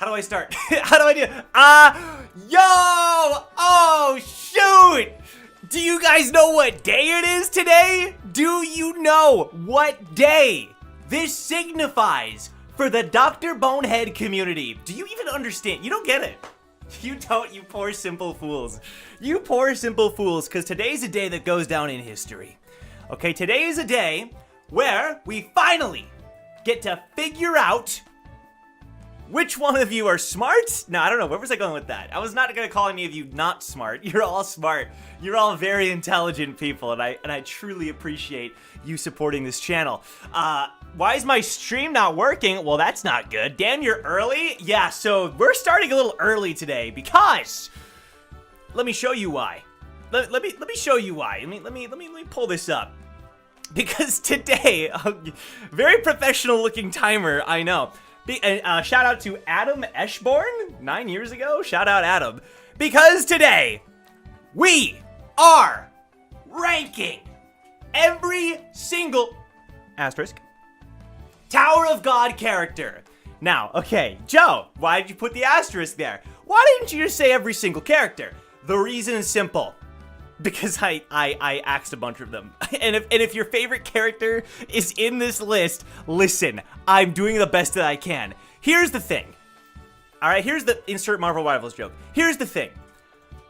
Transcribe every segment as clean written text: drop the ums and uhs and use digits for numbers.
How do I start? How do I do? Yo! Oh, shoot! Do you guys know what day it is today? Do you know what day this signifies for the Dr. Bonehead community? Do you even understand? You don't get it. You don't, you poor simple fools. You poor simple fools, because today's a day that goes down in history. Okay, today is a day where we finally get to figure out which one of you are smart? No, I don't know. Where was I going with that? I was not going to call any of you not smart. You're all smart. You're all very intelligent people, and I truly appreciate you supporting this channel. Why is my stream not working? Well, that's not good. Damn, you're early? Yeah, so we're starting a little early today because let me show you why. Let me show you why. Let me pull this up. Because today, very professional looking timer, I know. Shout out to Adam Eschborn, 9 years ago. Shout out Adam. Because today, we are ranking every single asterisk Tower of God character. Now, okay, Joe, why did you put the asterisk there? Why didn't you just say every single character? The reason is simple. Because I axed a bunch of them. And if your favorite character is in this list, listen, I'm doing the best that I can. Here's the thing. Alright, here's the insert Marvel Rivals joke. Here's the thing.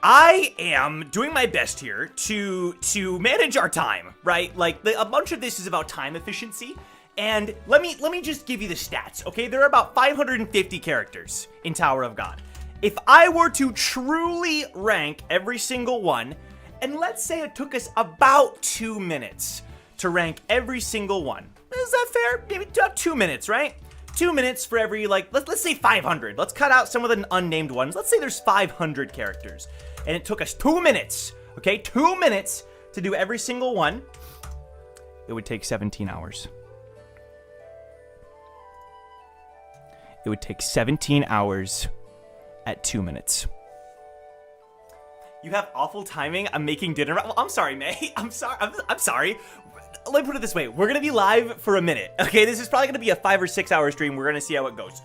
I am doing my best here to manage our time, right? Like, a bunch of this is about time efficiency. And let me just give you the stats, okay? There are about 550 characters in Tower of God. If I were to truly rank every single one, and let's say it took us about 2 minutes to rank every single one. Is that fair? Maybe about 2 minutes, right? 2 minutes for every, like, let's say 500. Let's cut out some of the unnamed ones. Let's say there's 500 characters. And it took us 2 minutes, okay? 2 minutes to do every single one. It would take 17 hours. It would take 17 hours at 2 minutes. You have awful timing. I'm making dinner. Well, I'm sorry, May. I'm sorry. I'm sorry. Let me put it this way. We're going to be live for a minute. Okay, this is probably going to be a 5 or 6 hour stream. We're going to see how it goes.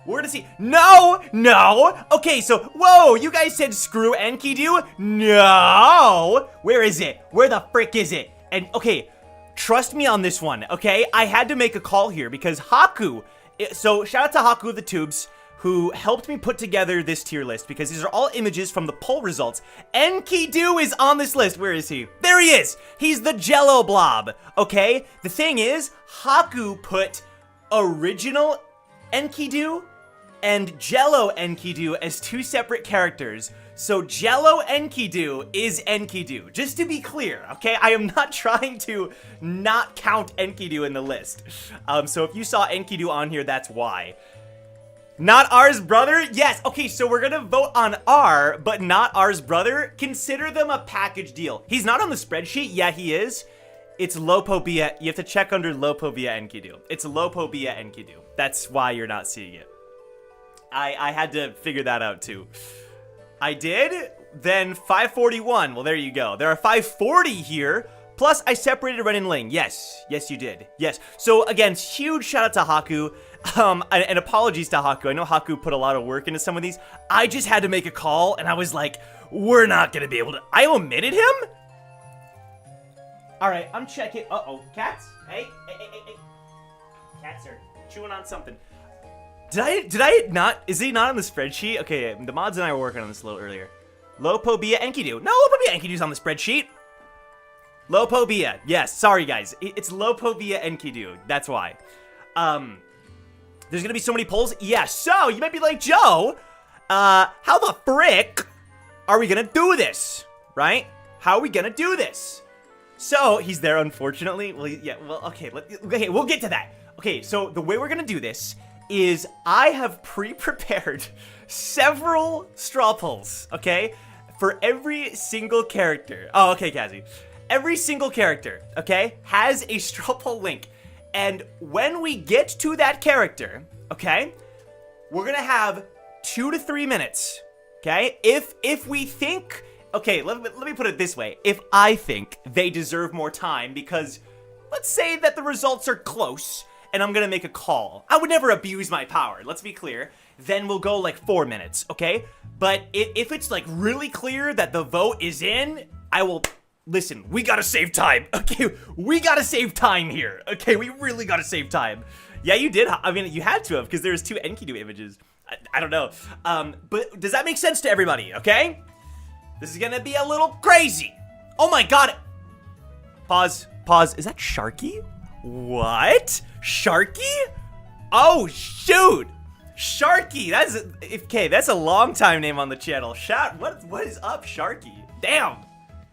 We're going to see. No. Okay, so, whoa, you guys said screw Enkidu? No. Where is it? Where the frick is it? And, okay, trust me on this one, okay? I had to make a call here because Haku. So, shout out to Haku of the Tubes, who helped me put together this tier list, because these are all images from the poll results. Enkidu is on this list. Where is he? There he is! He's the Jello blob, okay? The thing is, Haku put original Enkidu and Jello Enkidu as 2 separate characters. So Jello Enkidu is Enkidu, just to be clear, okay? I am not trying to not count Enkidu in the list. So if you saw Enkidu on here, that's why. Not R's brother? Yes. Okay, so we're gonna vote on R, but not R's brother. Consider them a package deal. He's not on the spreadsheet. Yeah, he is. It's Lopobia. You have to check under Lopobia Enkidu. It's Lopobia Enkidu. That's why you're not seeing it. I had to figure that out too. I did? Then 541. Well, there you go. There are 540 here. Plus, I separated Ren and Ling. Yes, you did. Yes. So, again, huge shout out to Haku. And apologies to Haku. I know Haku put a lot of work into some of these. I just had to make a call, and I was like, we're not going to be able to. I omitted him? All right, I'm checking. Uh-oh. Cats? Hey. Cats are chewing on something. Did I not? Is he not on the spreadsheet? Okay, the mods and I were working on this a little earlier. Lopobia Enkidu. No, Lopobia Enkidu's on the spreadsheet. Lopobia. Yes, sorry guys. It's Lopobia Enkidu. That's why. There's gonna be so many polls. Yeah, so you might be like, Joe, how the frick are we gonna do this? Right? How are we gonna do this? So he's there, unfortunately. Well, yeah, well, okay, okay, we'll get to that. Okay, so the way we're gonna do this is I have pre-prepared several straw polls, okay? For every single character. Oh, okay, Kazi. Every single character, okay, has a straw poll link. And when we get to that character, okay, we're gonna have 2 to 3 minutes, okay? If we think, okay, let me put it this way. If I think they deserve more time because let's say that the results are close and I'm gonna make a call. I would never abuse my power, let's be clear. then we'll go like 4 minutes, okay? But if it's like really clear that the vote is in, I will... Listen, we gotta save time, okay? We gotta save time here, okay? We really gotta save time. Yeah, you did. I mean, you had to have, because there's 2 Enkidu images. I don't know. But does that make sense to everybody, okay? This is gonna be a little crazy. Oh my god. Pause. Is that Sharky? What? Sharky? Oh, shoot. Sharky. That's a long time name on the channel. What is up, Sharky? Damn.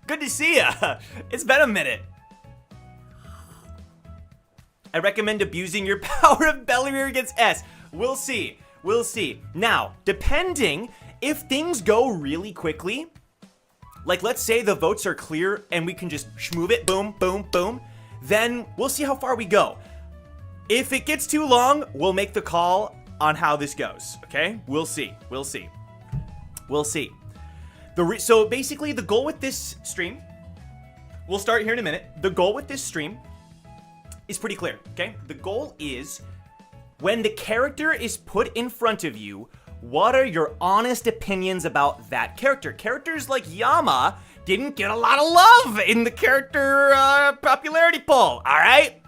Good to see ya. It's been a minute. I recommend abusing your power of Bellier against S. We'll see. Now, depending if things go really quickly, like let's say the votes are clear and we can just move it, boom, boom, boom, then we'll see how far we go. If it gets too long, we'll make the call on how this goes, okay? We'll see. So basically the goal with this stream, we'll start here in a minute. The goal with this stream is pretty clear, okay? The goal is when the character is put in front of you, what are your honest opinions about that character? Characters like Yama didn't get a lot of love in the character popularity poll, all right?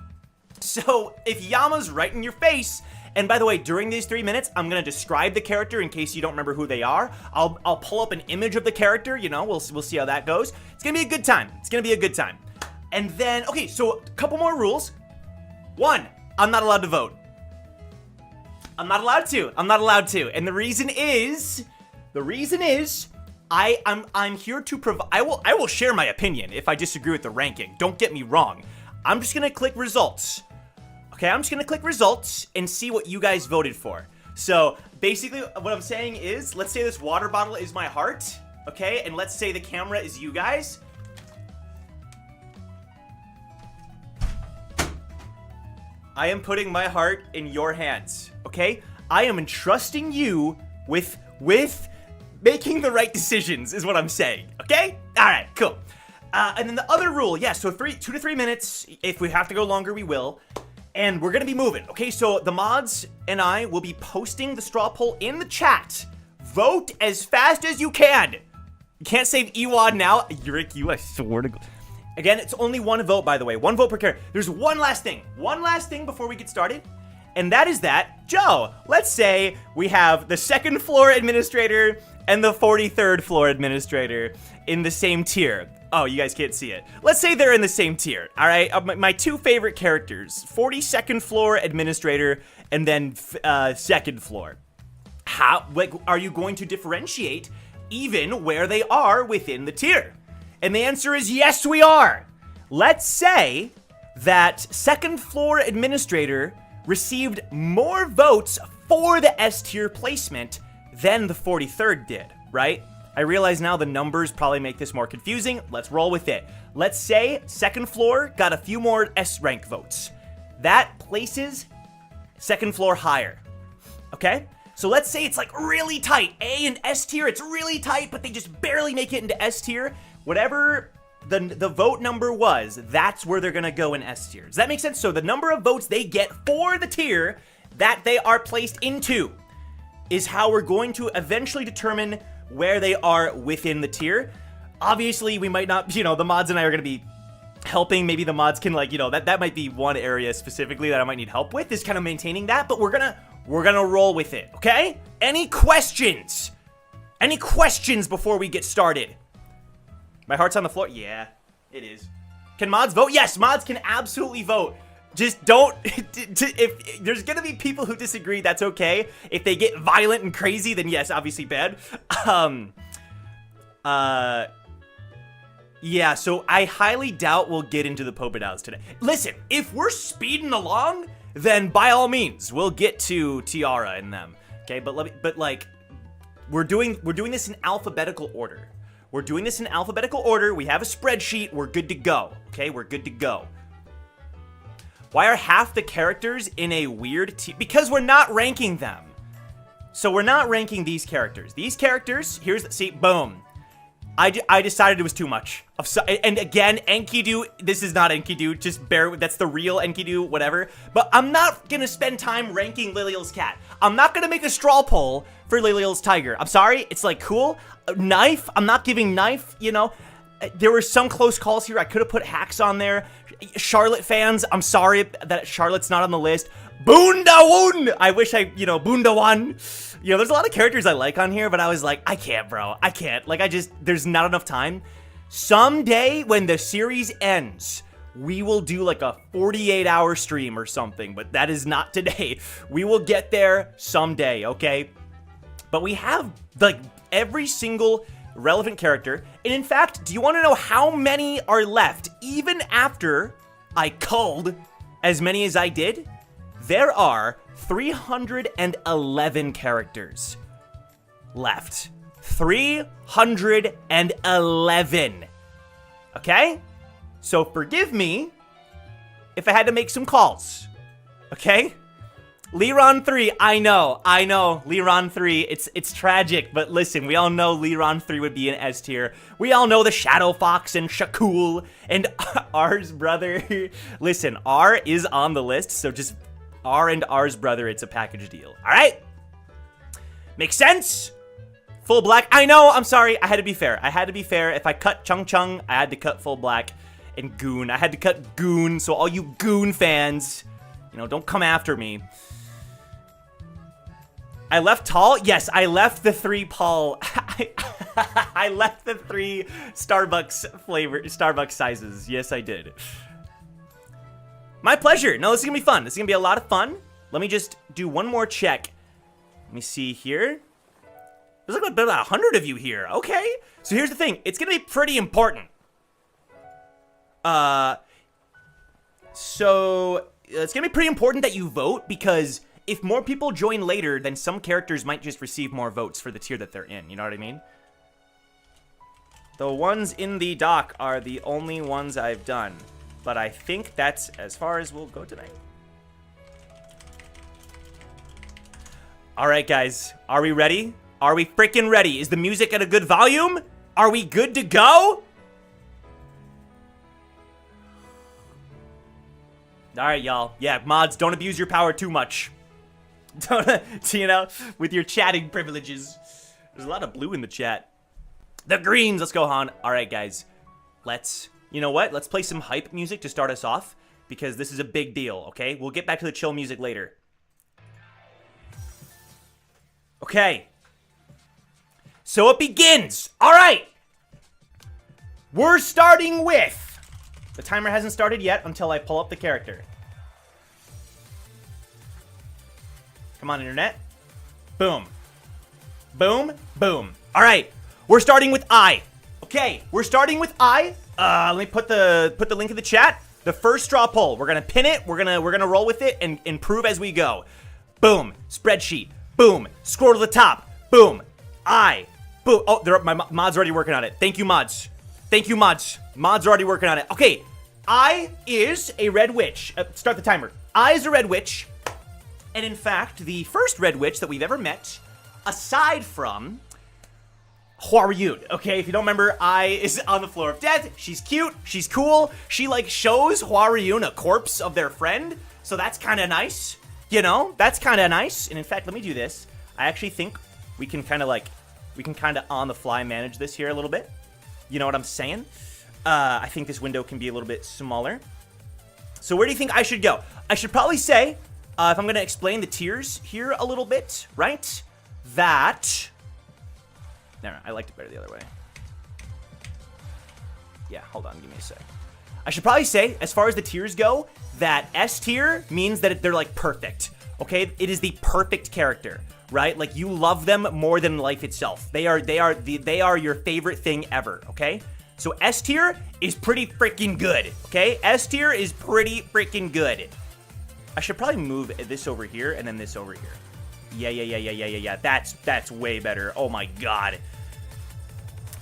So if Yama's right in your face, and by the way, during these 3 minutes, I'm gonna describe the character in case you don't remember who they are. I'll pull up an image of the character, you know, we'll see how that goes. It's gonna be a good time. And then, okay, so a couple more rules. 1, I'm not allowed to vote. I'm not allowed to. And the reason is, I'm here to provide, I will share my opinion if I disagree with the ranking. Don't get me wrong. I'm just gonna click results. Okay, I'm just gonna click results and see what you guys voted for. So basically what I'm saying is, let's say this water bottle is my heart, okay? And let's say the camera is you guys. I am putting my heart in your hands, okay? I am entrusting you with making the right decisions is what I'm saying, okay? All right, cool. And then the other rule, yeah, so 2 to 3 minutes. If we have to go longer, we will. And we're gonna be moving, okay? So the mods and I will be posting the straw poll in the chat. Vote as fast as you can. You can't save Ewad now. Yurik, I swear to God. Again, it's only 1 vote, by the way. 1 vote per character. There's one last thing before we get started. And that is that, Joe, let's say we have the 2nd floor administrator and the 43rd floor administrator in the same tier. Oh, you guys can't see it. Let's say they're in the same tier, all right? My 2 favorite characters, 42nd floor administrator and then 2nd floor. How, like, are you going to differentiate even where they are within the tier? And the answer is yes, we are. Let's say that 2nd floor administrator received more votes for the S tier placement than the 43rd did, right? I realize now the numbers probably make this more confusing. Let's roll with it. Let's say 2nd floor got a few more S rank votes. That places 2nd floor higher, okay? So let's say it's like really tight. A and S tier, it's really tight, but they just barely make it into S tier. Whatever the vote number was, that's where they're gonna go in S tier. Does that make sense? So the number of votes they get for the tier that they are placed into is how we're going to eventually determine where they are within the tier. Obviously, we might not, you know, the mods and I are gonna be helping. Maybe the mods can, like, you know, that might be one area specifically that I might need help with, is kind of maintaining that, but we're gonna roll with it, okay? Any questions? Any questions before we get started? My heart's on the floor? Yeah, it is. Can mods vote? Yes, mods can absolutely vote. Just don't, if there's gonna be people who disagree, that's okay. If they get violent and crazy, then yes, obviously bad. Yeah, so I highly doubt we'll get into the Popadows today. Listen, if we're speeding along, then by all means, we'll get to Tiara and them. Okay, but we're doing this in alphabetical order. We have a spreadsheet. We're good to go. Okay, we're good to go. Why are half the characters in a weird tier? Because we're not ranking them. So we're not ranking these characters. These characters, see, boom. I decided it was too much. And again, Enkidu, this is not Enkidu, just bear with, that's the real Enkidu, whatever. But I'm not gonna spend time ranking Liliel's cat. I'm not gonna make a straw poll for Liliel's tiger. I'm sorry, it's like cool. Knife, I'm not giving Knife, you know. There were some close calls here. I could have put Hacks on there. Charlotte fans, I'm sorry that Charlotte's not on the list. Boondawoon! I wish Boondawan. You know, there's a lot of characters I like on here, but I was like, I can't, bro. I can't. Like, there's not enough time. Someday, when the series ends, we will do like a 48-hour stream or something, but that is not today. We will get there someday, okay? But we have, like, every single relevant character. And in fact, do you want to know how many are left? Even after I culled as many as I did, there are 311 characters left. 311. Okay? So forgive me if I had to make some calls. Okay? Liron 3, I know, Liron 3, it's tragic, but listen, we all know Liron 3 would be an S tier. We all know the Shadow Fox and Shakul and R's brother. Listen, R is on the list, so just R and R's brother, it's a package deal. All right? Makes sense? Full black, I know, I'm sorry, I had to be fair. If I cut Chung, I had to cut full black. And Goon, I had to cut Goon, so all you Goon fans, you know, don't come after me. I left tall? Yes, I left the 3 Paul. I left the 3 Starbucks sizes. Yes, I did. My pleasure. No, this is gonna be fun. This is gonna be a lot of fun. Let me just do one more check. Let me see here. There's like about 100 of you here. Okay. So here's the thing. It's gonna be pretty important. So it's gonna be pretty important that you vote, because if more people join later, then some characters might just receive more votes for the tier that they're in. You know what I mean? The ones in the doc are the only ones I've done, but I think that's as far as we'll go tonight. All right, guys, are we ready? Are we freaking ready? Is the music at a good volume? Are we good to go? All right, y'all. Yeah, mods, don't abuse your power too much. Don't, you know, with your chatting privileges. There's a lot of blue in the chat. The greens, let's go, Han. All right, guys. You know what? Let's play some hype music to start us off, because this is a big deal, okay? We'll get back to the chill music later. Okay. So it begins. All right. We're starting with... The timer hasn't started yet until I pull up the character. Come on, internet. Boom. Boom. Boom. All right. We're starting with I. Okay. We're starting with I. Let me put the link in the chat. The first straw poll. We're gonna pin it. We're gonna roll with it and improve as we go. Boom. Spreadsheet. Boom. Scroll to the top. Boom. I. Boom. Oh, my mods are already working on it. Thank you, mods. Thank you, mods. Mods are already working on it. Okay. I is a red witch. Start the timer. I is a red witch. And in fact, the first red witch that we've ever met, aside from Hwaryun. Okay, if you don't remember, I is on the floor of death. She's cute. She's cool. She, like, shows Hwaryun a corpse of their friend. So that's kind of nice. You know, that's kind of nice. And in fact, let me do this. I actually think we can kind of on the fly manage this here a little bit. You know what I'm saying? I think this window can be a little bit smaller. So where do you think I should go? I should probably say, if I'm going to explain the tiers here a little bit, right? That... No, I liked it better the other way. Yeah, hold on, give me a sec. I should probably say, as far as the tiers go, that S tier means that they're, like, perfect. Okay? It is the perfect character, right? Like, you love them more than life itself. They are your favorite thing ever, okay? So S tier is pretty freaking good, okay? S tier is pretty freaking good. I should probably move this over here and then this over here. Yeah. That's way better. Oh my god.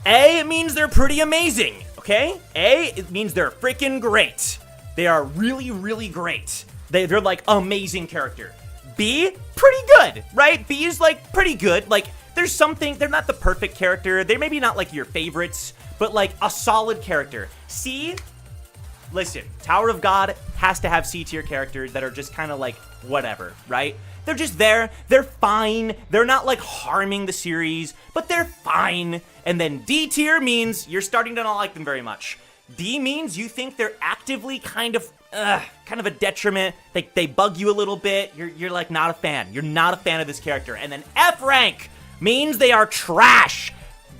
A means they're pretty amazing, okay? A, it means they're freaking great. They are really, really great. They're like amazing character. B, pretty good, right? B is like pretty good. Like, there's something, they're not the perfect character. They're maybe not like your favorites, but like a solid character. C, listen, Tower of God has to have C tier characters that are just kind of like whatever, right? They're just there. They're fine. They're not like harming the series, but they're fine. And then D tier means you're starting to not like them very much. D means you think they're actively kind of a detriment. They bug you a little bit. You're like not a fan. You're not a fan of this character. And then F rank means they are trash.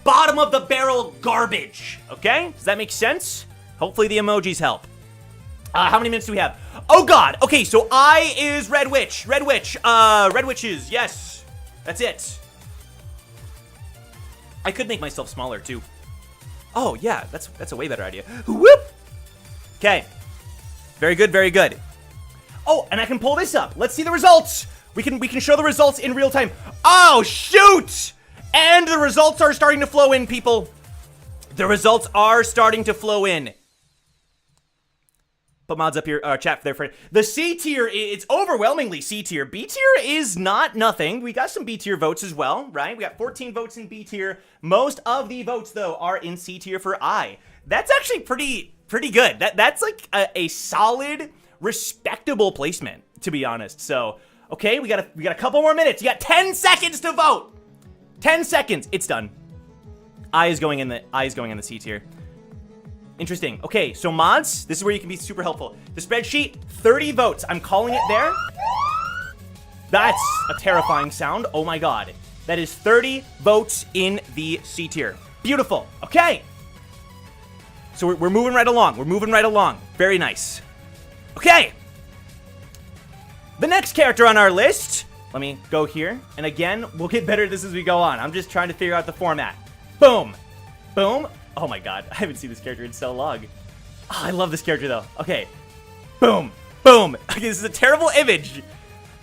Bottom of the barrel garbage. Okay? Does that make sense? Hopefully the emojis help. How many minutes do we have? Oh god. Okay, so I is Red Witch. Red Witch. Red Witches. Yes. That's it. I could make myself smaller too. Oh yeah, that's a way better idea. Whoop. Okay. Very good, very good. Oh, and I can pull this up. Let's see the results. We can show the results in real time. Oh, shoot! And the results are starting to flow in, people. The results are starting to flow in. Put mods up here, chat for their friend. The C tier, it's overwhelmingly C tier. B tier is not nothing. We got some B tier votes as well, right? We got 14 votes in B tier. Most of the votes, though, are in C tier for I. That's actually pretty good. That's like a solid, respectable placement, to be honest. So, okay, we got a couple more minutes. You got 10 seconds to vote. 10 seconds. It's done. I is going in the C tier. Interesting. Okay, so mods, this is where you can be super helpful. The spreadsheet, 30 votes. I'm calling it there. That's a terrifying sound. Oh my god. That is 30 votes in the C tier. Beautiful. Okay. So we're moving right along. We're moving right along. Very nice. Okay. The next character on our list. Let me go here. And again, we'll get better at this as we go on. I'm just trying to figure out the format. Boom. Boom. Oh my god, I haven't seen this character in so long. Oh, I love this character though. Okay. Boom. Boom. Okay, this is a terrible image.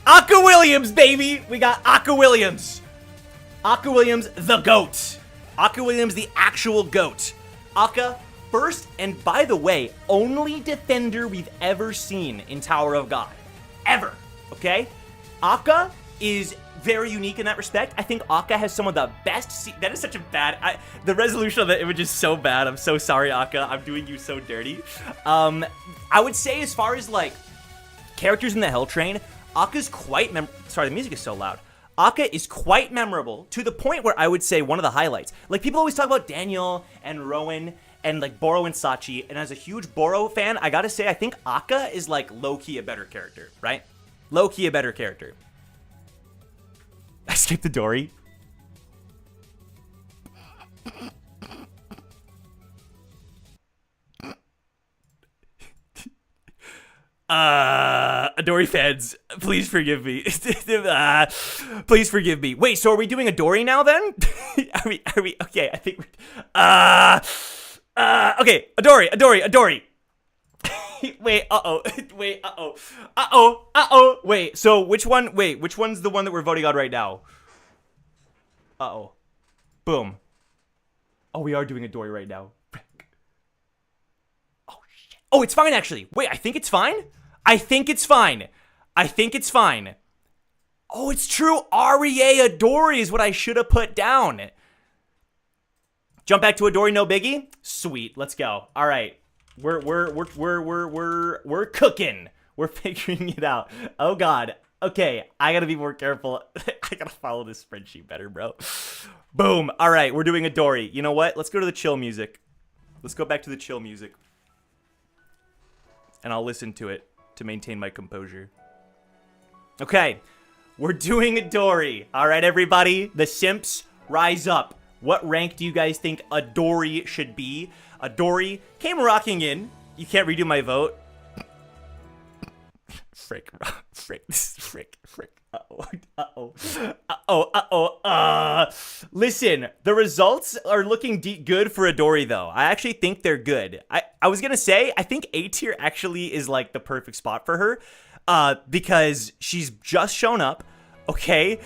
Akka Williams, baby. We got Akka Williams. Akka Williams, the GOAT. Akka Williams, the actual GOAT. Akka, first and by the way, only defender we've ever seen in Tower of God. Ever. Okay? Akka is very unique in that respect. I think Akka has some of the best. That is such a bad. The resolution of the image is so bad. I'm so sorry, Akka. I'm doing you so dirty. I would say as far as like characters in the Hell Train, Akka's quite. Sorry, the music is so loud. Akka is quite memorable to the point where I would say one of the highlights. Like people always talk about Daniel and Rowan and like Boro and Sachi. And as a huge Boro fan, I gotta say I think Akka is like low key a better character, right? Low key a better character. I skipped Adori. Adori fans, please forgive me. Please forgive me. Wait, so are we doing Adori now then? Are we, okay, I think okay, Adori. Wait, so which one's the one that we're voting on right now? Boom. Oh, we are doing Adori right now. Oh, shit. Oh, it's fine, actually. Wait, I think it's fine? I think it's fine. Oh, it's true. Aria Adori is what I should have put down. Jump back to Adori, no biggie? Sweet, let's go. All right. We're cooking. We're figuring it out. Oh god. Okay, I gotta be more careful. I gotta follow this spreadsheet better, bro. Boom. All right, we're doing Adori. You know what? Let's go to the chill music. Let's go back to the chill music. And I'll listen to it to maintain my composure. Okay, we're doing Adori. All right, everybody. The simps, rise up. What rank do you guys think Adori should be? Adori came rocking in. You can't redo my vote. Frick. Listen, the results are looking good for Adori, though. I actually think they're good. I was gonna say, I think A tier actually is like the perfect spot for her, because she's just shown up, okay?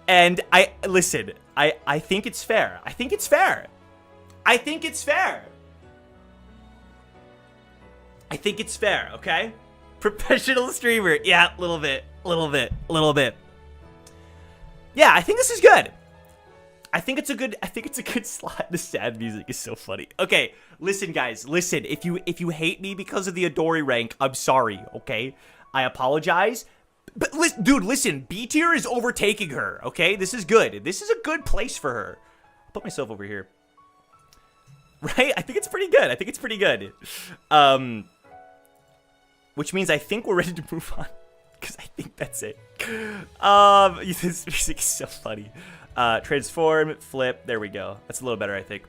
And I think it's fair. I think it's fair. Okay? Professional streamer. Yeah, little bit. Yeah, I think this is good. I think it's a good slot. The sad music is so funny. Okay, listen, guys. Listen, if you hate me because of the Adori rank, I'm sorry. Okay, I apologize. But dude, listen. B tier is overtaking her. Okay, this is good. This is a good place for her. I'll put myself over here. Right? I think it's pretty good. Which means I think we're ready to move on. Because I think that's it. This music is so funny. Transform, flip. There we go. That's a little better, I think.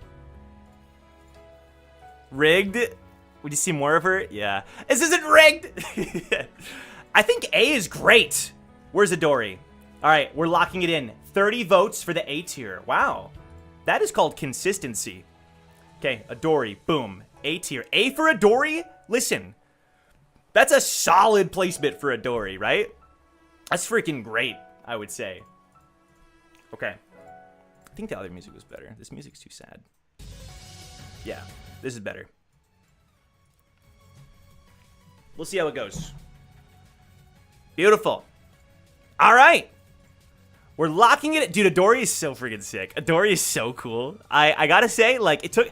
Rigged. Would you see more of her? Yeah. This isn't rigged. I think A is great. Where's Adori? All right, we're locking it in. 30 votes for the A tier. Wow. That is called consistency. Okay, Adori, boom. A tier. A for Adori? Listen, that's a solid placement for Adori, right? That's freaking great, I would say. Okay. I think the other music was better. This music's too sad. Yeah, this is better. We'll see how it goes. Beautiful. All right. We're locking it. Dude, Adori is so freaking sick. Adori is so cool. I gotta say, like, it took...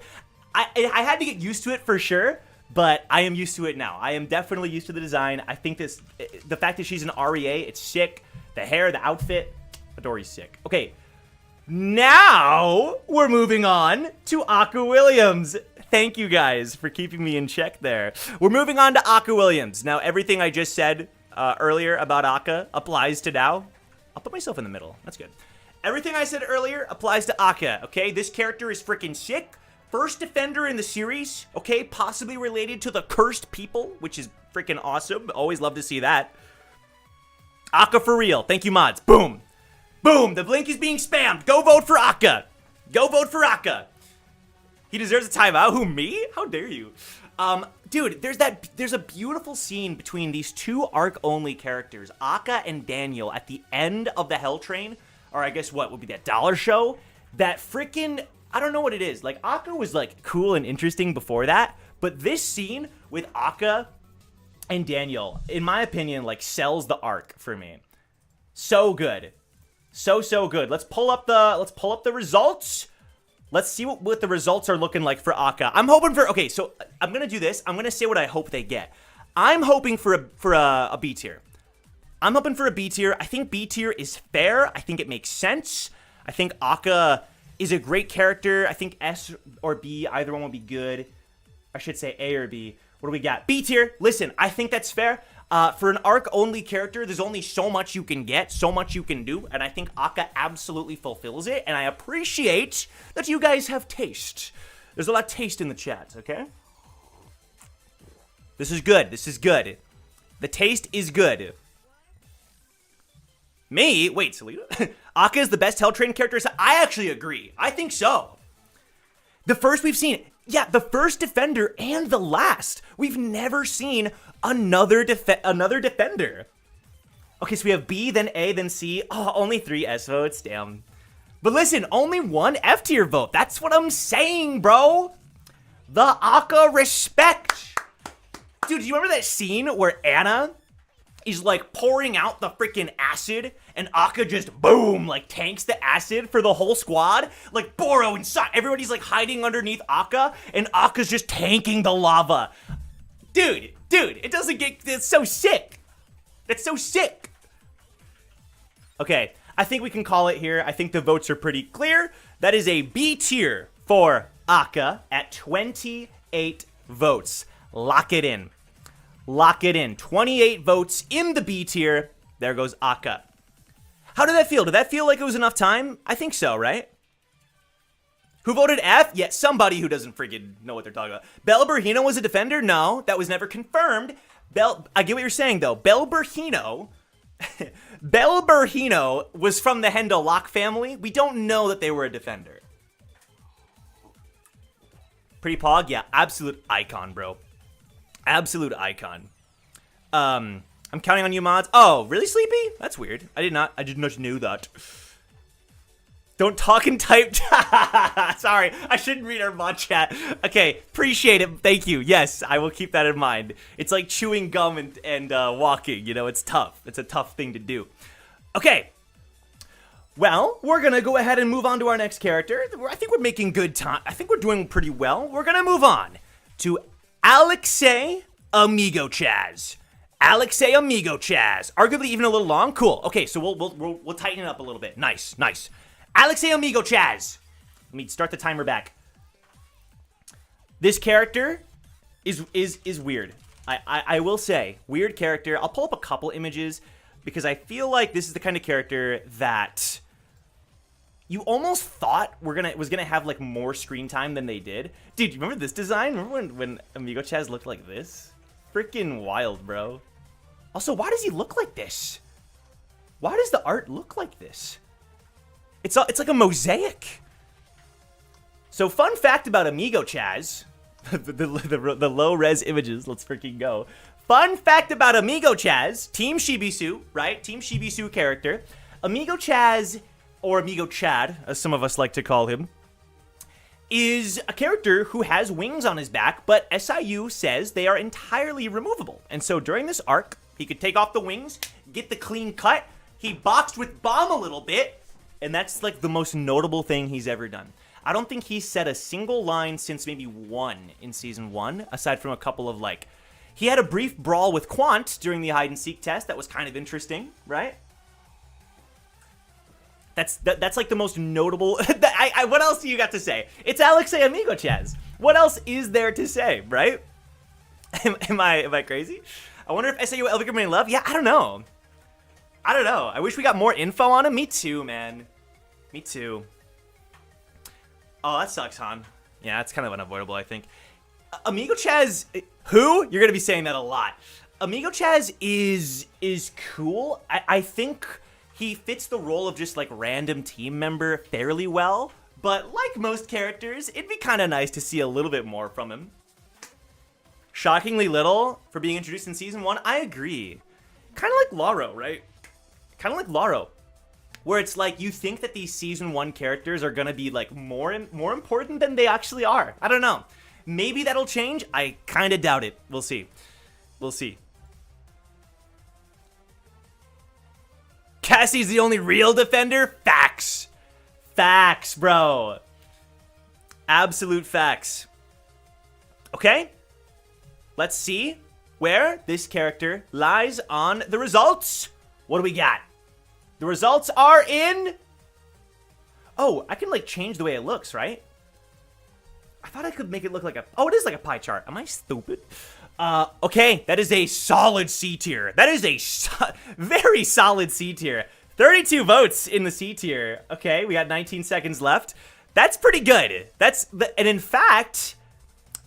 I had to get used to it for sure, but I am used to it now. I am definitely used to the design. I think the fact that she's an Aria, it's sick. The hair, the outfit, Adori's sick. Okay, now we're moving on to Aka Williams. Thank you guys for keeping me in check there. We're moving on to Aka Williams. Now, everything I just said earlier about Aka applies to now. I'll put myself in the middle. That's good. Everything I said earlier applies to Aka, okay? This character is freaking sick. First defender in the series, okay? Possibly related to the cursed people, which is freaking awesome. Always love to see that. Aka for real. Thank you, mods. Boom. Boom. The link is being spammed. Go vote for Aka. Go vote for Aka. He deserves a timeout. Who, me? How dare you? Dude, there's a beautiful scene between these two arc-only characters, Aka and Daniel, at the end of the Hell Train, or I guess what would be that dollar show, that freaking... I don't know what it is. Like, Aka was, like, cool and interesting before that, but this scene with Aka and Daniel, in my opinion, like, sells the arc for me. So good. So good. Let's pull up the results. Let's see what the results are looking like for Aka. I'm hoping for... Okay, so I'm going to do this. I'm going to say what I hope they get. I'm hoping for a B tier. I'm hoping for a B tier. I think B tier is fair. I think it makes sense. I think Aka... is a great character. I think S or B, either one would be good. I should say A or B. What do we got? B tier. Listen, I think that's fair. For an arc-only character, there's only so much you can get, so much you can do, and I think Aka absolutely fulfills it, and I appreciate that you guys have taste. There's a lot of taste in the chat, okay? This is good. This is good. The taste is good. Me? Wait, Salita? Aka is the best Hell Train character? I actually agree. I think so. The first we've seen... Yeah, the first defender and the last. We've never seen another defender. Okay, so we have B, then A, then C. Oh, only 3 S votes. Damn. But listen, only 1 F tier vote. That's what I'm saying, bro. The Aka respect. Dude, do you remember that scene where Anna... is like pouring out the freaking acid and Aka just boom, like tanks the acid for the whole squad. Like Boro and everybody's like hiding underneath Aka and Aka's just tanking the lava. Dude, it doesn't get, it's so sick. It's so sick. Okay, I think we can call it here. I think the votes are pretty clear. That is a B tier for Aka at 28 votes. Lock it in. Lock it in. 28 votes in the B tier. There goes Aka. How did that feel? Did that feel like it was enough time? I think so, right? Who voted F? Yeah, somebody who doesn't freaking know what they're talking about. Belberhino was a defender? No, that was never confirmed. I get what you're saying, though. Belberhino was from the Hendo Locke family. We don't know that they were a defender. Pretty Pog? Yeah, absolute icon, bro. Absolute icon. I'm counting on you, mods. Oh, really, Sleepy? That's weird. I did not know that. Don't talk and type. Sorry, I shouldn't read our mod chat. Okay, appreciate it. Thank you. Yes, I will keep that in mind. It's like chewing gum and walking. You know, it's tough. It's a tough thing to do. Okay. Well, we're gonna go ahead and move on to our next character. I think we're making good time. I think we're doing pretty well. We're gonna move on to Alexei Amigo Chaz. Alexei Amigo Chaz. Arguably even a little long. Cool. Okay, so we'll tighten it up a little bit. Nice. Alexei Amigo Chaz. Let me start the timer back. This character is weird. I will say, weird character. I'll pull up a couple images because I feel like this is the kind of character that you almost thought was gonna have like more screen time than they did. Dude, you remember this design? Remember when Amigo Chaz looked like this? Freaking wild, bro. Also, why does he look like this? Why does the art look like this? It's like a mosaic. So, fun fact about Amigo Chaz, the low res images. Let's freaking go. Fun fact about Amigo Chaz, Team Shibisu, right? Team Shibisu character. Amigo Chaz, or Amigo Chad, as some of us like to call him, is a character who has wings on his back, but SIU says they are entirely removable. And so during this arc, he could take off the wings, get the clean cut. He boxed with Bomb a little bit, and that's like the most notable thing he's ever done. I don't think he's said a single line since maybe 1 in Season 1, aside from a couple of like... He had a brief brawl with Quant during the hide-and-seek test. That was kind of interesting, right? That's like the most notable... what else do you got to say? It's Alexei Amigo Chaz. What else is there to say, right? Am I crazy? I wonder if SAU ever give me love. Yeah, I don't know. I wish we got more info on him. Me too, man. Me too. Oh, that sucks, Han. Yeah, that's kind of unavoidable, I think. Amigo Chaz, who? You're gonna be saying that a lot. Amigo Chaz is cool. I think he fits the role of just like random team member fairly well. But like most characters, it'd be kind of nice to see a little bit more from him. Shockingly little for being introduced in Season 1. I agree. Kind of like Laro, right? Kind of like Laro. Where it's like you think that these Season 1 characters are gonna be like more important than they actually are. I don't know. Maybe that'll change. I kind of doubt it. We'll see. We'll see. Cassie's the only real defender? Facts. Facts, bro. Absolute facts. Okay? Let's see where this character lies on the results. What do we got? The results are in... Oh, I can like change the way it looks, right? I thought I could make it look like a... Oh, it is like a pie chart. Am I stupid? Okay, that is a solid C tier. That is a very solid C tier. 32 votes in the C tier. Okay, we got 19 seconds left. That's pretty good. And in fact,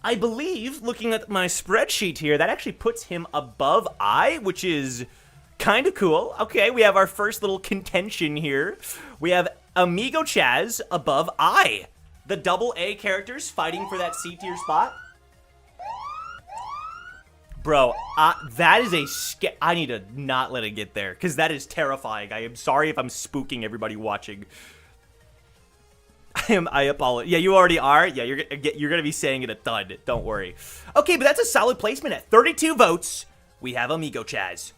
I believe, looking at my spreadsheet here, that actually puts him above I, which is kind of cool. Okay, we have our first little contention here. We have Amigo Chaz above I. The double A characters fighting for that C tier spot. Bro, that is a I need to not let it get there, because that is terrifying. I am sorry if I'm spooking everybody watching. I apologize. Yeah, you already are. Yeah, you're gonna be saying it a thud. Don't worry. Okay, but that's a solid placement at 32 votes. We have Amigo Chaz.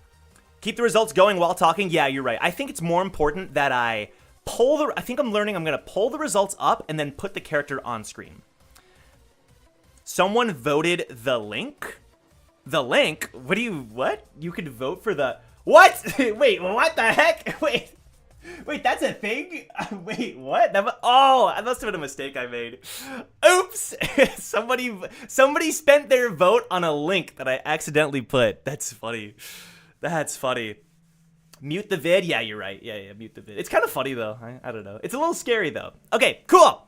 Keep the results going while talking. Yeah, you're right. I think it's more important that I pull the... I think I'm learning I'm gonna pull the results up and then put the character on screen. Someone voted the link. The link? What? You could vote for the... What? Wait, what the heck? Wait, that's a thing? Wait, what? That must have been a mistake I made. Oops! Somebody spent their vote on a link that I accidentally put. That's funny. That's funny. Mute the vid? Yeah, you're right. Yeah, mute the vid. It's kind of funny, though. I don't know. It's a little scary, though. Okay, cool.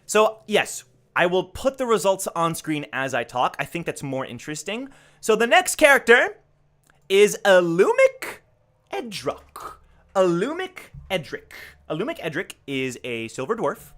So, yes, I will put the results on screen as I talk. I think that's more interesting. So the next character is Alumik Edric. Alumik Edric. Alumik Edric is a silver dwarf.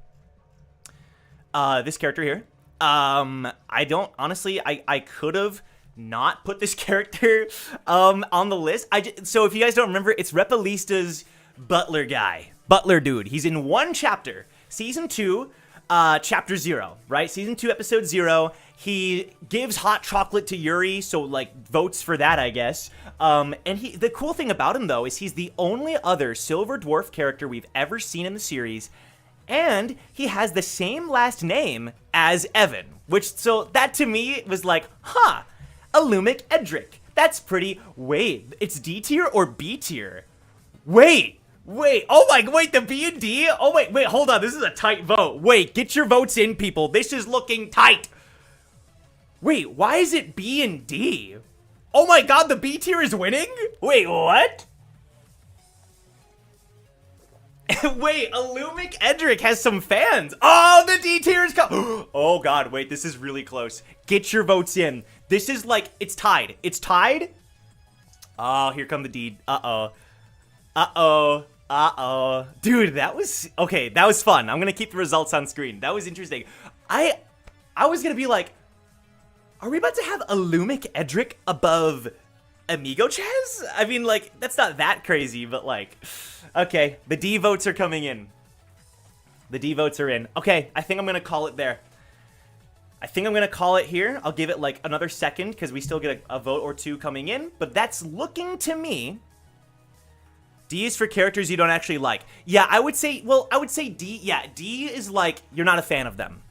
This character here. I don't, honestly, I could have not put this character on the list. So if you guys don't remember, it's Repalista's butler guy. Butler dude. He's in one chapter. Season 2. chapter 0, right? Season 2, episode 0. He gives hot chocolate to Yuri, so, like, votes for that, I guess. And the cool thing about him, though, is he's the only other Silver Dwarf character we've ever seen in the series, and he has the same last name as Evan, so that to me was like, huh, Alumik Edric. That's pretty, wait, it's D tier or B tier? Wait, the B and D? Oh, wait, hold on, this is a tight vote. Wait, get your votes in, people. This is looking tight. Wait, why is it B and D? Oh my god, the B tier is winning? Wait, what? Wait, Alumik Edric has some fans. Oh, the D tier is oh god, wait, this is really close. Get your votes in. This is like, it's tied. It's tied? Oh, here come the D. Uh-oh. Dude, that was fun. I'm gonna keep the results on screen. That was interesting. I was gonna be like, are we about to have Alumik Edric above Amigo Chaz? I mean, like, that's not that crazy, but like, okay, the D votes are coming in. The D votes are in. Okay, I think I'm gonna call it there. I think I'm gonna call it here. I'll give it like another second because we still get a vote or two coming in, but that's looking to me. D is for characters you don't actually like. Yeah, I would say D. Yeah, D is like, you're not a fan of them.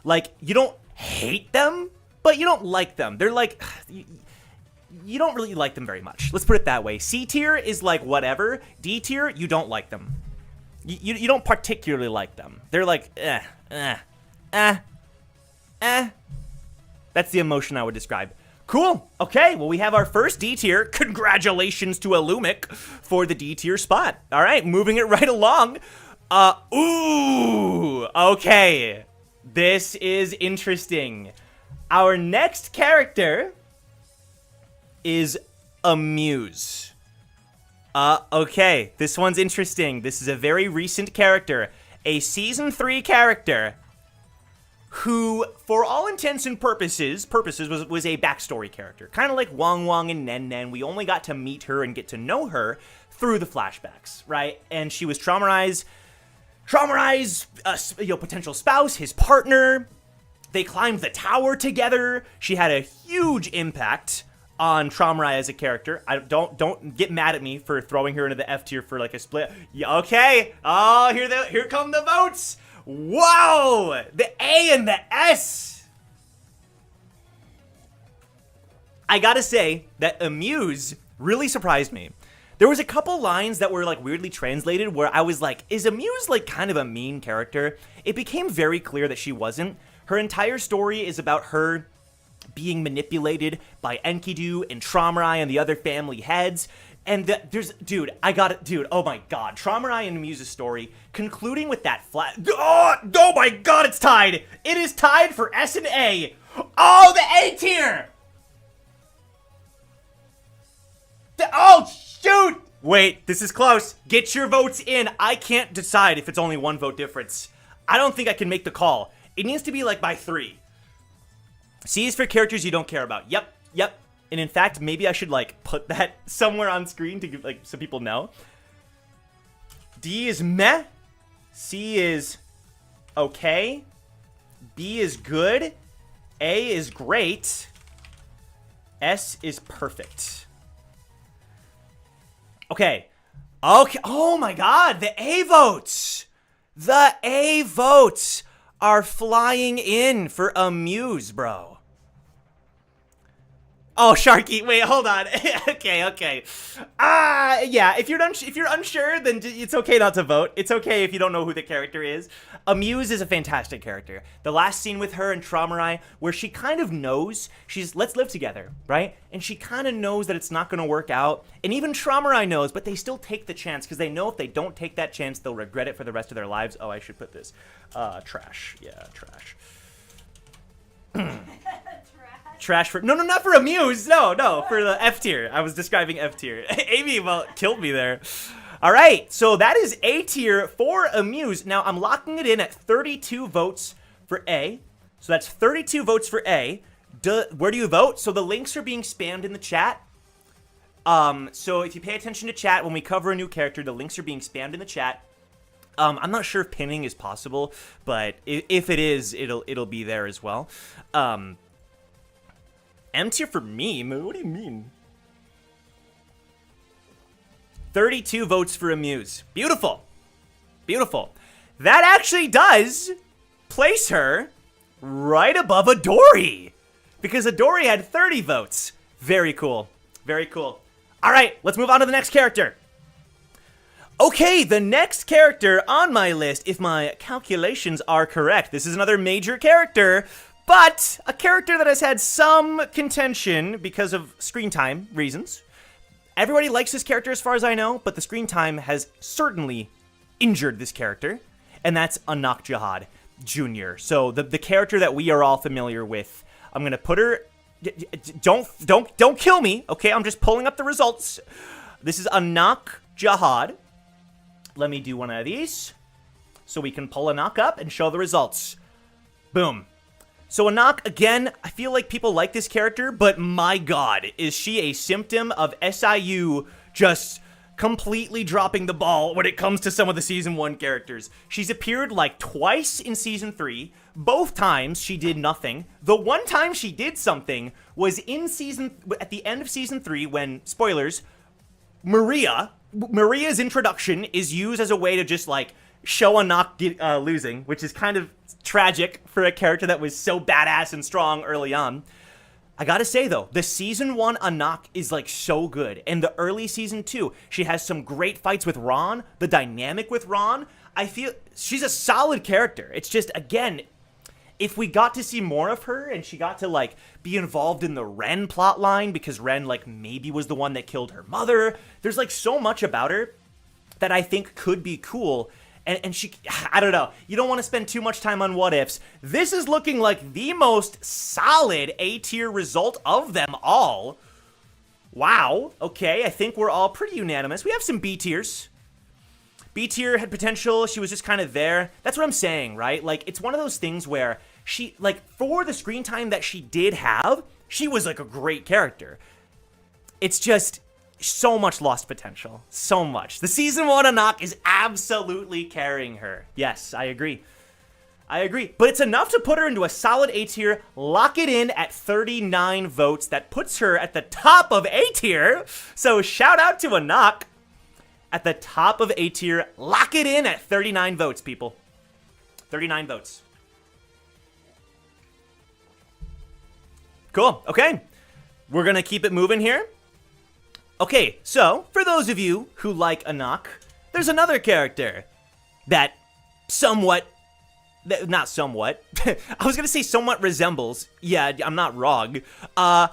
Like, you don't hate them, but you don't like them. They're like, you don't really like them very much. Let's put it that way. C tier is like whatever. D tier, you don't like them. You don't particularly like them. They're like, That's the emotion I would describe. Cool. Okay, well, we have our first D tier. Congratulations to Alumik for the D tier spot. All right, moving it right along. Okay. This is interesting. Our next character is Ameuz. Okay, this one's interesting. This is a very recent character. A Season 3 character who, for all intents and purposes was a backstory character. Kind of like Wang and Nen. We only got to meet her and get to know her through the flashbacks, right? And she was traumatized, potential spouse, his partner. They climbed the tower together. She had a huge impact on Traumarai as a character. Don't get mad at me for throwing her into the F tier for like a split. Yeah, okay. Oh, here come the votes. Wow, the A and the S. I gotta say that Ameuz really surprised me. There was a couple lines that were like weirdly translated where I was like, is Ameuz like kind of a mean character? It became very clear that she wasn't. Her entire story is about her being manipulated by Enkidu and Traumarai and the other family heads. And oh my god, Traumarai and Ameuz's story, concluding with that oh my god, it's tied! It is tied for S and A! Oh, the A tier! Oh, shoot! Wait, this is close. Get your votes in. I can't decide if it's only one vote difference. I don't think I can make the call. It needs to be like by 3. C is for characters you don't care about. Yep. And in fact, maybe I should like put that somewhere on screen to like so people know. D is meh. C is okay. B is good. A is great. S is perfect. Okay. Oh my god, the A votes. The A votes are flying in for Ameuz, bro. Oh, Sharky, wait, hold on. Okay. Yeah, if you're unsure, then it's okay not to vote. It's okay if you don't know who the character is. Ameuz is a fantastic character. The last scene with her and Traumarai, where she kind of knows, let's live together, right? And she kind of knows that it's not going to work out. And even Traumarai knows, but they still take the chance, because they know if they don't take that chance, they'll regret it for the rest of their lives. Oh, I should put this. Trash. Yeah, trash. Trash for... No, not for Ameuz. No, for the F tier. I was describing F tier. Amy killed me there. All right, so that is A tier for Ameuz. Now, I'm locking it in at 32 votes for A. So that's 32 votes for A. Where do you vote? So the links are being spammed in the chat. So if you pay attention to chat, when we cover a new character, the links are being spammed in the chat. I'm not sure if pinning is possible, but if it is, it'll be there as well. M tier for meme? What do you mean? 32 votes for Ameuz. Beautiful. Beautiful. That actually does place her right above Adori, because Adori had 30 votes. Very cool. Very cool. All right, let's move on to the next character. Okay, the next character on my list, if my calculations are correct, this is another major character, but a character that has had some contention because of screen time reasons. Everybody likes this character as far as I know, but the screen time has certainly injured this character, and that's Anaak Jihad Jr. So the character that we are all familiar with. I'm gonna put her. Don't kill me, okay? I'm just pulling up the results. This is Anaak Jihad. Let me do one of these so we can pull Anaak up and show the results. Boom. So Anaak, again, I feel like people like this character, but my god, is she a symptom of SIU just completely dropping the ball when it comes to some of the Season 1 characters. She's appeared like twice in Season 3. Both times she did nothing. The one time she did something was at the end of Season 3 when, spoilers, Maria's introduction is used as a way to just like show Anaak losing, which is kind of tragic for a character that was so badass and strong early on. I gotta say though, the Season 1 Anaak is like so good, and the early Season 2, she has some great fights with Ron, the dynamic with Ron, I feel she's a solid character. It's just, again, if we got to see more of her and she got to like be involved in the Ren plotline, because Ren like maybe was the one that killed her mother, there's like so much about her that I think could be cool. And she, I don't know, you don't want to spend too much time on what ifs. This is looking like the most solid A-tier result of them all. Wow, okay, I think we're all pretty unanimous. We have some B tiers. B tier had potential, she was just kind of there. That's what I'm saying, right? Like, it's one of those things where she, like, for the screen time that she did have, she was like a great character. It's just so much lost potential. So much. The Season 1 Anaak is absolutely carrying her. Yes, I agree. I agree. But it's enough to put her into a solid A tier. Lock it in at 39 votes. That puts her at the top of A tier. So shout out to Anaak at the top of A tier. Lock it in at 39 votes, people. 39 votes. Cool. Okay. We're going to keep it moving here. Okay, so, for those of you who like Anaak, there's another character that not somewhat, I was gonna say somewhat resembles, yeah, I'm not wrong, her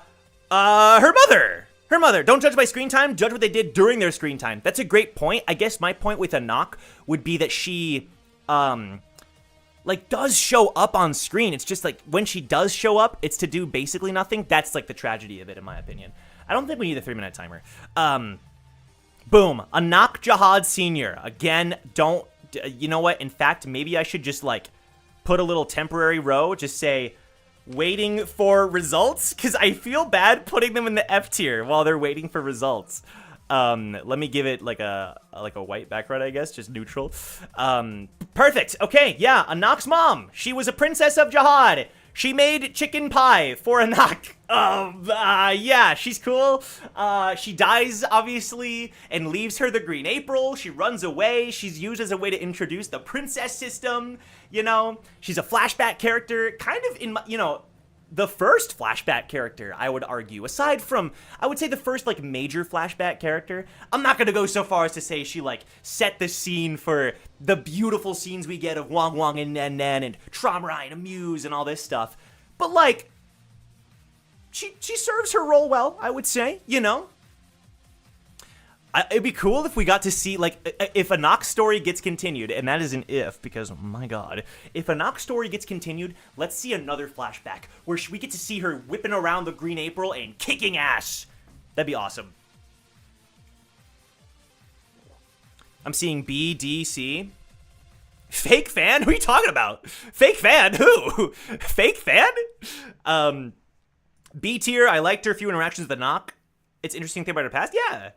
mother. Her mother. Don't judge by screen time, judge what they did during their screen time. That's a great point. I guess my point with Anaak would be that she, like, does show up on screen. It's just, like, when she does show up, it's to do basically nothing. That's, like, the tragedy of it, in my opinion. I don't think we need a 3-minute timer. Boom. Anaak Jihad Sr. Again, you know what? In fact, maybe I should just, like, put a little temporary row. Just say, waiting for results. Because I feel bad putting them in the F tier while they're waiting for results. Let me give it, like a white background, I guess. Just neutral. Perfect. Okay, yeah. Anaak's mom. She was a princess of Jihad. She made chicken pie for Anaak. Yeah, she's cool. She dies, obviously, and leaves her the Green April. She runs away. She's used as a way to introduce the princess system, you know. She's a flashback character, kind of in, you know, the first flashback character, I would argue. Aside from, I would say the first, like, major flashback character. I'm not gonna go so far as to say she, like, set the scene for the beautiful scenes we get of Wang and Nen and Trauma and Ameuz and all this stuff. But, like, she serves her role well, I would say, you know? It'd be cool if we got to see, like, if Anaak's story gets continued, and that is an if, because, oh my god, if Anaak's story gets continued, let's see another flashback, where we get to see her whipping around the Green April and kicking ass. That'd be awesome. I'm seeing B, D, C. Fake fan? Who are you talking about? Fake fan? Who? Fake fan? B tier, I liked her few interactions with Anaak. It's interesting to think about her past. Yeah.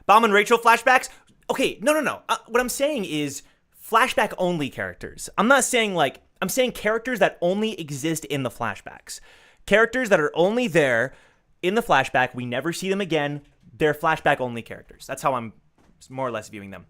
Bomb and Rachel flashbacks. Okay, no. What I'm saying is, flashback only characters. I'm not saying like, I'm saying characters that only exist in the flashbacks. Characters that are only there in the flashback. We never see them again. They're flashback only characters. That's how I'm more or less viewing them.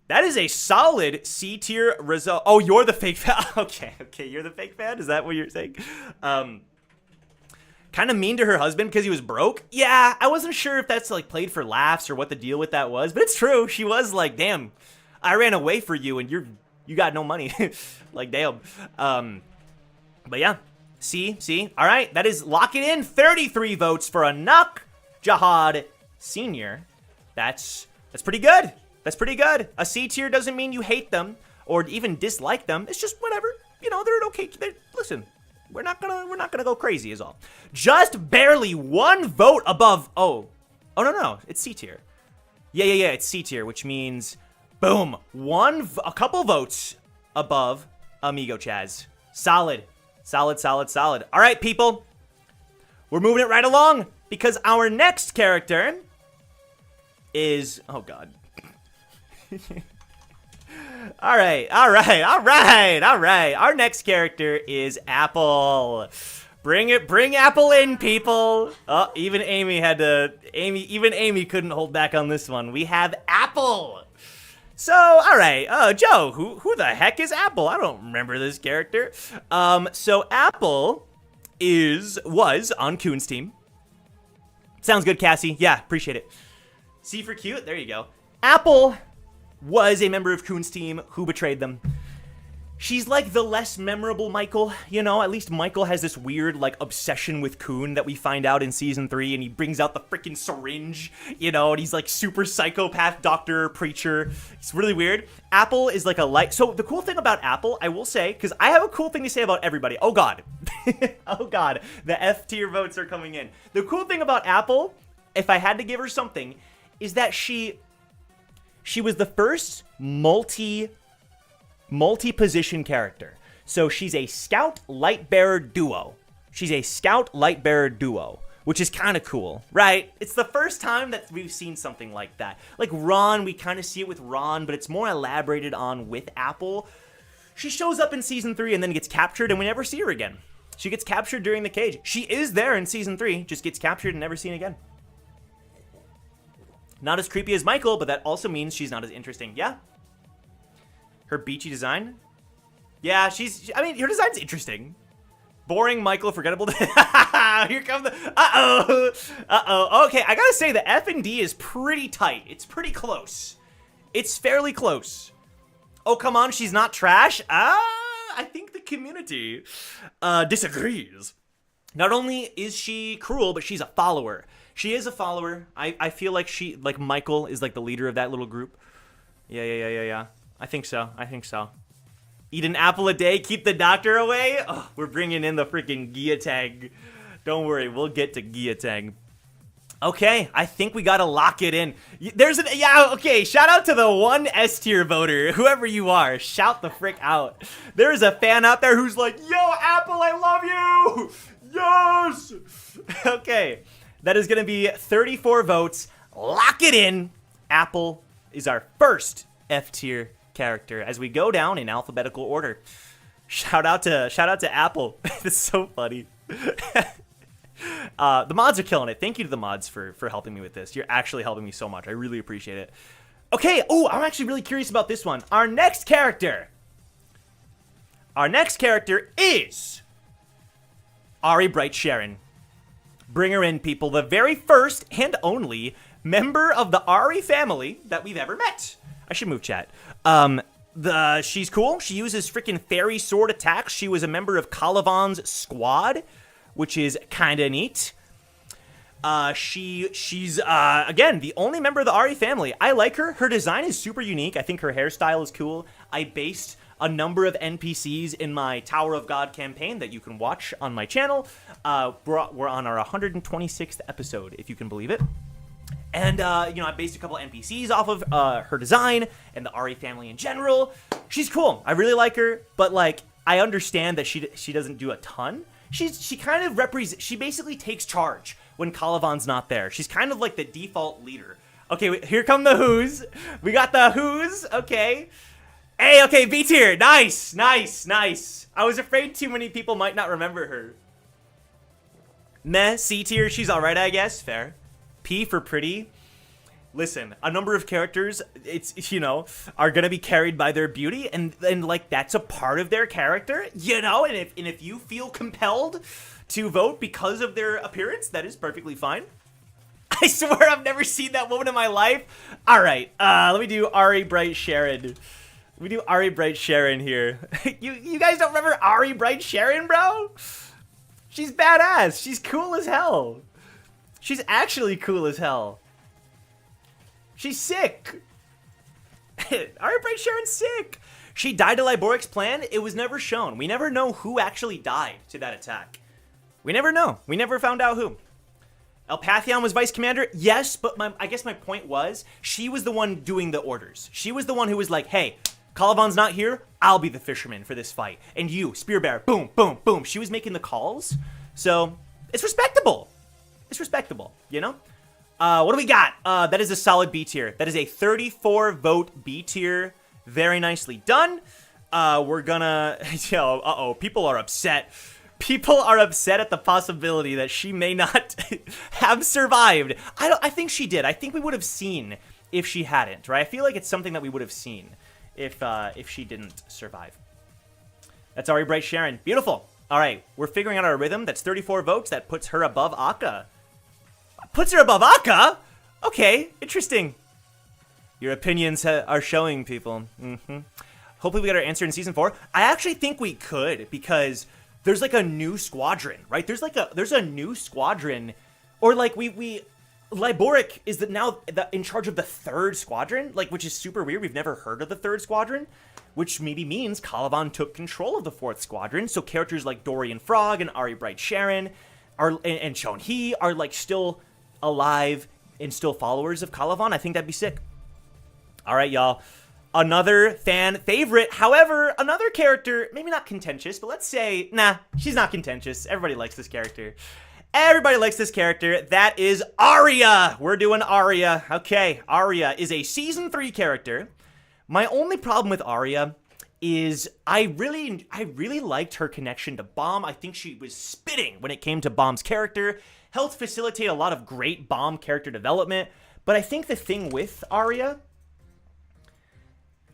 That is a solid C tier result. Oh, you're the fake fan. Okay, you're the fake fan? Is that what you're saying? Kind of mean to her husband because he was broke? Yeah, I wasn't sure if that's like played for laughs or what the deal with that was, but it's true. She was like, damn, I ran away for you and you got no money. Like, damn. But yeah, see. All right, that is lock it in. 33 votes for Anaak Jihad Sr. That's pretty good. That's pretty good. A C tier doesn't mean you hate them or even dislike them. It's just whatever. You know, they're okay. Listen, we're not gonna go crazy is all. Just barely one vote above. Oh no, it's C tier. Yeah, it's C tier, which means boom, a couple votes above Amigo Chaz. Solid. All right, people, we're moving it right along because our next character is, oh god. All right. Our next character is Apple. Bring Apple in, people. Oh, even Amy couldn't hold back on this one. We have Apple. So, all right, Joe, who the heck is Apple? I don't remember this character. So Apple was on Coon's team. Sounds good, Cassie. Yeah, appreciate it. C for cute. There you go. Apple was a member of Coon's team who betrayed them. She's like the less memorable Michael, you know, at least Michael has this weird like obsession with Coon that we find out in season 3, and he brings out the freaking syringe, you know, and he's like super psychopath doctor, preacher. It's really weird. Apple is like a light. So the cool thing about Apple, I will say, because I have a cool thing to say about everybody. Oh god. Oh god. The F tier votes are coming in. The cool thing about Apple, if I had to give her something, is that she was the first multi-position character. So she's a scout light bearer duo. Which is kind of cool, right? It's the first time that we've seen something like that. Like Ron, we kind of see it with Ron, but it's more elaborated on with Apple. She shows up in season 3 and then gets captured, and we never see her again. She gets captured during the cage. She is there in season 3, just gets captured and never seen again. Not as creepy as Michael, but that also means she's not as interesting. Yeah. Her beachy design. Yeah, her design's interesting. Boring, Michael, forgettable. Here comes the, uh-oh. Okay, I gotta say, the F and D is pretty tight. It's pretty close. It's fairly close. Oh, come on, she's not trash? I think the community disagrees. Not only is she cruel, but she's a follower. She is a follower. I feel like Michael is like the leader of that little group. Yeah. I think so. Eat an apple a day, keep the doctor away. Oh, we're bringing in the freaking guillotine. Don't worry, we'll get to guillotine. Okay, I think we gotta lock it in. Okay, shout out to the one S tier voter, whoever you are, shout the frick out. There's a fan out there who's like, yo, Apple, I love you! Yes! Okay, that is gonna be 34 votes. Lock it in. Apple is our first F tier character as we go down in alphabetical order. Shout out to Apple. It's so funny. The mods are killing it. Thank you to the mods for helping me with this. You're actually helping me so much. I really appreciate it. Okay. Oh, I'm actually really curious about this one. Our next character is Ari Bright Sharon. Bring her in, people. The very first and only member of the Ari family that we've ever met. I should move chat. She's cool. She uses freaking fairy sword attacks. She was a member of Calavan's squad, which is kind of neat. She's again, the only member of the Ari family. I like her. Her design is super unique. I think her hairstyle is cool. I based a number of NPCs in my Tower of God campaign that you can watch on my channel. We're on our 126th episode, if you can believe it. And, I based a couple NPCs off of her design and the Ari family in general. She's cool. I really like her, but, I understand that she doesn't do a ton. She kind of she basically takes charge when Calavan's not there. She's kind of like the default leader. Okay, here come the Who's. We got the Who's, okay. Hey, okay, B tier. Nice, nice, nice. I was afraid too many people might not remember her. Meh, C tier. She's all right, I guess. Fair. P for pretty. Listen, a number of characters, it's, you know, are gonna be carried by their beauty, and like that's a part of their character, you know. And if you feel compelled to vote because of their appearance, that is perfectly fine. I swear I've never seen that woman in my life. All right, let me do Ari Bright Sharon. We do Ari Bright Sharon here. You guys don't remember Ari Bright Sharon, bro? She's badass. She's cool as hell. She's actually cool as hell. She's sick. Ari Bright Sharon's sick. She died to Liboric's plan. It was never shown. We never know who actually died to that attack. We never know. We never found out who. Elpathion was vice commander. Yes, but I guess my point was she was the one doing the orders. She was the one who was like, hey, Calivan's not here. I'll be the fisherman for this fight. And you, Spear Bearer, boom, boom, boom. She was making the calls. So it's respectable. It's respectable, you know? What do we got? That is a solid B tier. That is a 34 vote B tier. Very nicely done. We're gonna, people are upset. People are upset at the possibility that she may not have survived. I think she did. I think we would have seen if she hadn't, right? I feel like it's something that we would have seen if she didn't survive. That's Ari Bright Sharon. Beautiful. All right, we're figuring out our rhythm. That's 34 votes. That puts her above Akka. Puts her above Akka? Okay, interesting. Your opinions are showing, people. Hopefully we get our answer in season 4. I actually think we could, because there's like a new squadron, right? There's a new squadron, or like Liboric is now in charge of the 3rd squadron, like, which is super weird. We've never heard of the 3rd squadron, which maybe means Calivan took control of the 4th squadron. So characters like Dorian Frog and Ari Bright Sharon and Chong are like still alive and still followers of Calivan. I think that'd be sick. All right, y'all. Another fan favorite. However, another character, maybe not contentious, but let's say, nah, she's not contentious. Everybody likes this character. Everybody likes this character. That is Aria. We're doing Aria. Okay, Aria is a season 3 character. My only problem with Aria is I really liked her connection to Bomb. I think she was spitting when it came to Bomb's character. Helped facilitate a lot of great Bomb character development. But I think the thing with Aria,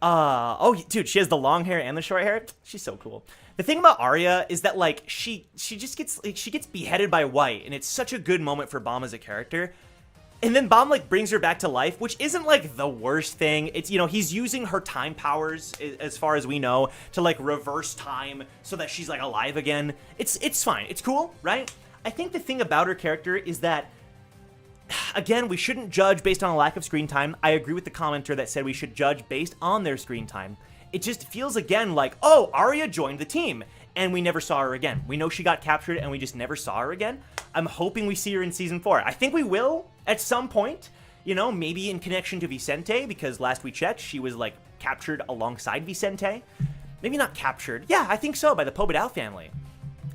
oh, dude, she has the long hair and the short hair. She's so cool. The thing about Aria is that, like, she just gets, like, she gets beheaded by White, and it's such a good moment for Bomb as a character. And then Bomb, like, brings her back to life, which isn't, like, the worst thing. It's, you know, he's using her time powers, as far as we know, to, like, reverse time so that she's, like, alive again. It's fine. It's cool, right? I think the thing about her character is that, again, we shouldn't judge based on a lack of screen time. I agree with the commenter that said we should judge based on their screen time. It just feels, again, like, oh, Aria joined the team, and we never saw her again. We know she got captured, and we just never saw her again. I'm hoping we see her in Season 4. I think we will at some point, you know, maybe in connection to Vicente, because last we checked, she was, like, captured alongside Vicente. Maybe not captured. Yeah, I think so, by the Pobedao family.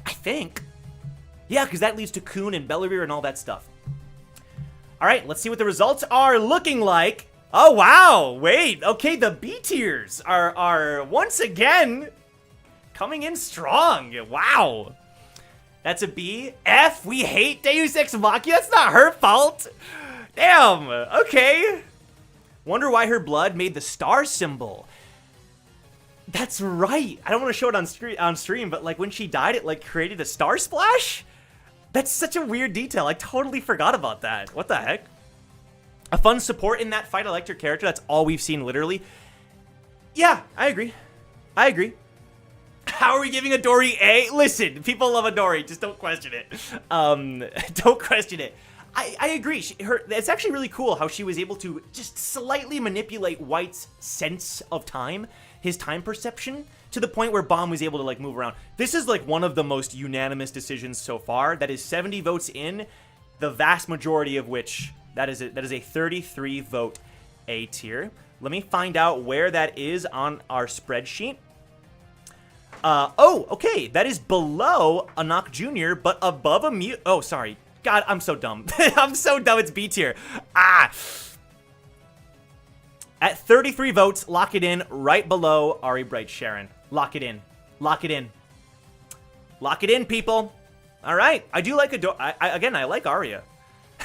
I think. Yeah, because that leads to Kun and Bellavir and all that stuff. All right, let's see what the results are looking like. Oh, wow. Wait. Okay, the B tiers are once again coming in strong. Wow. That's a B. F, we hate Deus Ex Machina. That's not her fault. Damn. Okay. Wonder why her blood made the star symbol. That's right. I don't want to show it on stream, but like when she died, it like created a star splash? That's such a weird detail. I totally forgot about that. What the heck? A fun support in that fight. I liked her character. That's all we've seen, literally. Yeah, I agree. I agree. How are we giving Adori A? Listen, people love Adori. Just don't question it. Don't question it. I agree. It's actually really cool how she was able to just slightly manipulate White's sense of time, his time perception, to the point where Bomb was able to, like, move around. This is, like, one of the most unanimous decisions so far. That is 70 votes in, the vast majority of which, that is a 33 vote A tier. Let me find out where that is on our spreadsheet. Oh, okay. That is below Anaak Jr., but above Ameuz. Oh, sorry. God, I'm so dumb. I'm so dumb. It's B tier. Ah. At 33 votes, lock it in right below Ari Bright Sharon. Lock it in. Lock it in. Lock it in, people. All right. I do like Adori. Again, I like Aria.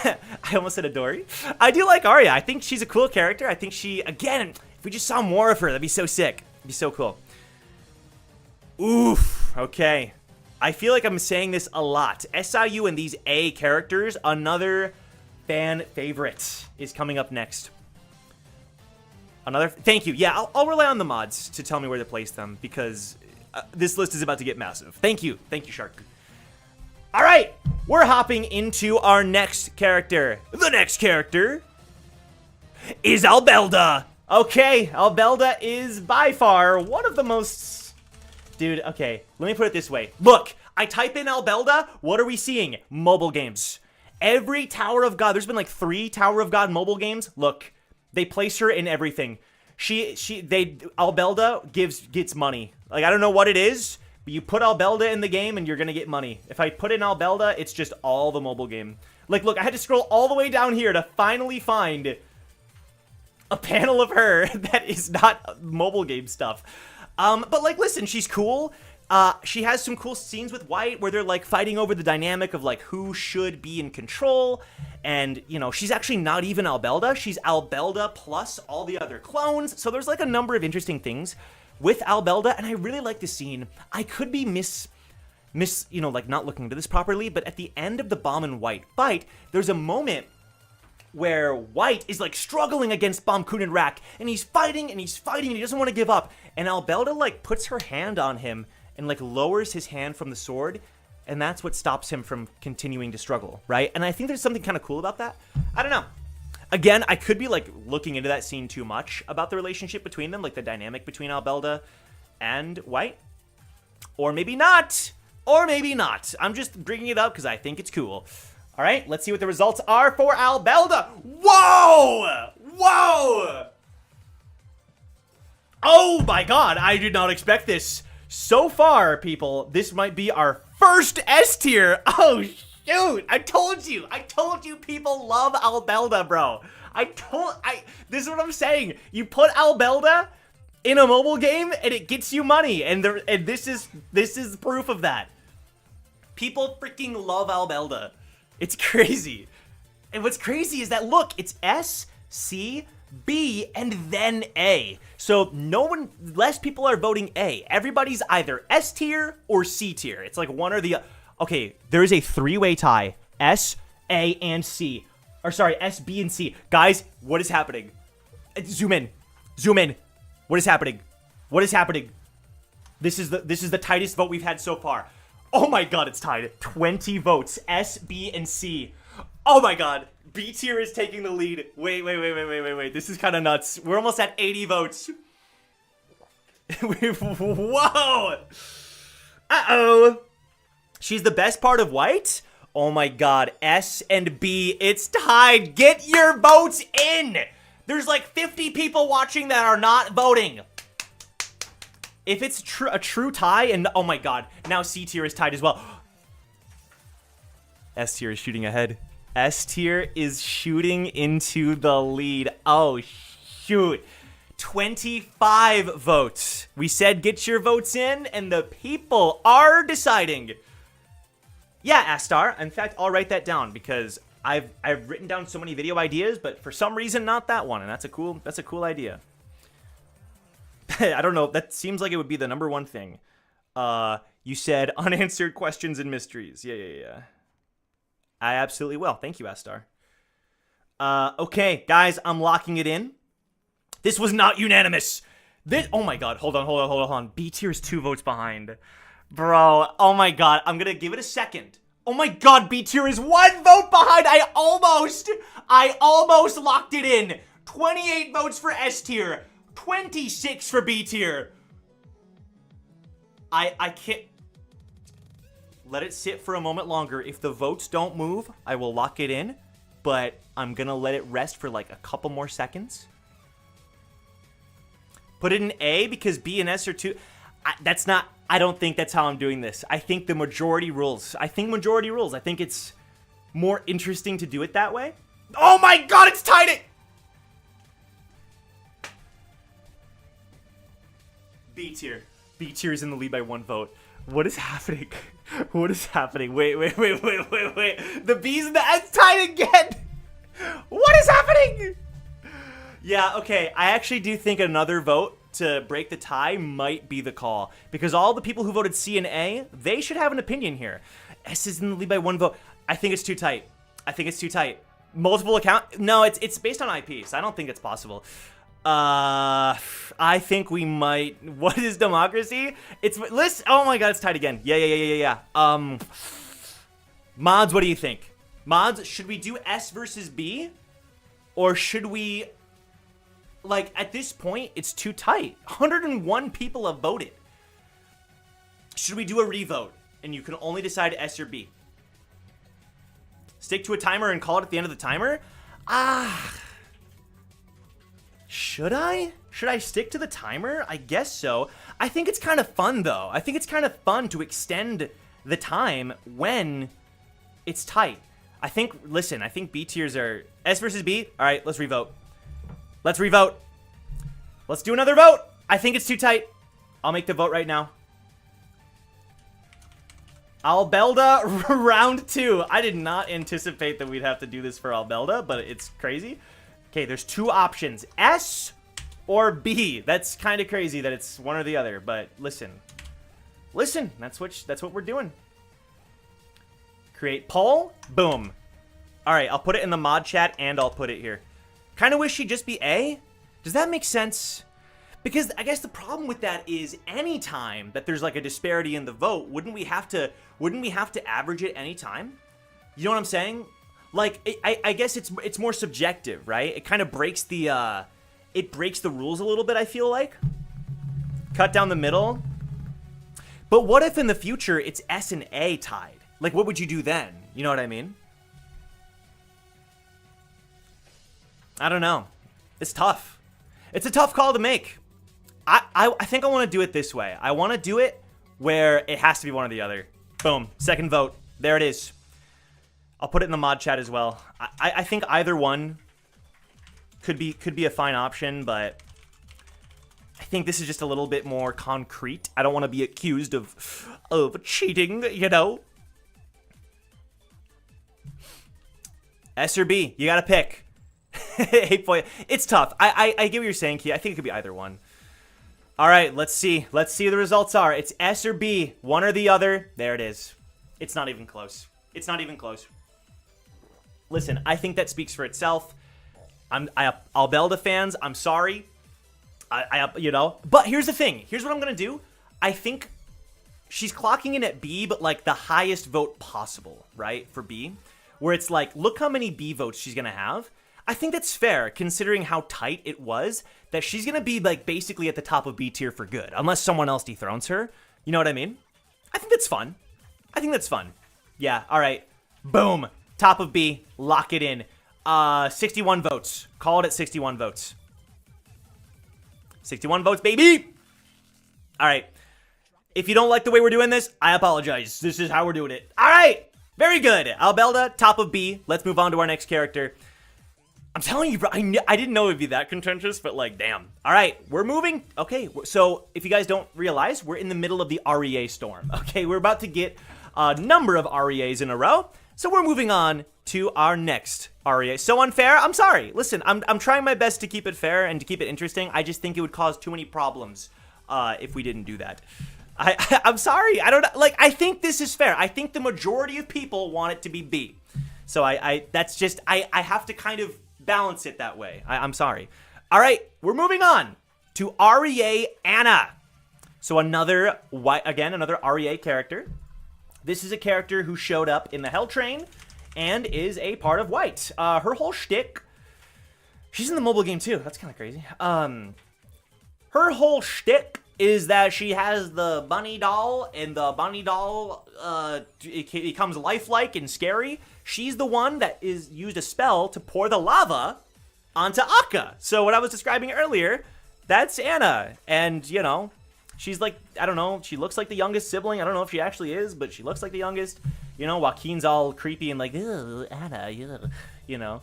I almost said Adori. I do like Aria. I think she's a cool character. I think she, again, if we just saw more of her, that'd be so sick. It'd be so cool. Oof. Okay. I feel like I'm saying this a lot. SIU and these A characters, another fan favorite is coming up next. Thank you. Yeah, I'll rely on the mods to tell me where to place them because this list is about to get massive. Thank you. Thank you, Shark. All right, we're hopping into our next character. The next character is Albelda. Okay, Albelda is by far one of the most... Dude, okay, let me put it this way. Look, I type in Albelda, what are we seeing? Mobile games. Every Tower of God, there's been like 3 Tower of God mobile games. Look, they place her in everything. Albelda gets money. Like, I don't know what it is, but you put Albelda in the game and you're gonna get money. If I put in Albelda, it's just all the mobile game. Like, look, I had to scroll all the way down here to finally find a panel of her that is not mobile game stuff. But like, listen, she's cool. She has some cool scenes with White where they're like fighting over the dynamic of like who should be in control. And, you know, she's actually not even Albelda. She's Albelda plus all the other clones. So there's like a number of interesting things with Albelda, and I really like the scene. I could be you know, like not looking into this properly, but at the end of the Bomb and White fight, there's a moment where White is like struggling against Bomb Kun and Rack, and he's fighting and he's fighting and he doesn't want to give up. And Albelda like puts her hand on him and like lowers his hand from the sword, and that's what stops him from continuing to struggle, right? And I think there's something kind of cool about that. I don't know. Again, I could be like looking into that scene too much about the relationship between them, like the dynamic between Albelda and White. Or maybe not. Or maybe not. I'm just bringing it up because I think it's cool. All right, let's see what the results are for Albelda. Whoa! Whoa! Oh my god, I did not expect this. So far, people, this might be our first S tier. Oh, shoot. I told you people love Albelda, bro. This is what I'm saying. You put Albelda in a mobile game and it gets you money. And this is proof of that. People freaking love Albelda. It's crazy. And what's crazy is that, look, it's S, C, B, and then A. So less people are voting A. Everybody's either S tier or C tier. It's like one or the other. Okay, there is a 3-way tie. S, A, and C. Or sorry, S, B, and C. Guys, what is happening? Zoom in. Zoom in. What is happening? What is happening? This is the tightest vote we've had so far. Oh my god, it's tied. 20 votes. S, B, and C. Oh my god. B tier is taking the lead. Wait. This is kind of nuts. We're almost at 80 votes. Whoa. Uh-oh. She's the best part of White? Oh my god. S and B. It's tied. Get your votes in. There's like 50 people watching that are not voting. If it's a true tie, and oh my god, now C tier is tied as well. S tier is shooting ahead. S tier is shooting into the lead. Oh, shoot. 25 votes. We said get your votes in, and the people are deciding. Yeah, Astar. In fact, I'll write that down because I've written down so many video ideas, but for some reason, not that one, and that's a cool idea. I don't know. That seems like it would be the #1 thing. You said unanswered questions and mysteries. Yeah. I absolutely will. Thank you, Astar. Okay, guys, I'm locking it in. This was not unanimous. Oh my god. Hold on. B tier is 2 votes behind. Bro, oh my god. I'm gonna give it a second. Oh my god, B tier is 1 vote behind. I almost locked it in. 28 votes for S tier. 26 for B tier. I can't... Let it sit for a moment longer. If the votes don't move, I will lock it in. But I'm going to let it rest for like a couple more seconds. Put it in A because B and S are 2... I don't think that's how I'm doing this. I think the majority rules. I think it's more interesting to do it that way. Oh my god, it's tied it! B tier. B tier is in the lead by 1 vote. What is happening? What is happening? Wait. The B's and the N's tied again. What is happening? Yeah, okay. I actually do think another vote to break the tie might be the call. Because all the people who voted C and A, they should have an opinion here. S is in the lead by 1 vote. I think it's too tight. Multiple account? No, it's based on IP, so I don't think it's possible. I think we might. What is democracy? It's list. Oh my god, it's tied again. Yeah. Mods, what do you think? Mods, should we do S versus B, or should we? Like at this point, it's too tight. 101 people have voted. Should we do a revote, and you can only decide S or B? Stick to a timer and call it at the end of the timer? Should I? Should I stick to the timer? I guess so. I think it's kind of fun, though. I think it's kind of fun to extend the time when it's tight. I think B tiers are S versus B. All right, let's revote. Let's do another vote. I think it's too tight. I'll make the vote right now. Albelda, round 2. I did not anticipate that we'd have to do this for Albelda, but it's crazy. Okay, there's 2 options, S or B. That's kind of crazy that it's one or the other, but listen, that's what we're doing. Create poll, boom. All right, I'll put it in the mod chat and I'll put it here. Kind of wish she'd just be A. Does that make sense? Because I guess the problem with that is any time that there's like a disparity in the vote, wouldn't we have to average it any time? You know what I'm saying? Like, I guess it's more subjective, right? It kind of breaks the rules a little bit, I feel like. Cut down the middle. But what if in the future it's S and A tied? Like, what would you do then? You know what I mean? I don't know. It's tough. It's a tough call to make. I think I want to do it this way. I want to do it where it has to be one or the other. Boom. Second vote. There it is. I'll put it in the mod chat as well. I think either one could be a fine option, but I think this is just a little bit more concrete. I don't want to be accused of cheating, you know? S or B. You got to pick. Hey, boy. It's tough. I get what you're saying, Key. I think it could be either one. All right, let's see. Let's see what the results are. It's S or B, one or the other. There it is. It's not even close. It's not even close. Listen, I think that speaks for itself. Albelda fans, I'm sorry. You know. But here's the thing. Here's what I'm gonna do. I think she's clocking in at B, but like the highest vote possible, right? For B, where it's like, look how many B votes she's gonna have. I think that's fair, considering how tight it was, that she's going to be, like, basically at the top of B tier for good, unless someone else dethrones her. You know what I mean? I think that's fun. Yeah, all right. Boom. Top of B. Lock it in. 61 votes. Call it at 61 votes. 61 votes, baby! All right. If you don't like the way we're doing this, I apologize. This is how we're doing it. All right. Very good. Albelda, top of B. Let's move on to our next character. I'm telling you, bro, I didn't know it'd be that contentious, but like, damn. All right, we're moving. Okay, so if you guys don't realize, we're in the middle of the REA storm. Okay, we're about to get a number of REAs in a row. So we're moving on to our next REA. So unfair? I'm sorry. Listen, I'm trying my best to keep it fair and to keep it interesting. I just think it would cause too many problems if we didn't do that. I'm sorry. I don't like. I think this is fair. I think the majority of people want it to be B. So that's just I have to kind of balance it that way. I'm sorry. All right, we're moving on to Aria Anna. So another REA character. This is a character who showed up in the Hell Train and is a part of White. Her whole shtick. She's in the mobile game too. That's kind of crazy. Her whole shtick is that she has the bunny doll, and the bunny doll it becomes lifelike and scary. She's the one that used a spell to pour the lava onto Akka. So what I was describing earlier, that's Anna. And, you know, She's like, I don't know, she looks like the youngest sibling. I don't know if she actually is, but she looks like the youngest. You know, Joaquin's all creepy and like, Anna, you know,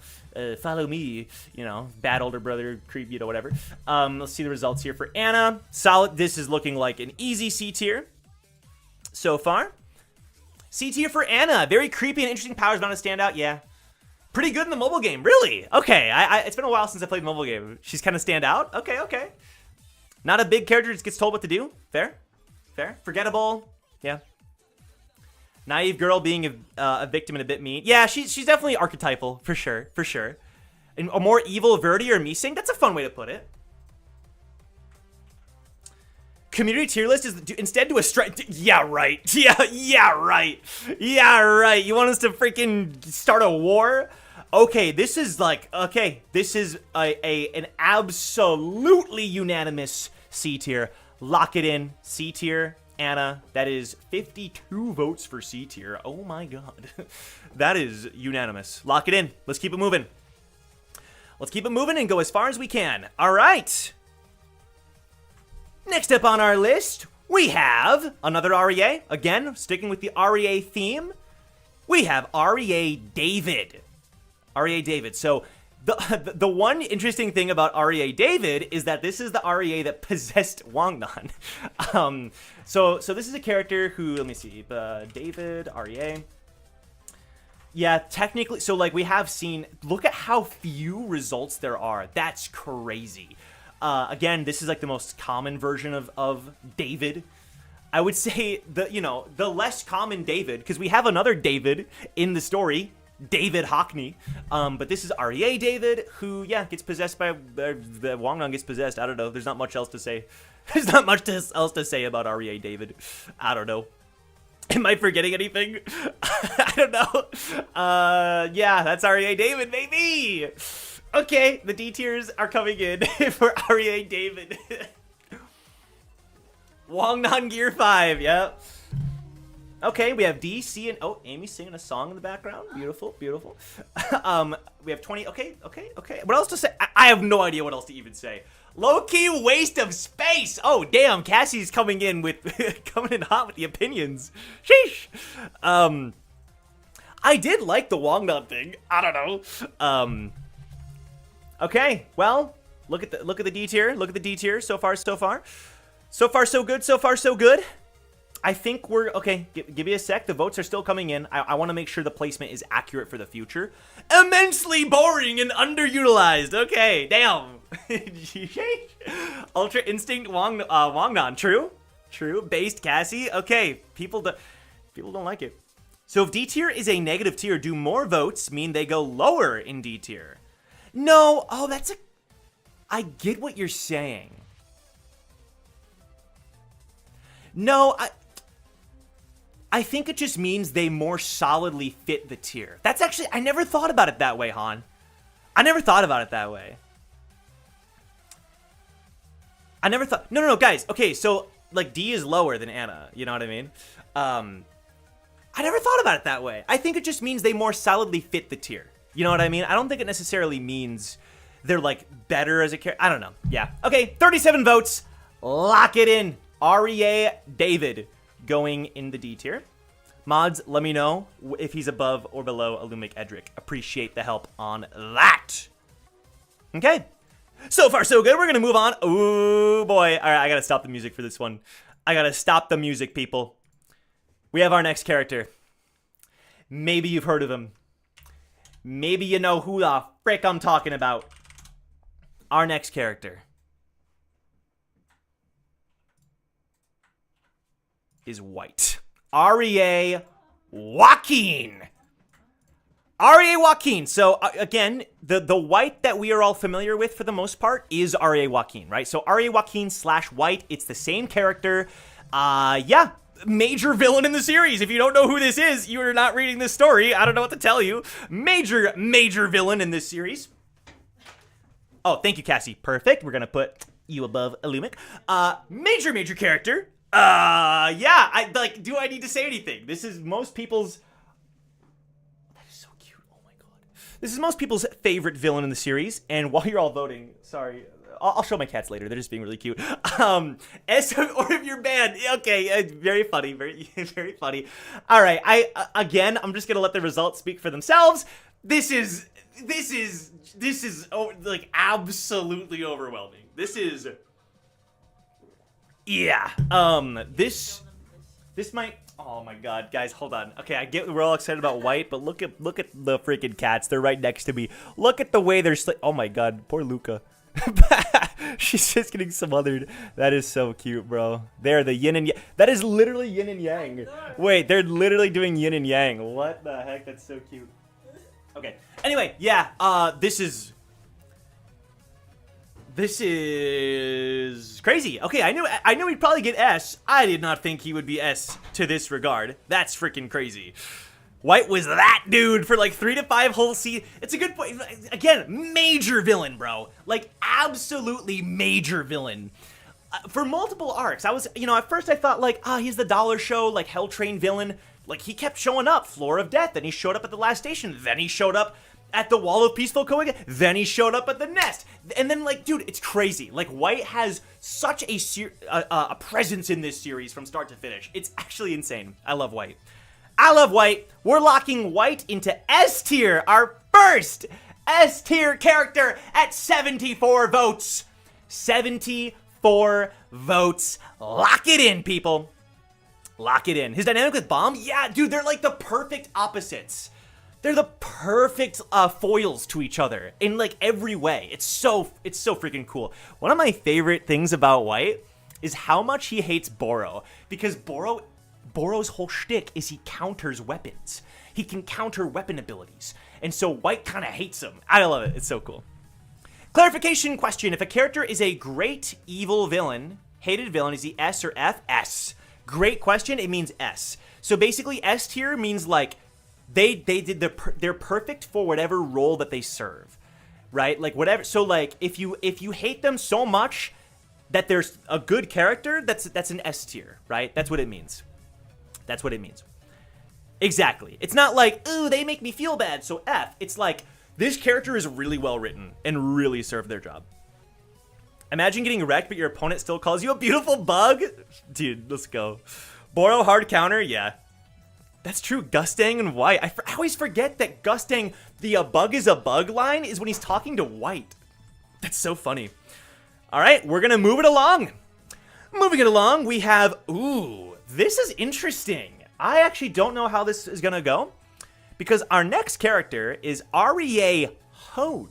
follow me, you know, bad older brother, creep, you know, whatever. Let's see the results here for Anna. Solid. This is looking like an easy C tier so far. C tier for Anna. Very creepy and interesting powers, not a standout. Yeah. Pretty good in the mobile game. Really? Okay. It's been a while since I played the mobile game. She's kind of stand out. Okay. Not a big character, just gets told what to do. Fair. Forgettable. Yeah. Naive girl being a victim and a bit mean. Yeah, she's definitely archetypal, for sure. And a more evil Veri or Missing, that's a fun way to put it. Community tier list is instead do a strike. Yeah, right. Yeah, right. You want us to freaking start a war? Okay, this is like, this is an absolutely unanimous C tier. Lock it in, C tier, Anna. That is 52 votes for C tier. Oh my god. That is unanimous. Lock it in. Let's keep it moving. Let's keep it moving and go as far as we can. All right. Next up on our list, we have another Aria. Again, sticking with the Aria theme, we have Aria David. So the one interesting thing about Aria David is that this is the Aria that possessed Wang. So this is a character who, let me see, David, Aria. Yeah, technically, so like we have seen, look at how few results there are. That's crazy. Again, this is like the most common version of David. I would say the less common David, because we have another David in the story, David Hockney. But this is Aria David, who, gets possessed by, the Wang gets possessed. I don't know. There's not much else to say. There's not much else to say about Aria David. I don't know. Am I forgetting anything? I don't know. Yeah, that's Aria David, baby. Okay, the D tiers are coming in for Aria David. Wang Gear 5, yep. Okay, we have D, C, and Amy's singing a song in the background. Beautiful. We have 20. Okay. What else to say? I have no idea what else to even say. Low-key waste of space. Oh, damn, Cassie's coming in hot with the opinions. Sheesh. I did like the Wang thing. I don't know. Okay, well, look at the D tier. Look at the D tier. So far, so good. I think we're okay. Give me a sec. The votes are still coming in. I want to make sure the placement is accurate for the future. Immensely boring and underutilized. Okay, damn. Ultra Instinct Wangnan. True. Based Cassie. Okay, people don't like it. So if D tier is a negative tier, do more votes mean they go lower in D tier? No. Oh, I get what you're saying. No, I think it just means they more solidly fit the tier. That's actually, I never thought about it that way, Han. I never thought about it that way. I never thought, no, guys. Okay, so, like, D is lower than Anna. You know what I mean? I never thought about it that way. I think it just means they more solidly fit the tier. You know what I mean? I don't think it necessarily means they're, like, better as a character. I don't know. Yeah. Okay, 37 votes. Lock it in. Aria David going in the D tier. Mods, let me know if he's above or below Alumik Edric. Appreciate the help on that. Okay. So far, so good. We're going to move on. Ooh, boy. All right, I got to stop the music for this one. I got to stop the music, people. We have our next character. Maybe you've heard of him. Maybe you know who the frick I'm talking about. Our next character is white. Aria Joaquin. So, again, the white that we are all familiar with for the most part is Aria Joaquin, right? So, Aria Joaquin / white, it's the same character. Major villain in the series. If you don't know who this is, you are not reading this story. I don't know what to tell you. Major villain in this series. Oh, thank you, Cassie. Perfect. We're going to put you above Alumik. Major character. Do I need to say anything? This is most people's... That is so cute. Oh my god. This is most people's favorite villain in the series. And while you're all voting, sorry, I'll show my cats later. They're just being really cute. S or if you're banned. Okay, very funny, very very funny. All right, again, I'm just gonna let the results speak for themselves. This is like absolutely overwhelming. This is, yeah. This might. Oh my god, guys, hold on. Okay, I get we're all excited about white, but look at the freaking cats. They're right next to me. Look at the way they're oh my god, poor Luca. She's just getting smothered. That is so cute, bro. They're the yin and yang. That is literally yin and yang. Wait, they're literally doing yin and yang. What the heck? That's so cute. Okay. Anyway, yeah, this is crazy. Okay, I knew he'd probably get S. I did not think he would be S to this regard. That's freaking crazy. White was that dude for like 3 to 5 whole seasons. It's a good point. Again, major villain, bro. Like, absolutely major villain. For multiple arcs. I was, at first I thought like, he's the dollar show, like Hell Train villain. Like, he kept showing up. Floor of Death. Then he showed up at the last station. Then he showed up at the Wall of Peaceful Coing. Then he showed up at the Nest. And then, like, dude, it's crazy. Like, White has such a presence in this series from start to finish. It's actually insane. I love White. I love White. We're locking White into S tier. Our first S tier character at 74 votes. 74 votes. Lock it in, people. Lock it in. His dynamic with Bomb? Yeah, dude, they're like the perfect opposites. They're the perfect foils to each other in like every way. It's so freaking cool. One of my favorite things about White is how much he hates Boro, because Boro's whole shtick is he counters weapons. He can counter weapon abilities, and so White kind of hates him. I love it. It's so cool. Clarification question: if a character is a great evil villain, hated villain, is he S or F? S. Great question. It means S. So basically, S tier means like they're perfect for whatever role that they serve, right? Like whatever. So like if you hate them so much that there's a good character, that's an S tier, right? That's what it means. That's what it means. Exactly. It's not like, ooh, they make me feel bad, so F. It's like this character is really well written and really served their job. Imagine getting wrecked, but your opponent still calls you a beautiful bug. Dude, let's go. Boro hard counter, yeah. That's true. Gustang and White. I always forget that Gustang, the bug is a bug line, is when he's talking to White. That's so funny. All right, we're going to move it along. Moving it along, we have, ooh, this is interesting. I actually don't know how this is going to go, because our next character is Aria Hone.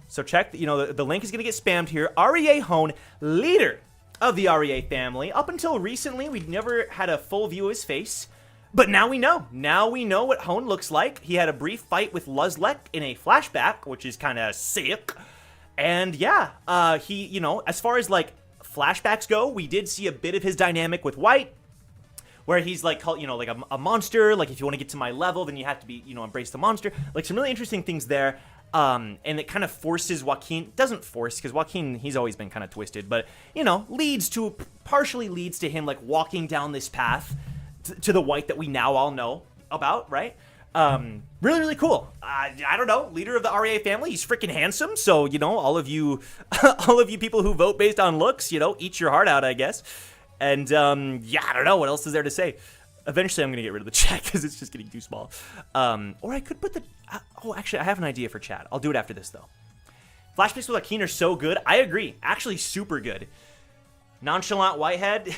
So check, the link is going to get spammed here. Aria Hone, leader of the Aria family. Up until recently, we'd never had a full view of his face. But now we know. Now we know what Hone looks like. He had a brief fight with Luzlek in a flashback, which is kind of sick. And yeah, he, as far as like flashbacks go, we did see a bit of his dynamic with White, where he's like, like a monster. Like if you want to get to my level, then you have to be, embrace the monster. Like some really interesting things there. And it kind of forces Joaquin, doesn't force, because Joaquin, he's always been kind of twisted, but, partially leads to him, like, walking down this path to the White that we now all know about, right? Really, really cool. I don't know, leader of the Aria family, he's freaking handsome, so, all of you people who vote based on looks, eat your heart out, I guess. And, yeah, I don't know, what else is there to say? Eventually, I'm going to get rid of the chat because it's just getting too small. Or I could put the... actually, I have an idea for chat. I'll do it after this, though. Flashbacks with Joaquin are so good. I agree. Actually, super good. Nonchalant Whitehead.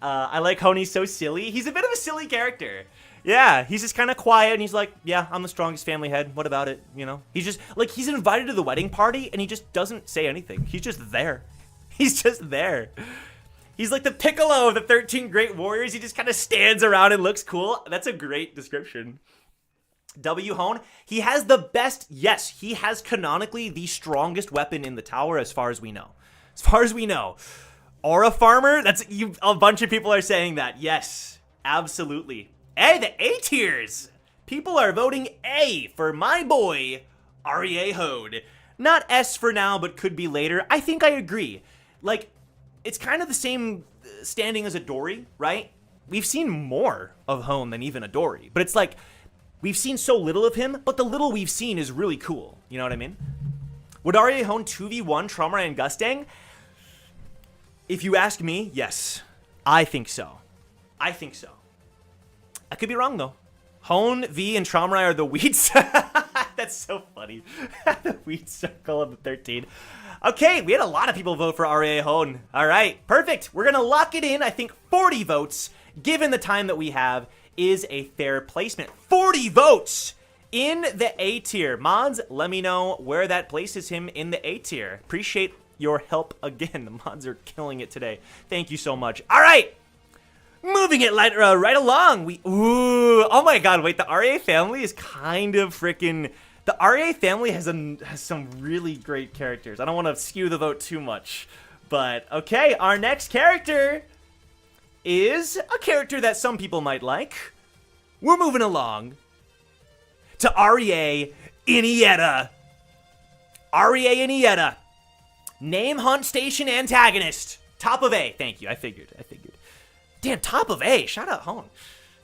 I like Hone. He's so silly. He's a bit of a silly character. Yeah, he's just kind of quiet, and he's like, yeah, I'm the strongest family head. What about it? He's just... Like, he's invited to the wedding party, and he just doesn't say anything. He's just there. He's just there. He's like the Piccolo of the 13 Great Warriors. He just kind of stands around and looks cool. That's a great description. W. Hone, he has the best, yes, he has canonically the strongest weapon in the tower as far as we know. As far as we know. Aura Farmer, a bunch of people are saying that. Yes, absolutely. Hey, the A tiers. People are voting A for my boy, Aria Hone. Not S for now, but could be later. I think I agree. Like, it's kind of the same standing as Adori, right? We've seen more of Hone than even Adori, but it's like we've seen so little of him, but the little we've seen is really cool. You know what I mean? Would Aria Hone 2v1 Traumarai and Gustang? If you ask me, yes. I think so. I think so. I could be wrong, though. Hone, V, and Traumarai are the weeds. That's so funny. The weed circle of the 13. Okay, we had a lot of people vote for Aria Hone. All right, perfect. We're going to lock it in. I think 40 votes, given the time that we have, is a fair placement. 40 votes in the A tier. Mods, let me know where that places him in the A tier. Appreciate your help again. The mods are killing it today. Thank you so much. All right. Moving it right along. Oh my god, wait, the RA family is kind of freaking... The RA family has some really great characters. I don't want to skew the vote too much. But, okay, our next character is a character that some people might like. We're moving along to Ari Inetta. Ari Inetta. Name Hunt Station antagonist. Top of A. Thank you, I figured. Damn, top of A. Shout out, Hone.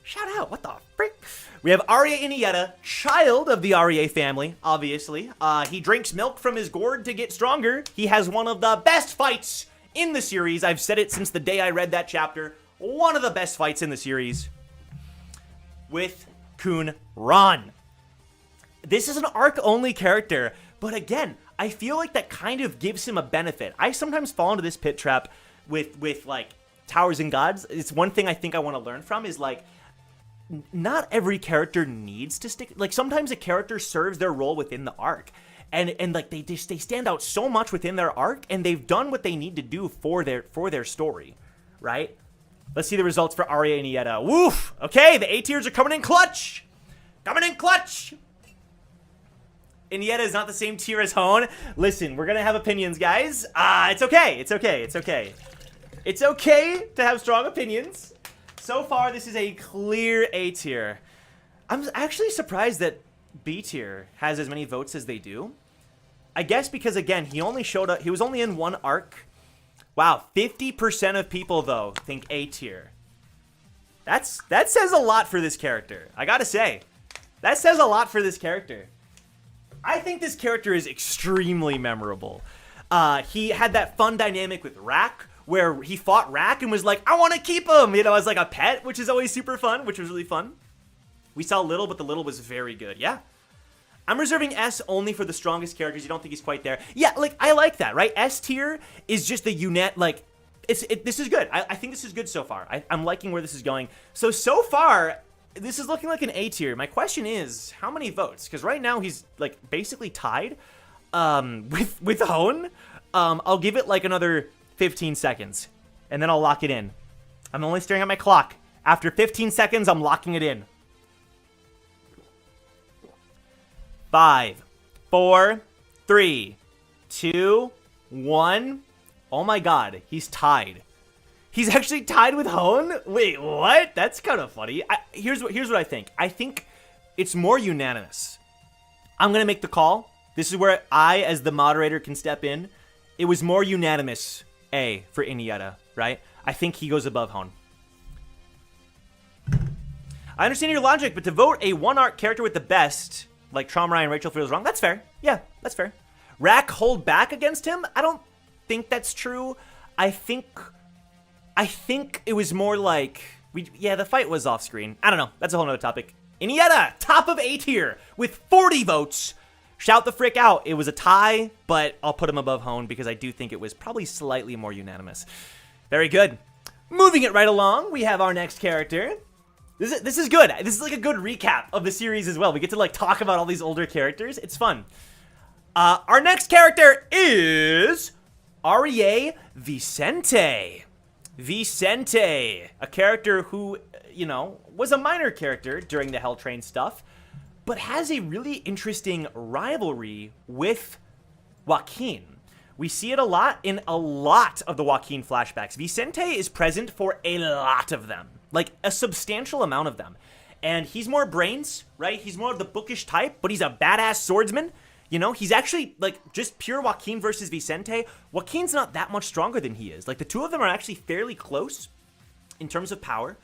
Shout out. What the frick? We have Aria Inetta, child of the Aria family, obviously. He drinks milk from his gourd to get stronger. He has one of the best fights in the series. I've said it since the day I read that chapter. One of the best fights in the series with Kun Ron. This is an arc-only character, but again, I feel like that kind of gives him a benefit. I sometimes fall into this pit trap with like, Towers and Gods. It's one thing I think I want to learn from is like, not every character needs to stick. Like sometimes a character serves their role within the arc, and like they stand out so much within their arc, and they've done what they need to do for their story, right? Let's see the results for Aria Inetta. Woof. Okay, the A tiers are coming in clutch. Inetta is not the same tier as Hone. Listen, we're gonna have opinions, guys. It's okay. It's okay to have strong opinions. So far, this is a clear A tier. I'm actually surprised that B tier has as many votes as they do. I guess because, again, he only showed up, he was only in one arc. Wow, 50% of people, though, think A tier. That says a lot for this character. I gotta say, that says a lot for this character. I think this character is extremely memorable. He had that fun dynamic with Rack, where he fought Rack and was like, I want to keep him, you know, as like a pet, which is always super fun, which was really fun. We saw Little, but the Little was very good. Yeah. I'm reserving S only for the strongest characters. You don't think he's quite there. Yeah, like, I like that, right? S tier is just the unit, like, this is good. I think this is good so far. I'm liking where this is going. So far, this is looking like an A tier. My question is, how many votes? Because right now he's, like, basically tied with Hone. I'll give it, like, another 15 seconds, and then I'll lock it in. I'm only staring at my clock. After 15 seconds, I'm locking it in. 5, 4, 3, 2, 1. Oh my god, he's tied. He's actually tied with Hone? Wait, what? That's kind of funny. Here's what I think. I think it's more unanimous. I'm gonna make the call. This is where I, as the moderator, can step in. It was more unanimous A for Inetta, right? I think he goes above Hone. I understand your logic, but to vote a one-arc character with the best, like Traumarai and Rachel, feels wrong. That's fair. Yeah, that's fair. Rack hold back against him? I don't think that's true. I think it was more like... the fight was off-screen. I don't know. That's a whole nother topic. Inetta, top of A tier, with 40 votes. Shout the frick out. It was a tie, but I'll put him above Hone because I do think it was probably slightly more unanimous. Very good. Moving it right along, we have our next character. This is good. This is like a good recap of the series as well. We get to like talk about all these older characters. It's fun. Our next character is Aria Vicente. Vicente, a character who, you know, was a minor character during the Hell Train stuff, but has a really interesting rivalry with Joaquin. We see it a lot in a lot of the Joaquin flashbacks. Vicente is present for a lot of them, like a substantial amount of them. And he's more brains, right? He's more of the bookish type, but he's a badass swordsman. You know, he's actually like just pure Joaquin versus Vicente. Joaquin's not that much stronger than he is. Like the two of them are actually fairly close in terms of power.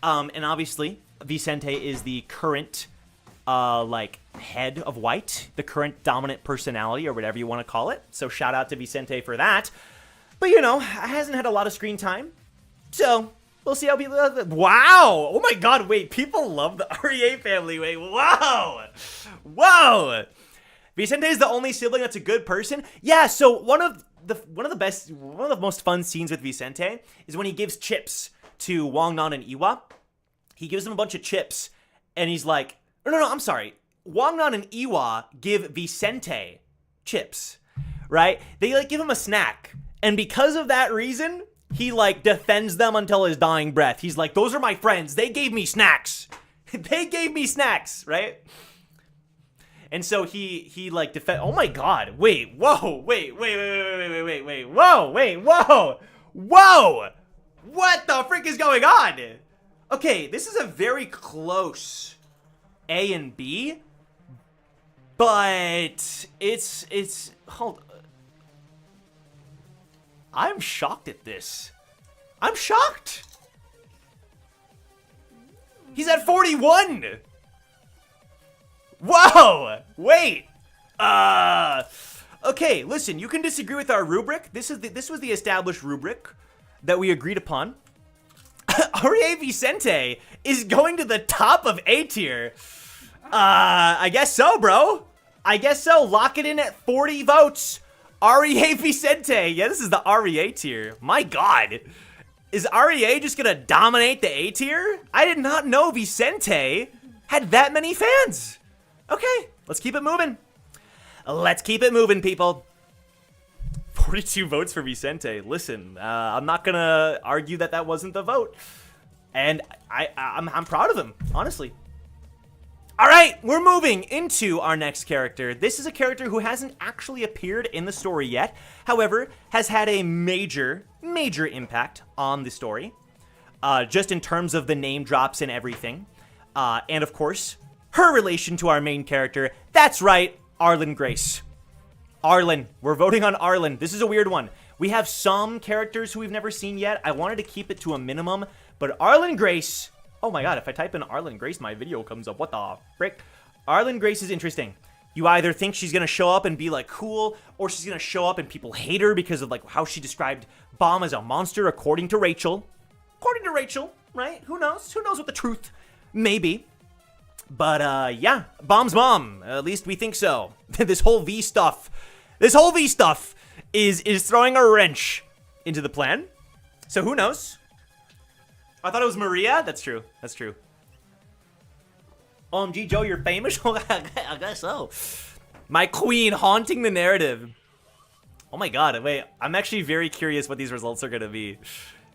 And obviously, Vicente is the current like head of white, the current dominant personality or whatever you want to call it. So shout out to Vicente for that. But you know, hasn't had a lot of screen time. So we'll see how people. Wow! Oh my God! Wait, people love the Ari family. Wait, wow! Whoa! Vicente is the only sibling that's a good person. Yeah. So one of the most fun scenes with Vicente is when he gives chips to Wang, Nan, and Iwa. He gives them a bunch of chips, and he's like, no, I'm sorry. Wang, Nan, and Iwa give Vicente chips, right? They like give him a snack, and because of that reason, he like defends them until his dying breath. He's like, those are my friends. They gave me snacks. They gave me snacks, right? And so he like defend. Oh my God! Wait! Whoa! Wait! Whoa! Whoa! What the frick is going on? Okay, this is a very close A and B, but it's hold. I'm shocked at this. I'm shocked. He's at 41. Whoa! Wait. Okay, listen, you can disagree with our rubric. This was the established rubric that we agreed upon. Ari Vicente is going to the top of A tier. I guess so, bro. I guess so. Lock it in at 40 votes. Ari Vicente. Yeah, this is the Ari tier. My God. Is Ari just gonna dominate the A tier? I did not know Vicente had that many fans. Okay, let's keep it moving. Let's keep it moving, people. 42 votes for Vicente. Listen, I'm not gonna argue that wasn't the vote, and I'm proud of him, honestly. All right, we're moving into our next character. This is a character who hasn't actually appeared in the story yet, however, has had a major impact on the story, just in terms of the name drops and everything, and of course, her relation to our main character. That's right, Arland Grace. Arland. We're voting on Arland. This is a weird one. We have some characters who we've never seen yet. I wanted to keep it to a minimum, but Arland Grace... Oh my God, if I type in Arland Grace, my video comes up. What the frick? Arland Grace is interesting. You either think she's going to show up and be like cool, or she's going to show up and people hate her because of like how she described Bomb as a monster according to Rachel. According to Rachel, right? Who knows? Who knows what the truth may be? But yeah, Bomb's mom. At least we think so. This whole V stuff is throwing a wrench into the plan. So who knows? I thought it was Maria. That's true. That's true. OMG, Joe, you're famous? I guess so. My queen haunting the narrative. Oh my God. Wait, I'm actually very curious what these results are going to be.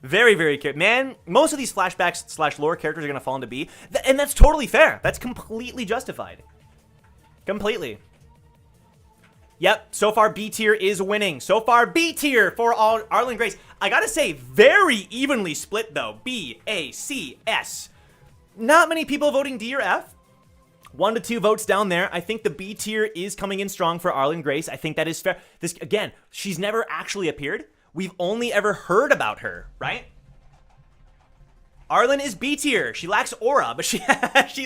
Very, very curious. Man, most of these flashbacks / lore characters are going to fall into B. And that's totally fair. That's completely justified. Completely. Yep, so far B tier is winning. So far B tier for Arland Grace. I gotta say, very evenly split though. B, A, C, S. Not many people voting D or F. 1 to 2 votes down there. I think the B tier is coming in strong for Arland Grace. I think that is fair. This, again, she's never actually appeared. We've only ever heard about her, right? Arland is B tier. She lacks aura, but she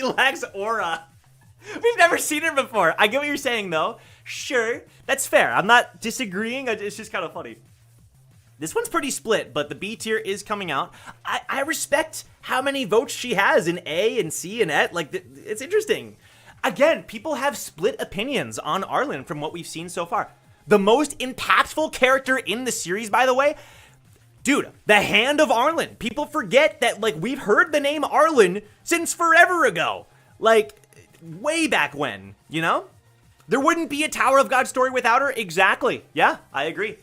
lacks aura. We've never seen her before. I get what you're saying, though. Sure, that's fair. I'm not disagreeing. It's just kind of funny. This one's pretty split, but the B tier is coming out. I respect how many votes she has in A and C and Et. Like, it's interesting. Again, people have split opinions on Arland from what we've seen so far. The most impactful character in the series, by the way, dude, the Hand of Arland. People forget that, like, we've heard the name Arland since forever ago. Like, way back when, you know? There wouldn't be a Tower of God story without her. Exactly. Yeah, I agree.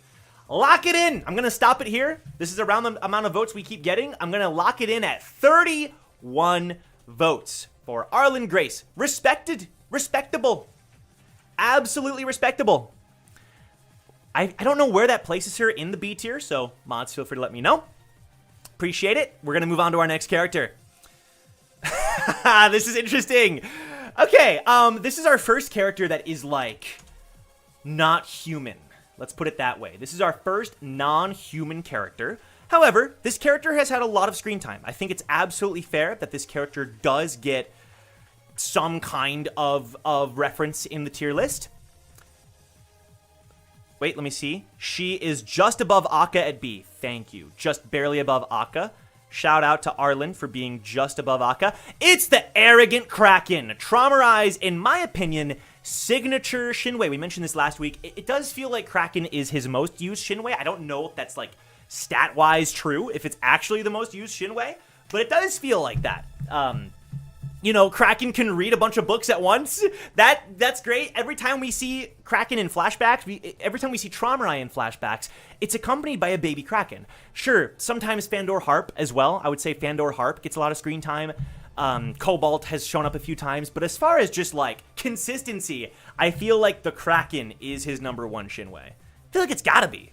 Lock it in. I'm going to stop it here. This is around the amount of votes we keep getting. I'm going to lock it in at 31 votes for Arland Grace. Respected. Respectable. Absolutely respectable. I don't know where that places her in the B tier, so mods, feel free to let me know. Appreciate it. We're going to move on to our next character. This is interesting. Okay, this is our first character that is, like, not human. Let's put it that way. This is our first non-human character. However, this character has had a lot of screen time. I think it's absolutely fair that this character does get some kind of reference in the tier list. Wait, let me see. She is just above Akka at B. Thank you. Just barely above Akka. Shout out to Arland for being just above Akka. It's the arrogant Kraken. Traumarize, in my opinion, signature Shinwei. We mentioned this last week. It does feel like Kraken is his most used Shinwei. I don't know if that's like stat-wise true, if it's actually the most used Shinwei, but it does feel like that. You know, Kraken can read a bunch of books at once. That's great. Every time we see Kraken in flashbacks, every time we see Traumarai in flashbacks, it's accompanied by a baby Kraken. Sure, sometimes Fandor Harp as well. I would say Fandor Harp gets a lot of screen time. Cobalt has shown up a few times, but as far as just like consistency, I feel like the Kraken is his number one Shinwei. I feel like it's gotta be.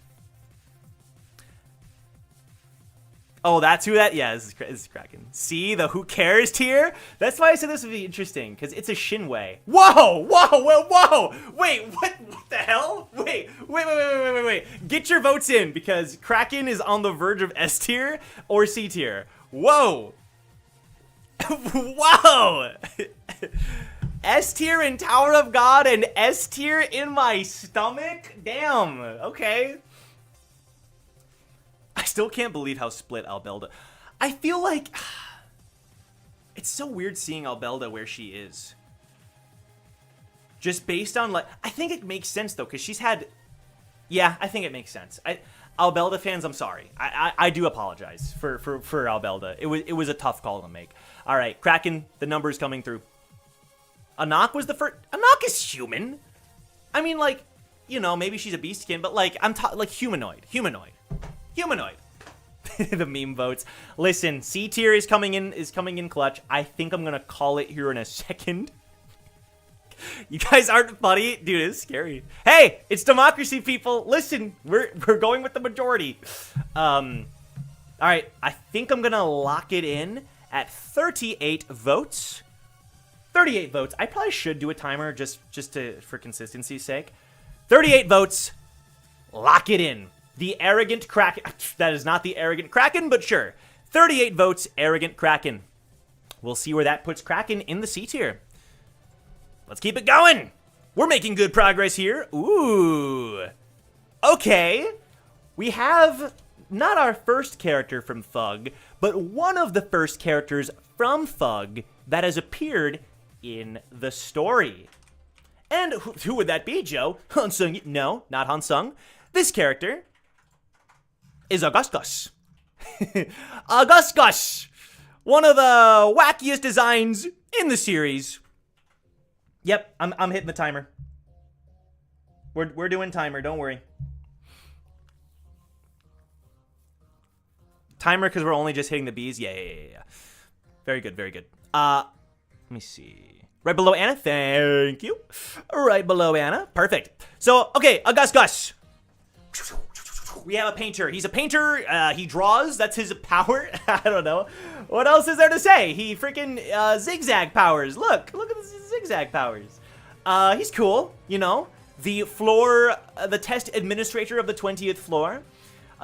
Oh, that's who that... Yeah, this is Kraken. See, the who cares tier? That's why I said this would be interesting, because it's a Shinwei. Whoa! Whoa! Whoa! Whoa! Wait, what the hell? Wait. Get your votes in, because Kraken is on the verge of S tier or C tier. Whoa! Whoa! S tier in Tower of God and S tier in my stomach? Damn, okay. I still can't believe how split Albelda. I feel like it's so weird seeing Albelda where she is. Just based on like, I think it makes sense though, because she's had, yeah, I think it makes sense. Albelda fans, I'm sorry. I do apologize for Albelda. It was a tough call to make. All right, Kraken, the numbers coming through. Anaak was the first. Anaak is human. I mean, like, you know, maybe she's a beastkin, but like, like humanoid. The meme votes. Listen, C tier is coming in clutch. I think I'm gonna call it here in a second. You guys aren't funny, dude. It's scary. Hey, it's democracy, people. Listen, we're going with the majority. All right, I think I'm gonna lock it in at 38 votes. 38 votes. I probably should do a timer just for consistency's sake. 38 votes. Lock it in. The arrogant Kraken. That is not the arrogant Kraken, but sure. 38 votes, arrogant Kraken. We'll see where that puts Kraken in the C tier. Let's keep it going. We're making good progress here. Ooh. Okay. We have not our first character from Thug, but one of the first characters from Thug that has appeared in the story. And who would that be, Joe? Hansung? No, not Hansung. This character is Augustus. Augustus! One of the wackiest designs in the series. Yep, I'm hitting the timer. We're doing timer, don't worry. Timer because we're only just hitting the B's? Yeah. Very good. Let me see. Right below Anna, thank you. Right below Anna, perfect. So, okay, Augustus. We have a painter. He's a painter. He draws. That's his power. I don't know. What else is there to say? He freaking zigzag powers. Look at the zigzag powers. He's cool, you know. The floor, the test administrator of the 20th floor,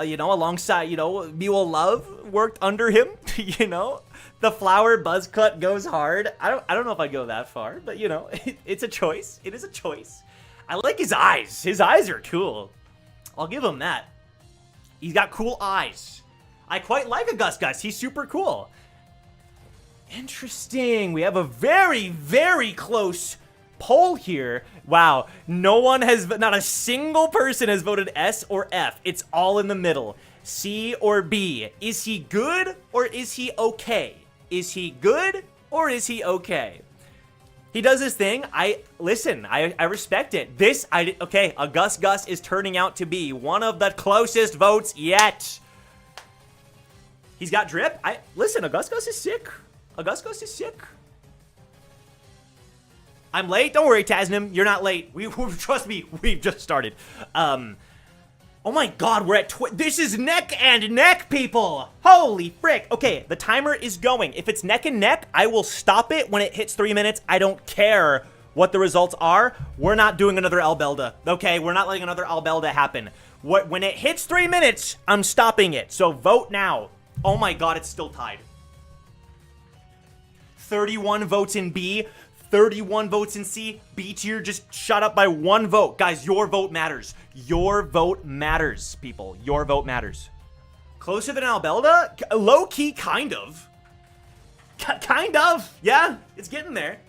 you know, alongside, you know, Mule Love worked under him, you know. The flower buzz cut goes hard. I don't know if I'd go that far, but you know, it's a choice. It is a choice. I like his eyes. His eyes are cool. I'll give him that. He's got cool eyes. I quite like Augustus. He's super cool. Interesting. We have a very, very close poll here. Wow. Not a single person has voted S or F. It's all in the middle. C or B. Is he good or is he okay? Is he good or is he okay? He does his thing. I respect it. Okay, Augustus is turning out to be one of the closest votes yet. He's got drip. Listen, Augustus is sick. Augustus is sick. I'm late. Don't worry, Tasnim. You're not late. Trust me, we've just started. Oh my god, we're at this is neck and neck, people! Holy frick! Okay, the timer is going. If it's neck and neck, I will stop it when it hits 3 minutes. I don't care what the results are. We're not doing another Albelda, okay? We're not letting another Albelda happen. When it hits 3 minutes, I'm stopping it. So vote now. Oh my god, it's still tied. 31 votes in B, 31 votes in C. B tier just shot up by 1 vote. Guys, your vote matters. Your vote matters, people. Your vote matters. Closer than Albelda? Low-key, kind of. Kind of. Yeah, it's getting there.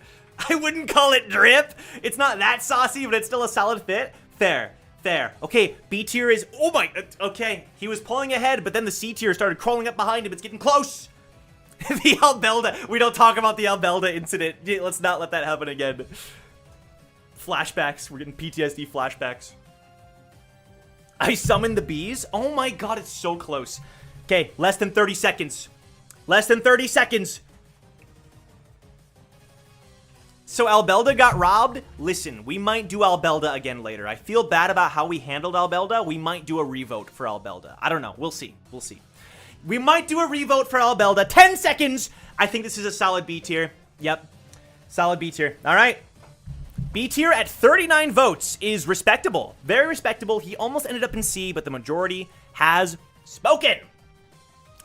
I wouldn't call it drip. It's not that saucy, but it's still a solid fit. Fair. Fair. Okay, B tier is... Oh my... Okay, he was pulling ahead, but then the C tier started crawling up behind him. It's getting close. The Albelda. We don't talk about the Albelda incident. Let's not let that happen again. Flashbacks. We're getting PTSD flashbacks. I summoned the bees. Oh my god, it's so close. Okay, less than 30 seconds. Less than 30 seconds. So Albelda got robbed. Listen, we might do Albelda again later. I feel bad about how we handled Albelda. We might do a revote for Albelda. I don't know. We'll see. We'll see. We might do a revote for Albelda. 10 seconds. I think this is a solid B tier. Yep. Solid B tier. All right. B tier at 39 votes is respectable. Very respectable. He almost ended up in C, but the majority has spoken.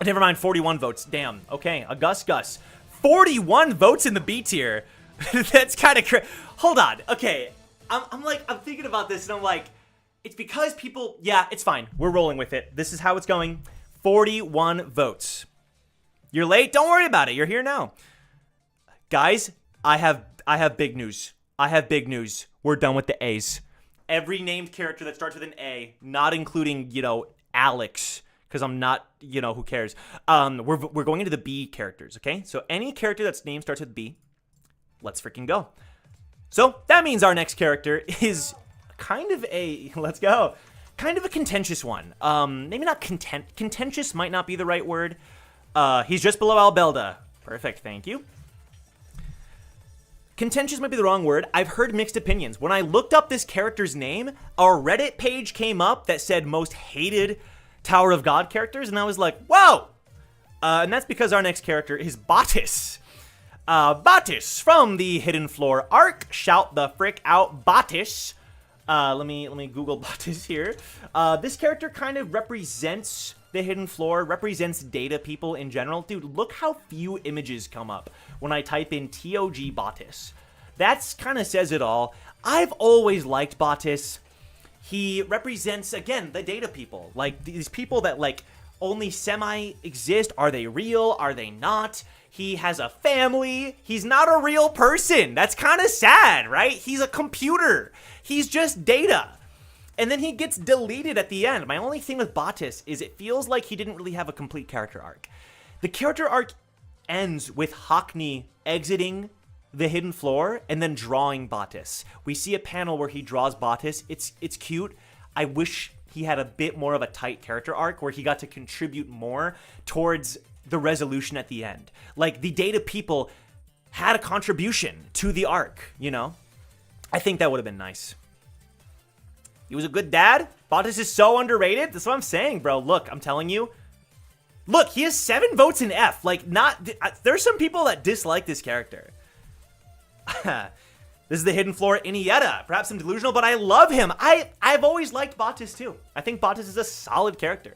Never mind, 41 votes. Damn. Okay, Gus. 41 votes in the B tier. That's kind of crazy. Hold on. Okay. I'm thinking about this, and I'm like, it's because people... Yeah, it's fine. We're rolling with it. This is how it's going. 41 votes. You're late? Don't worry about it. You're here now. Guys, I have big news. I have big news. We're done with the A's. Every named character that starts with an A, not including, Alex, because I'm not, who cares? We're going into the B characters, okay? So any character that's name starts with B, let's freaking go. So that means our next character is kind of a, let's go, kind of a contentious one. Maybe not contentious might not be the right word. He's just below Albelda. Perfect, thank you. Contentious might be the wrong word. I've heard mixed opinions. When I looked up this character's name, our Reddit page came up that said most hated Tower of God characters, and I was like, whoa! And that's because our next character is Batis. Batis from the Hidden Floor arc. Shout the frick out, Batis. Let me Google Batis here. This character kind of represents the Hidden Floor, represents data people in general. Dude, look how few images come up when I type in TOG Batis. That's kind of says it all. I've always liked Batis. He represents, again, the data people. Like, these people that, only semi-exist. Are they real? Are they not? He has a family. He's not a real person. That's kind of sad, right? He's a computer. He's just data. And then he gets deleted at the end. My only thing with Batis is it feels like he didn't really have a complete character arc. The character arc ends with Hockney exiting the Hidden Floor and then drawing Batis. We see a panel where he draws Batis. It's cute. I wish he had a bit more of a tight character arc where he got to contribute more towards the resolution at the end. Like, the data people had a contribution to the arc, I think that would have been nice. He was a good dad. Batis is so underrated. That's what I'm saying, bro. Look, I'm telling you. Look, he has 7 votes in F. There's some people that dislike this character. This is the Hidden Floor Inetta. Perhaps I'm delusional, but I love him. I've always liked Batis too. I think Batis is a solid character.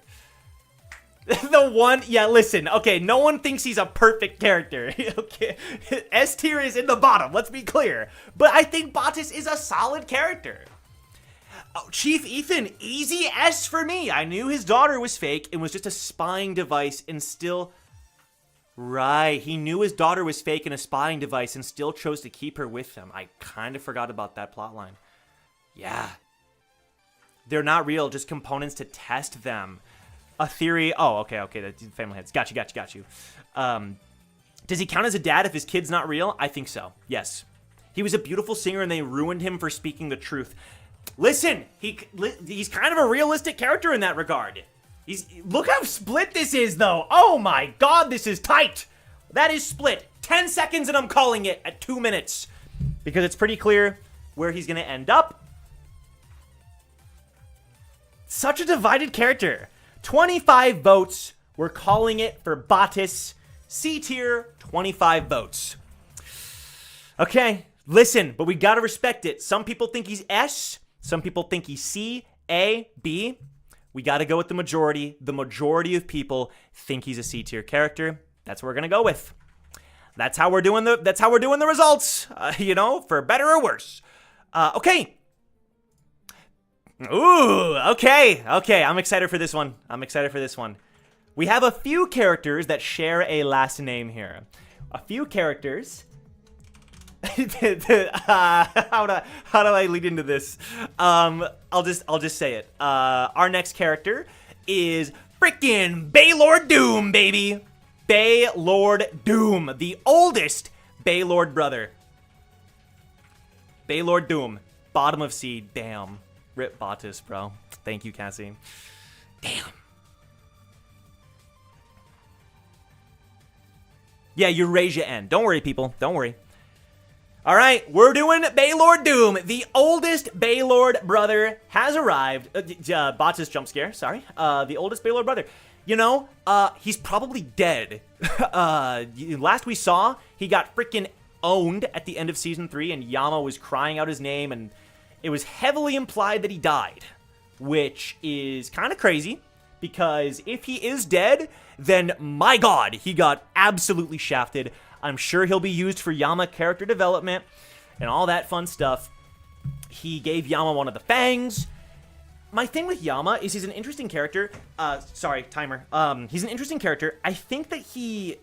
Listen. Okay, no one thinks he's a perfect character. Okay, S tier is in the bottom. Let's be clear. But I think Batis is a solid character. Oh, Chief Ethan, easy S for me. I knew his daughter was fake and was just a spying device and still... Right, he knew his daughter was fake and a spying device and still chose to keep her with him. I kind of forgot about that plotline. Yeah. They're not real, just components to test them. A theory... Oh, okay, the family heads. Got you. Does he count as a dad if his kid's not real? I think so, yes. He was a beautiful singer and they ruined him for speaking the truth. Listen, he's kind of a realistic character in that regard. Look how split this is, though. Oh my god, this is tight. That is split. 10 seconds and I'm calling it at 2 minutes. Because it's pretty clear where he's going to end up. Such a divided character. 25 votes. We're calling it for Batis. C tier, 25 votes. Okay, listen, but we got to respect it. Some people think he's S. Some people think he's C, A, B. We got to go with the majority. The majority of people think he's a C tier character. That's what we're going to go with. That's how we're doing the results. You know, for better or worse. Okay. Ooh, okay. I'm excited for this one. We have a few characters that share a last name here. A few characters. How do I lead into this? I'll just say it. Our next character is freaking Baylord Doom, baby. Baylord Doom, the oldest Baylord brother. Baylord Doom, bottom of seed. Damn. Rip Batis, bro. Thank you, Cassie. Damn. Yeah, Eurasia En. Don't worry, people. Don't worry. All right, we're doing Baylord Doom. The oldest Baylord brother has arrived. Batis jump scare, sorry. The oldest Baylord brother. You know, he's probably dead. Last we saw, he got freaking owned at the end of Season 3, and Yama was crying out his name, and it was heavily implied that he died, which is kind of crazy, because if he is dead, then my god, he got absolutely shafted. I'm sure he'll be used for Yama character development and all that fun stuff. He gave Yama one of the fangs. My thing with Yama is he's an interesting character. Sorry, timer. He's an interesting character. I think that he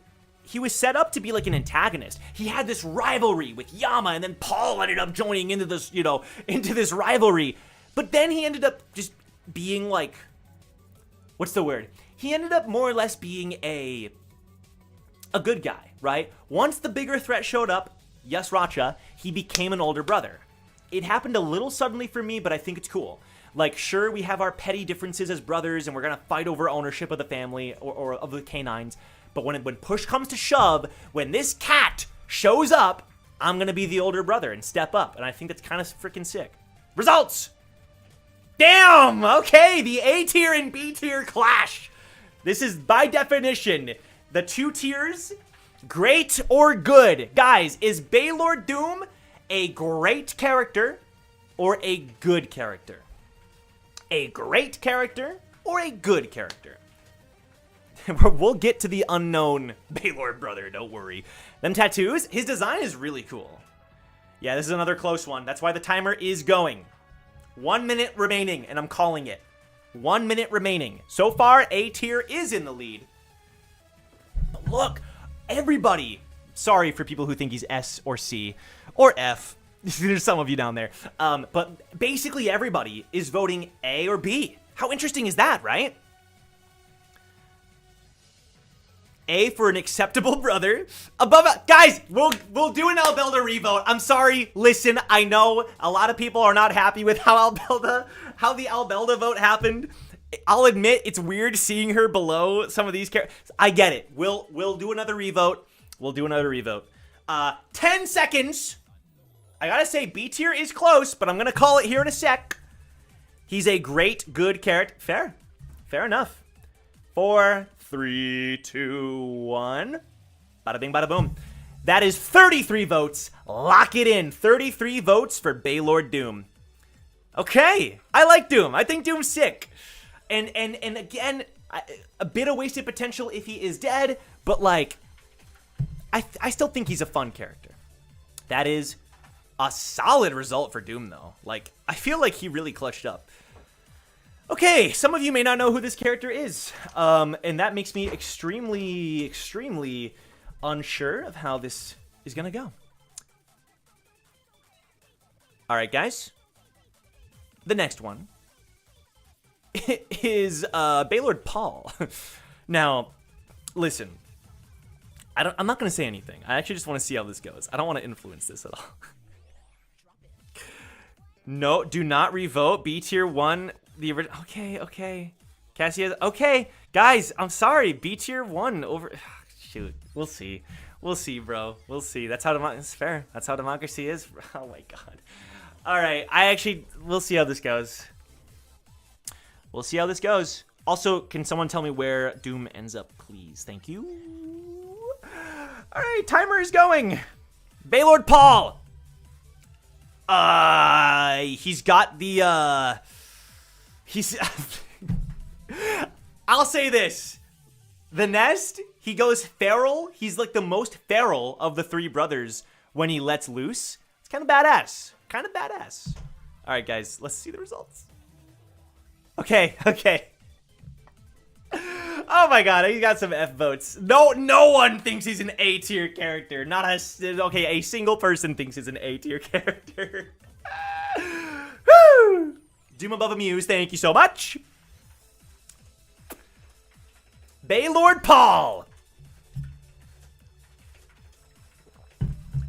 was set up to be like an antagonist. He had this rivalry with Yama, and then Paul ended up joining into this, you know, into this rivalry. But then he ended up just being like, what's the word? He ended up more or less being a good guy, right? Once the bigger threat showed up, yes, Racha, he became an older brother. It happened a little suddenly for me, but I think it's cool. Like, sure, we have our petty differences as brothers, and we're gonna fight over ownership of the family or of the canines. But when push comes to shove, when this cat shows up, I'm gonna be the older brother and step up. And I think that's kind of freaking sick. Results! Damn! Okay, the A tier and B tier clash. This is, by definition, the two tiers, great or good. Guys, is Baylord Doom a great character or a good character? A great character or a good character? We'll get to the unknown Baylord brother, don't worry. Them tattoos, his design is really cool. Yeah, this is another close one. That's why the timer is going. 1 minute remaining, and I'm calling it. 1 minute remaining. So far, A tier is in the lead. But look, everybody. Sorry for people who think he's S or C or F. There's some of you down there. But basically everybody is voting A or B. How interesting is that, right? A for an acceptable brother. Above, guys, we'll do an Albelda revote. I'm sorry. Listen, I know a lot of people are not happy with how the Albelda vote happened. I'll admit it's weird seeing her below some of these characters. I get it. We'll do another revote. 10 seconds. I gotta say, B tier is close, but I'm gonna call it here in a sec. He's a great, good character. Fair enough. 4, 3, 2, 1. Bada bing, bada boom. That is 33 votes. Lock it in. 33 votes for Baylord Doom. Okay, I like Doom. I think Doom's sick. And again, a bit of wasted potential if he is dead, but like, I still think he's a fun character. That is a solid result for Doom, though. Like, I feel like he really clutched up. Okay, some of you may not know who this character is, and that makes me extremely, extremely unsure of how this is gonna go. All right, guys. The next one is Baylord Paul. Now, listen. I'm not gonna say anything. I actually just want to see how this goes. I don't want to influence this at all. No, do not revote. B tier 1. The original. Okay. Cassie. Okay, guys. I'm sorry. B tier 1 over. Shoot. We'll see, bro. We'll see. That's how it's fair. That's how democracy is. Oh my god. All right. We'll see how this goes. Also, can someone tell me where Doom ends up, please? Thank you. All right. Timer is going. Baylord Paul. He's got the, I'll say this. The Nest, he goes feral. He's like the most feral of the three brothers when he lets loose. It's kind of badass. Kind of badass. All right, guys, let's see the results. Okay. Oh my god, he got some F votes. No one thinks he's an A tier character. A single person thinks he's an A tier character. Woo! Doom above Ameuz, thank you so much. Baylord Paul.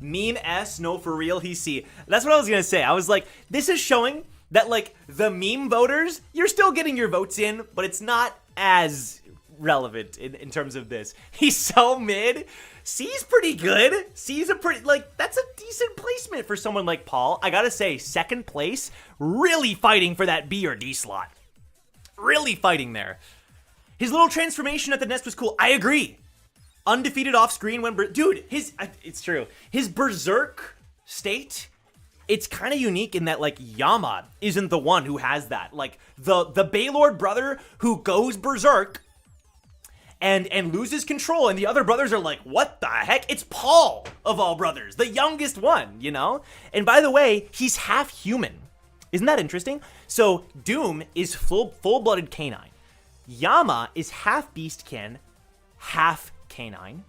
Meme S, no for real, he's C. That's what I was gonna say. I was like, this is showing that like the meme voters, you're still getting your votes in, but it's not as relevant in terms of this. He's so mid. C's pretty good. C's a pretty, like, that's a decent placement for someone like Paul. I gotta say, second place, really fighting for that B or D slot. Really fighting there. His little transformation at the Nest was cool. I agree. Undefeated off screen when, dude, it's true. His berserk state, it's kind of unique in that, like, Yama isn't the one who has that. Like, the Baylord brother who goes berserk and loses control, and the other brothers are like, what the heck? It's Paul, of all brothers, the youngest one, you know? And by the way, he's half human. Isn't that interesting? So, Doom is full-blooded canine. Yama is half beastkin, half canine.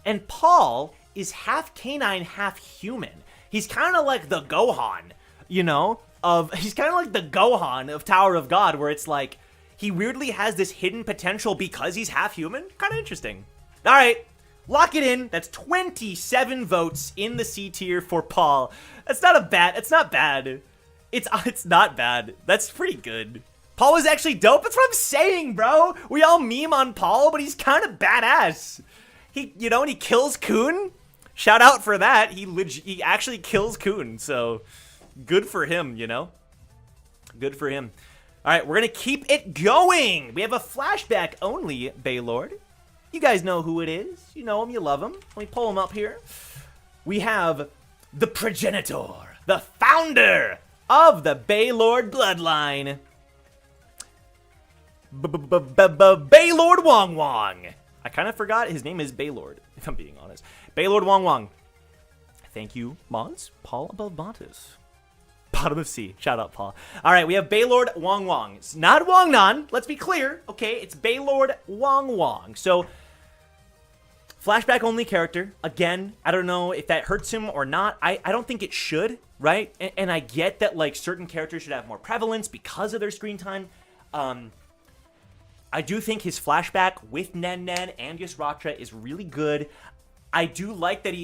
And Paul is half canine, half human. He's kind of like the Gohan, you know? He's kind of like the Gohan of Tower of God, where it's like, he weirdly has this hidden potential because he's half human. Kind of interesting. All right, lock it in. That's 27 votes in the C tier for Paul. It's not bad. It's not bad. That's pretty good. Paul is actually dope. That's what I'm saying, bro. We all meme on Paul, but he's kind of badass. And he kills Kun. Shout out for that. He actually kills Kun. So good for him, you know? Good for him. All right, we're going to keep it going. We have a flashback only Baylord. You guys know who it is. You know him, you love him. Let me pull him up here. We have the progenitor, the founder of the Baylord bloodline. Baylord Wang. I kind of forgot his name is Baylord, if I'm being honest. Baylord Wang. Thank you, Mods. Paul above Batis. Bottom of C. Shout out, Paul. All right, we have Baylord Wang. It's not Wang Nan. Let's be clear. Okay, it's Baylord Wang. So, flashback only character. Again, I don't know if that hurts him or not. I don't think it should, right? And I get that, like, certain characters should have more prevalence because of their screen time. I do think his flashback with Nen and Yusratra is really good. I do like that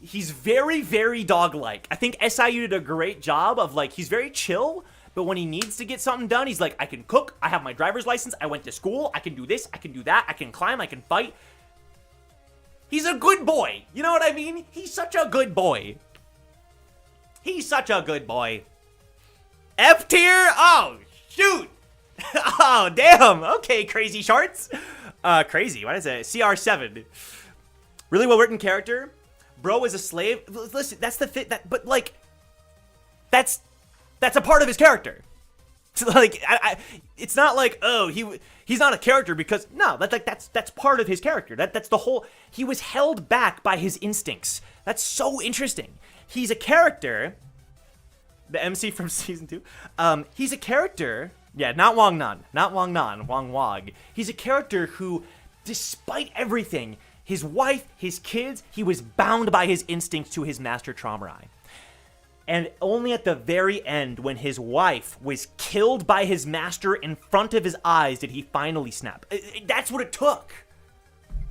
he's very, very dog-like. I think SIU did a great job of, like, he's very chill, but when he needs to get something done, he's like, I can cook, I have my driver's license, I went to school, I can do this, I can do that, I can climb, I can fight. He's a good boy. You know what I mean? He's such a good boy. He's such a good boy. F tier? Oh, shoot. Oh, damn. Okay, crazy shorts. Crazy. What is it? CR7. Really well-written character. Bro is a slave. Listen, that's the fit. But like, that's a part of his character. So like, it's not like, oh, he's not a character because no, that's part of his character. That's the whole. He was held back by his instincts. That's so interesting. He's a character. The MC from season 2. He's a character. Yeah, not Wang Nan. Not Wang Nan. Wang. He's a character who, despite everything, his wife, his kids, he was bound by his instincts to his master Traumarai. And only at the very end, when his wife was killed by his master in front of his eyes, did he finally snap. That's what it took.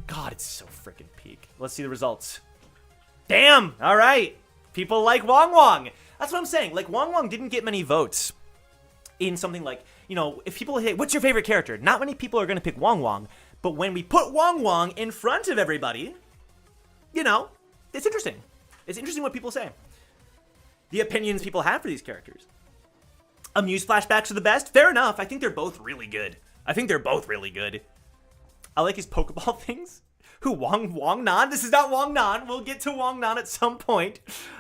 God, it's so freaking peak. Let's see the results. Damn! All right. People like Wang. That's what I'm saying. Like, Wang didn't get many votes in something like, you know, if people say, what's your favorite character? Not many people are going to pick Wang. But when we put Wang in front of everybody, you know, it's interesting. It's interesting what people say. The opinions people have for these characters. Ameuz flashbacks are the best. Fair enough. I think they're both really good. I like his Pokeball things. Who, Wang Nan? This is not Wang Nan. We'll get to Wang Nan at some point.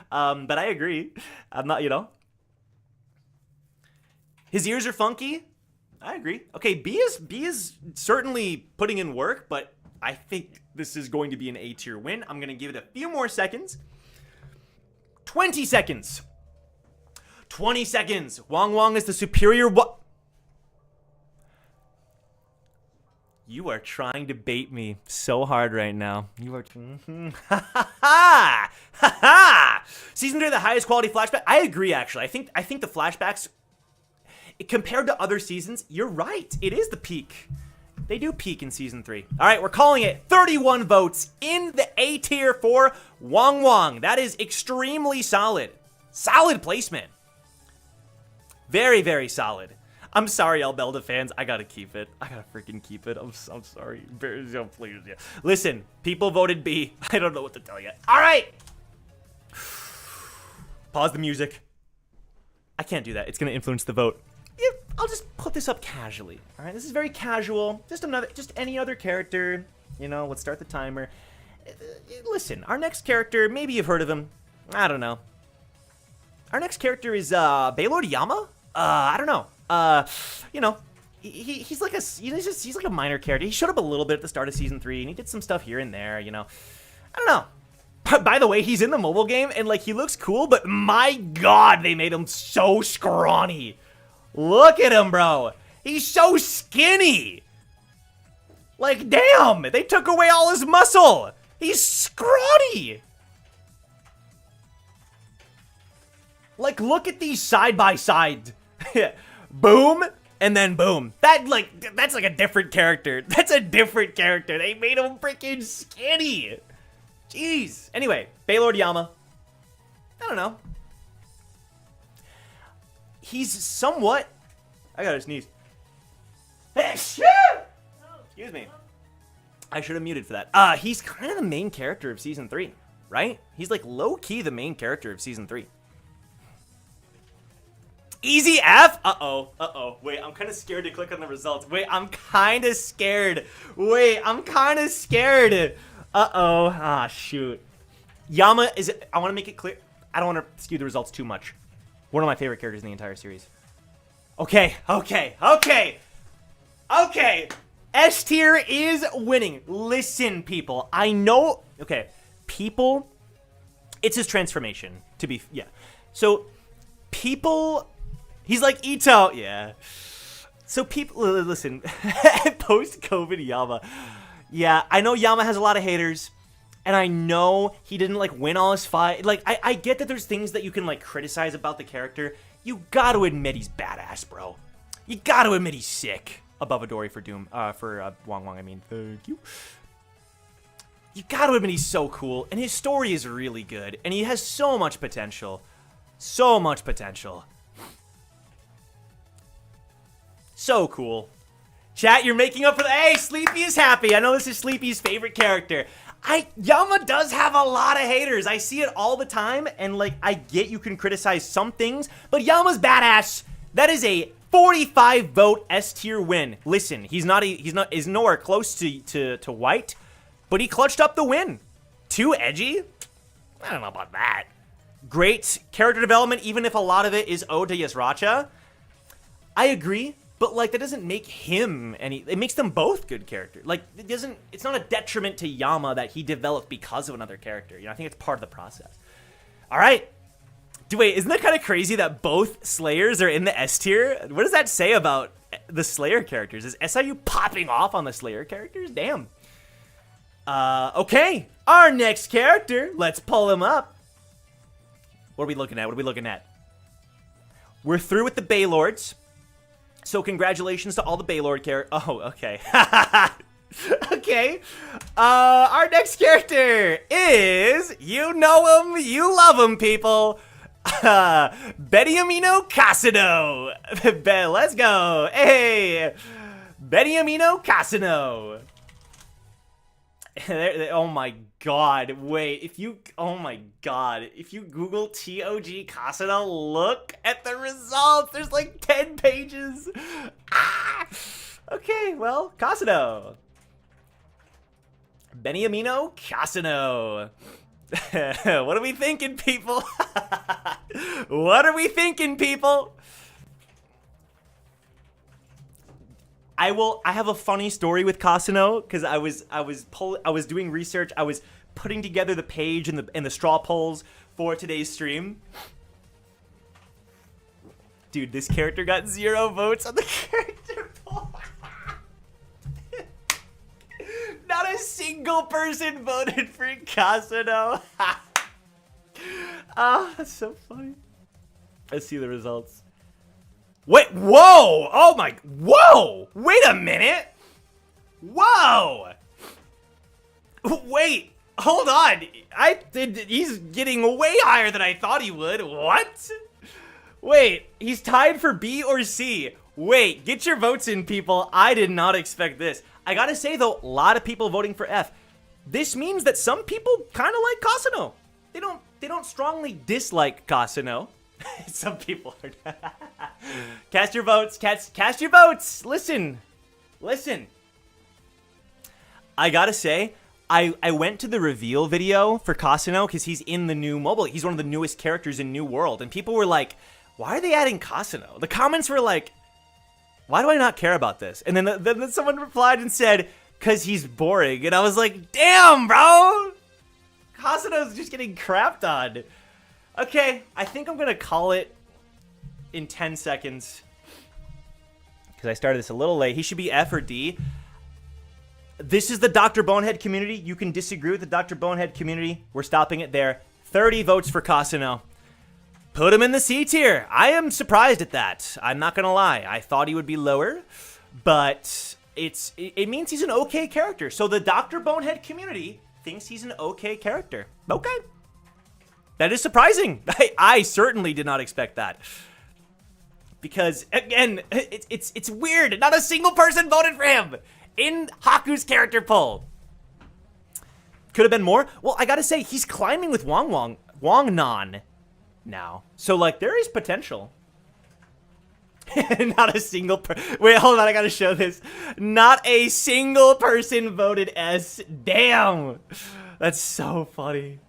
But I agree. I'm not, you know. His ears are funky. I agree. Okay, B is certainly putting in work, but I think this is going to be an A tier win. I'm going to give it a few more seconds. 20 seconds. 20 seconds. Wang is the superior. What? You are trying to bait me so hard right now. You are. Ha ha ha! Season 3, the highest quality flashback. I agree. Actually, I think the flashbacks, compared to other seasons, you're right. It is the peak. They do peak in season 3. All right, we're calling it 31 votes in the A tier for Wang. That is extremely solid. Solid placement. Very, very solid. I'm sorry, Albelda fans. I gotta keep it. I gotta freaking keep it. I'm sorry. Please, yeah. Listen, people voted B. I don't know what to tell you. All right. Pause the music. I can't do that. It's gonna influence the vote. Yeah, I'll just put this up casually. All right, this is very casual. Just any other character. You know, let's start the timer. Listen, our next character, maybe you've heard of him. I don't know. Our next character is Baylord Yama. I don't know. You know, he's like a minor character. He showed up a little bit at the start of season 3, and he did some stuff here and there. You know, I don't know. By the way, he's in the mobile game, and like he looks cool, but my God, they made him so scrawny. Look at him, bro. He's so skinny. Like, damn, they took away all his muscle. He's scrawny. Like, look at these side by side. Boom, and then boom. That's like a different character. That's a different character. They made him freaking skinny. Jeez. Anyway, Baylord Yama. I don't know. He's somewhat... I gotta sneeze. Excuse me. I should have muted for that. He's kind of the main character of season 3, right? He's like low-key the main character of season 3. Easy F? Uh-oh. Wait, I'm kind of scared to click on the results. Wait, I'm kind of scared. Uh-oh. Ah, shoot. Yama is... I want to make it clear. I don't want to skew the results too much. One of my favorite characters in the entire series. Okay. S tier is winning. Listen, people. I know... Okay. People... It's his transformation, to be... Yeah. So, people... He's like Ito. Yeah. So people, listen, post-COVID Yama. Yeah, I know Yama has a lot of haters, and I know he didn't, like, win all his fight. Like, I get that there's things that you can, like, criticize about the character. You gotta admit he's badass, bro. You gotta admit he's sick. Above Adori for Wang, I mean. Thank you. You gotta admit he's so cool, and his story is really good, and he has so much potential. So much potential. So cool. Chat, you're making up for the... Hey, Sleepy is happy. I know this is Sleepy's favorite character. Yama does have a lot of haters. I see it all the time, and like, I get you can criticize some things, but Yama's badass. That is a 45 vote S tier win. Listen, he's nowhere close to white, but he clutched up the win. Too edgy? I don't know about that. Great character development, even if a lot of it is owed to Yasracha. I agree. But, like, that doesn't make him any... It makes them both good characters. Like, it's not a detriment to Yama that he developed because of another character. You know, I think it's part of the process. All right. Wait, isn't that kind of crazy that both Slayers are in the S tier? What does that say about the Slayer characters? Is SIU popping off on the Slayer characters? Damn. Okay. Our next character. Let's pull him up. What are we looking at? We're through with the Baylords. So congratulations to all the Baylord characters. Oh, okay. Okay. Our next character is, you know him, you love him, people. Beniamino Casino. Let's go. Hey. Beniamino Casino. Oh my God. Wait, if you Google TOG Casino, look at the results. There's like 10 pages. Ah! Okay, well, Casino. Beniamino Casino. What are we thinking, people? What are we thinking, people? I have a funny story with Caso because I was doing research. I was putting together the page and the straw polls for today's stream. Dude, this character got 0 votes on the character poll. Not a single person voted for Caso. That's so funny. Let's see the results. Wait, whoa! Oh my, whoa! Wait a minute! Whoa! Wait, hold on. He's getting way higher than I thought he would. What? Wait, he's tied for B or C. Wait, get your votes in, people. I did not expect this. I gotta say, though, a lot of people voting for F. This means that some people kind of like Caso. They don't strongly dislike Caso. Some people are. Cast your votes. Cast your votes. Listen. I gotta say, I went to the reveal video for Caso because he's in the new mobile. He's one of the newest characters in New World. And people were like, why are they adding Caso? The comments were like, why do I not care about this? And then someone replied and said, because he's boring. And I was like, damn, bro. Caso's just getting crapped on. Okay, I think I'm going to call it in 10 seconds. Because I started this a little late. He should be F or D. This is the Dr. Bonehead community. You can disagree with the Dr. Bonehead community. We're stopping it there. 30 votes for Caso. Put him in the C tier. I am surprised at that. I'm not going to lie. I thought he would be lower. But it means he's an okay character. So the Dr. Bonehead community thinks he's an okay character. Okay. That is surprising. I certainly did not expect that. Because, again, it's weird. Not a single person voted for him in Haku's character poll. Could have been more. Well, I gotta say, he's climbing with Wang Nan now. So, like, there is potential. Not a single wait, hold on, I gotta show this. Not a single person voted S. Damn. That's so funny.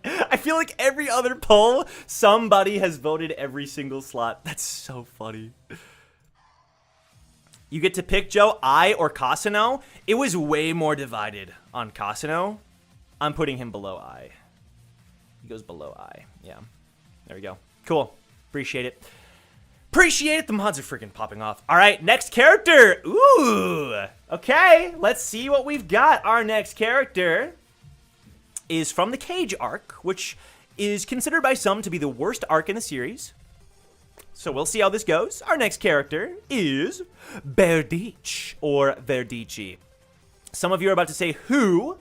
I feel like every other poll, somebody has voted every single slot. That's so funny. You get to pick, Joe, I or Caso. It was way more divided on Caso. I'm putting him below I. He goes below I. Yeah. There we go. Cool. Appreciate it. Appreciate it. The mods are freaking popping off. All right, next character. Ooh. Okay, let's see what we've got. Our next character is from the Cage arc, which is considered by some to be the worst arc in the series. So we'll see how this goes. Our next character is Verdich, or Verdici. Some of you are about to say, who?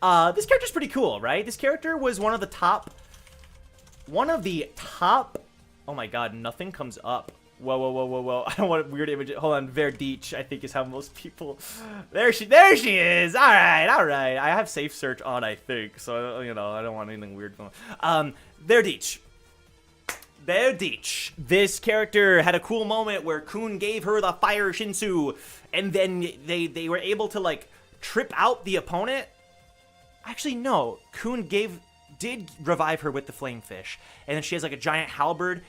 This character's pretty cool, right? This character was one of the top... Oh my god, nothing comes up. Whoa. I don't want a weird image. Hold on, Verdich, I think is how most people... There she is! Alright. I have safe search on, I think. So, you know, I don't want anything weird. Verdich. This character had a cool moment where Kun gave her the fire Shinsu, and then they were able to, like, trip out the opponent. Actually, no. Kun did revive her with the flame fish, and then she has, like, a giant halberd.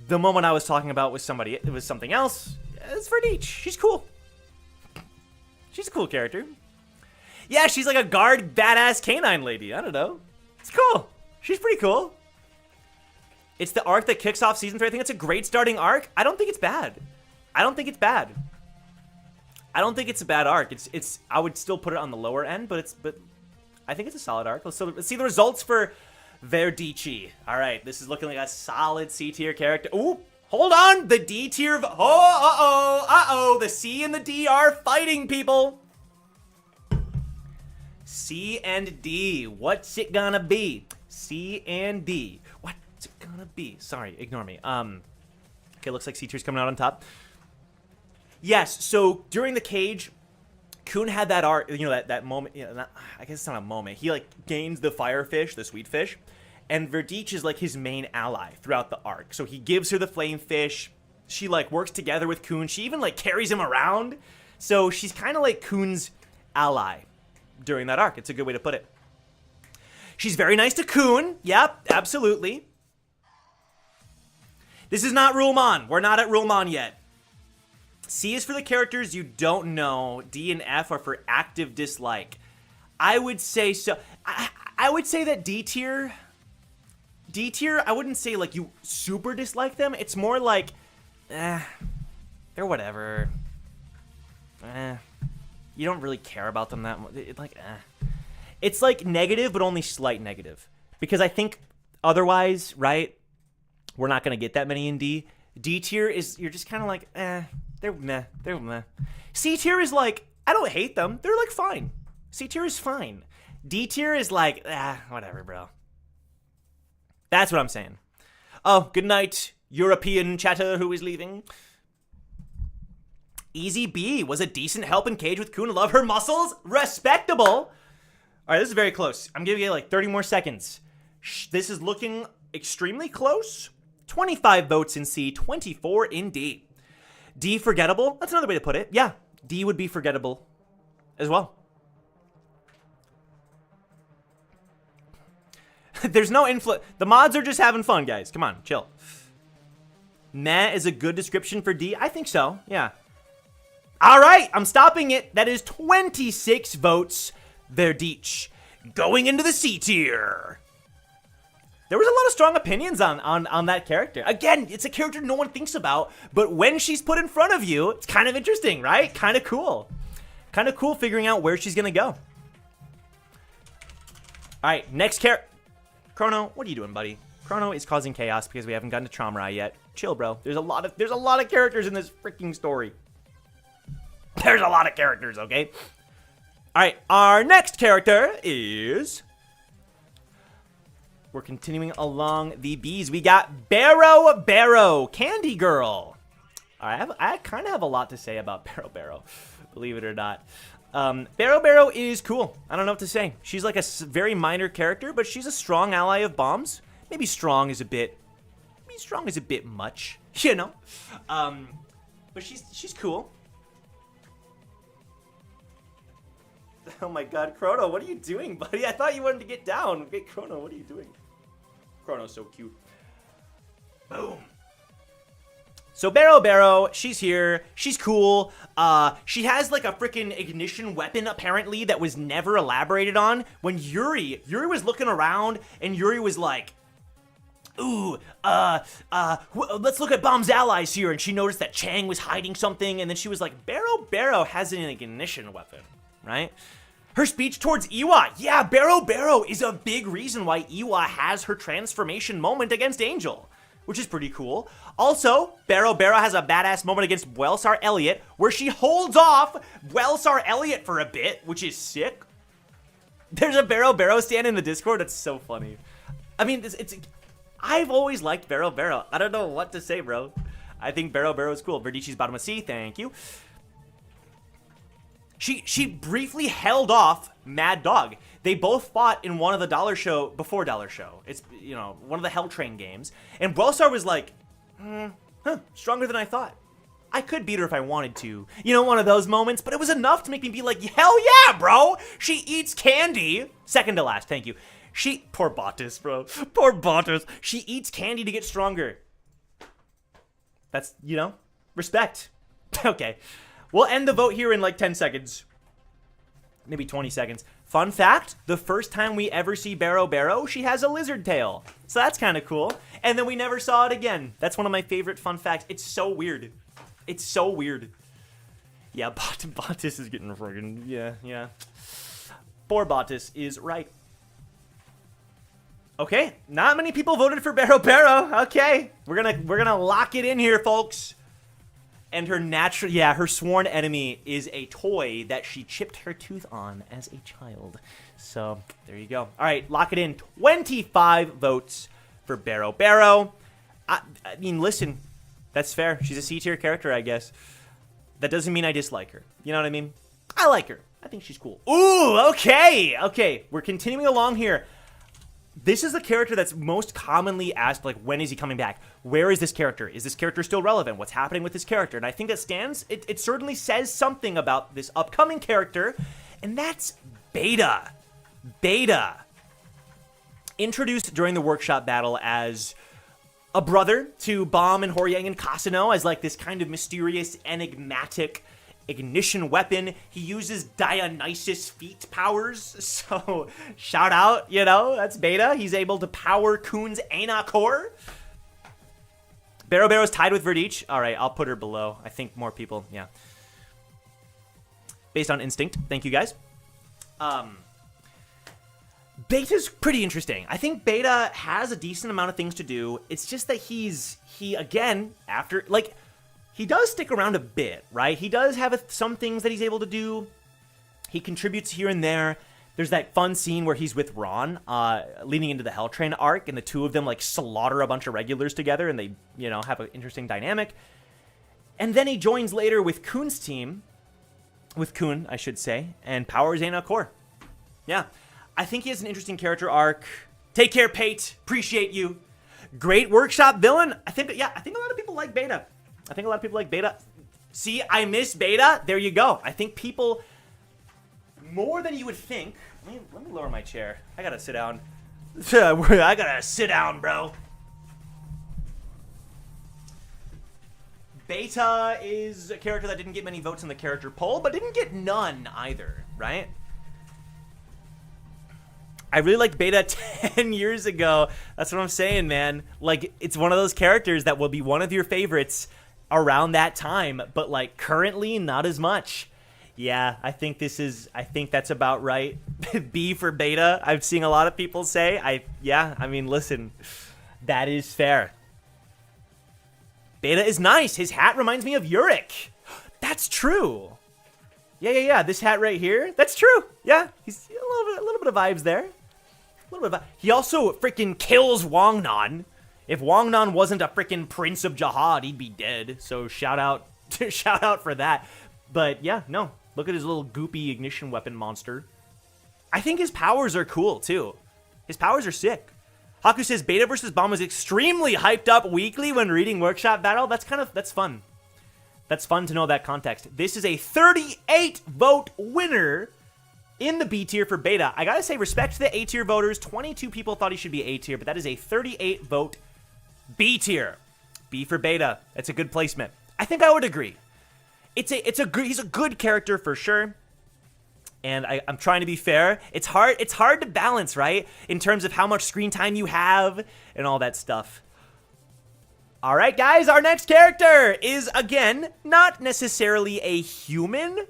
The moment I was talking about was something else. It's Verdich. She's cool. She's a cool character. Yeah, she's like a guard badass canine lady. I don't know. It's cool. She's pretty cool. It's the arc that kicks off season 3. I think it's a great starting arc. I don't think it's bad. I don't think it's a bad arc. I would still put it on the lower end, but I think it's a solid arc. Let's see the results for Verdici. All right, this is looking like a solid C tier character. Ooh, hold on, the D tier. The C and the D are fighting, people. C and D. What's it gonna be? C and D. What's it gonna be? Sorry, ignore me. Okay, looks like C tier's coming out on top. Yes. So during the cage, Kun had that art, you know, that moment, you know, I guess it's not a moment. He, like, gains the fire fish, the sweet fish, and Verdich is, like, his main ally throughout the arc. So he gives her the flame fish. She, like, works together with Kun. She even, like, carries him around. So she's kind of like Kun's ally during that arc. It's a good way to put it. She's very nice to Kun. Yep, absolutely. This is not Rulmon. We're not at Rulmon yet. C is for the characters you don't know. D and F are for active dislike. I would say so. I would say that D tier, I wouldn't say like you super dislike them. It's more like, they're whatever. You don't really care about them that much. It's like negative, but only slight negative. Because I think otherwise, right, we're not going to get that many in D. D tier is, you're just kind of like, they're meh. C tier is like, I don't hate them. They're like fine. C tier is fine. D tier is like, whatever, bro. That's what I'm saying. Oh, good night, European chatter who is leaving. Easy B was a decent help in cage with Kun. Love her muscles. Respectable. All right, this is very close. I'm giving you like 30 more seconds. This is looking extremely close. 25 votes in C, 24 in D. D, forgettable. That's another way to put it. Yeah, D would be forgettable as well. There's no influence. The mods are just having fun, guys. Come on, chill. Meh is a good description for D. I think so, yeah. All right, I'm stopping it. That is 26 votes. Verdich. Going into the C tier. There was a lot of strong opinions on that character. Again, it's a character no one thinks about, but when she's put in front of you, it's kind of interesting, right? Kind of cool. Kind of cool figuring out where she's going to go. All right, next character. Chrono, what are you doing, buddy? Chrono is causing chaos because we haven't gotten to Traumarai yet. Chill, bro. There's a lot of characters in this freaking story. There's a lot of characters, okay? All right, our next character is... We're continuing along the B's. We got Barrow, Candy Girl. All right, I kind of have a lot to say about Barrow, believe it or not. Barrow is cool. I don't know what to say. She's like a very minor character, but she's a strong ally of bombs. Maybe strong is a bit much, you know? But she's cool. Oh my god, Chrono, what are you doing, buddy? I thought you wanted to get down. Okay, Chrono, what are you doing? Chrono's so cute. Boom. So Barrow, she's here. She's cool. She has like a freaking ignition weapon apparently that was never elaborated on. When Yuri was looking around and Yuri was like, ooh, let's look at Bomb's allies here. And she noticed that Chang was hiding something. And then she was like, Barrow has an ignition weapon, right? Her speech towards Iwa. Yeah, Barrow is a big reason why Iwa has her transformation moment against Angel, which is pretty cool. Also, Barrow has a badass moment against Welsar Elliott where she holds off Welsar Elliott for a bit, which is sick. There's a Barrow stand in the Discord. That's so funny. I mean, I've always liked Barrow. I don't know what to say, bro. I think Barrow is cool. Verdici's bottom of C, thank you. She briefly held off Mad Dog. They both fought in one of the before Dollar Show. It's, you know, one of the Hell Train games. And Welsar was like, stronger than I thought. I could beat her if I wanted to. You know, one of those moments. But it was enough to make me be like, hell yeah, bro. She eats candy. Second to last, thank you. Poor Batis, bro. Poor Batis. She eats candy to get stronger. That's, you know, respect. Okay. We'll end the vote here in like 10 seconds. Maybe 20 seconds. Fun fact, the first time we ever see Barrow, she has a lizard tail. So that's kind of cool. And then we never saw it again. That's one of my favorite fun facts. It's so weird. It's so weird. Yeah, Batis is getting friggin', yeah. Poor Batis is right. Okay, not many people voted for Barrow. Okay, we're gonna lock it in here, folks. And her sworn enemy is a toy that she chipped her tooth on as a child. So, there you go. All right, lock it in. 25 votes for Barrow. I mean, listen, that's fair. She's a C-tier character, I guess. That doesn't mean I dislike her. You know what I mean? I like her. I think she's cool. Ooh, okay. We're continuing along here. This is the character that's most commonly asked, like, when is he coming back? Where is this character? Is this character still relevant? What's happening with this character? And I think that it certainly says something about this upcoming character, and that's Beta. Beta. Introduced during the workshop battle as a brother to Bomb and Horyang and Caso as like this kind of mysterious, enigmatic ignition weapon. He uses Dionysus feet powers, so shout out, you know, that's Beta. He's able to power Khun's Anaak core. Barrow's tied with Verdich. All right, I'll put her below. I think more people, yeah. Based on instinct. Thank you, guys. Beta's pretty interesting. I think Beta has a decent amount of things to do. It's just that he again, after, like, he does stick around a bit, right? He does have some things that he's able to do. He contributes here and there. There's that fun scene where he's with Ron, leading into the Hell Train arc, and the two of them, like, slaughter a bunch of regulars together, and they, you know, have an interesting dynamic. And then he joins later with Khun's team, with Khun, I should say, and powers Anaak core. Yeah. I think he has an interesting character arc. Take care, Pate. Appreciate you. Great workshop villain. I think a lot of people like Beta. See, I miss Beta. There you go. I think people, more than you would think. Let me lower my chair. I gotta sit down. I gotta sit down, bro. Beta is a character that didn't get many votes in the character poll, but didn't get none either, right? I really liked Beta 10 years ago. That's what I'm saying, man. Like, it's one of those characters that will be one of your favorites around that time, but, like, currently, not as much. Yeah, I think that's about right. B for Beta, I'm seeing a lot of people say. I mean, listen, that is fair. Beta is nice. His hat reminds me of Yurik. That's true. Yeah. This hat right here, that's true. Yeah, he's a little bit of vibes there. He also freaking kills Wang Nan. If Wang Nan wasn't a freaking Prince of Jihad, he'd be dead. So shout out for that. But yeah, no. Look at his little goopy ignition weapon monster. I think his powers are cool too. His powers are sick. Haku says Beta versus Bomb was extremely hyped up weekly when reading Workshop Battle. That's fun. That's fun to know that context. This is a 38 vote winner in the B tier for Beta. I gotta say, respect to the A tier voters. 22 people thought he should be A tier, but that is a 38 vote B tier. B for Beta. That's a good placement. I think I would agree. He's a good character for sure. And I'm trying to be fair. It's hard to balance, right? In terms of how much screen time you have and all that stuff. All right, guys, our next character is, again, not necessarily a human,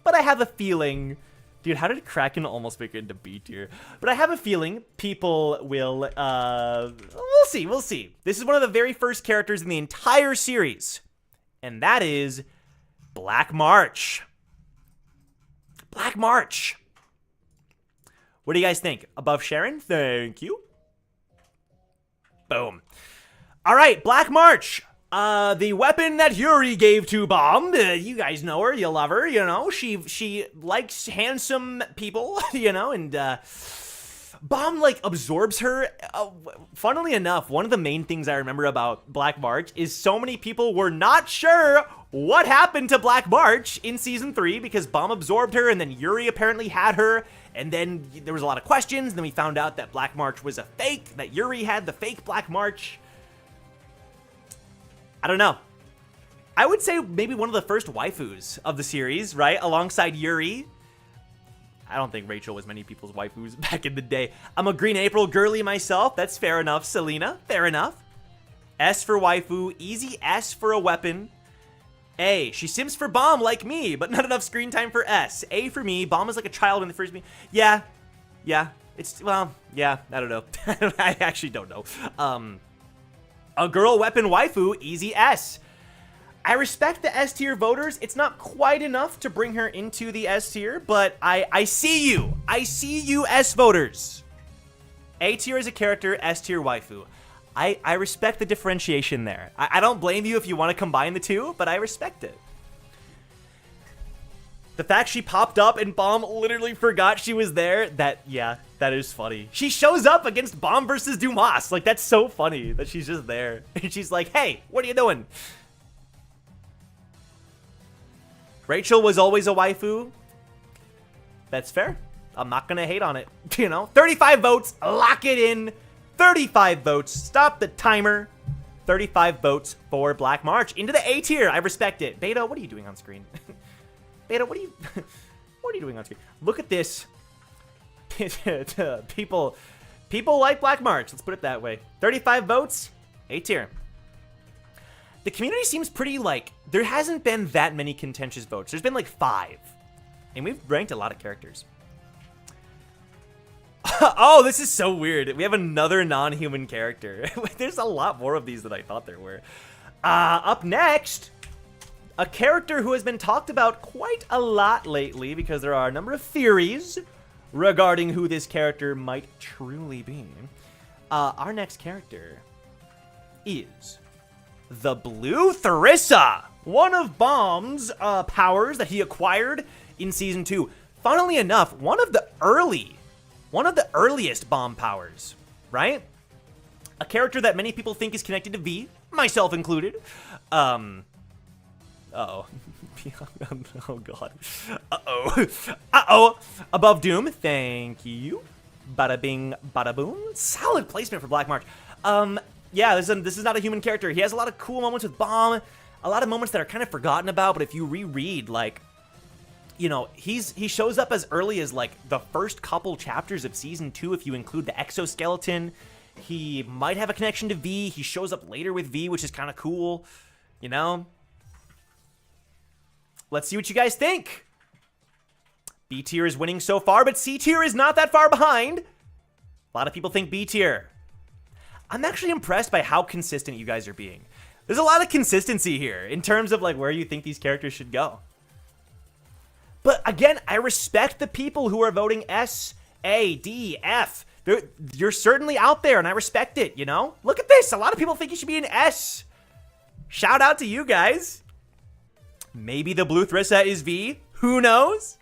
but I have a feeling... Dude, how did Kraken almost make it into B tier? But I have a feeling people will, we'll see. This is one of the very first characters in the entire series, and that is Black March. Black March. What do you guys think? Above Sharon? Thank you. Boom. All right, Black March. The weapon that Yuri gave to Bomb, you guys know her, you love her, you know, she likes handsome people, you know, and, Bomb, like, absorbs her. Funnily enough, one of the main things I remember about Black March is so many people were not sure what happened to Black March in Season 3 because Bomb absorbed her, and then Yuri apparently had her, and then there was a lot of questions, and then we found out that Black March was a fake, that Yuri had the fake Black March. I don't know. I would say maybe one of the first waifus of the series, right? Alongside Yuri. I don't think Rachel was many people's waifus back in the day. I'm a Green April girly myself. That's fair enough, Selena. Fair enough. S for waifu. Easy S for a weapon. A. She sims for Bomb like me, but not enough screen time for S. A for me. Bomb is like a child when they first meet. Yeah. It's, well, yeah. I don't know. I actually don't know. A girl weapon waifu, easy S. I respect the S tier voters. It's not quite enough to bring her into the S tier, but I see you. I see you, S voters. A tier is a character, S tier waifu. I respect the differentiation there. I don't blame you if you want to combine the two, but I respect it. The fact she popped up and Bomb literally forgot she was there, that is funny. She shows up against Bomb versus Dumas. Like, that's so funny that she's just there. And she's like, hey, what are you doing? Rachel was always a waifu. That's fair. I'm not gonna hate on it. You know, 35 votes, lock it in. 35 votes, stop the timer. 35 votes for Black March. Into the A tier. I respect it. Beta, what are you doing on screen? Beta, what are you doing on screen? Look at this. People like Black March. Let's put it that way. 35 votes. A tier. The community seems pretty, like, there hasn't been that many contentious votes. There's been like 5. And we've ranked a lot of characters. Oh, this is so weird. We have another non-human character. There's a lot more of these than I thought there were. Up next, a character who has been talked about quite a lot lately because there are a number of theories regarding who this character might truly be. Our next character is the Blue Thryssa, one of Bomb's powers that he acquired in Season 2. Funnily enough, one of the earliest Bomb powers, right? A character that many people think is connected to V, myself included. Uh-oh. Oh, God. Uh-oh. Above Doom, thank you. Bada bing, bada boom. Solid placement for Black March. Yeah, this is not a human character. He has a lot of cool moments with Bomb, a lot of moments that are kind of forgotten about, but if you reread, like, you know, he shows up as early as, like, the first couple chapters of Season 2, if you include the exoskeleton. He might have a connection to V. He shows up later with V, which is kind of cool, you know? Let's see what you guys think. B tier is winning so far, but C tier is not that far behind. A lot of people think B tier. I'm actually impressed by how consistent you guys are being. There's a lot of consistency here in terms of, like, where you think these characters should go. But again, I respect the people who are voting S, A, D, F. You're certainly out there, and I respect it, you know? Look at this. A lot of people think you should be an S. Shout out to you guys. Maybe the Blue Thryssa is V. Who knows?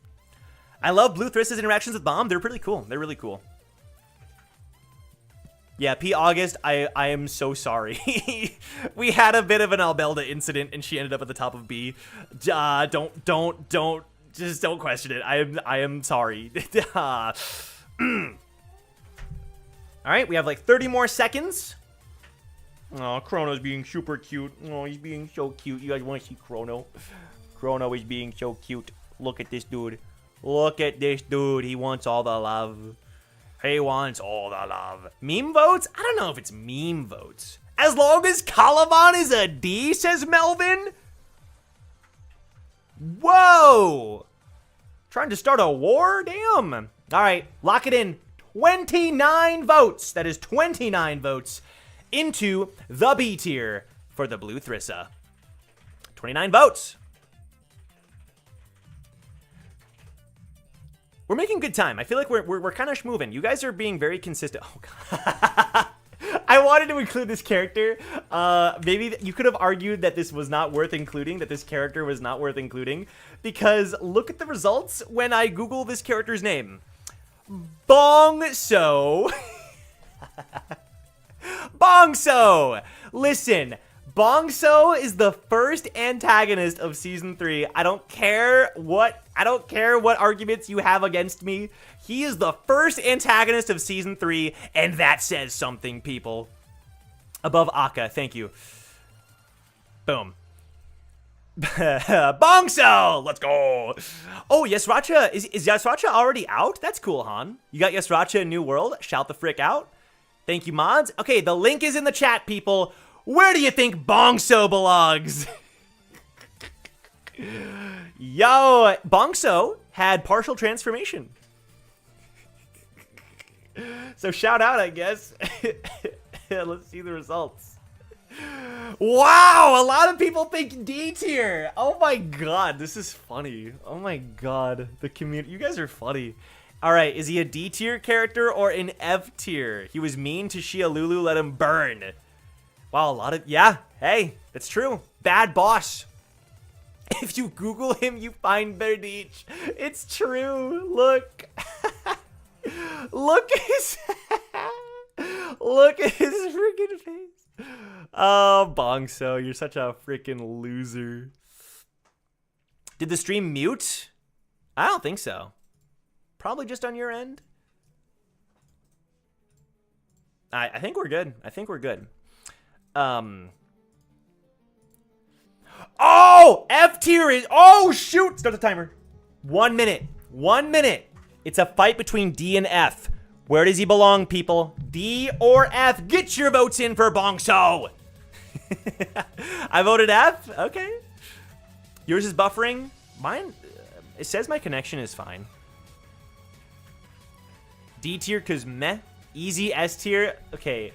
I love Blue Thryssa's interactions with Bomb. They're pretty cool. They're really cool. Yeah, P. August, I am so sorry. We had a bit of an Albelda incident, and she ended up at the top of B. Just don't question it. I am sorry. All right, we have like 30 more seconds. Oh, Chrono's being super cute. Oh, he's being so cute. You guys want to see Chrono? Chrono is being so cute. Look at this dude. Look at this dude. He wants all the love. He wants all the love. Meme votes? I don't know if it's meme votes. As long as Caliban is a D, says Melvin. Whoa. Trying to start a war? Damn. All right, lock it in. 29 votes. That is 29 votes into the B tier for the Blue Thryssa. 29 votes. We're making good time. I feel like we're kind of moving. You guys are being very consistent. Oh, God. I wanted to include this character. Maybe you could have argued that this was not worth including, that this character was not worth including, because look at the results when I Google this character's name. Bongso. Bongso. Listen, Bongso is the first antagonist of Season 3. I don't care what arguments you have against me. He is the first antagonist of Season 3, and that says something, people. Above Akka, thank you. Boom. Bongso! Let's go! Oh, Yasracha, is Yasracha already out? That's cool, Han. You got Yasracha in New World? Shout the frick out. Thank you, mods. Okay, the link is in the chat, people. Where do you think Bongso belongs? Yo, Bongso had partial transformation. So shout out, I guess. Let's see the results. Wow, a lot of people think D tier. Oh my God, this is funny. Oh my God, the community. You guys are funny. All right, is he a D tier character or an F tier? He was mean to Shialulu, let him burn. Wow, a lot of, yeah, hey, that's true. Bad boss. If you Google him, you find Berdich. It's true. Look. Look at his freaking face. Oh, Bongso, you're such a freaking loser. Did the stream mute? I don't think so. Probably just on your end. I think we're good. I think we're good. Oh, F tier is, oh shoot, start the timer. 1 minute, 1 minute. It's a fight between D and F. Where does he belong, people? D or F? Get your votes in for Bongso. I voted F, okay. Yours is buffering. Mine, it says my connection is fine. D tier, cause meh. Easy. S tier, okay.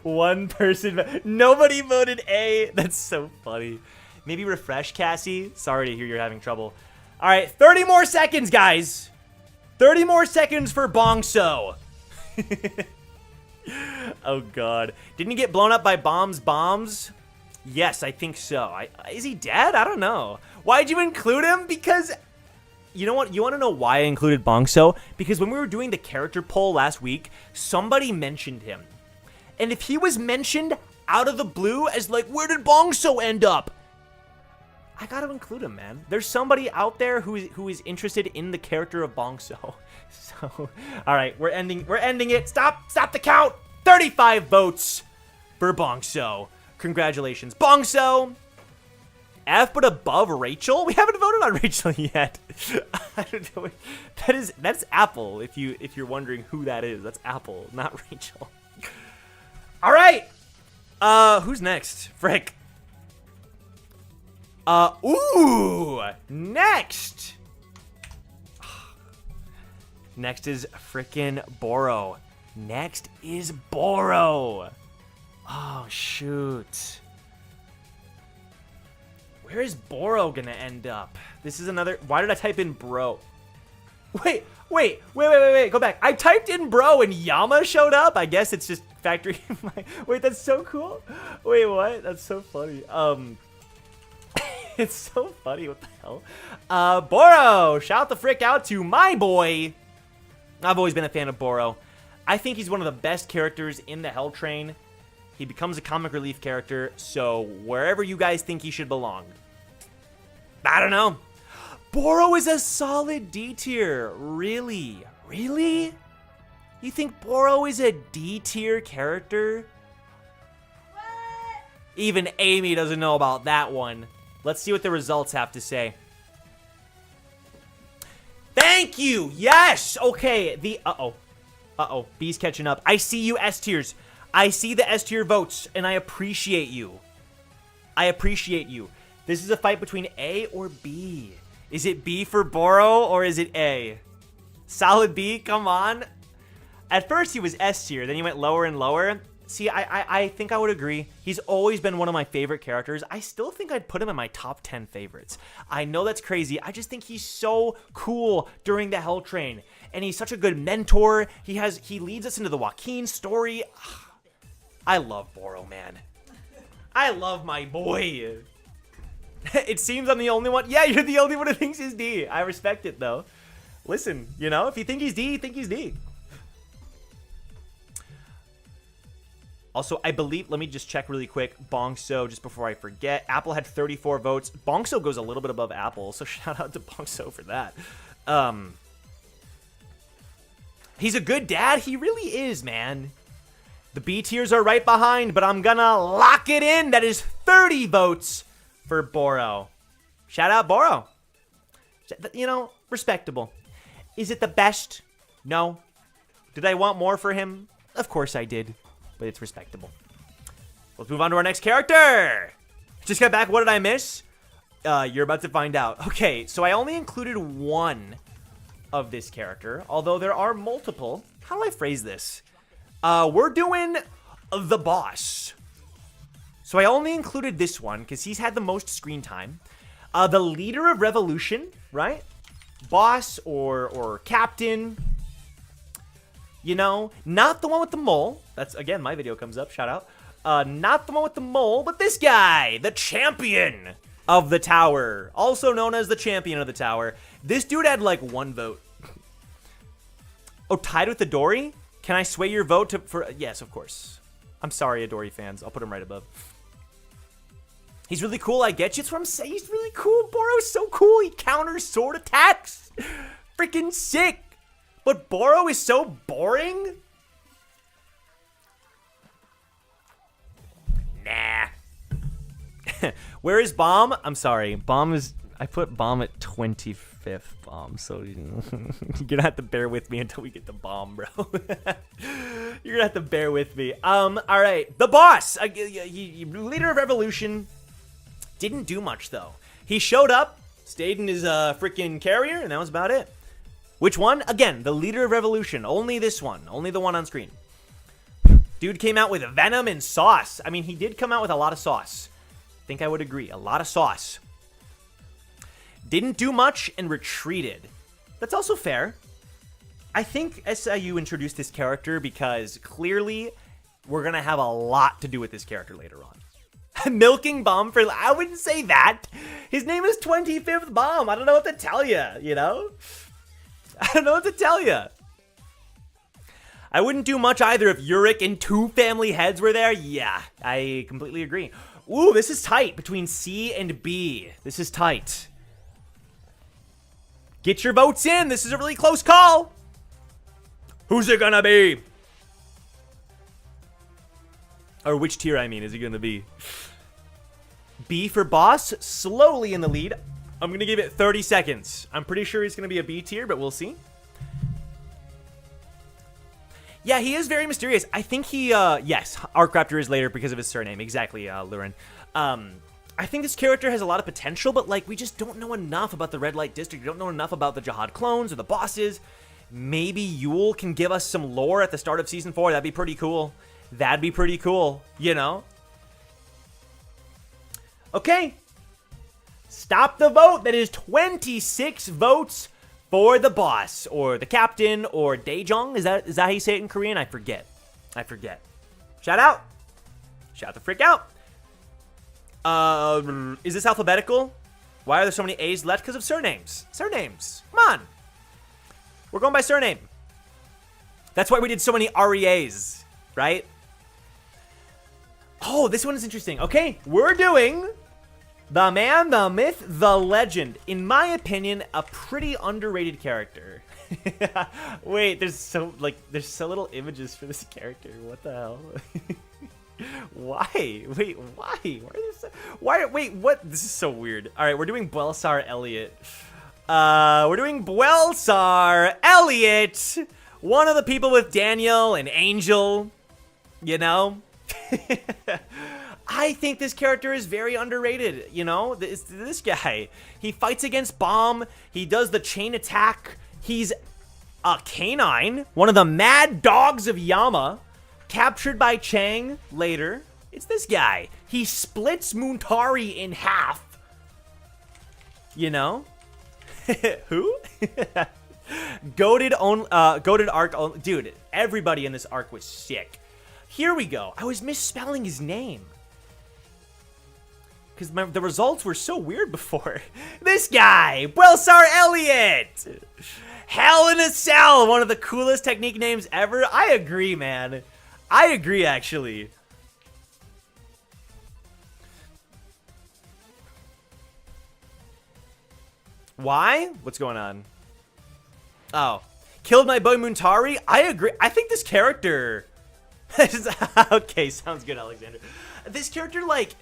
One person, nobody voted A. That's so funny. Maybe refresh, Cassie. Sorry to hear you're having trouble. All right, 30 more seconds, guys. 30 more seconds for Bongso. Oh God, didn't he get blown up by bombs? Yes, I think so. Is he dead? I don't know. Why'd you include him? Because you know what? You want to know why I included Bongso? Because when we were doing the character poll last week, somebody mentioned him. And if he was mentioned out of the blue as like, where did Bongso end up? I got to include him, man. There's somebody out there who is interested in the character of Bongso. So, all right, we're ending it. Stop the count. 35 votes for Bongso. Congratulations, Bongso. F, but above Rachel? We haven't voted on Rachel yet. I don't know. That's Apple. If you're wondering who that is, that's Apple, not Rachel. All right. Who's next? Frick. Ooh, next. Next is frickin' Boro. Next is Boro. Oh, shoot. Where is Boro gonna end up? This is another, why did I type in bro? Wait, go back. I typed in bro and Yama showed up. I guess it's just factory. Wait, that's so cool. Wait, what? That's so funny. It's so funny, what the hell? Boro, shout the frick out to my boy. I've always been a fan of Boro. I think he's one of the best characters in the Hell Train. He becomes a comic relief character, so wherever you guys think he should belong. I don't know. Boro is a solid D tier. Really? Really? You think Boro is a D tier character? What? Even Amy doesn't know about that one. Let's see what the results have to say. Thank you. Yes. Okay. The uh-oh. B's catching up. I see you S tiers. I see the S tier votes, and I appreciate you. This is a fight between A or B. Is it B for Boro, or is it A? Solid B, come on. At first, he was S tier, then he went lower and lower. See, I think I would agree. He's always been one of my favorite characters. I still think I'd put him in my top 10 favorites. I know that's crazy. I just think he's so cool during the Hell Train. And he's such a good mentor. He leads us into the Joaquin story. I love Boro, man. I love my boy. It seems I'm the only one. Yeah, you're the only one who thinks he's D. I respect it, though. Listen, you know, if you think he's D, you think he's D. Also, I believe, let me just check really quick. Bongso, just before I forget. Apple had 34 votes. Bongso goes a little bit above Apple, so shout out to Bongso for that. He's a good dad. He really is, man. The B tiers are right behind, but I'm gonna lock it in. That is 30 votes for Boro. Shout out Boro. You know, respectable. Is it the best? No. Did I want more for him? Of course I did. But it's respectable. Let's move on to our next character. Just got back. What did I miss? You're about to find out. Okay, so I only included one of this character, although there are multiple. How do I phrase this? We're doing the boss. So I only included this one because he's had the most screen time. The leader of revolution, right? Boss or captain. You know, not the one with the mole. That's, again, my video comes up. Shout out. Not the one with the mole, but this guy. The champion of the tower. Also known as the champion of the tower. This dude had, like, 1 vote. Oh, tied with Adori? Can I sway your vote for... Yes, of course. I'm sorry, Adori fans. I'll put him right above. He's really cool, I get you. That's what I'm saying. He's really cool. Boro's so cool. He counters sword attacks. Freaking sick. But Boro is so boring. Where is Bomb? I'm sorry. Bomb is... I put Bomb at 25th Bomb, so you're gonna have to bear with me until we get the Bomb, bro. You're gonna have to bear with me. All right. The boss! Leader of Revolution. Didn't do much, though. He showed up, stayed in his freaking carrier, and that was about it. Which one? Again, the Leader of Revolution. Only this one. Only the one on screen. Dude came out with venom and sauce. I mean, he did come out with a lot of sauce. I think I would agree. A lot of sauce. Didn't do much and retreated. That's also fair. I think SIU introduced this character because clearly we're going to have a lot to do with this character later on. Milking Bomb for... I wouldn't say that. His name is 25th Bomb. I don't know what to tell you, you know? I don't know what to tell you. I wouldn't do much either if Uric and 2 family heads were there. Yeah, I completely agree. Ooh, this is tight between C and B. This is tight. Get your votes in. This is a really close call. Who's it gonna be? Or which tier, I mean, is it gonna be? B for boss, slowly in the lead. I'm gonna give it 30 seconds. I'm pretty sure he's gonna be a B tier, but we'll see. Yeah, he is very mysterious. I think he, yes, Arcraptor is later because of his surname. Exactly, Lurin. I think this character has a lot of potential, but, like, we just don't know enough about the Red Light District. We don't know enough about the Jihad clones or the bosses. Maybe Yule can give us some lore at the start of Season 4. That'd be pretty cool. That'd be pretty cool, you know? Okay. Stop the vote. That is 26 votes for the boss, or the captain, or Daejong. Is that how you say it in Korean? I forget. Shout out. Shout the frick out. Is this alphabetical? Why are there so many A's left? Because of surnames. Surnames. Come on. We're going by surname. That's why we did so many REAs, right? Oh, this one is interesting. Okay, we're doing the man, the myth, the legend. In my opinion, a pretty underrated character. Wait, there's so little images for this character. What the hell? Why? Wait, why? Wait, what? This is so weird. All right, we're doing Bwelsar Elliott. We're doing Bwelsar Elliott. One of the people with Daniel and Angel, you know? I think this character is very underrated, you know? This guy, he fights against Bomb. He does the chain attack. He's a canine, one of the mad dogs of Yama, captured by Chang later. It's this guy. He splits Muntari in half. You know? Who? Goated arc. Dude, everybody in this arc was sick. Here we go. I was misspelling his name. Because the results were so weird before. This guy, Bwelsar Elliott. Hell in a Cell, one of the coolest technique names ever. I agree, man. I agree, actually. Why? What's going on? Oh. Killed my boy Muntari? I agree. I think this character... Okay, sounds good, Alexander. This character, like,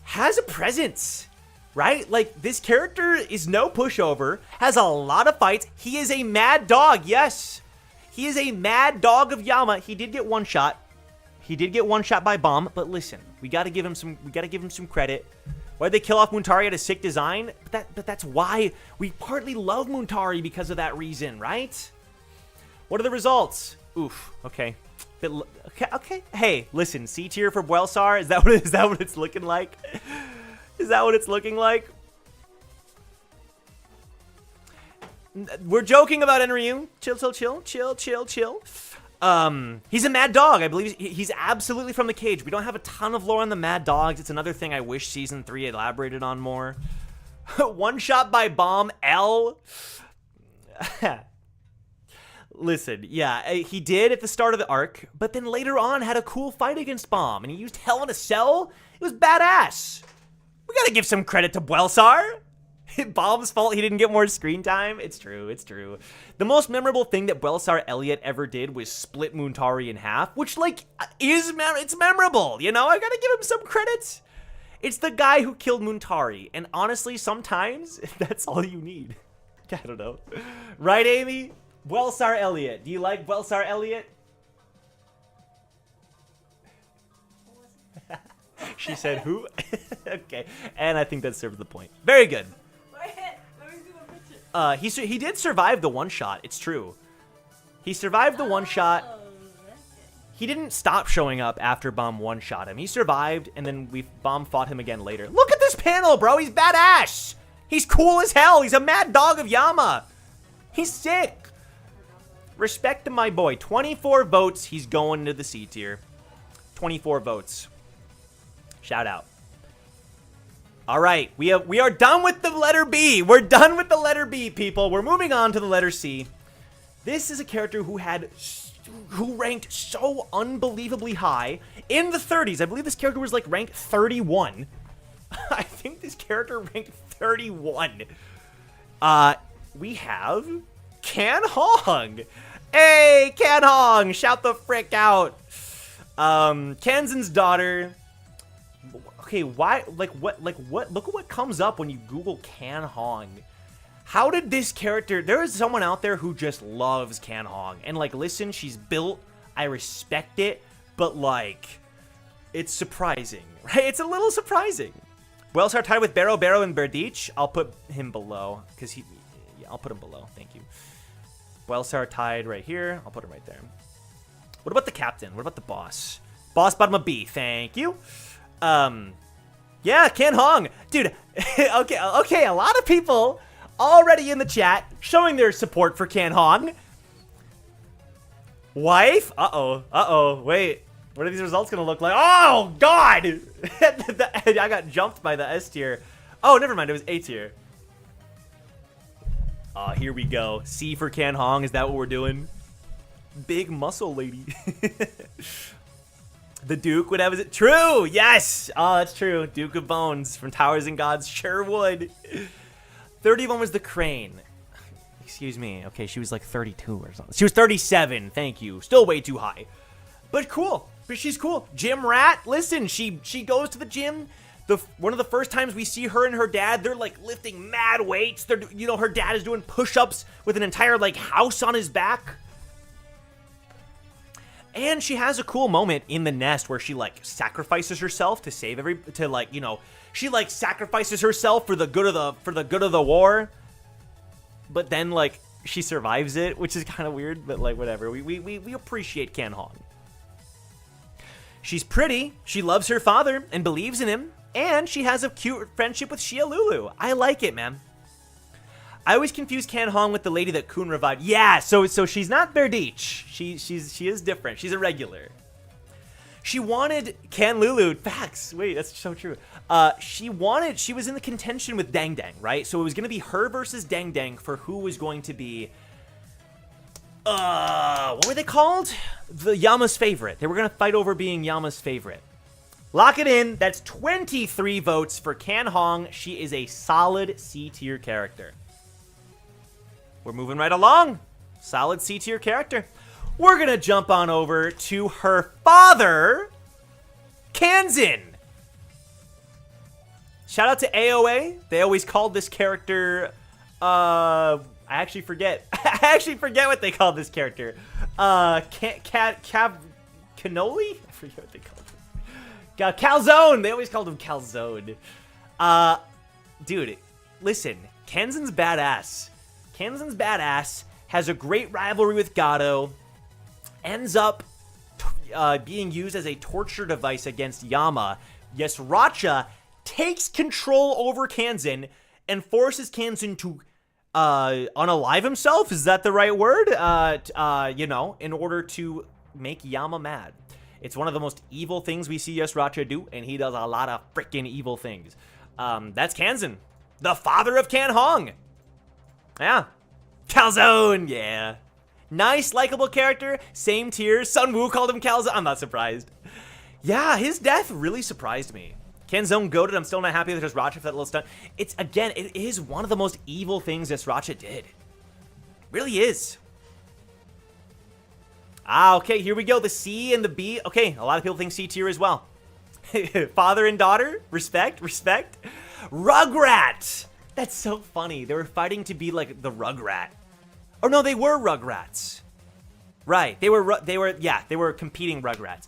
has a presence, right? Like, this character is no pushover, has a lot of fights. He is a mad dog, yes. He is a mad dog of Yama. He did get one shot. He did get one shot by Bomb, but listen, we gotta give him some credit. Why'd they kill off Muntari at a sick design? But that's why we partly love Muntari, because of that reason, right? What are the results? Oof, okay. Okay. Hey, listen, C tier for Bwelsar. Is that what it's looking like? Is that what it's looking like? We're joking about Enryu. Chill. He's a mad dog. I believe he's absolutely from the cage. We don't have a ton of lore on the mad dogs. It's another thing I wish Season 3 elaborated on more. One shot by Bomb L. Listen, yeah, he did at the start of the arc, but then later on had a cool fight against Bomb, and he used Hell in a Cell. It was badass. We gotta give some credit to Bwelsar. Bomb's fault he didn't get more screen time. It's true. The most memorable thing that Bwelsar Elliott ever did was split Muntari in half, which, like, it's memorable, you know? I gotta give him some credit. It's the guy who killed Muntari. And honestly, sometimes that's all you need. I don't know. Right, Amy? Welsar Elliott. Do you like Welsar Elliott? She said who? Okay. And I think that serves the point. Very good. Wait, let me see the picture. He did survive the one-shot. It's true. He survived the one-shot. Okay. He didn't stop showing up after Bomb one-shot him. He survived, and then Bomb fought him again later. Look at this panel, bro. He's badass. He's cool as hell. He's a mad dog of Yama. He's sick. Respect to my boy. 24 votes. He's going to the C tier. 24 votes. Shout out. All right. We are done with the letter B. We're done with the letter B, people. We're moving on to the letter C. This is a character who ranked so unbelievably high in the 30s. I believe this character was like ranked 31. I think this character ranked 31. We have Can Hong. Hey, Can Hong, shout the frick out. Kanzen's daughter. Okay, why? What? Look at what comes up when you Google Can Hong. How did this character... There is someone out there who just loves Can Hong. And, like, listen, she's built. I respect it. But, like, it's surprising. Right? It's a little surprising. Welsar tied with Barrow, and Berdych. I'll put him below. Because he... Yeah, I'll put him below. Thank you. Welsar tied right here. I'll put him right there. What about the captain? What about the boss? Boss bottom of B. Thank you. Yeah, Can Hong. Dude, okay. A lot of people... already in the chat, showing their support for Can Hong. Wife? Uh-oh. Wait. What are these results going to look like? Oh, God! I got jumped by the S tier. Oh, never mind. It was A tier. Here we go. C for Can Hong. Is that what we're doing? Big muscle lady. The Duke would have... Is it true? Yes! Oh, that's true. Duke of Bones from Towers and Gods sure would. 31 was the Crane. Excuse me. Okay, she was like 32 or something. She was 37. Thank you. Still way too high. But cool. But she's cool. Gym rat. Listen, she goes to the gym. One of the first times we see her and her dad, they're like lifting mad weights. They're, you know, her dad is doing push-ups with an entire like house on his back. And she has a cool moment in the nest where she like sacrifices herself to save she like sacrifices herself for the good of the war. But then like she survives it, which is kind of weird, but like whatever. We appreciate Can Hong. She's pretty, she loves her father and believes in him, and she has a cute friendship with Shia Lulu. I like it, man. I always confuse Can Hong with the lady that Kun revived. Yeah, so she's not Berdych. She is different. She's a regular. She wanted Can Lulu. Facts. Wait, that's so true. She was in the contention with Dang Dang, right? So it was going to be her versus Dang Dang for who was going to be, what were they called? The Yama's favorite. They were going to fight over being Yama's favorite. Lock it in. That's 23 votes for Can Hong. She is a solid C tier character. We're moving right along. Solid C tier character. We're going to jump on over to her father, Kanzen. Shout out to AOA. They always called this character, I actually forget. I actually forget what they called this character. Cannoli? I forget what they called him. Calzone. They always called him Calzone. Dude, listen. Kanzen's badass. Kanzen's badass. Has a great rivalry with Gato. Ends up being used as a torture device against Yama. Yesracha takes control over Kanzen and forces Kanzen to unalive himself. Is that the right word? In order to make Yama mad. It's one of the most evil things we see Yesracha do, and he does a lot of freaking evil things. That's Kanzen, the father of Can Hong. Yeah. Calzone, yeah. Nice, likable character. Same tier. Sun Wu called him Calzone. I'm not surprised. Yeah, his death really surprised me. Canzone goated. I'm still not happy with Yesracha for that little stunt. It is one of the most evil things Yesracha did. Really is. Okay, here we go. The C and the B. Okay, a lot of people think C tier as well. Father and daughter, respect. Rugrats. That's so funny. They were fighting to be like the Rugrat. Oh no, they were Rugrats. Right, they were competing Rugrats.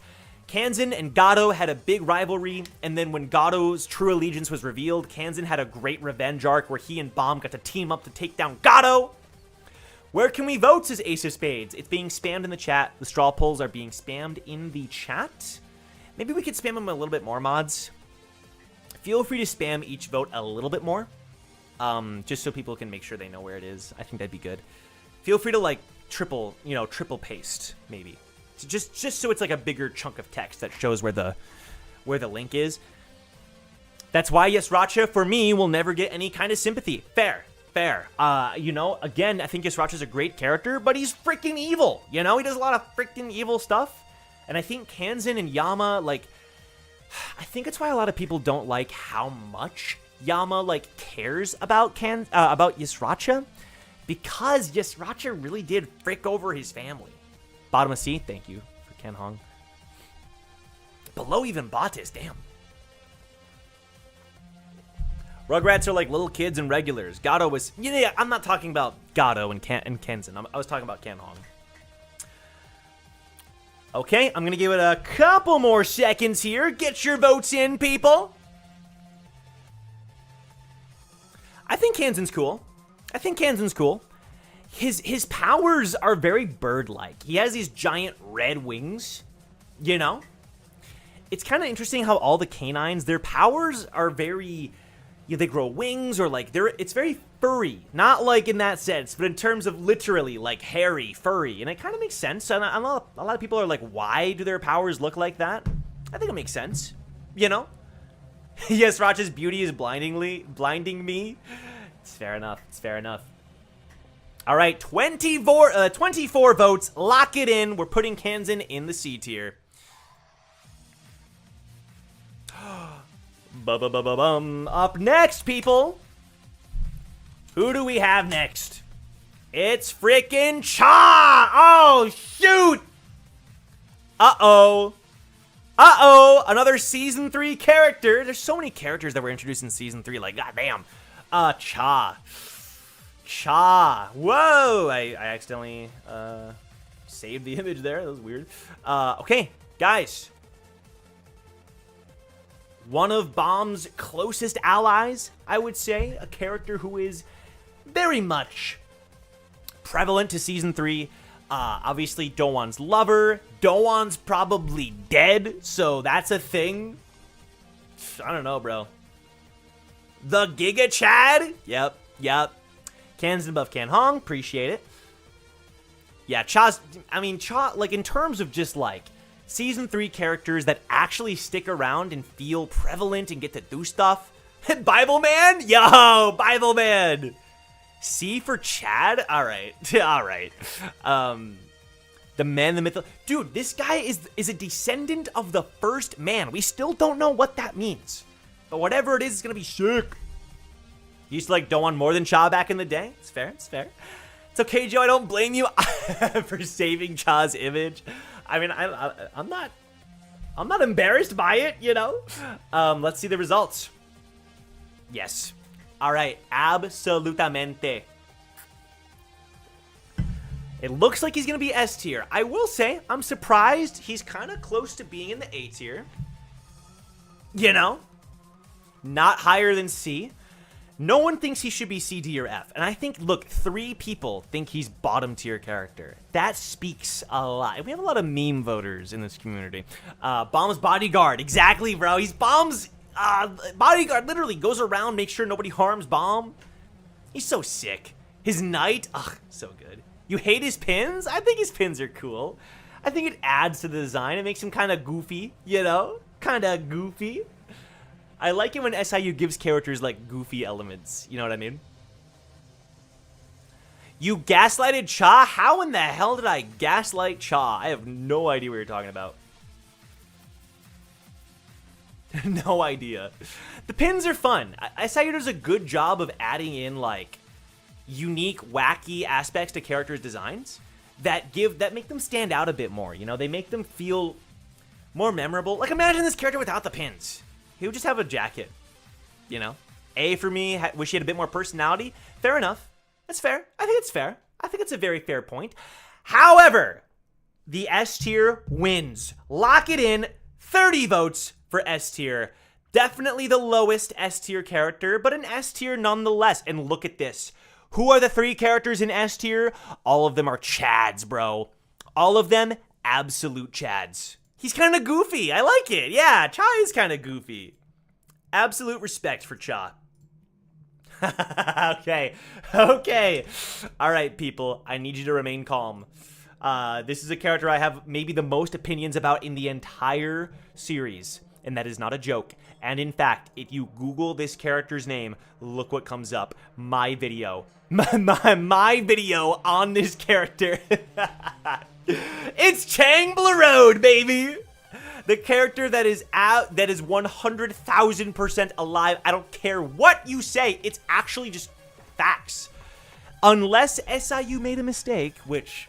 Kanzen and Gato had a big rivalry, and then when Gato's true allegiance was revealed, Kanzen had a great revenge arc where he and Bomb got to team up to take down Gato. Where can we vote, says Ace of Spades. It's being spammed in the chat. The straw polls are being spammed in the chat. Maybe we could spam them a little bit more, mods. Feel free to spam each vote a little bit more. Just so people can make sure they know where it is. I think that'd be good. Feel free to like triple paste, maybe. Just so it's like a bigger chunk of text that shows where the link is. That's why Yesracha, for me, will never get any kind of sympathy. Fair. Again, I think Yesracha's a great character, but he's freaking evil. He does a lot of freaking evil stuff. And I think Kanzen and Yama, like, I think it's why a lot of people don't like how much Yama, like, cares about Yesracha. Because Yesracha really did frick over his family. Bottom of C, thank you for Ken Hong. Below even Batis, damn. Rugrats are like little kids and regulars. Gato was... Yeah, I'm not talking about Gato and Kenzen. I was talking about Ken Hong. Okay, I'm going to give it a couple more seconds here. Get your votes in, people. I think Kanzen's cool. His powers are very bird-like. He has these giant red wings, It's kind of interesting how all the canines, their powers are very... they grow wings, or like it's very furry. Not like in that sense, but in terms of literally like hairy, furry. And it kind of makes sense. And a lot of people are like, why do their powers look like that? I think it makes sense. Yes, Racha's beauty is blinding me. It's fair enough. All right, 24 votes. Lock it in. We're putting Kanzen in the C tier. Up next, people. Who do we have next? It's freaking Cha! Oh, shoot! Uh-oh. Another Season 3 character. There's so many characters that were introduced in Season 3. Like, goddamn. Cha. Whoa! I accidentally saved the image there. That was weird. Okay, guys. One of Bomb's closest allies, I would say. A character who is very much prevalent to Season 3. Obviously, Dowan's lover. Dowan's probably dead, so that's a thing. I don't know, bro. The Giga Chad? Yep. Kanzen above Kan Hong. Appreciate it. Yeah, Chaz, like, in terms of just, like, Season 3 characters that actually stick around and feel prevalent and get to do stuff. Bible Man? Yo, Bible Man. C for Chad? All right. The man, the myth. Dude, this guy is a descendant of the first man. We still don't know what that means. But whatever it is, it's going to be sick. You used to like Doan more than Cha back in the day. It's fair. It's okay, Joe. I don't blame you for saving Cha's image. I mean, I'm not embarrassed by it, Let's see the results. Yes. All right. Absolutamente. It looks like he's going to be S tier. I will say, I'm surprised he's kind of close to being in the A tier. Not higher than C. No one thinks he should be C, D, or F. And I think, look, 3 people think he's bottom tier character. That speaks a lot. We have a lot of meme voters in this community. Bomb's bodyguard. Exactly, bro. He's Bomb's bodyguard. Literally goes around, makes sure nobody harms Bomb. He's so sick. His knight. Ugh, so good. You hate his pins? I think his pins are cool. I think it adds to the design. It makes him kind of goofy, Kind of goofy. I like it when SIU gives characters, like, goofy elements. You know what I mean? You gaslighted Cha? How in the hell did I gaslight Cha? I have no idea what you're talking about. No idea. The pins are fun. SIU does a good job of adding in, like, unique, wacky aspects to characters' designs that make them stand out a bit more. They make them feel more memorable. Like, imagine this character without the pins. He would just have a jacket, you know? A for me, wish he had a bit more personality. Fair enough. That's fair. I think it's fair. I think it's a very fair point. However, the S tier wins. Lock it in. 30 votes for S tier. Definitely the lowest S tier character, but an S tier nonetheless. And look at this. Who are the 3 characters in S tier? All of them are Chads, bro. All of them, absolute Chads. He's kind of goofy. I like it. Yeah, Cha is kind of goofy. Absolute respect for Cha. Okay. All right, people. I need you to remain calm. This is a character I have maybe the most opinions about in the entire series, and that is not a joke. And in fact, if you Google this character's name, look what comes up. My video. My video on this character. It's Chang Road, baby. The character that is 100,000% alive. I don't care what you say. It's actually just facts. Unless SIU made a mistake, which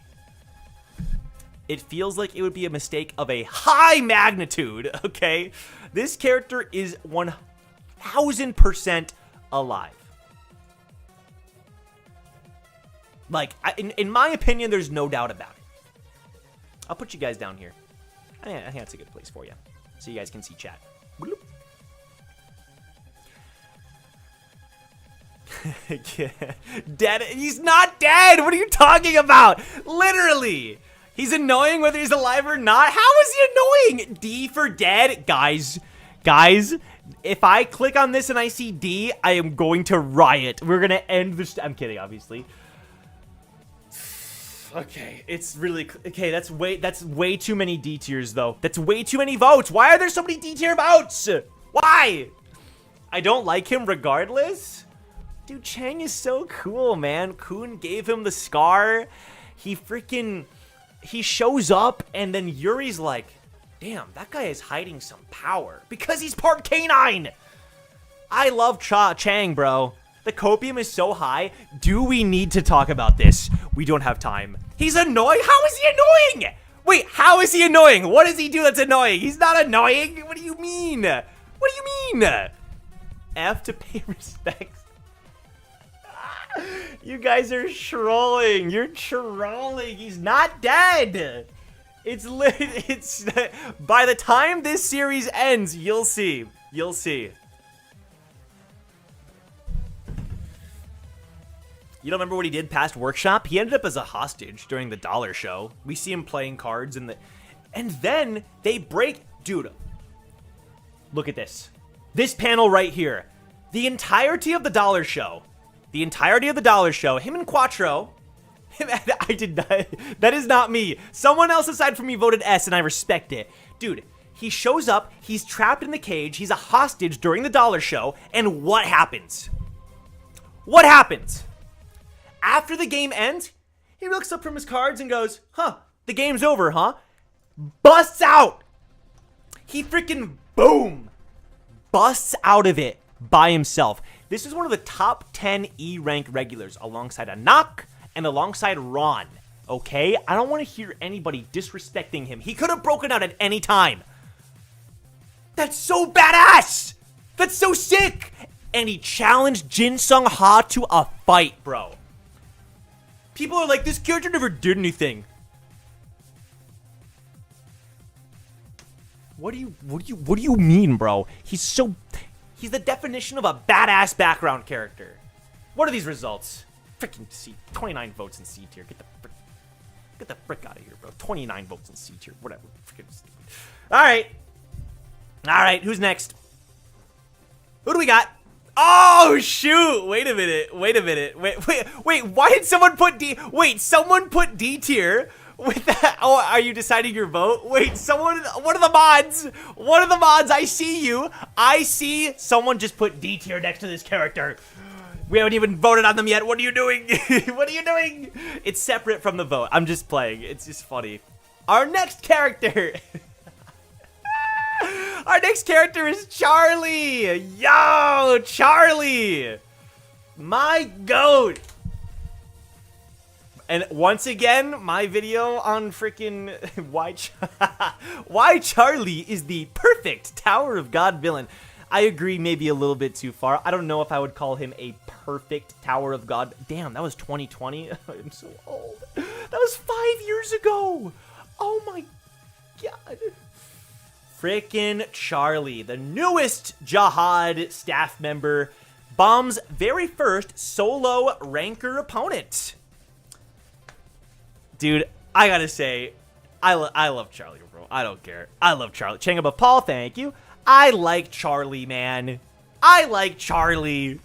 it feels like it would be a mistake of a high magnitude, okay? This character is 1,000% alive. Like, in my opinion, there's no doubt about it. I'll put you guys down here. I think that's a good place for you, so you guys can see chat. Dead? He's not dead! What are you talking about? Literally! He's annoying whether he's alive or not. How is he annoying? D for dead? Guys, if I click on this and I see D, I am going to riot. We're gonna end this. I'm kidding, obviously. Okay, it's really okay. That's way too many D tiers, though. That's way too many votes. Why are there so many D tier votes? Why? I don't like him regardless. Dude, Chang is so cool, man. Kun gave him the scar. He shows up, and then Yuri's like, damn, that guy is hiding some power because he's part canine. I love Chang, bro. The copium is so high. Do we need to talk about this? We don't have time. He's annoying? How is he annoying? Wait, how is he annoying? What does he do that's annoying? He's not annoying. What do you mean? What do you mean? F to pay respects. You guys are trolling. You're trolling. He's not dead. It's by the time this series ends, you'll see. You'll see. You don't remember what he did past workshop? He ended up as a hostage during the dollar show. We see him playing cards and then they break. Dude, look at this. This panel right here. The entirety of the dollar show. Him and Quattro. I did not. That is not me. Someone else aside from me voted S, and I respect it. Dude, he shows up. He's trapped in the cage. He's a hostage during the dollar show. And what happens? What happens? After the game ends, he looks up from his cards and goes, huh, the game's over, huh? Busts out. He freaking, boom, busts out of it by himself. This is one of the top 10 E rank regulars alongside Anaak and alongside Ron, okay? I don't want to hear anybody disrespecting him. He could have broken out at any time. That's so badass. That's so sick. And he challenged Jin Sung Ha to a fight, bro. People are like, this character never did anything. What do you mean, bro? He's the definition of a badass background character. What are these results? Freaking C, 29 votes in C tier. Get the frick out of here, bro. 29 votes in C tier. Whatever. Freaking stupid. All right. Who's next? Who do we got? Oh, shoot. Wait a minute. Wait. Why did someone put D? Wait, someone put D tier with that. Oh, are you deciding your vote? Wait, one of the mods. I see you. I see someone just put D tier next to this character. We haven't even voted on them yet. What are you doing? It's separate from the vote. I'm just playing. It's just funny. Our next character. Our next character is Charlie. Yo, Charlie. My goat. And once again, my video on freaking why Charlie is the perfect Tower of God villain. I agree, maybe a little bit too far. I don't know if I would call him a perfect Tower of God. Damn, that was 2020. I'm so old. That was 5 years ago. Oh my God. Frickin' Charlie, the newest Jihad staff member, Bomb's very first solo ranker opponent. Dude, I gotta say, I love Charlie, bro. I don't care. I love Charlie. Chang above Paul, thank you. I like Charlie, man. I like Charlie.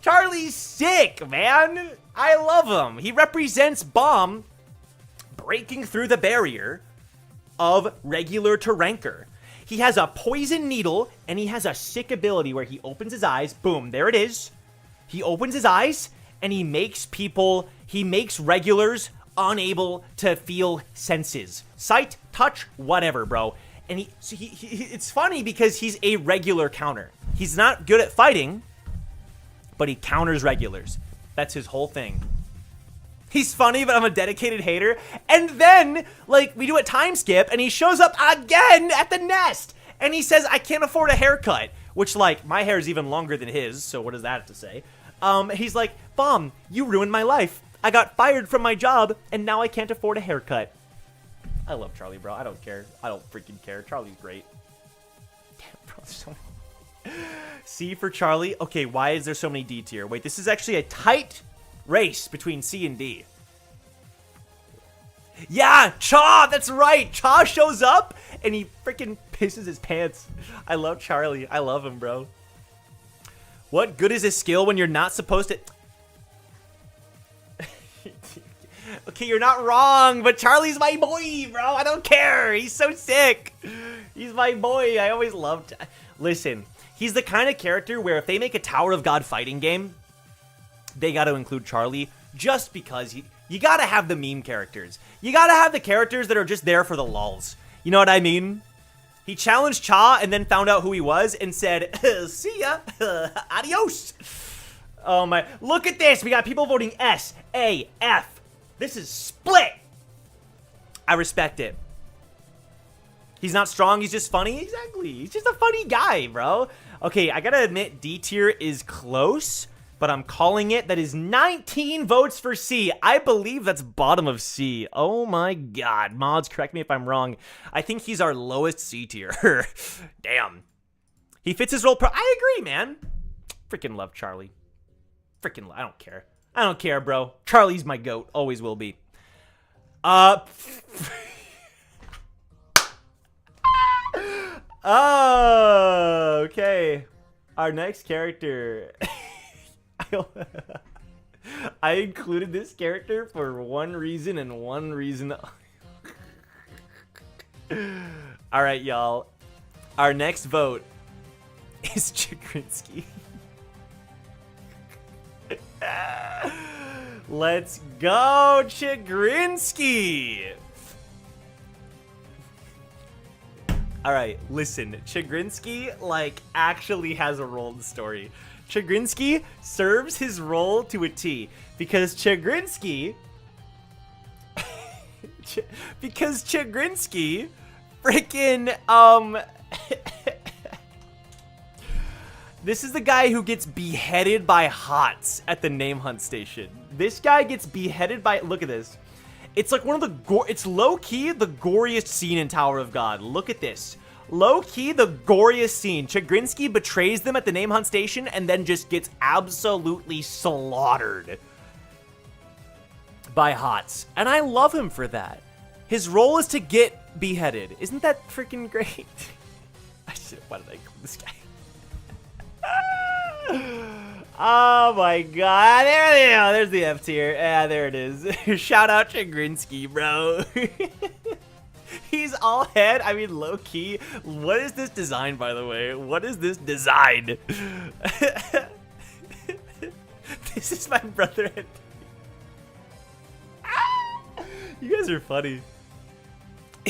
Charlie's sick, man. I love him. He represents Bomb breaking through the barrier of regular to ranker. He has a poison needle, and he has a sick ability where he opens his eyes. Boom, there it is. He opens his eyes, and he makes regulars unable to feel senses. Sight, touch, whatever, bro. And it's funny because he's a regular counter. He's not good at fighting, but he counters regulars. That's his whole thing. He's funny, but I'm a dedicated hater. And then, like, we do a time skip, and he shows up again at the nest. And he says, I can't afford a haircut. Which, like, my hair is even longer than his, so what does that have to say? He's like, Bomb, you ruined my life. I got fired from my job, and now I can't afford a haircut. I love Charlie, bro. I don't care. I don't freaking care. Charlie's great. Damn, bro. So C for Charlie. Okay, why is there so many D tier? Wait, this is actually a tight race between C and D. Yeah, Cha, that's right. Cha shows up, and he freaking pisses his pants. I love Charlie. I love him, bro. What good is a skill when you're not supposed to... Okay, you're not wrong, but Charlie's my boy, bro. I don't care. He's so sick. He's my boy. I always loved... Listen, he's the kind of character where if they make a Tower of God fighting game, they got to include Charlie just because you got to have the meme characters. You got to have the characters that are just there for the lulz. You know what I mean? He challenged Cha and then found out who he was and said, see ya, adios. Oh my, look at this. We got people voting S, A, F. This is split. I respect it. He's not strong, he's just funny. Exactly. He's just a funny guy, bro. Okay, I gotta admit, D tier is close, but I'm calling it. That is 19 votes for C. I believe that's bottom of C. Oh my God. Mods, correct me if I'm wrong. I think he's our lowest C tier. Damn. He fits his role. I agree, man. Freaking love Charlie. Freaking, I don't care. I don't care, bro. Charlie's my goat. Always will be. Oh, okay. Our next character. I included this character for one reason and one reason. All right, y'all. Our next vote is Chagrinsky. Let's go, Chagrinsky. All right, listen. Chagrinsky, like, actually has a role in the story. Chagrinsky serves his role to a T because Chagrinsky freaking this is the guy who gets beheaded by HOTS at the name hunt station. This guy gets beheaded by, look at this. It's like one of the it's low-key the goriest scene in Tower of God. Look at this. Low-key the goriest scene. Chagrinsky betrays them at the name hunt station and then just gets absolutely slaughtered by HOTS. And I love him for that. His role is to get beheaded. Isn't that freaking great? Why did I call this guy? Oh my God. There you go. There's the F tier. Yeah, there it is. Shout out Chagrinsky, bro. He's all head. I mean, low key. What is this design, by the way? What is this design? This is my brother. You guys are funny.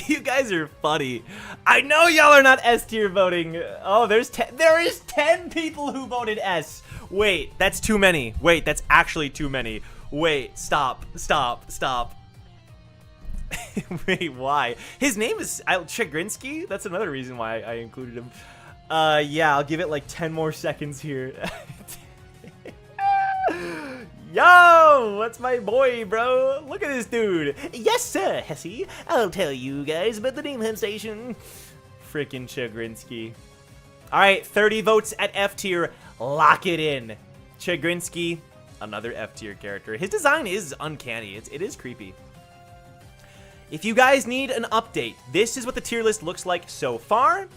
You guys are funny. I know y'all are not S tier voting. Oh, there is 10 people who voted S. Wait, that's too many. Wait, that's actually too many. Wait, stop. Wait, why? His name is Chagrinsky? That's another reason why I included him. Yeah, I'll give it like 10 more seconds here. Yo, that's my boy, bro. Look at this dude. Yes, sir, Hesse. I'll tell you guys about the name sensation. Frickin' Chagrinsky. All right, 30 votes at F tier. Lock it in. Chagrinsky, another F tier character. His design is uncanny. It is creepy. If you guys need an update, this is what the tier list looks like so far.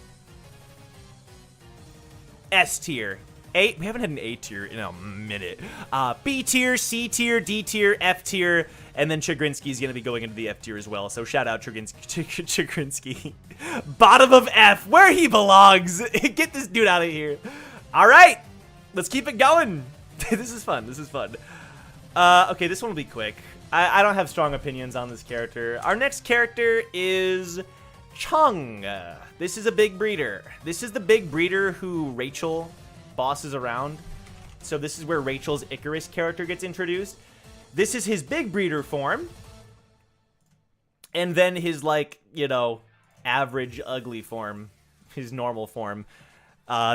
S tier. A, we haven't had an A tier in a minute. B tier, C tier, D tier, F tier, and then Chagrinsky's gonna be going into the F tier as well. So shout out Chagrinsky. Bottom of F, where he belongs. Get this dude out of here. All right, let's keep it going. This is fun. Okay, this one will be quick. I don't have strong opinions on this character. Our next character is Chong. This is a big breeder. This is the big breeder who Rachel bosses around. So this is where Rachel's Icarus character gets introduced. This is his big breeder form. And then his, like, you know, average ugly form. His normal form.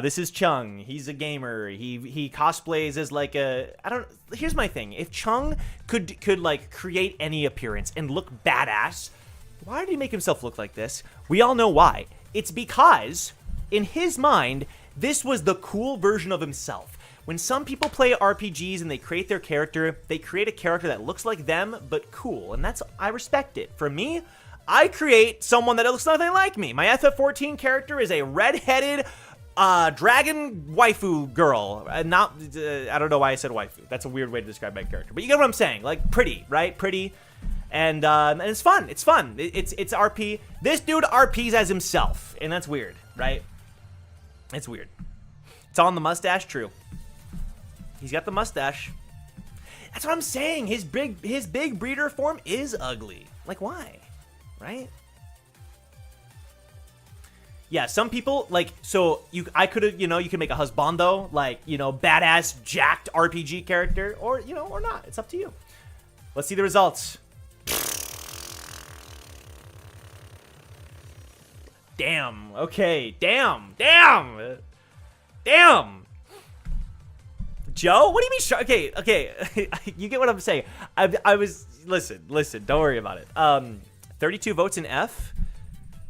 This is Chang. He's a gamer. He cosplays as like a, here's my thing. If Chang could like create any appearance and look badass, why did he make himself look like this? We all know why. It's because in his mind, this was the cool version of himself. When some people play RPGs and they create their character, they create a character that looks like them, but cool. And I respect it. For me, I create someone that looks nothing like me. My FF14 character is a red-headed dragon waifu girl. I don't know why I said waifu. That's a weird way to describe my character. But you get what I'm saying. Like, pretty, right? Pretty. And it's fun. It's fun. It's RP. This dude RPs as himself. And that's weird, right? It's weird. It's on the mustache, true. He's got the mustache. That's what I'm saying. His big breeder form is ugly. Like, why? Right? Yeah, some people, like, so I could have, you know, you can make a husbando, like, you know, badass, jacked RPG character, or, you know, or not. It's up to you. Let's see the results. Damn. Okay. Damn. Joe? What do you mean? Okay. You get what I'm saying. I was, listen, don't worry about it. 32 votes in F.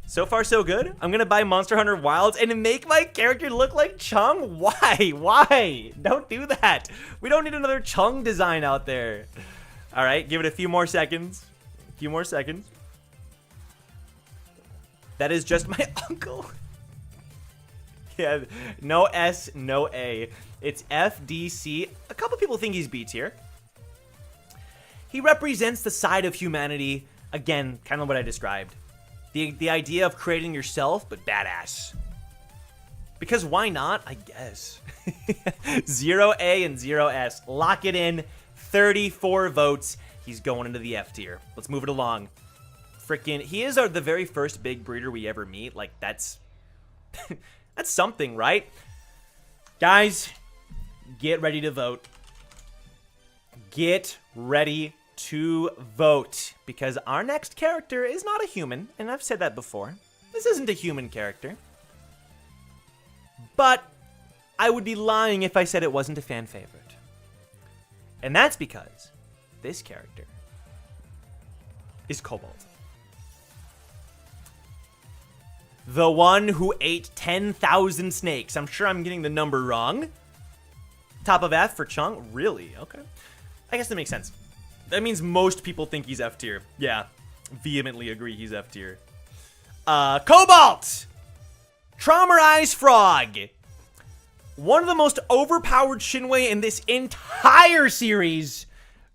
So far, so good. I'm gonna buy Monster Hunter Wilds and make my character look like Chong? Why? Don't do that. We don't need another Chong design out there. All right, give it a few more seconds. That is just my uncle. Yeah, no S, no A. It's F, D, C. A couple people think he's B tier. He represents the side of humanity, again, kind of what I described. The idea of creating yourself, but badass. Because why not? I guess. 0 A and 0 S. Lock it in. 34 votes. He's going into the F tier. Let's move it along. Frickin', he is the very first big breeder we ever meet. Like, that's that's something, right? Guys, get ready to vote. Get ready to vote, because our next character is not a human, and I've said that before. This isn't a human character. But I would be lying if I said it wasn't a fan favorite. And that's because this character is Cobalt. The one who ate 10,000 snakes. I'm sure I'm getting the number wrong. Top of F for Chong? Really? Okay. I guess that makes sense. That means most people think he's F tier. Yeah, vehemently agree he's F tier. Cobalt! Traumatized Frog. One of the most overpowered Shinwei in this entire series.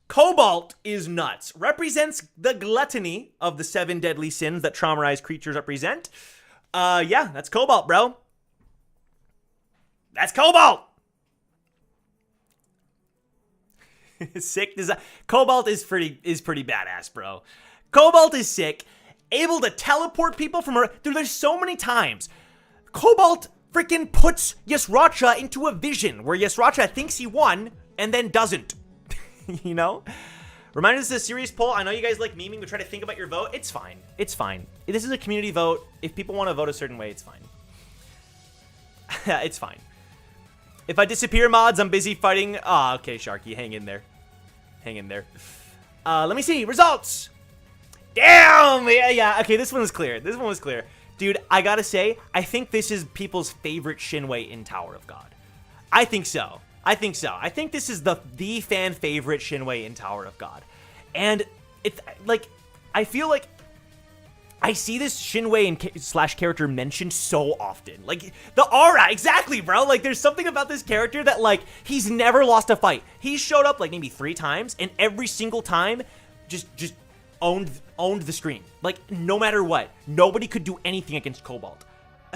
Cobalt is nuts. Represents the gluttony of the 7 deadly sins that traumatized creatures represent. Yeah, that's Cobalt, bro. That's Cobalt! Sick design. Cobalt is pretty badass, bro. Cobalt is sick. Able to teleport people from dude, there's so many times Cobalt freaking puts Yasracha into a vision where Yasracha thinks he won and then doesn't. You know? Remind us this is a serious poll. I know you guys like memeing, but try to think about your vote. It's fine. It's fine. This is a community vote. If people want to vote a certain way, it's fine. It's fine. If I disappear, mods, I'm busy fighting. Ah, okay, Sharky, hang in there. Hang in there. Let me see. Results! Damn! Yeah, okay, this one was clear. This one was clear. Dude, I gotta say, I think this is people's favorite Shinwei in Tower of God. I think so. I think so. I think this is the fan favorite Shinwei in Tower of God. And it's like, I feel like I see this Shinwei and slash character mentioned so often. Like, the aura, exactly, bro. Like, there's something about this character that, like, he's never lost a fight. He's showed up, like, maybe 3 times, and every single time just owned the screen. Like, no matter what. Nobody could do anything against Cobalt.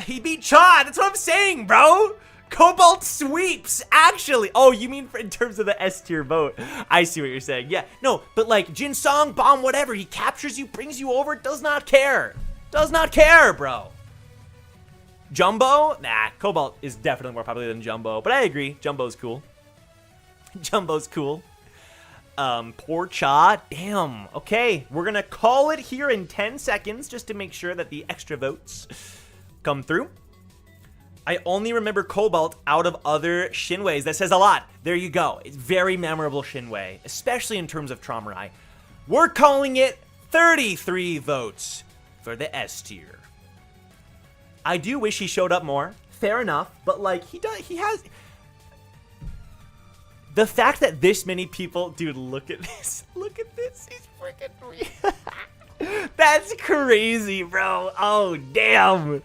He beat Chaz. That's what I'm saying, bro. Cobalt sweeps, actually. Oh, you mean in terms of the S tier vote? I see what you're saying. Yeah, no, but like Jin Song, bomb, whatever. He captures you, brings you over, does not care. Does not care, bro. Jumbo? Nah, Cobalt is definitely more popular than Jumbo, but I agree. Jumbo's cool. Jumbo's cool. Poor Cha. Damn. Okay, we're gonna call it here in 10 seconds just to make sure that the extra votes come through. I only remember Cobalt out of other Shinweis. That says a lot. There you go. It's very memorable Shinwei, especially in terms of Traumarai. We're calling it 33 votes for the S tier. I do wish he showed up more. Fair enough, but like he has. The fact that this many people, dude, look at this. Look at this. He's freaking. That's crazy, bro. Oh damn.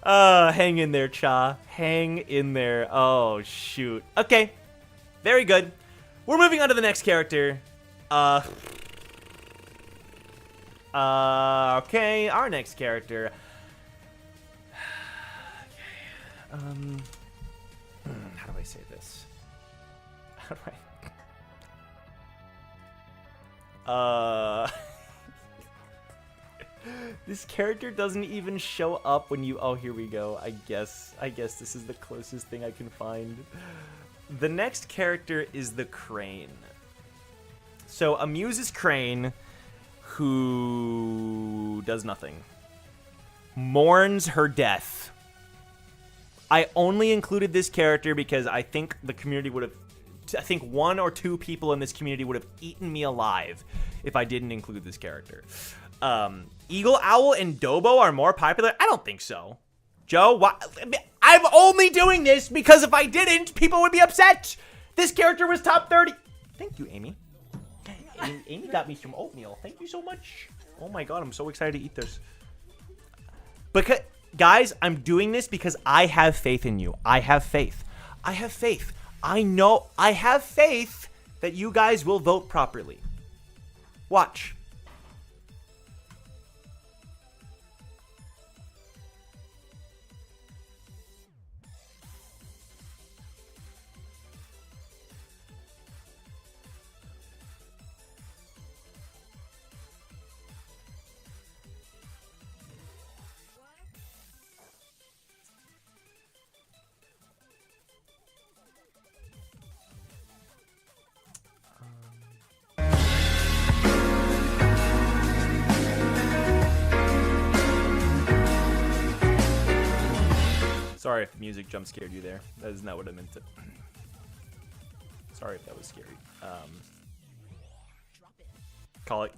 Hang in there, Cha. Hang in there. Oh, shoot. Okay. Very good. We're moving on to the next character. Okay. Our next character. Okay. How do I say this? How do I... This character doesn't even show up when you... Oh, here we go. I guess this is the closest thing I can find. The next character is the Crane. So, Ameuz is Crane, who does nothing. Mourns her death. I only included this character because I think the community would have... I think 1 or 2 people in this community would have eaten me alive if I didn't include this character. Eagle Owl and Dobo are more popular? I don't think so. Joe, why? I'm only doing this because if I didn't, people would be upset. This character was top 30. Thank you, Amy. Amy got me some oatmeal. Thank you so much. Oh my god, I'm so excited to eat this. Because, guys, I'm doing this because I have faith in you. I have faith. I have faith. I know. I have faith that you guys will vote properly. Watch. Sorry if the music jump scared you there. That is not what I meant to. Sorry if that was scary. Call it.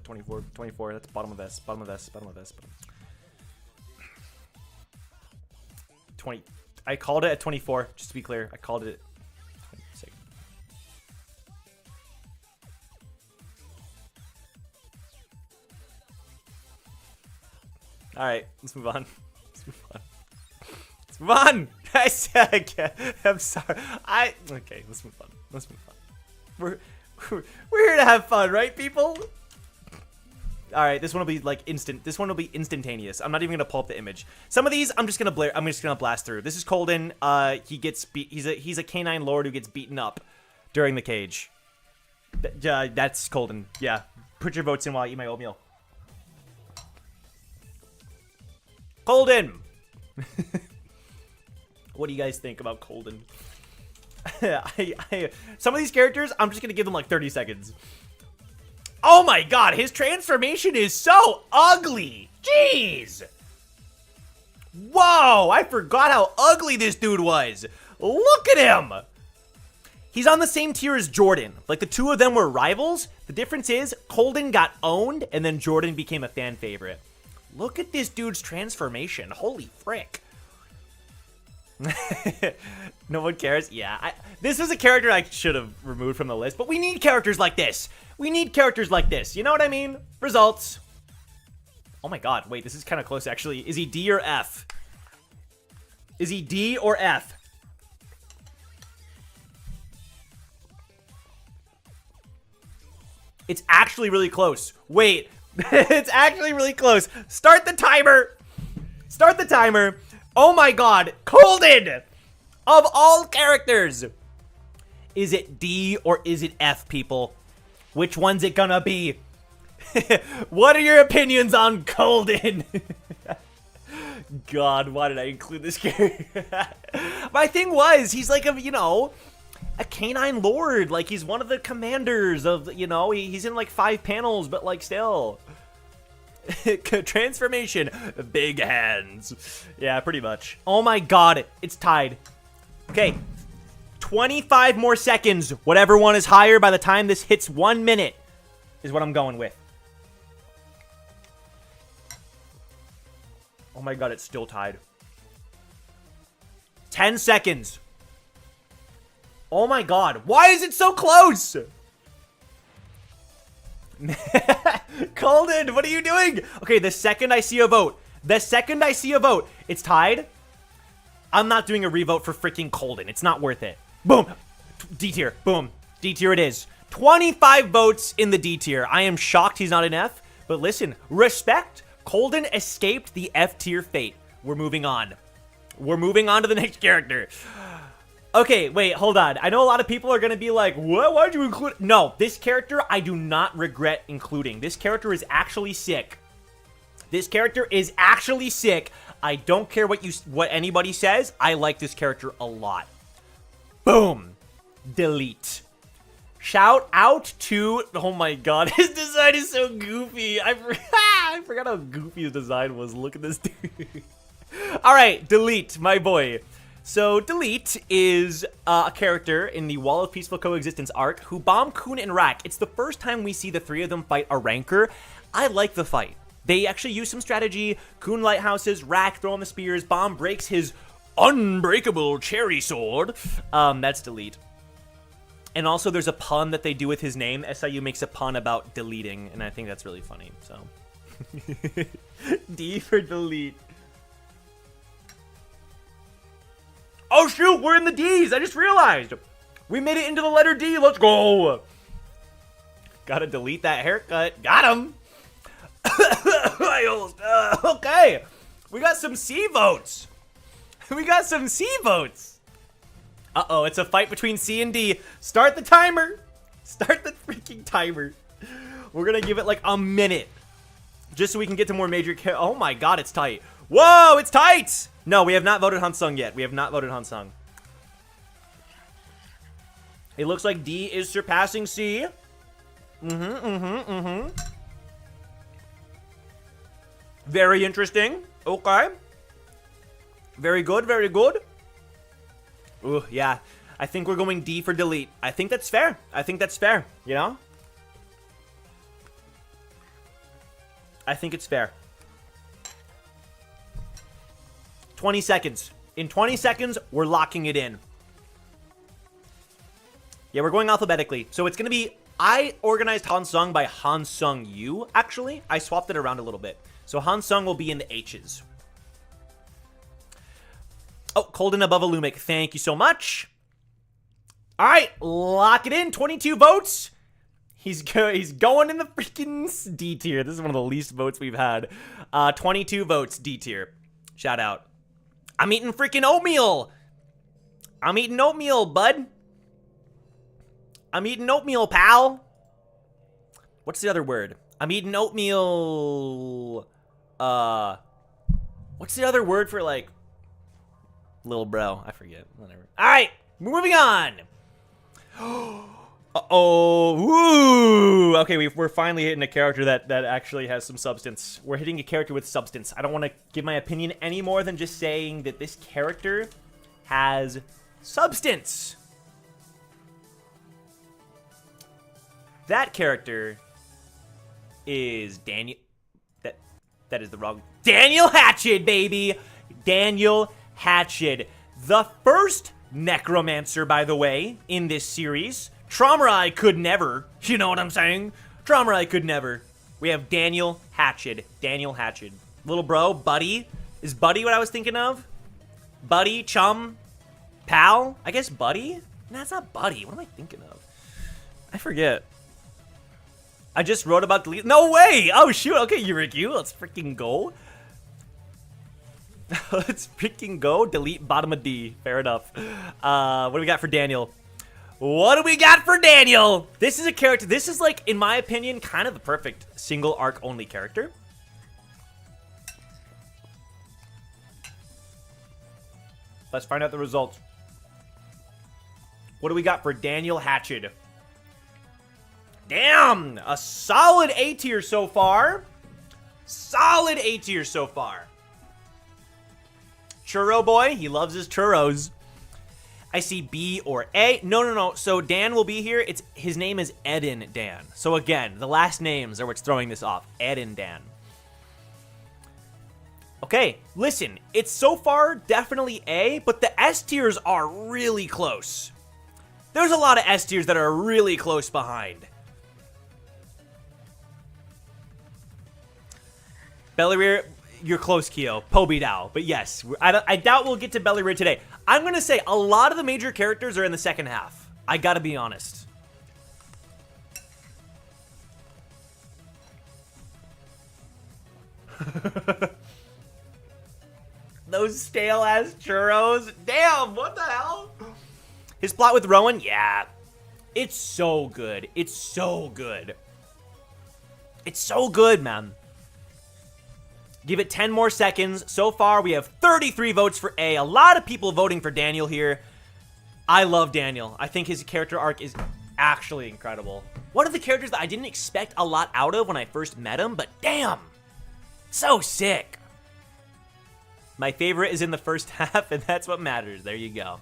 24. That's bottom of S. 20. I called it at 24, just to be clear. I called it at 26. Alright, let's move on. Move on! I said again. I'm sorry. Okay, let's move on. We're here to have fun, right, people? Alright, this one will be like instant. This one will be instantaneous. I'm not even gonna pull up the image. Some of these I'm just gonna blast through. This is Colden. He gets he's a canine lord who gets beaten up during the cage. That's Colden. Yeah. Put your votes in while I eat my oatmeal. Colden! What do you guys think about Colden? Some of these characters, I'm just gonna give them like 30 seconds. Oh my god, his transformation is so ugly. Jeez. Whoa, I forgot how ugly this dude was. Look at him. He's on the same tier as Jordan. Like, the two of them were rivals. The difference is Colden got owned, and then Jordan became a fan favorite. Look at this dude's transformation. Holy frick. No one cares? Yeah, this is a character I should have removed from the list, but we need characters like this. We need characters like this. You know what I mean? Results. Oh my god, wait, this is kind of close, actually. Is he D or F? Is he D or F? It's actually really close. Wait, it's actually really close. Start the timer. Start the timer. Oh my god, Colden! Of all characters! Is it D or is it F, people? Which one's it gonna be? What are your opinions on Colden? God, why did I include this character? My thing was, he's like a, you know, a canine lord. Like, he's one of the commanders of, you know, he's in like 5 panels, but like still. Transformation, big hands. Yeah, pretty much. Oh my god, it's tied. Okay, 25 more seconds. Whatever one is higher by the time this hits 1 minute is what I'm going with. Oh my god, it's still tied. 10 seconds. Oh my god, why is it so close? Colden, what are you doing? Okay, the second I see a vote, it's tied. I'm not doing a revote for freaking Colden. It's not worth it. Boom. D tier. Boom. D tier it is. 25 votes in the D tier. I am shocked he's not an F, but listen, respect. Colden escaped the F tier fate. We're moving on. We're moving on to the next character. Okay, wait, hold on. I know a lot of people are going to be like, what? Why'd you include? No, this character I do not regret including. This character is actually sick. This character is actually sick. I don't care what anybody says. I like this character a lot. Boom. Delete. Shout out to... Oh my god, his design is so goofy. I forgot how goofy his design was. Look at this dude. Alright, Delete, my boy. So, Delete is a character in the Wall of Peaceful Coexistence arc who bombed Kun and Rak. It's the first time we see the 3 of them fight a ranker. I like the fight. They actually use some strategy. Kun lighthouses, Rak throwing the spears, Bomb breaks his unbreakable cherry sword. That's Delete. And also there's a pun that they do with his name. SIU makes a pun about deleting, and I think that's really funny, so. D for Delete. Oh shoot, we're in the D's. I just realized. We made it into the letter D. Let's go. Gotta delete that haircut. Got him. Okay. We got some C votes. We got some C votes. Uh-oh, it's a fight between C and D. Start the timer. Start the freaking timer. We're gonna give it like a minute. Just so we can get to more major Oh my god, it's tight. Whoa, it's tight! No, we have not voted Hansung yet. We have not voted Hansung. It looks like D is surpassing C. Very interesting. Okay. Very good, very good. Ooh, yeah. I think we're going D for Delete. I think that's fair. I think that's fair, you know? I think it's fair. 20 seconds. In 20 seconds, we're locking it in. Yeah, we're going alphabetically. So it's going to be... I organized Hansung by Hansung Yu, actually. I swapped it around a little bit. So Hansung will be in the H's. Oh, Colden above Alumik. Thank you so much. All right, lock it in. 22 votes. He's going in the freaking D tier. This is one of the least votes we've had. 22 votes, D tier. Shout out. I'm eating freaking oatmeal. I'm eating oatmeal, bud. I'm eating oatmeal, pal. What's the other word? I'm eating oatmeal. What's the other word for, like, little bro? I forget. Whatever. All right. Moving on. Uh-oh. Woo. Okay, we're finally hitting a character that actually has some substance. We're hitting a character with substance. I don't want to give my opinion any more than just saying that this character has substance. That character is Daniel. That is the wrong. Daniel Hatchet, baby. Daniel Hatchet. The first necromancer, by the way, in this series. Traumarai could never. You know what I'm saying? Traumarai could never. We have Daniel Hatchet. Daniel Hatchet. Little bro, buddy. Is buddy what I was thinking of? Buddy, chum, pal? I guess buddy? Nah, it's not buddy. What am I thinking of? I forget. I just wrote about delete. No way! Oh, shoot. Okay, Yuriku. Let's freaking go. Let's freaking go. Delete bottom of D. Fair enough. What do we got for Daniel? What do we got for Daniel? This is a character. This is, like, in my opinion, kind of the perfect single arc only character. Let's find out the results. What do we got for Daniel Hatchet? Damn! A solid A tier so far. Solid A tier so far. Churro boy, he loves his churros. I see B or A. No. So Dan will be here. His name is Eden Dan. So again, the last names are what's throwing this off. Eden Dan. Okay, listen. It's so far definitely A, but the S tiers are really close. There's a lot of S tiers that are really close behind. Bellyrear, you're close, Kyo. Poby Dow. But yes, I doubt we'll get to Bellyrear today. I'm going to say a lot of the major characters are in the second half. I got to be honest. Those stale-ass churros. Damn, what the hell? His plot with Rowan? Yeah. It's so good. It's so good. It's so good, man. Give it 10 more seconds. So far, we have 33 votes for A. A lot of people voting for Daniel here. I love Daniel. I think his character arc is actually incredible. One of the characters that I didn't expect a lot out of when I first met him, but damn, so sick. My favorite is in the first half, and that's what matters. There you go.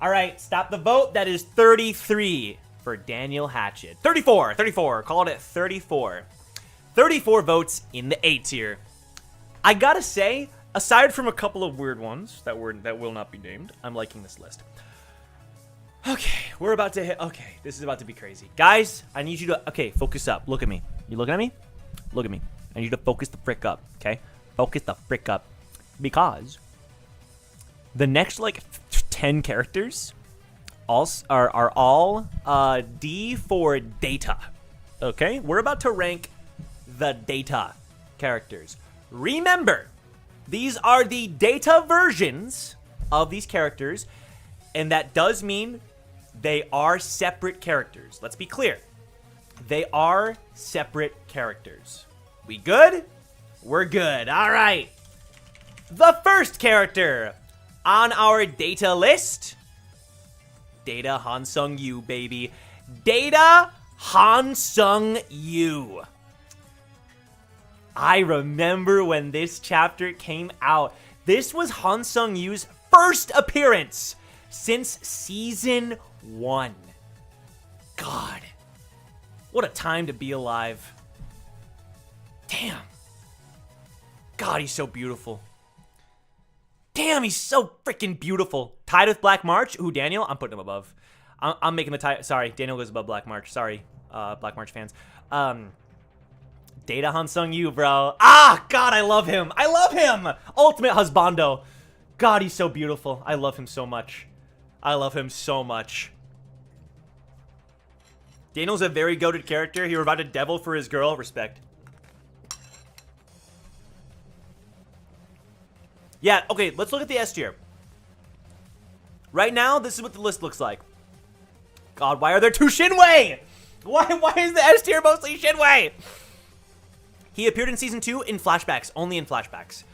All right, stop the vote. That is 33 for Daniel Hatchet. 34. Called it 34. 34 votes in the A tier. I gotta say, aside from a couple of weird ones that will not be named, I'm liking this list. Okay, we're about to hit. Okay, this is about to be crazy, guys. I need you to. Okay, focus up. Look at me. You looking at me? Look at me. I need you to focus the frick up. Okay, focus the frick up, because the next like 10 characters are all D for data. Okay, we're about to rank the data characters. Remember, these are the data versions of these characters, and that does mean they are separate characters. Let's be clear. They are separate characters. We good? We're good. All right. The first character on our data list. Data Hansung Yu, baby. Data Hansung Yu. I remember when this chapter came out. This was Hansung Yu's first appearance since season 1. God, what a time to be alive. Damn. God, he's so beautiful. Damn, he's so freaking beautiful. Tied with Black March. Who, Daniel? I'm putting him above. I'm making the tie. Sorry, Daniel goes above Black March. Sorry, Black March fans. Data Hansung Yu, bro. Ah, God, I love him. I love him. Ultimate husbando. God, he's so beautiful. I love him so much. I love him so much. Daniel's a very goated character. He provided devil for his girl. Respect. Yeah, okay, let's look at the S tier. Right now, this is what the list looks like. God, why are there 2 Shinwei? Why is the S tier mostly Shinwei? He appeared in season 2 in flashbacks, only in flashbacks.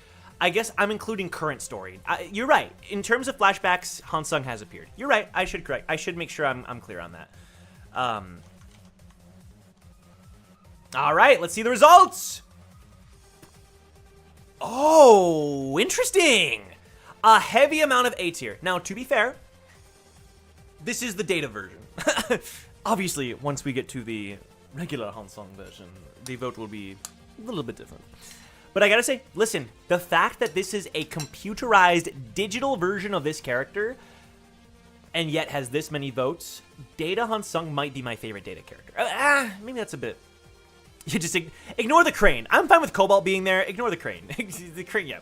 I guess I'm including current story. You're right. In terms of flashbacks, Hansung has appeared. You're right. I should make sure I'm clear on that. All right, let's see the results. Oh, interesting. A heavy amount of A tier. Now, to be fair, this is the data version. Obviously, once we get to the regular Hansung version, the vote will be a little bit different. But I gotta say, listen, the fact that this is a computerized digital version of this character and yet has this many votes, Data Hansung might be my favorite Data character. Maybe that's a bit... You just ignore the crane. I'm fine with Cobalt being there. Ignore the crane. The crane, yeah.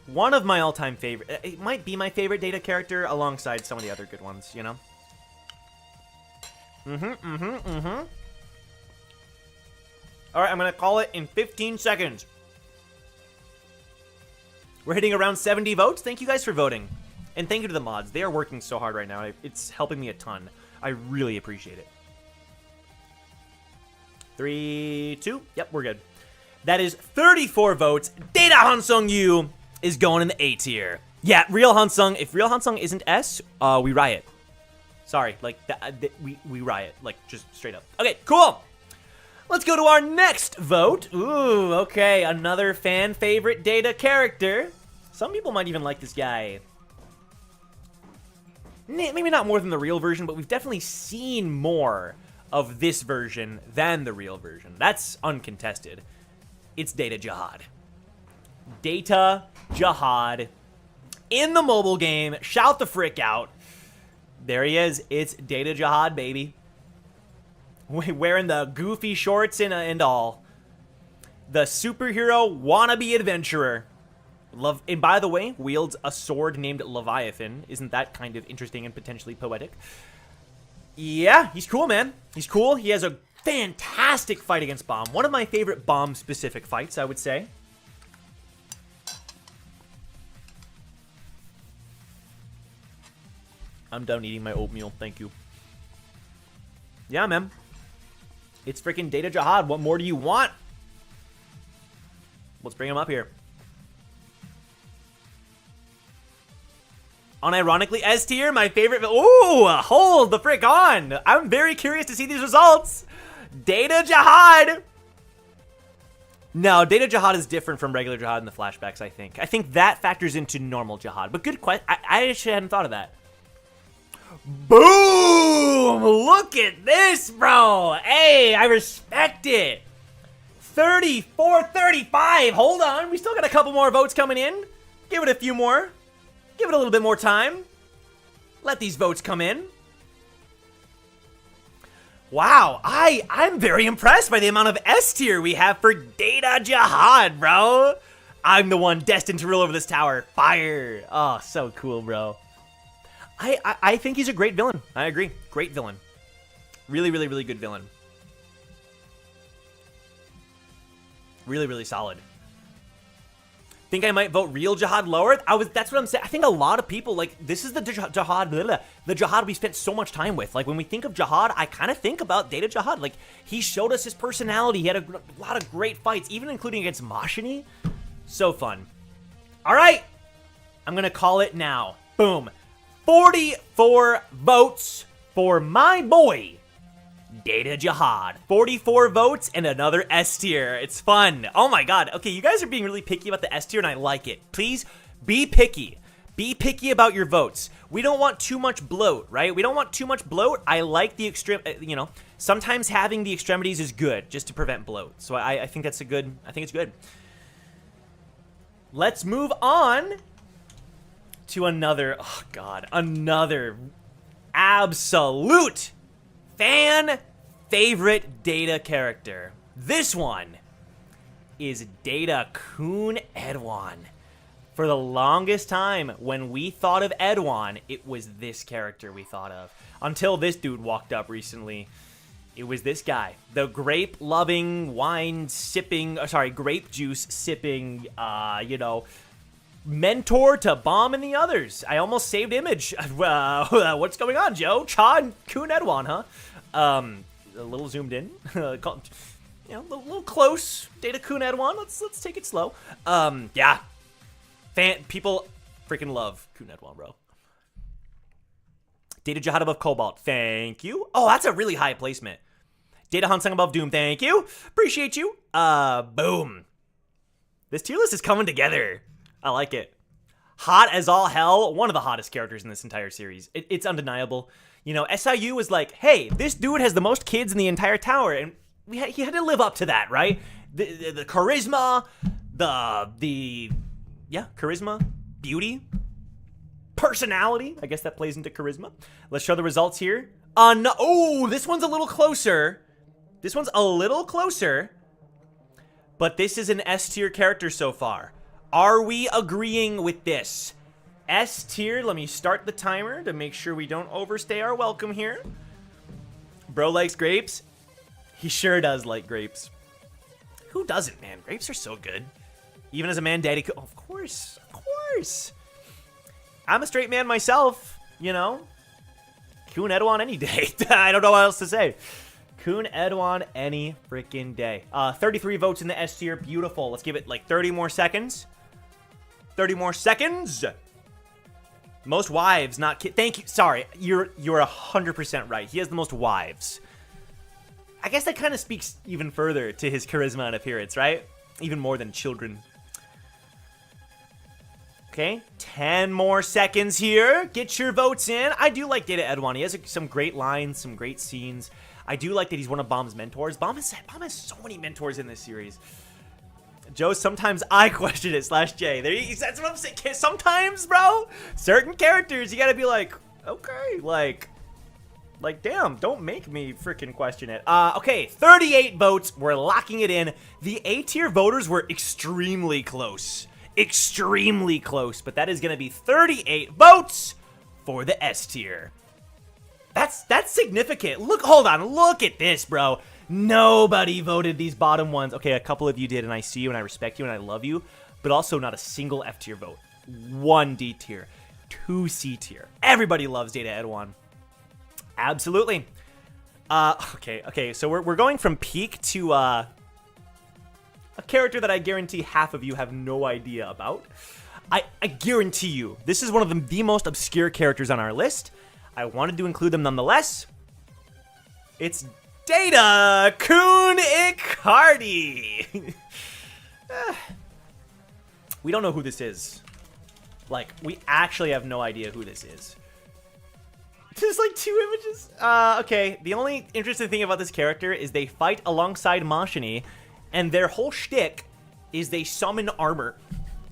One of my all-time favorite... It might be my favorite Data character alongside some of the other good ones, you know? All right, I'm going to call it in 15 seconds. We're hitting around 70 votes. Thank you guys for voting. And thank you to the mods. They are working so hard right now. It's helping me a ton. I really appreciate it. 3, 2. Yep, we're good. That is 34 votes. Data Hansung Yu is going in the A tier. Yeah, real Hansung. If real Hansung isn't S, we riot. Sorry, like, we riot. Like, just straight up. Okay, cool. Let's go to our next vote. Ooh, okay, another fan favorite Data character. Some people might even like this guy. Maybe not more than the real version, but we've definitely seen more of this version than the real version. That's uncontested. It's Data Jihad. Data Jihad in the mobile game. Shout the frick out. There he is. It's Data Jihad, baby. Wearing the goofy shorts and all. The superhero wannabe adventurer. And by the way, wields a sword named Leviathan. Isn't that kind of interesting and potentially poetic? Yeah, he's cool, man. He's cool. He has a fantastic fight against Bomb. One of my favorite Bomb-specific fights, I would say. I'm done eating my oatmeal. Thank you. Yeah, man. It's freaking Data Jihad. What more do you want? Let's bring him up here. Unironically, S tier, my favorite. Ooh, hold the frick on. I'm very curious to see these results. Data Jihad. No, Data Jihad is different from regular Jihad in the flashbacks, I think. I think that factors into normal Jihad. But good question. I actually hadn't thought of that. Boom! Look at this, bro. Hey, I respect it. 34-35. Hold on. We still got a couple more votes coming in. Give it a few more. Give it a little bit more time. Let these votes come in. Wow, I'm very impressed by the amount of S tier we have for Data Jihad, bro. I'm the one destined to rule over this tower. Fire. Oh, so cool, bro. I think he's a great villain. I agree. Great villain. Really, really, really good villain. Really, really solid. Think I might vote real Jihad lower? That's what I'm saying. I think a lot of people, like, this is the Jihad, the Jihad we spent so much time with. Like, when we think of Jihad, I kind of think about Data Jihad. Like, he showed us his personality. He had a lot of great fights, even including against Mashini. So fun. All right. I'm going to call it now. Boom. 44 votes for my boy, Data Jihad. 44 votes and another S tier. It's fun. Oh my god. Okay, you guys are being really picky about the S tier and I like it. Please be picky. Be picky about your votes. We don't want too much bloat, right? We don't want too much bloat. I like the extreme, you know, sometimes having the extremities is good just to prevent bloat. So I think that's a good, I think it's good. Let's move on to another, oh god, another absolute fan favorite Data character. This one is Data Kun Edwan. For the longest time, when we thought of Edwan, it was this character we thought of. Until this dude walked up recently. It was this guy. The grape-loving, wine-sipping, grape juice-sipping, you know, mentor to Bomb and the others. I almost saved image. What's going on, Joe? Kun Edwan, huh? A little zoomed in. you know, a little close. Data Kun Edwan. Let's take it slow. Yeah. People freaking love Kun Edwan, bro. Data Jihad above Cobalt. Thank you. Oh, that's a really high placement. Data Hansung above Doom. Thank you. Appreciate you. Boom. This tier list is coming together. I like it. Hot as all hell. One of the hottest characters in this entire series. It's undeniable. You know, SIU was like, hey, this dude has the most kids in the entire tower. And he had to live up to that, right? The charisma, charisma, beauty, personality. I guess that plays into charisma. Let's show the results here. No, oh, this one's a little closer. This one's a little closer. But this is an S tier character so far. Are we agreeing with this? S tier, let me start the timer to make sure we don't overstay our welcome here. Bro likes grapes. He sure does like grapes. Who doesn't, man? Grapes are so good. Even as a man, daddy, of course, of course. I'm a straight man myself, you know. Kun Edwan any day. I don't know what else to say. Kun Edwan any freaking day. 33 votes in the S tier. Beautiful. Let's give it like 30 more seconds. 30 more seconds. Most wives, not kids. Thank you. Sorry, you're 100% right. He has the most wives. I guess that kind of speaks even further to his charisma and appearance, right? Even more than children. Okay, 10 more seconds here. Get your votes in. I do like Data Edwan. He has some great lines, some great scenes. I do like that he's one of Bomb's mentors. Bomb has so many mentors in this series. Joe, sometimes I question it, /J. That's what I'm saying. Sometimes, bro, certain characters, you gotta be like, okay, like, damn, don't make me freaking question it. Okay, 38 votes. We're locking it in. The A tier voters were extremely close. Extremely close, but that is gonna be 38 votes for the S tier. That's significant. Look, hold on, look at this, bro. Nobody voted these bottom ones. Okay, a couple of you did, and I see you, and I respect you, and I love you, but also not a single F tier vote. 1 D tier, 2 C tier. Everybody loves Data Edwan. Absolutely. Okay, so we're going from peak to a character that I guarantee half of you have no idea about. I guarantee you, this is one of the most obscure characters on our list. I wanted to include them nonetheless. It's Data Kun Icardi. We don't know who this is. Like, we actually have no idea who this is. There's like 2 images. Okay, the only interesting thing about this character is they fight alongside Mashini, and their whole shtick is they summon armor.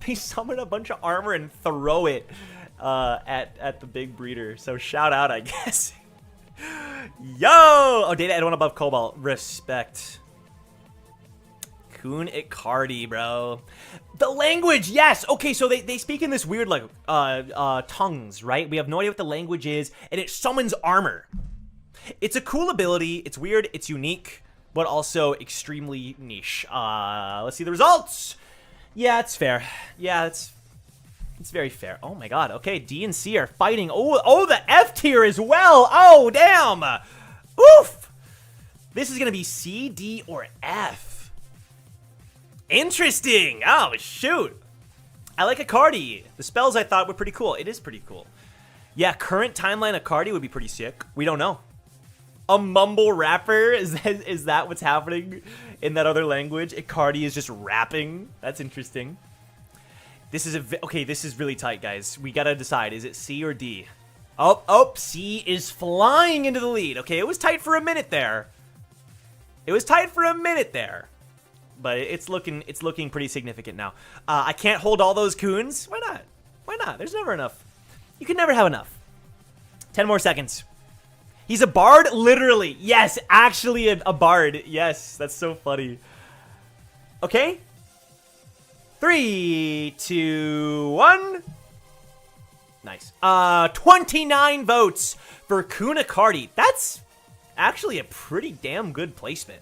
They summon a bunch of armor and throw it at the big breeder. So shout out, I guess. Yo! Oh, Data Edwan above Cobalt. Respect. Kun Icardi, bro. The language, yes! Okay, so they speak in this weird, like, tongues, right? We have no idea what the language is, and it summons armor. It's a cool ability. It's weird. It's unique, but also extremely niche. Let's see the results. Yeah, it's fair. Yeah, it's very fair. Oh my god. Okay, D and C are fighting. Oh, the F tier as well. Oh, damn. Oof. This is going to be C, D, or F. Interesting. Oh, shoot. I like Icardi. The spells I thought were pretty cool. It is pretty cool. Yeah, current timeline Icardi would be pretty sick. We don't know. A mumble rapper? Is that what's happening in that other language? Icardi is just rapping. That's interesting. This is okay, this is really tight, guys. We gotta decide. Is it C or D? Oh, C is flying into the lead. Okay, it was tight for a minute there. But it's looking pretty significant now. I can't hold all those coons. Why not? Why not? There's never enough. You can never have enough. 10 more seconds. He's a bard? Literally. Yes, actually a bard. Yes, that's so funny. Okay. 3, 2, 1. Nice. 29 votes for Kun Icardi. That's actually a pretty damn good placement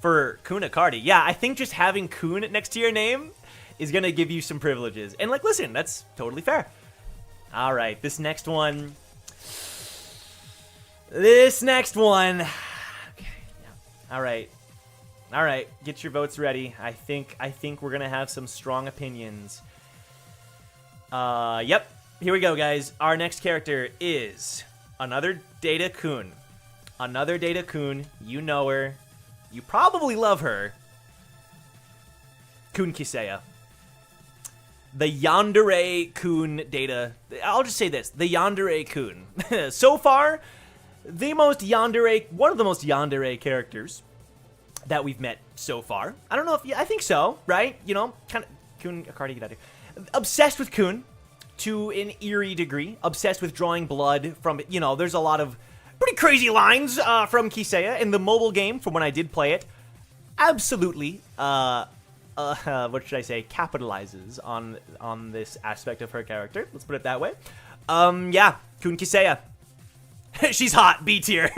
for Kun Icardi. Yeah, I think just having Kun next to your name is going to give you some privileges. And, like, listen, that's totally fair. All right, this next one. Okay, yeah. All right. All right, get your votes ready. I think we're gonna have some strong opinions. Yep. Here we go, guys. Our next character is another Data-kun. Another Data-kun. You know her. You probably love her. Kun Kisaya. The Yandere-kun Data. I'll just say this. The Yandere-kun. So far, one of the most Yandere characters that we've met so far. I don't know if I think so, right? You know, kind of Kun Akardi, get out of here. Obsessed with Kun to an eerie degree. Obsessed with drawing blood from, you know, there's a lot of pretty crazy lines from Kisaya in the mobile game from when I did play it. Absolutely, what should I say, capitalizes on this aspect of her character. Let's put it that way. Yeah, Kun Kisaya. She's hot, B tier.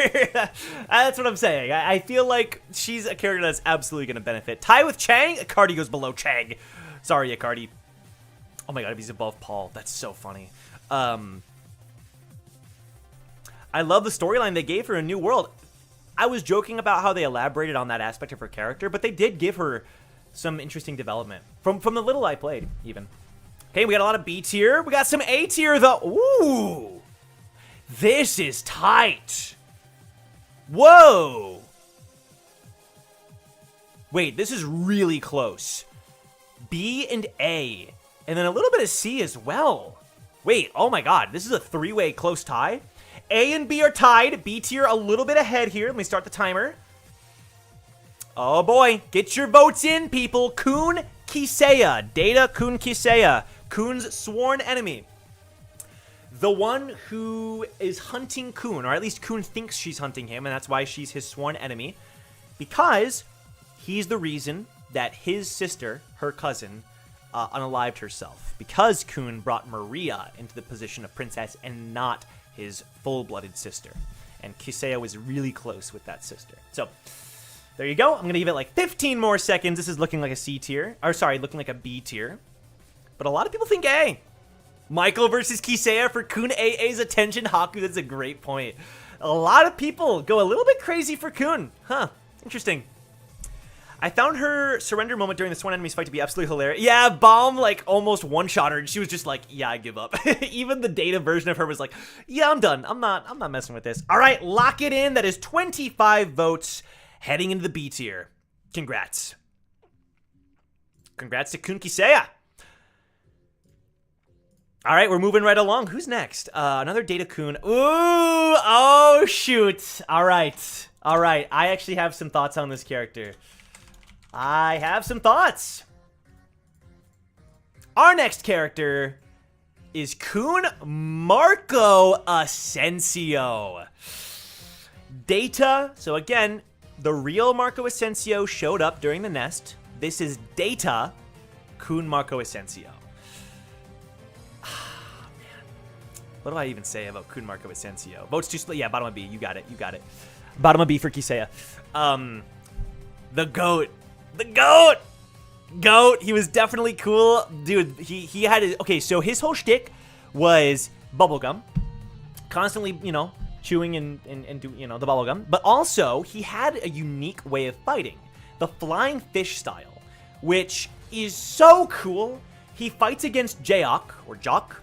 That's what I'm saying. I feel like she's a character that's absolutely going to benefit. Tie with Chang? Akardi goes below Chang. Sorry, Akardi. Oh my god, if he's above Paul. That's so funny. I love the storyline they gave her in New World. I was joking about how they elaborated on that aspect of her character, but they did give her some interesting development. From the little I played, even. Okay, we got a lot of B tier. We got some A tier, though. Ooh! This is tight. Whoa. Wait, this is really close. B and A. And then a little bit of C as well. Wait, oh my god. This is a three-way close tie. A and B are tied. B tier a little bit ahead here. Let me start the timer. Oh boy. Get your votes in, people. Kun Kisaya. Data Kun Kisaya. Kun's sworn enemy. The one who is hunting Kun, or at least Kun thinks she's hunting him, and that's why she's his sworn enemy. Because he's the reason that his sister, her cousin, unalived herself. Because Kun brought Maria into the position of princess and not his full-blooded sister. And Kisaya was really close with that sister. So, there you go. I'm going to give it like 15 more seconds. This is looking like a C tier. Or sorry, looking like a B tier. But a lot of people think A. Michael versus Kisaya for Kun AA's attention. Haku, that's a great point. A lot of people go a little bit crazy for Kun. Huh. Interesting. I found her surrender moment during the sworn enemies fight to be absolutely hilarious. Yeah, Bomb like almost one-shot her, and she was just like, yeah, I give up. Even the Data version of her was like, yeah, I'm done. I'm not messing with this. All right, lock it in. That is 25 votes heading into the B tier. Congrats. Congrats to Kun Kisaya. All right, we're moving right along. Who's next? Another Data-kun. Ooh, oh, shoot. All right. I actually have some thoughts on this character. I have some thoughts. Our next character is Kun Marco Asensio. Data. So again, the real Marco Asensio showed up during the nest. This is Data Kun Marco Asensio. What do I even say about Kun Marco Asensio? Votes too split. Yeah, bottom of B. You got it. Bottom of B for Kisaya. The GOAT. The GOAT. He was definitely cool. Dude, he had his... Okay, so his whole shtick was bubblegum. Constantly, you know, chewing and do, you know, the bubblegum. But also, he had a unique way of fighting. The flying fish style, which is so cool. He fights against Jayok, or Jock,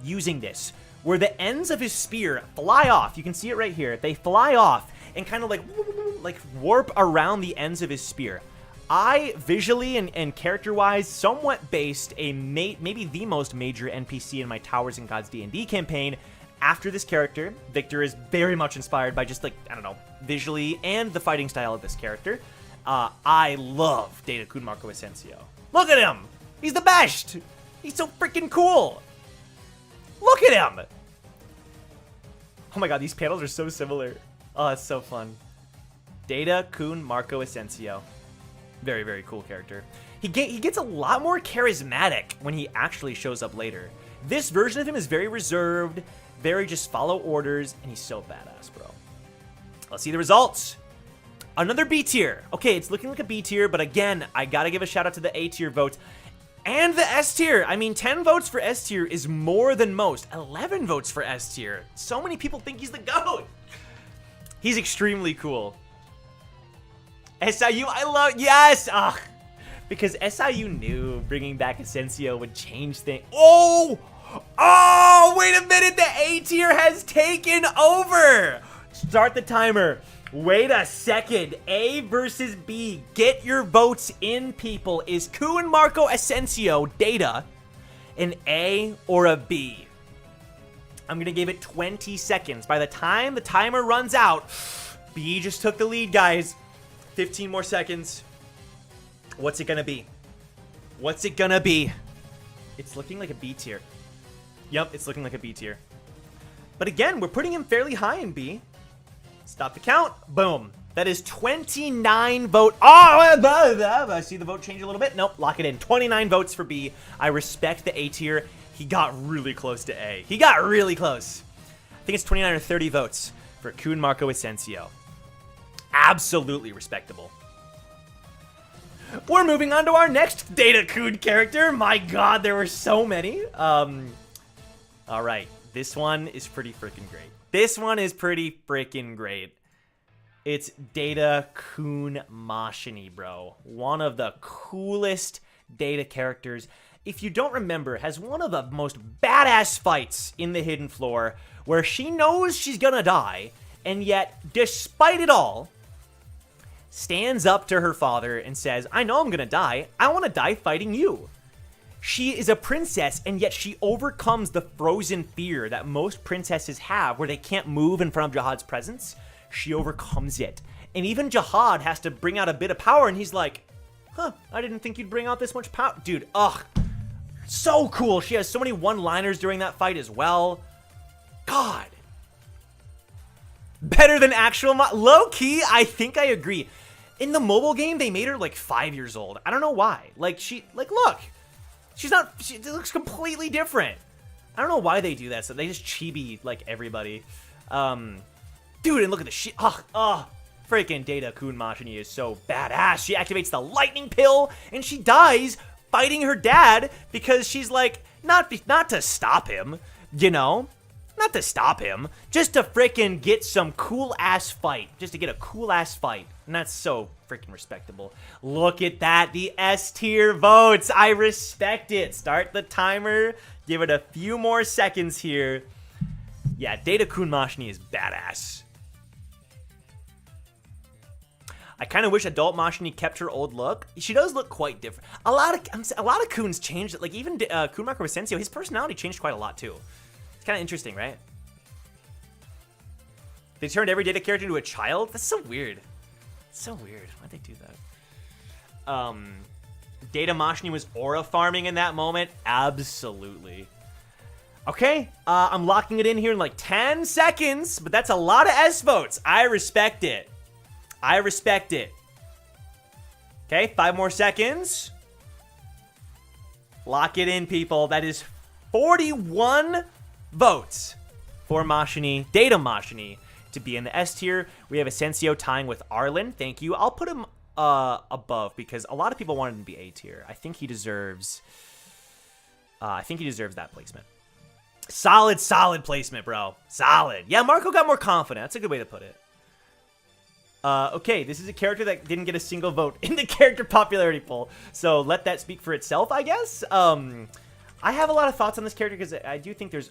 using this, where the ends of his spear fly off. You can see it right here. They fly off and kind of like warp around the ends of his spear. I visually and character-wise somewhat based maybe the most major NPC in my Towers and Gods D&D campaign after this character. Victor is very much inspired by just like, I don't know, visually and the fighting style of this character. I love Data Kun Marco Asensio. Look at him! He's the best! He's so freaking cool! Look at him! Oh my god, these panels are so similar. Oh, it's so fun. Data Kun Marco Asensio. Very, very cool character. He gets a lot more charismatic when he actually shows up later. This version of him is very reserved, very just follow orders, and he's so badass, bro. Let's see the results. Another B tier. Okay, it's looking like a B tier, but again, I gotta give a shout out to the A tier votes. And the S tier. I mean, 10 votes for S tier is more than most. 11 votes for S tier. So many people think he's the GOAT. He's extremely cool. SIU, I love, yes! Ugh. Because SIU knew bringing back Asensio would change things. Oh! Oh, wait a minute, the A tier has taken over! Start the timer. Wait a second. A versus B. Get your votes in, people. Is Kun Marco Asensio Data an A or a B? I'm going to give it 20 seconds. By the time the timer runs out, B just took the lead, guys. 15 more seconds. What's it going to be? What's it going to be? It's looking like a B tier. Yep, it's looking like a B tier. But again, we're putting him fairly high in B. Stop the count. Boom. That is 29 vote. Oh, I see the vote change a little bit. Nope, lock it in. 29 votes for B. I respect the A tier. He got really close to A. He got really close. I think it's 29 or 30 votes for Kun Marco Asensio. Absolutely respectable. We're moving on to our next Data Kun character. My god, there were so many. All right, this one is pretty freaking great. This one is pretty freaking great. It's Data Kun Mashini, bro. One of the coolest Data characters. If you don't remember, has one of the most badass fights in the Hidden Floor where she knows she's gonna die, and yet, despite it all, stands up to her father and says, I know I'm gonna die. I wanna die fighting you. She is a princess, and yet she overcomes the frozen fear that most princesses have where they can't move in front of Jihad's presence. She overcomes it. And even Jihad has to bring out a bit of power, and he's like, huh, I didn't think you'd bring out this much power. Dude, ugh. So cool. She has so many one-liners during that fight as well. God. Better than actual low-key, I think I agree. In the mobile game, they made her like 5 years old. I don't know why. Like, look. She's not, she looks completely different. I don't know why they do that. So they just chibi like everybody. Dude, and look at the shit. Freaking Data Kun Mashini is so badass. She activates the lightning pill and she dies fighting her dad because she's like, not to stop him, you know? Not to stop him, just to freaking get some cool ass fight. Just to get a cool ass fight. And that's so freaking respectable. Look at that, the S tier votes. I respect it. Start the timer. Give it a few more seconds here. Yeah, Data Kun Mashini is badass. I kind of wish adult Mashini kept her old look. She does look quite different. A lot of Kuns changed. Like even Kun Marco Asensio, his personality changed quite a lot too. It's kind of interesting, right? They turned every Data character into a child? That's so weird. It's so weird. Why'd they do that? Data Mashini was aura farming in that moment? Absolutely. Okay, I'm locking it in here in like 10 seconds, but that's a lot of S votes. I respect it. I respect it. Okay, 5 more seconds. Lock it in, people. That is 41 votes for Mashini, Data Mashini, to be in the S tier. We have Asensio tying with Arland. Thank you. I'll put him above because a lot of people wanted him to be A tier. I think he deserves that placement. Solid placement, bro. Solid. Yeah, Marco got more confident. That's a good way to put it. Okay, this is a character that didn't get a single vote in the character popularity poll, so let that speak for itself, I guess. I have a lot of thoughts on this character because I do think there's...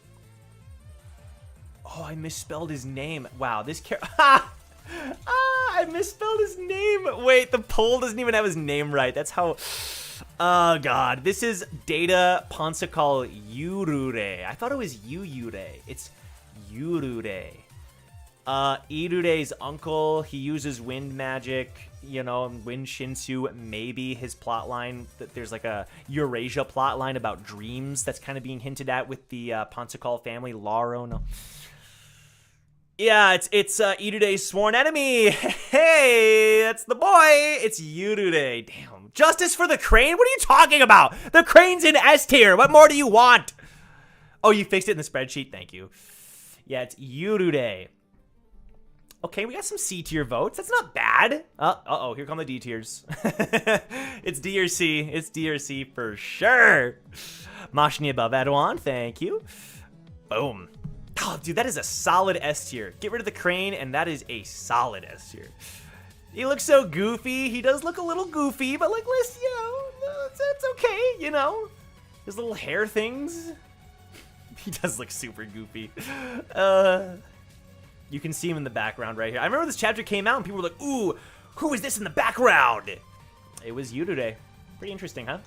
Oh, I misspelled his name. Wow, this character... I misspelled his name. Wait, the poll doesn't even have his name right. That's how... Oh, God. This is Data Ponsakal Yurure. I thought it was Yuyure. It's Yurure. Irure's uncle, he uses wind magic, you know, Wind Shinsu, maybe his plotline, there's like a Eurasia plotline about dreams that's kind of being hinted at with the Ponsakal family, Laro, no. Yeah, it's Irure's sworn enemy. Hey, that's the boy. It's Yurure. Damn. Justice for the crane? What are you talking about? The crane's in S tier. What more do you want? Oh, you fixed it in the spreadsheet. Thank you. Yeah, it's Yurure. Okay, we got some C tier votes. That's not bad. Uh-oh, here come the D tiers. It's D or C. It's D or C for sure. Mashini above Edouan. Thank you. Boom. Oh, dude, that is a solid S tier. Get rid of the crane, and that is a solid S tier. He looks so goofy. He does look a little goofy, but like, listen, you know, it's okay, you know. His little hair things. He does look super goofy. You can see him in the background right here. I remember this chapter came out and people were like, ooh, who is this in the background? It was you today. Pretty interesting, huh?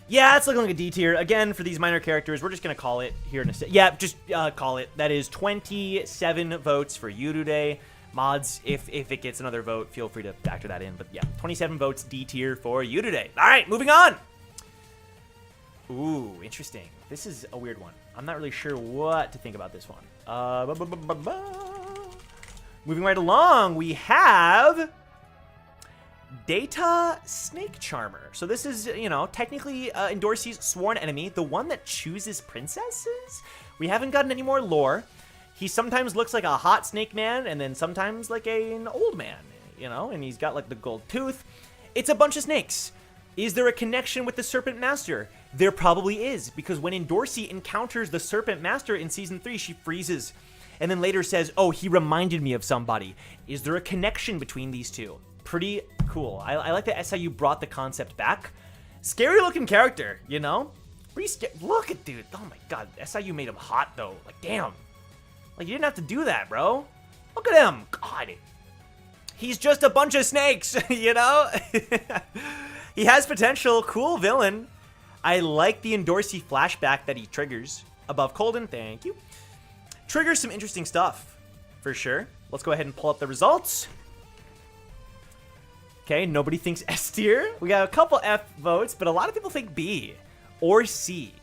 Yeah, it's looking like a D tier. Again, for these minor characters, we're just going to call it here in a second. Yeah, just call it. That is 27 votes for you today. Mods, if it gets another vote, feel free to factor that in. But yeah, 27 votes D tier for you today. All right, moving on. Ooh, interesting. This is a weird one. I'm not really sure what to think about this one. Moving right along, we have Data Snake Charmer. So this is, you know, technically Endorsi's sworn enemy, the one that chooses princesses. We haven't gotten any more lore. He sometimes looks like a hot snake man, and then sometimes like an old man, you know, and he's got like the gold tooth. It's a bunch of snakes. Is there a connection with the Serpent Master? There probably is, because when Endorsi encounters the Serpent Master in Season 3, she freezes, and then later says, oh, he reminded me of somebody. Is there a connection between these two? Pretty cool. I like that SIU brought the concept back. Scary looking character, you know? Pretty scary. Look at dude. Oh my god. SIU made him hot though. Like, damn. Like, you didn't have to do that, bro. Look at him. God. He's just a bunch of snakes, you know? He has potential. Cool villain. I like the Endorsi flashback that he triggers. Above Colden, thank you. Triggers some interesting stuff, for sure. Let's go ahead and pull up the results. Okay, nobody thinks S tier. We got a couple F votes, but a lot of people think B or C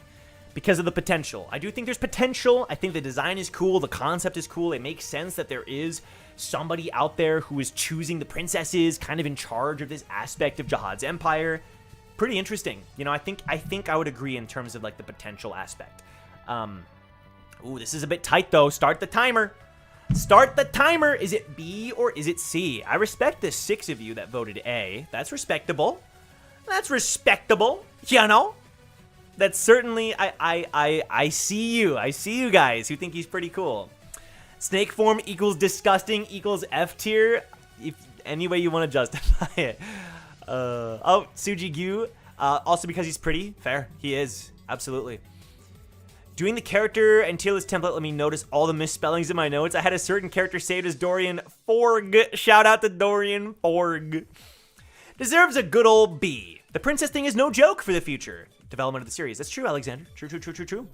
because of the potential. I do think there's potential. I think the design is cool. The concept is cool. It makes sense that there is somebody out there who is choosing the princesses, kind of in charge of this aspect of Jihad's empire. Pretty interesting. You know, I think I would agree in terms of like the potential aspect. Ooh, this is a bit tight though. Start the timer. Start the timer. Is it B or is it C? I respect the 6 of you that voted A. That's respectable. That's respectable. You know? That's certainly, I see you. I see you guys who think he's pretty cool. Snake form equals disgusting equals F tier. If any way you want to justify it. Oh, Suji Gyu. Also because he's pretty. Fair. He is. Absolutely. Doing the character and tier list template let me notice all the misspellings in my notes. I had a certain character saved as Dorian Forg. Shout out to Dorian Forg. Deserves a good old B. The princess thing is no joke for the future development of the series. That's true, Alexander. True.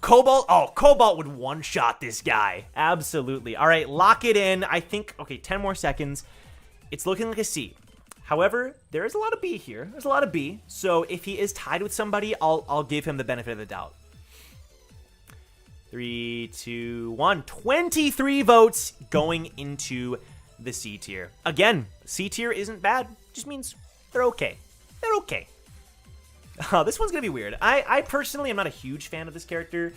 Cobalt. Oh, Cobalt would one-shot this guy. Absolutely. All right, lock it in. I think, okay, 10 more seconds. It's looking like a C. However, there is a lot of B here. There's a lot of B. So if he is tied with somebody, I'll give him the benefit of the doubt. 3, 2, 1. 23 votes going into the C tier. Again, C tier isn't bad. Just means they're okay. They're okay. Oh, this one's gonna be weird. I personally am not a huge fan of this character.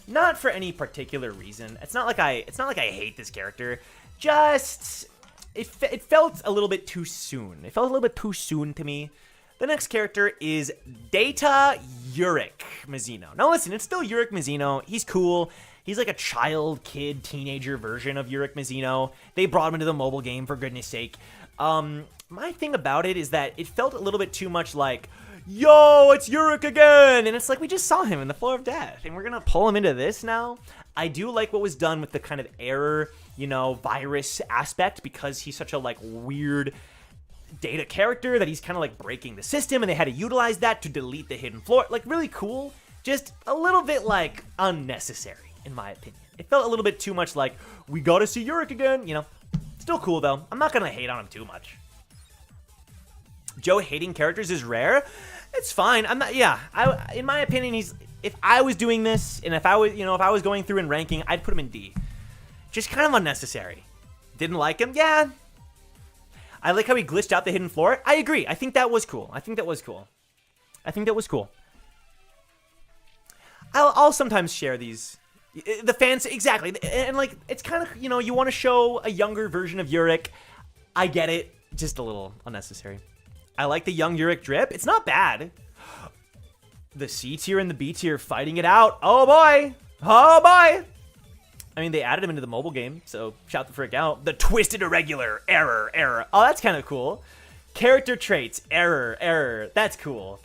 Not for any particular reason. It's not like I hate this character. Just it felt a little bit too soon. It felt a little bit too soon to me. The next character is Data Uric Mizzino. Now listen, it's still Uric Mizzino. He's cool. He's like a child, kid, teenager version of Uric Mizzino. They brought him into the mobile game, for goodness sake. My thing about it is that it felt a little bit too much like, yo, it's Uric again! And it's like, we just saw him in the Floor of Death, and we're gonna pull him into this now? I do like what was done with the kind of error, you know, virus aspect, because he's such a, like, weird Data character that he's kind of like breaking the system, and they had to utilize that to delete the hidden floor. Like, really cool. Just a little bit like unnecessary, in my opinion. It felt a little bit too much like, we gotta see Uric again, you know. Still cool though. I'm not gonna hate on him too much. Joe hating characters is rare. It's fine. I'm not. Yeah. In my opinion, if I was doing this, and if I was going through and ranking, I'd put him in D. Just kind of unnecessary. Didn't like him. Yeah. I like how he glitched out the hidden floor. I agree. I think that was cool. I'll sometimes share these. The fans, exactly. And like, it's kind of, you know, you want to show a younger version of Uric. I get it. Just a little unnecessary. I like the young Uric drip. It's not bad. The C tier and the B tier fighting it out. Oh boy. I mean, they added him into the mobile game, so shout the frick out. The twisted irregular, error. Oh, that's kind of cool. Character traits, error. That's cool.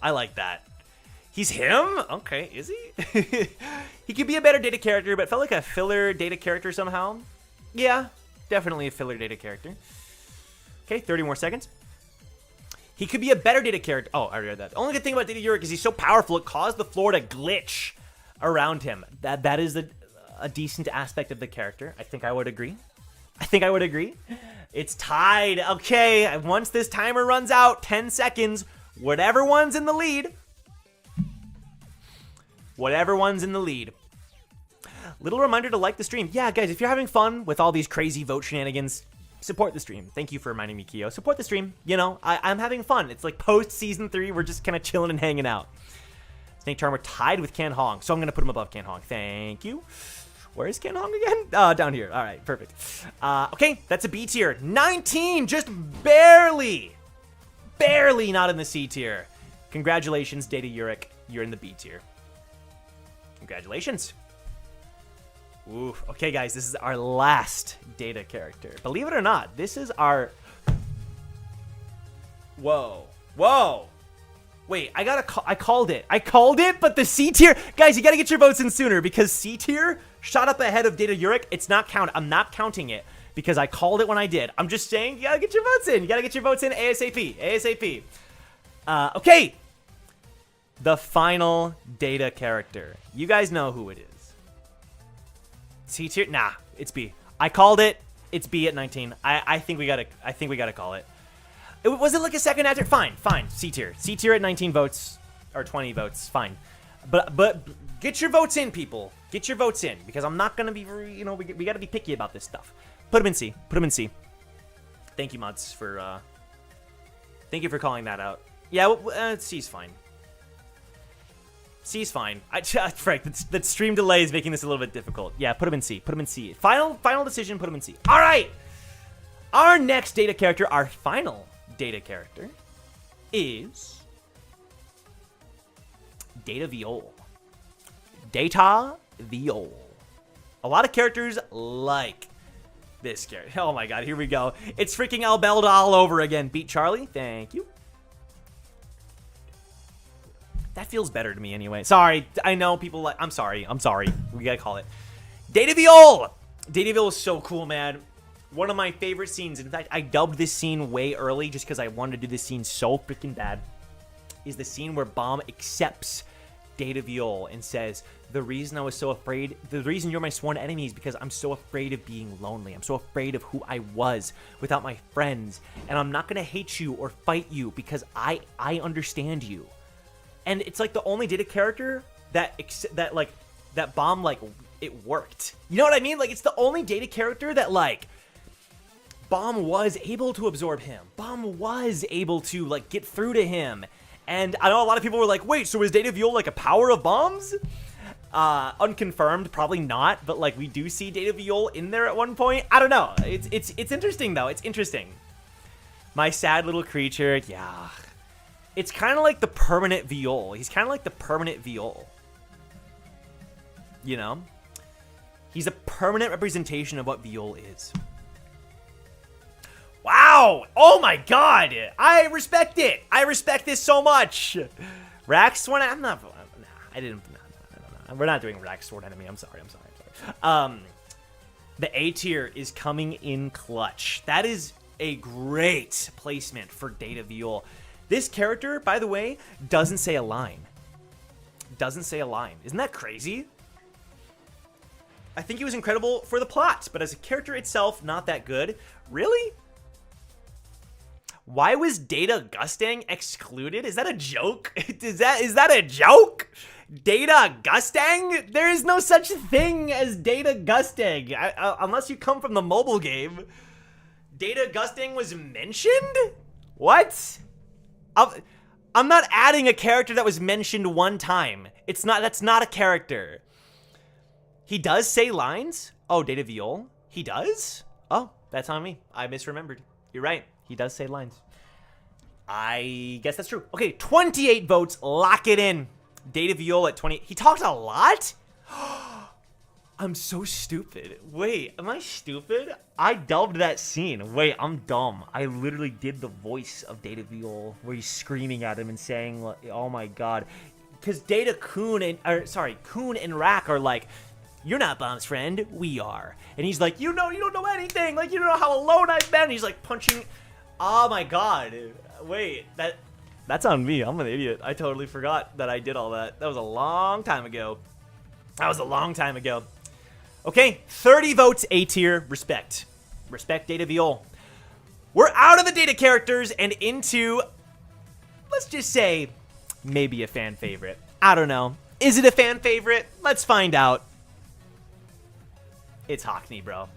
I like that. He's him? Okay, is he? He could be a better data character, but felt like a filler data character somehow. Yeah, definitely a filler data character. Okay, 30 more seconds. He could be a better data character. Oh, I already read that. The only good thing about Data Uric is he's so powerful, it caused the floor to glitch around him. That is a decent aspect of the character. I think I would agree. It's tied. Okay, once this timer runs out, 10 seconds, whatever one's in the lead. Little reminder to like the stream. Yeah, guys, if you're having fun with all these crazy vote shenanigans, support the stream. Thank you for reminding me, Kyo. Support the stream. You know, I'm having fun. It's like post-season 3. We're just kind of chilling and hanging out. Snake Charmer tied with Can Hong, so I'm going to put him above Can Hong. Thank you. Where is Can Hong again? Down here. All right, perfect. Okay, that's a B tier. 19, just barely not in the C tier. Congratulations, Data Uric. You're in the B tier. Congratulations. Ooh, okay, guys, this is our last data character. Believe it or not, this is our... Whoa. Wait, I called it, but the C tier... Guys, you gotta get your votes in sooner, because C tier shot up ahead of Data Uric. It's not counted. I'm not counting it, because I called it when I did. I'm just saying, you gotta get your votes in. You gotta get your votes in ASAP. Okay. The final data character. You guys know who it is. C tier? Nah, it's B. I called it. It's B at 19. I think we gotta call it. Was it like a second after? Fine. C tier. C tier at 19 votes or 20 votes. Fine. But get your votes in, people. Get your votes in, because I'm not gonna be, we gotta be picky about this stuff. Put them in C. Thank you, mods, for thank you for calling that out. Yeah, C's fine. C's fine. Frank, that stream delay is making this a little bit difficult. Yeah, put him in C. Final decision, put him in C. All right. Our next data character, our final data character, is Data Viol. A lot of characters like this character. Oh my god, here we go. It's freaking Albelda all over again. Beat Charlie. Thank you. That feels better to me anyway. Sorry, I know people like... I'm sorry. We gotta call it. Data Viol! Data Viol is so cool, man. One of my favorite scenes. In fact, I dubbed this scene way early just because I wanted to do this scene so freaking bad. Is the scene where Bomb accepts Data Viol and says, the reason you're my sworn enemy is because I'm so afraid of being lonely. I'm so afraid of who I was without my friends. And I'm not gonna hate you or fight you because I understand you. And it's like the only data character that Bomb, like, it worked. You know what I mean? Like, it's the only data character that, like, Bomb was able to absorb him. Bomb was able to, like, get through to him. And I know a lot of people were like, wait, so is Data Viol like a power of Bomb's? Unconfirmed, probably not. But, like, we do see Data Viol in there at one point. I don't know. It's interesting, though. It's interesting. My sad little creature. Yeah. It's kind of like the permanent Viol. He's kind of like the permanent Viol. You know? He's a permanent representation of what Viol is. Wow! Oh my god! I respect it! I respect this so much! Rax Sworn Enemy? I'm not... Nah, I didn't... No. We're not doing Rax Sworn Enemy. I'm sorry. The A tier is coming in clutch. That is a great placement for Data Viol. This character, by the way, doesn't say a line. Isn't that crazy? I think he was incredible for the plot, but as a character itself, not that good. Really? Why was Data Gustang excluded? Is that a joke? Is that a joke? Data Gustang? There is no such thing as Data Gustang, unless you come from the mobile game. Data Gustang was mentioned? What? I'm not adding a character that was mentioned one time. That's not a character. He does say lines? Oh, Data Viol? He does? Oh, that's on me. I misremembered. You're right. He does say lines. I guess that's true. Okay, 28 votes. Lock it in. Data Viol at 20. He talks a lot? I'm so stupid. Wait, am I stupid? I dubbed that scene. Wait, I'm dumb. I literally did the voice of Data Viol where he's screaming at him and saying, oh my god. Because Kun and Rak are like, you're not Bomb's friend, we are. And he's like, you don't know anything. Like, you don't know how alone I've been. And he's like punching. Oh my god. Wait, that's on me. I'm an idiot. I totally forgot that I did all that. That was a long time ago. Okay, 30 votes, A tier. Respect. Respect Data Viol. We're out of the data characters and into, let's just say, maybe a fan favorite. I don't know. Is it a fan favorite? Let's find out. It's Hockney, bro.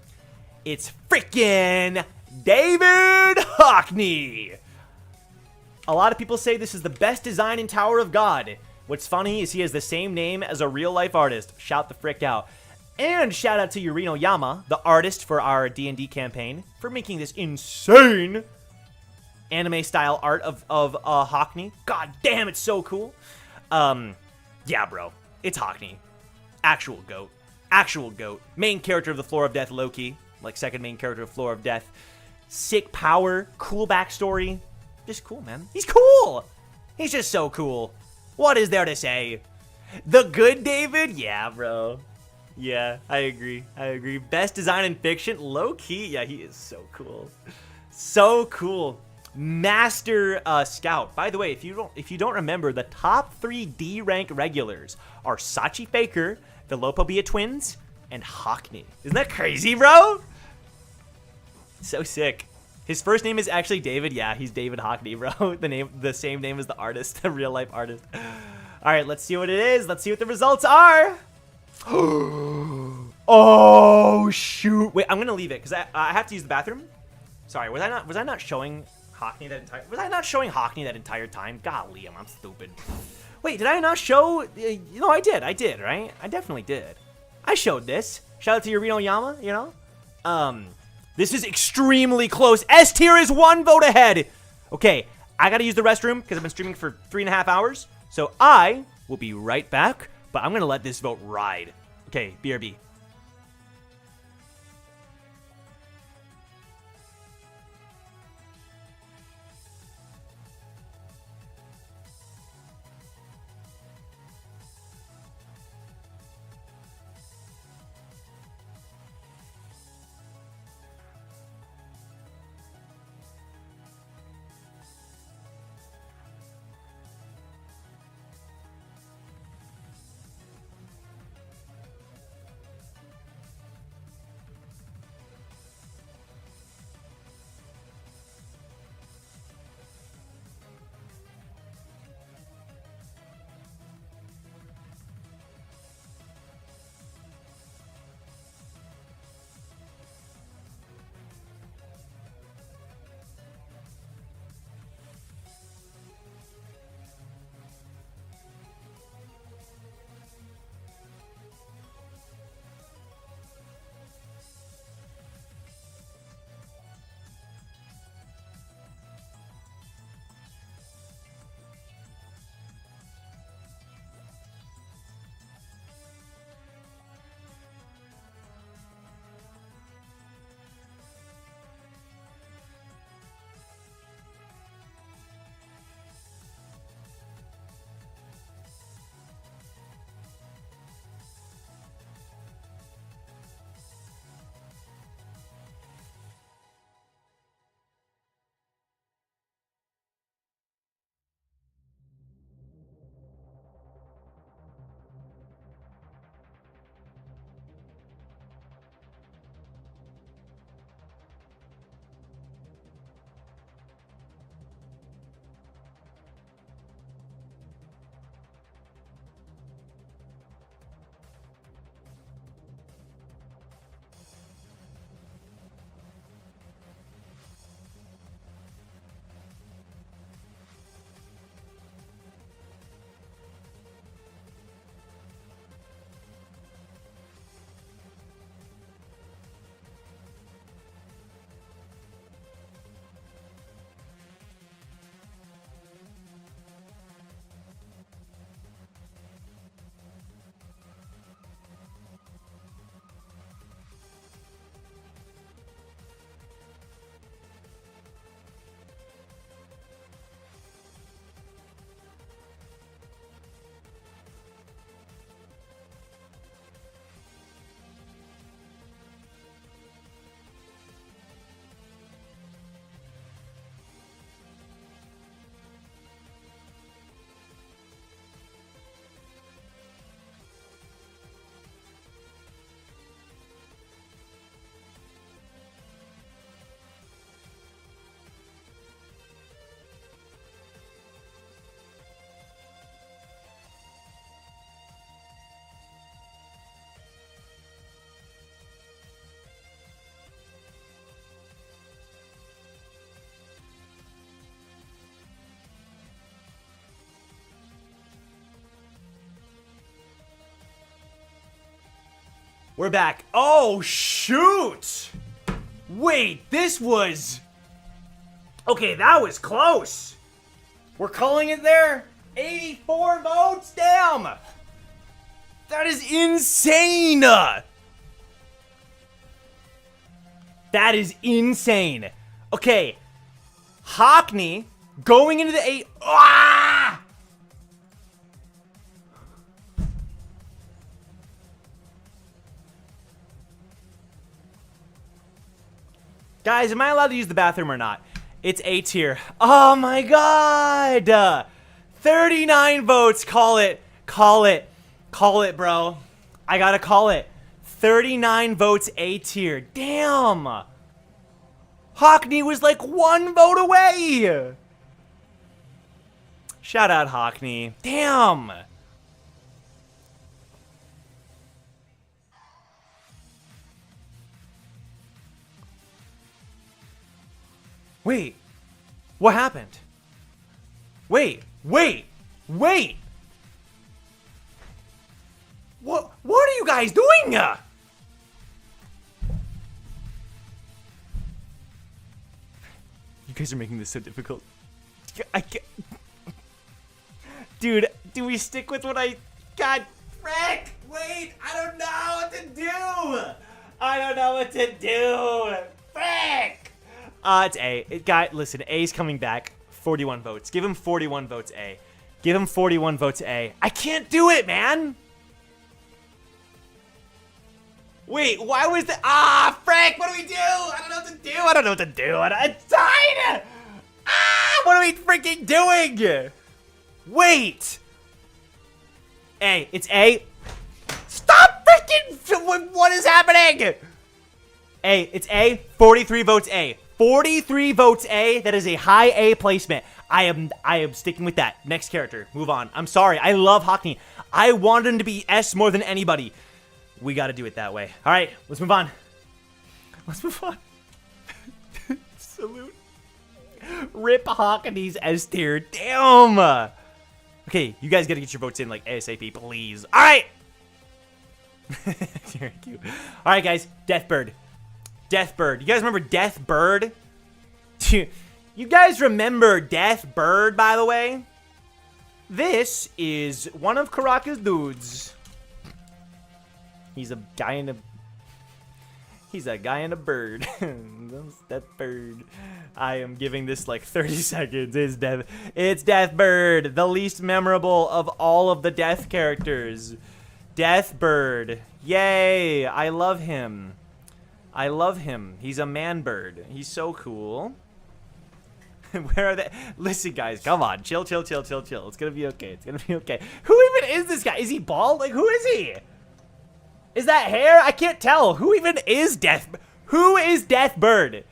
It's freaking David Hockney. A lot of people say this is the best design in Tower of God. What's funny is he has the same name as a real-life artist. Shout the frick out. And shout out to Yama, the artist for our D&D campaign, for making this insane anime-style art of Hockney. God damn, it's so cool. Yeah, bro. It's Hockney. Actual GOAT. Actual GOAT. Main character of the Floor of Death, Loki. Like, second main character of Floor of Death. Sick power. Cool backstory. Just cool, man. He's cool! He's just so cool. What is there to say? The good David? Yeah, bro. Yeah, I agree. Best design in fiction? Low-key? Yeah, he is so cool. So cool. Master Scout. By the way, if you don't remember, the top 3 D rank regulars are Sachi Faker, the Lopobia twins, and Hockney. Isn't that crazy, bro? So sick. His first name is actually David. Yeah, he's David Hockney, bro. The same name as the artist, the real life artist. All right, let's see what it is. Let's see what the results are. Oh shoot! Wait, I'm gonna leave it because I have to use the bathroom. Sorry, was I not showing Hockney that entire? Was I not showing Hockney that entire time? Golly, I'm stupid. Wait, did I not show? No, I did, right? I definitely did. I showed this. Shout out to Yama, you know? This is extremely close. S tier is 1 vote ahead. Okay, I gotta use the restroom because I've been streaming for 3.5 hours. So I will be right back, but I'm gonna let this vote ride. Okay, BRB. We're back. Oh, shoot. Wait, this was... Okay, that was close. We're calling it there. 84 votes? Damn. That is insane. That is insane. Okay. Hockney going into the 8... Ah! Guys, am I allowed to use the bathroom or not? It's A tier. Oh my god! 39 votes. Call it. Call it. Call it, bro. I gotta call it. 39 votes A tier. Damn! Hockney was like 1 vote away! Shout out Hockney. Damn! Wait, what happened? Wait. What are you guys doing? You guys are making this so difficult. I can't. Dude, do we stick with what I... God, frick! Wait, I don't know what to do! I don't know what to do! Frick! It's A. Listen, A's coming back. 41 votes. Give him 41 votes, A. Give him 41 votes, A. I can't do it, man! Wait, why was the... Ah, frick! What do we do? I don't know what to do. I'm tired! Ah, what are we freaking doing? Wait! A. It's A. Stop freaking... What is happening? A. It's A. 43 votes, A. 43 votes A. That is a high A placement. I am sticking with that. Next character. Move on. I'm sorry. I love Hockney. I wanted him to be S more than anybody. We got to do it that way. All right. Let's move on. Salute. Rip Hockney's S tier. Damn. Okay. You guys got to get your votes in like ASAP, please. All right. Thank you. All right, guys. Deathbird. Deathbird. You guys remember Deathbird? You guys remember Deathbird, by the way? This is one of Karaka's dudes. He's a guy in a... He's a guy in a bird. Deathbird. I am giving this like 30 seconds. It's Deathbird. The least memorable of all of the Death characters. Deathbird. Yay. I love him. I love him. He's a man bird. He's so cool. Where are they? Listen, guys, come on. Chill. It's gonna be okay. Who even is this guy? Is he bald? Like, who is he? Is that hair? I can't tell. Who even is Who is Deathbird?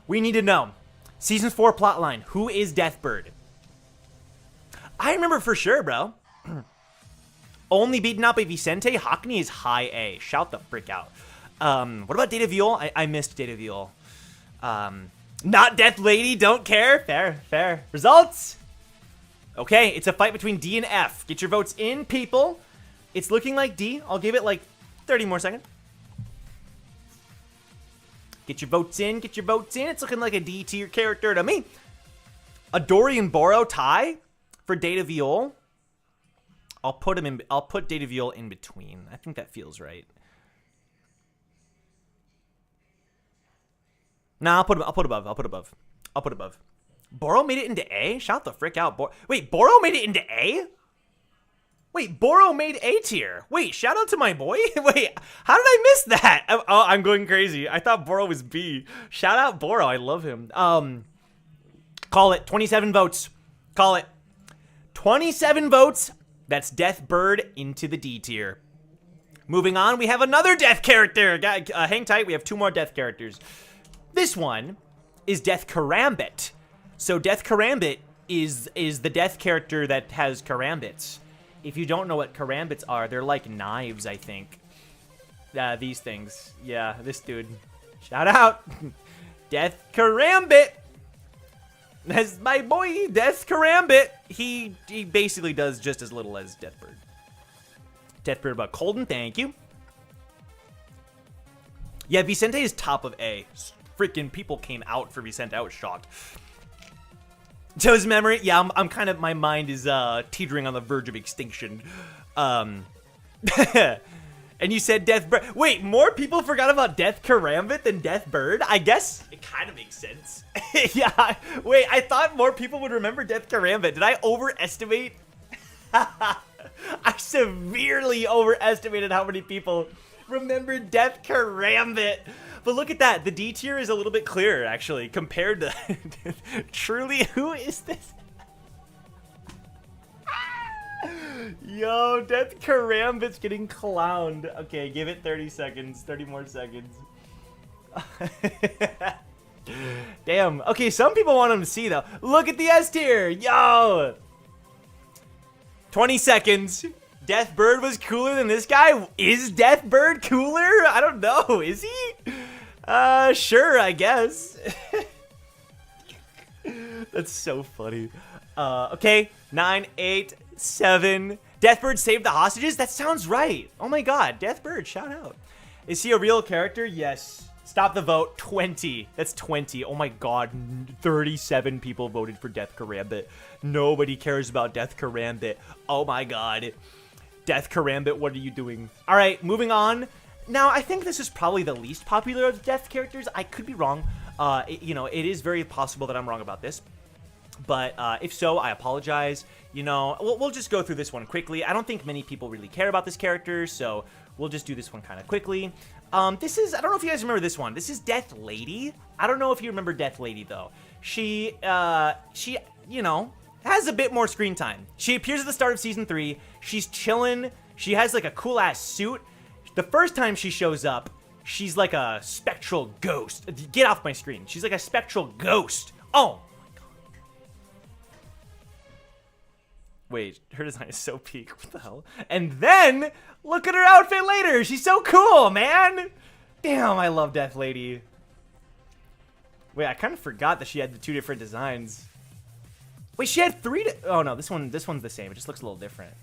We need to know. Season 4 plotline. Who is Deathbird? I remember for sure, bro. Only beaten out by Vicente. Hockney is high A. Shout the frick out. What about Data Viol? I missed Data Viol. Not Death Lady, don't care. Fair. Results? Okay, it's a fight between D and F. Get your votes in, people. It's looking like D. I'll give it like 30 more seconds. Get your votes in. It's looking like a D tier character to me. Adori and Boro tie for Data Viol. I'll put Data Viol in between. I think that feels right. Nah, I'll put above. Boro made it into A? Shout the frick out. Wait, Boro made it into A? Wait, Boro made A tier. Wait, shout out to my boy? Wait, how did I miss that? Oh, I'm going crazy. I thought Boro was B. Shout out Boro. I love him. Call it 27 votes. Call it 27 votes. That's Deathbird into the D tier. Moving on, we have another Death character. Hang tight. We have 2 more Death characters. This one is Death Karambit. So Death Karambit is the Death character that has karambits. If you don't know what karambits are, they're like knives, I think. These things. Yeah, this dude. Shout out. Death Karambit. That's my boy, Death Karambit. He basically does just as little as Deathbird. Deathbird about Colden, thank you. Yeah, Vicente is top of A. Freaking people came out for Vicente. I was shocked. Joe's memory. Yeah, I'm kind of, my mind is teetering on the verge of extinction. And you said Death Bird. Wait, more people forgot about Death Karambit than Death Bird? I guess it kind of makes sense. Yeah. Wait, I thought more people would remember Death Karambit. Did I overestimate? I severely overestimated how many people remember Death Karambit. But look at that. The D tier is a little bit clearer, actually, compared to... Truly, who is this? Yo, Death Karambit's getting clowned. Okay, give it 30 seconds. 30 more seconds. Damn. Okay, some people want him to see, though. Look at the S tier. Yo. 20 seconds. Death Bird was cooler than this guy? Is Death Bird cooler? I don't know. Is he? Sure, I guess. That's so funny. Okay. 9, 8, 7. Deathbird saved the hostages? That sounds right. Oh my god. Deathbird, shout out. Is he a real character? Yes. Stop the vote. 20. That's 20. Oh my god. 37 people voted for Death Karambit. Nobody cares about Death Karambit. Oh my god. Death Karambit, what are you doing? All right, moving on. Now, I think this is probably the least popular of the Death characters. I could be wrong. You know, it is very possible that I'm wrong about this. But if so, I apologize. You know, we'll just go through this one quickly. I don't think many people really care about this character, so we'll just do this one kind of quickly. This is, I don't know if you guys remember this one. This is Death Lady. I don't know if you remember Death Lady, though. She, you know, has a bit more screen time. She appears at the start of Season 3. She's chilling. She has, like, a cool-ass suit. The first time she shows up, she's like a spectral ghost. Get off my screen. She's like a spectral ghost. Oh, my God. Wait, her design is so peak. What the hell? And then, look at her outfit later. She's so cool, man. Damn, I love Death Lady. Wait, I kind of forgot that she had the 2 different designs. Wait, she had 3. Oh no, this one's the same. It just looks a little different.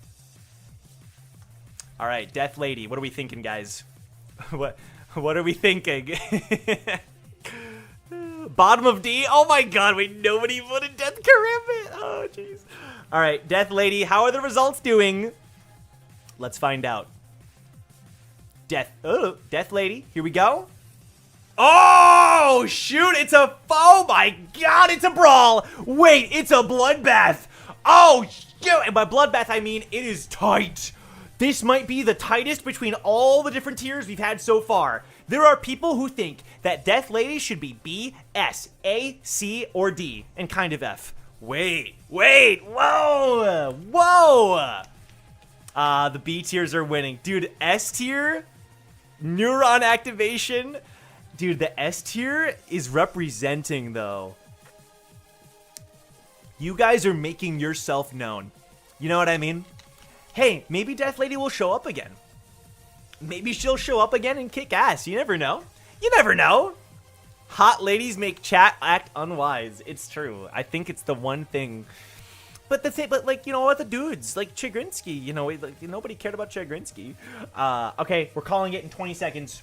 All right, Death Lady. What are we thinking, guys? What are we thinking? Bottom of D. Oh my God! Wait, nobody voted Death Karambit. Oh jeez. All right, Death Lady. How are the results doing? Let's find out. Death Lady. Here we go. Oh, shoot, it's a, oh my God, it's a brawl. Wait, it's a bloodbath. Oh, shoot, and by bloodbath, I mean it is tight. This might be the tightest between all the different tiers we've had so far. There are people who think that Death Lady should be B, S, A, C, or D, and kind of F. Wait, whoa. The B tiers are winning. Dude, S tier, neuron activation. Dude, the S tier is representing, though. You guys are making yourself known. You know what I mean? Hey, maybe Death Lady will show up again. Maybe she'll show up again and kick ass. You never know. You never know. Hot ladies make chat act unwise. It's true. I think it's the one thing. But the thing, but like, you know what, the dudes, like Chagrinsky, you know, like, nobody cared about Chagrinsky. Okay, we're calling it in 20 seconds.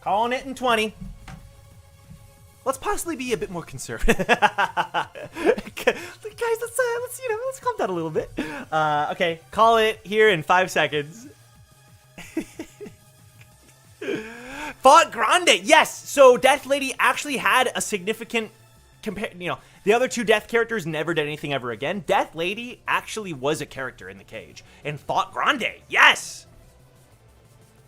Calling it in 20. Let's possibly be a bit more conservative. Guys, let's calm down a little bit. Okay, call it here in 5 seconds. Fought Grande, yes. So Death Lady actually had a significant the other 2 Death characters never did anything ever again. Death Lady actually was a character in the cage and fought Grande. Yes.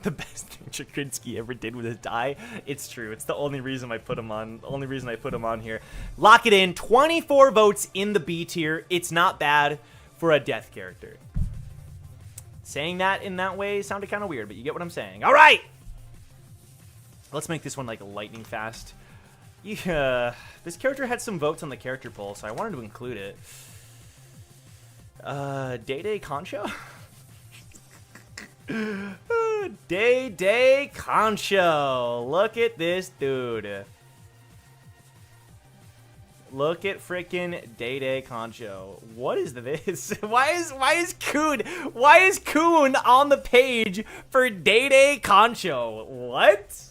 The best thing Chagrinsky ever did with his die. It's true. It's the only reason I put him on. Only reason I put him on here. Lock it in. 24 votes in the B tier. It's not bad for a Death character. Saying that in that way sounded kind of weird, but you get what I'm saying. All right. Let's make this one like lightning fast. Yeah, this character had some votes on the character poll, so I wanted to include it. Day Concho? Day Concho. Look at this dude. Look at freaking Day Concho. What is this? Why is Coon on the page for Day Concho? What?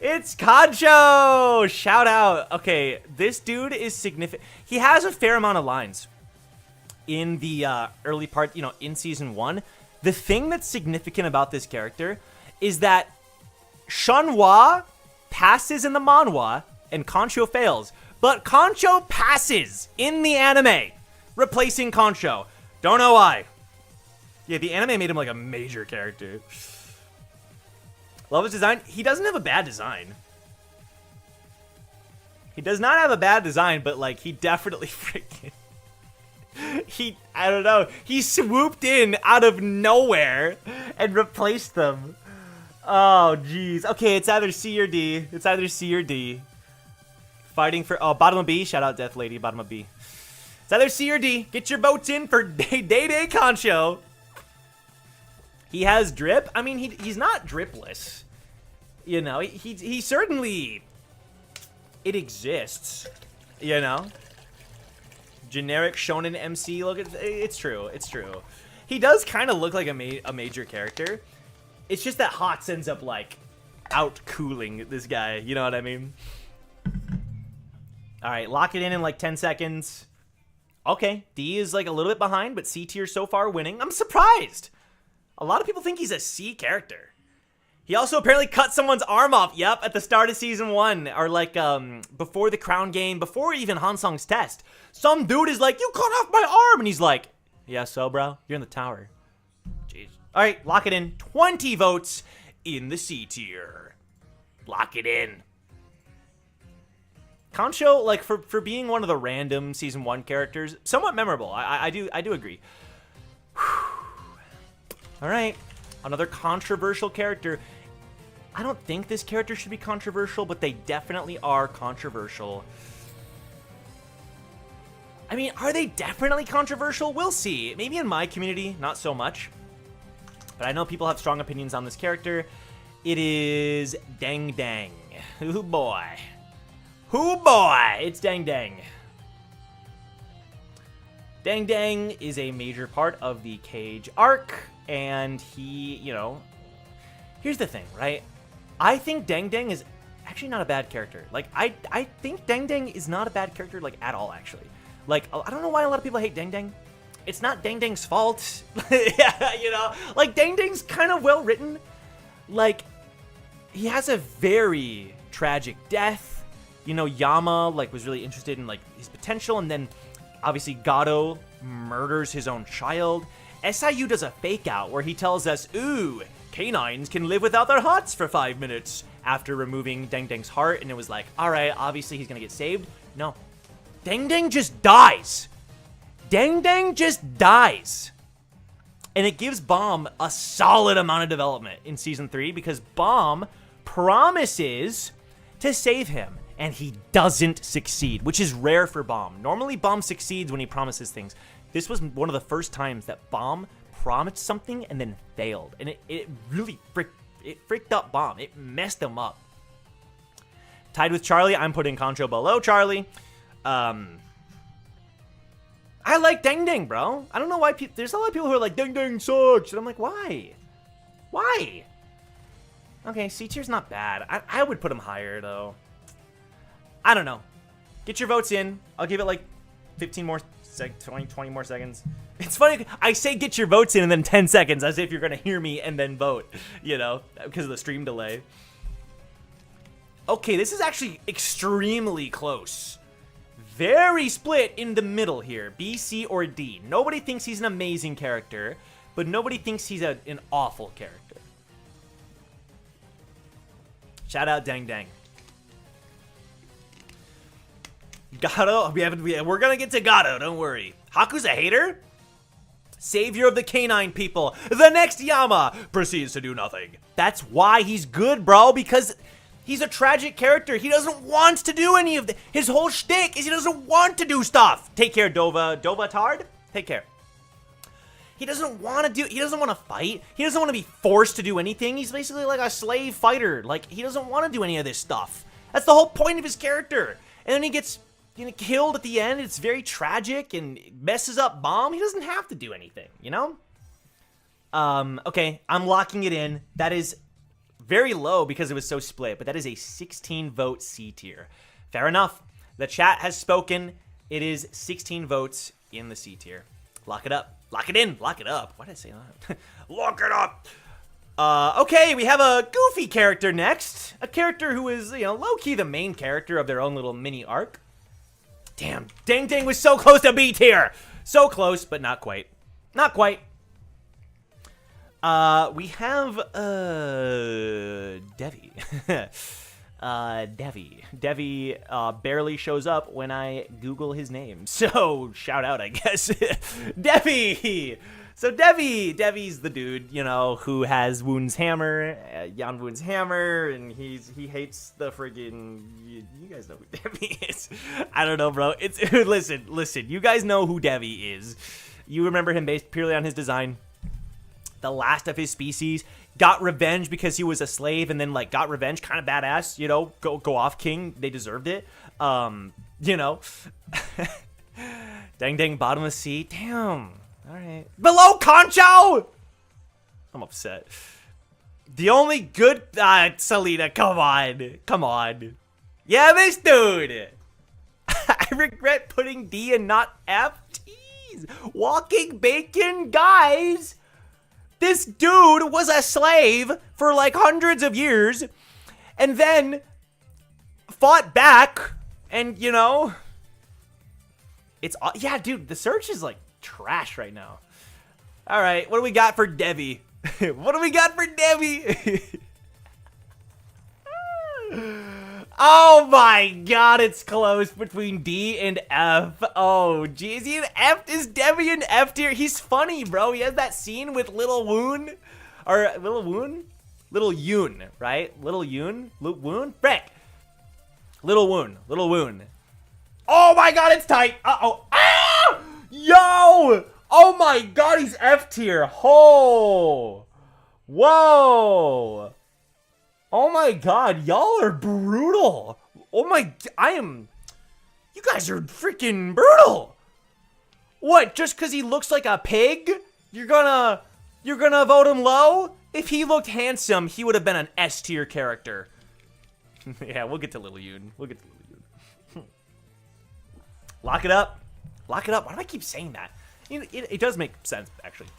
It's Concho! Shout out. Okay, this dude is significant. He has a fair amount of lines in the early part, you know, in season 1. The thing that's significant about this character is that Shanhua passes in the manhwa and Concho fails. But Concho passes in the anime, replacing Concho. Don't know why. Yeah, the anime made him like a major character. Love his design. He doesn't have a bad design. He does not have a bad design, but like he definitely freaking... I don't know. He swooped in out of nowhere and replaced them. Oh, jeez. Okay, it's either C or D. It's either C or D. Fighting for... Oh, bottom of B. Shout out Death Lady, bottom of B. It's either C or D. Get your votes in for Day Concho. He has drip. I mean, he's not dripless. You know, he certainly... It exists. You know? Generic shonen MC look. It's true. It's true. He does kind of look like a major character. It's just that Hots ends up, like, out-cooling this guy. You know what I mean? Alright, lock it in like 10 seconds. Okay, D is like a little bit behind, but C tier so far winning. I'm surprised. A lot of people think he's a C character. He also apparently cut someone's arm off, yep, at the start of season 1. Or like, before the crown game, before even Hansong's test. Some dude is like, you cut off my arm! And he's like, yeah, so bro, you're in the tower. Jeez. Alright, lock it in. 20 votes in the C tier. Lock it in. Concho, like, for being one of the random season 1 characters, somewhat memorable. I do agree. All right, another controversial character. I don't think this character should be controversial, but they definitely are controversial. I mean, are they definitely controversial? We'll see. Maybe in my community, not so much. But I know people have strong opinions on this character. It is Dang Dang. Ooh, boy. Hoo boy! It's Dang Dang. Dang Dang is a major part of the Cage arc, and he, you know... Here's the thing, right? I think Dang Dang is actually not a bad character. Like, I think Dang Dang is not a bad character, like, at all, actually. Like, I don't know why a lot of people hate Dang Dang. It's not Dang Dang's fault. Yeah, you know? Like, Dang Dang's kind of well-written. Like, he has a very tragic death. You know, Yama, like, was really interested in, like, his potential, and then, obviously, Gato murders his own child. SIU does a fake-out where he tells us, ooh, canines can live without their hearts for 5 minutes, after removing Dang Dang's heart, and it was like, alright, obviously he's gonna get saved. No. Dang Dang just dies. Dang Dang just dies. And it gives Bomb a solid amount of development in Season 3, because Bomb promises to save him. And he doesn't succeed, which is rare for Bomb. Normally, Bomb succeeds when he promises things. This was one of the first times that Bomb promised something and then failed. And it really freaked up Bomb. It messed him up. Tied with Charlie, I'm putting Concho below Charlie. I like Dang Dang, bro. I don't know why there's a lot of people who are like, Dang Dang sucks. And I'm like, why? Why? Okay, C tier's not bad. I would put him higher, though. I don't know. Get your votes in. I'll give it like 15 more 20 more seconds. It's funny. I say get your votes in and then 10 seconds as if you're going to hear me and then vote, you know, because of the stream delay. Okay, this is actually extremely close. Very split in the middle here. B, C, or D. Nobody thinks he's an amazing character, but nobody thinks he's an awful character. Shout out Dang Dang. Gato, we're gonna get to Gato, don't worry. Haku's a hater? Savior of the canine people. The next Yama proceeds to do nothing. That's why he's good, bro, because he's a tragic character. He doesn't want to do any of his whole shtick is he doesn't want to do stuff. Take care, Dova Tard. Take care. He doesn't want to fight. He doesn't want to be forced to do anything. He's basically like a slave fighter. Like, he doesn't want to do any of this stuff. That's the whole point of his character. And then he gets killed at the end. It's very tragic and messes up Bomb. He doesn't have to do anything, you know? Okay, I'm locking it in. That is very low because it was so split, but that is a 16 vote C tier. Fair enough. The chat has spoken. It is 16 votes in the C tier. Lock it up. Lock it in. Lock it up. Why did I say that? Lock it up. Okay, we have a goofy character next. A character who is, low-key the main character of their own little mini arc. Damn, Dang Dang was so close to B tier. So close, but not quite. Not quite. We have, Devi. Devi barely shows up when I Google his name. So, shout out, I guess. Devi! So, Devi's the dude, who has Woon's hammer, Jan Woon's hammer, and he hates the friggin', you guys know who Devi is. I don't know, bro. Listen, you guys know who Devi is. You remember him based purely on his design. The last of his species, got revenge because he was a slave, and then got revenge, kind of badass, go off king, they deserved it. Dang Dang bottomless sea, damn, alright. Below Concho! I'm upset. The only good, Selena, come on. Yeah, this dude! I regret putting D and not F, jeez. Walking bacon, guys! This dude was a slave for hundreds of years and then fought back and, it's, yeah, dude, the search is trash right now. All right, what do we got for Devi? What do we got for Devi? Oh my god, it's close between D and F. Oh, geez, he an F is Devi in F tier. He's funny, bro. He has that scene with Little Woon. Or Little Woon? Little Yoon, right? Little Yoon? Woon? Frick. Little Woon. Oh my god, it's tight. Uh-oh. Ah! Yo! Oh my god, he's F tier. Oh. Whoa. Oh my god, y'all are brutal. Oh my, you guys are freaking brutal. What, just because he looks like a pig? You're gonna vote him low? If he looked handsome, he would have been an S tier character. Yeah, we'll get to Little Yoon. Lock it up. Why do I keep saying that? It does make sense, actually.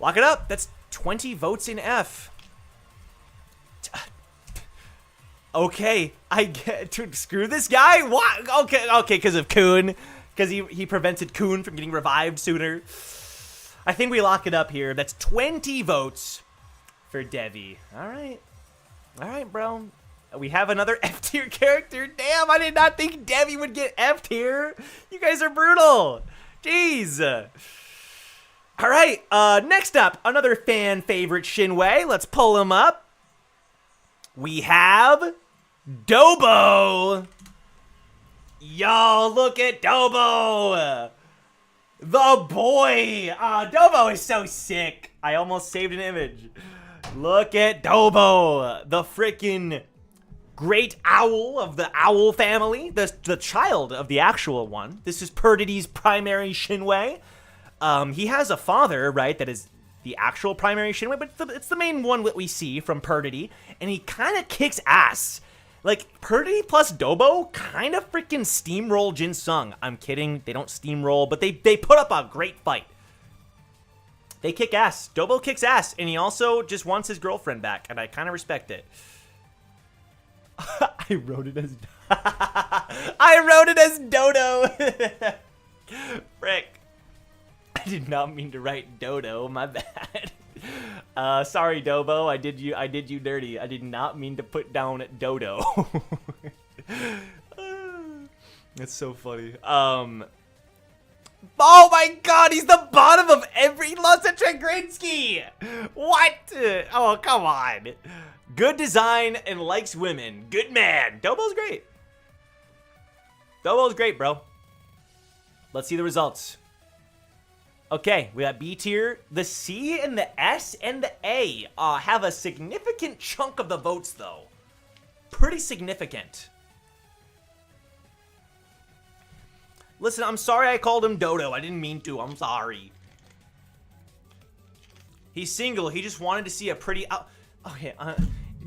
Lock it up. That's 20 votes in F. Okay, I get to screw this guy. What? Okay, because of Kun, because he prevented Kun from getting revived sooner. I think we lock it up here. That's 20 votes for Devi. All right, bro. We have another F tier character. Damn, I did not think Devi would get F tier. You guys are brutal. Jeez. All right. Next up, another fan favorite Shinwei. Let's pull him up. We have Dobo. Y'all, look at Dobo. The boy. Dobo is so sick. I almost saved an image. Look at Dobo. The freaking great owl of the owl family. The child of the actual one. This is Perdity's primary Shinwei. He has a father, right, that is the actual primary Shinwei, but it's the main one that we see from Perdity, and he kind of kicks ass. Perdity plus Dobo kind of freaking steamroll Jin Sung. I'm kidding, they don't steamroll, but they put up a great fight. They kick ass. Dobo kicks ass, and he also just wants his girlfriend back, and I kind of respect it. I wrote it as Dodo. Frick. I did not mean to write Dodo, my bad. Sorry, Dobo, I did you dirty. I did not mean to put down Dodo. That's so funny. Oh my god, he's the bottom of every lost to Chagrinsky! What? Oh, come on. Good design and likes women. Good man. Dobo's great. Dobo's great, bro. Let's see the results. Okay, we got B tier. The C and the S and the A have a significant chunk of the votes, though. Pretty significant. Listen, I'm sorry I called him Dodo. I didn't mean to. I'm sorry. He's single. He just wanted to see a pretty... okay,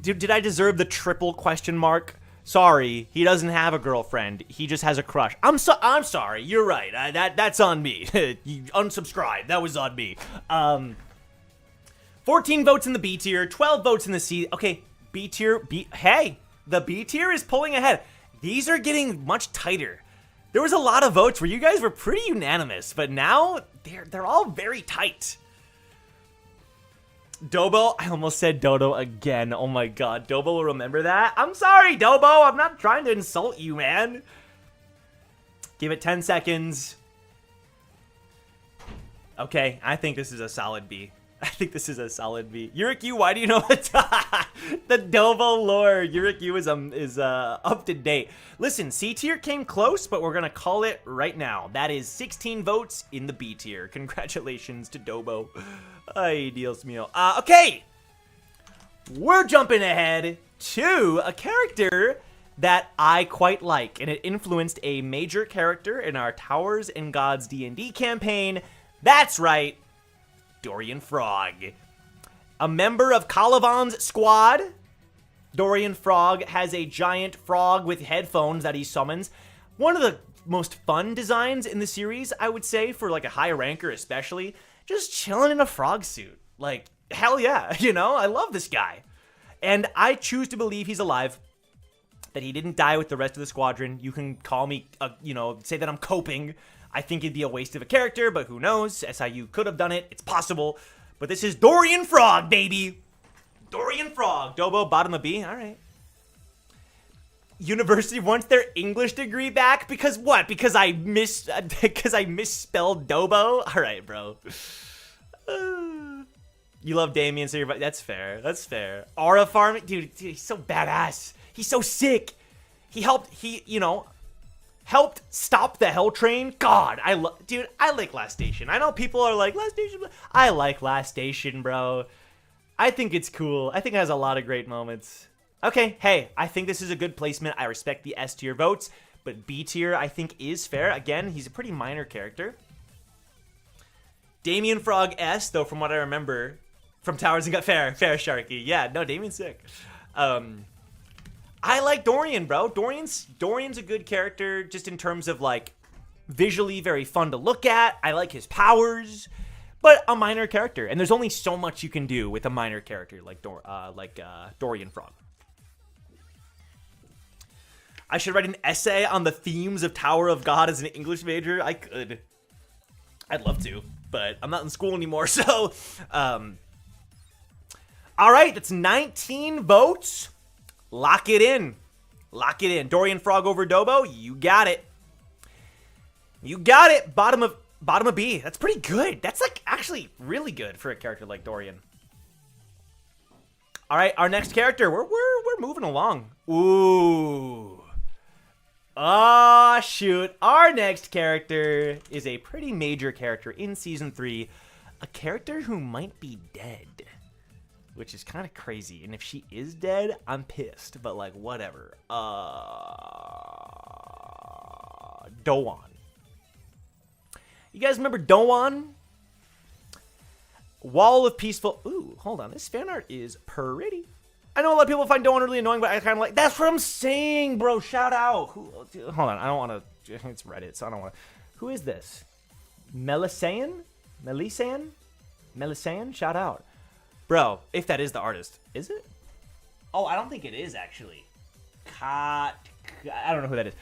did I deserve the triple question mark? Sorry, he doesn't have a girlfriend. He just has a crush. I'm sorry. You're right. That's on me. You unsubscribe. That was on me. 14 votes in the B tier, 12 votes in the C. Okay, B tier. Hey, the B tier is pulling ahead. These are getting much tighter. There was a lot of votes where you guys were pretty unanimous, but now they're all very tight. Dobo, I almost said Dodo again. Oh my god, Dobo will remember that. I'm sorry, Dobo. I'm not trying to insult you, man. Give it 10 seconds. Okay, I think this is a solid B. I think this is a solid B. Yuriku, why do you know the Dobo lore? Yuriku is up to date. Listen, C tier came close, but we're gonna call it right now. That is 16 votes in the B tier. Congratulations to Dobo. Ay, Dios mío. Okay, we're jumping ahead to a character that I quite like, and it influenced a major character in our Towers and Gods D&D campaign. That's right. Dorian Frog. A member of Calivan's squad, Dorian Frog has a giant frog with headphones that he summons. One of the most fun designs in the series, I would say, for like a high ranker especially. Just chilling in a frog suit. Like, hell yeah, you know? I love this guy. And I choose to believe he's alive. That he didn't die with the rest of the squadron. You can call me, say that I'm coping. I think it'd be a waste of a character, but who knows? SIU could have done it. It's possible. But this is Dorian Frog, baby. Dorian Frog. Dobo, bottom of B. All right. University wants their English degree back because what? Because I misspelled Dobo. All right, bro. You love Damien, so you're. That's fair. That's fair. Aura farming, dude. He's so badass. He's so sick. He helped stop the Hell Train. God, I like Last Station. I know people are like, Last Station. I like Last Station, bro. I think it's cool. I think it has a lot of great moments. Okay, hey, I think this is a good placement. I respect the S tier votes, but B tier I think is fair. Again, he's a pretty minor character. Damien Frog S, though, from what I remember, from Towers and got fair, Sharky. Yeah, no, Damien's sick. I like Dorian, bro. Dorian's a good character just in terms of like visually very fun to look at. I like his powers, but a minor character, and there's only so much you can do with a minor character like Dorian Frog. I should write an essay on the themes of Tower of God as an English major. I could. I'd love to, but I'm not in school anymore, so all right, that's 19 votes. Lock it in. Lock it in. Dorian Frog over Dobo. You got it. You got it. Bottom of B. That's pretty good. That's like actually really good for a character like Dorian. All right, our next character. We're moving along. Ooh. Ah, shoot. Our next character is a pretty major character in season 3. A character who might be dead. Which is kind of crazy. And if she is dead, I'm pissed. But, like, whatever. Doan. You guys remember Doan? Wall of Peaceful... Ooh, hold on. This fan art is pretty. I know a lot of people find Doan really annoying, but I kind of like... That's what I'm saying, bro. Shout out. Hold on. I don't want to... It's Reddit, so I don't want to... Who is this? Melisayan? Shout out. Bro, if that is the artist. Is it? Oh, I don't think it is, actually. I don't know who that is.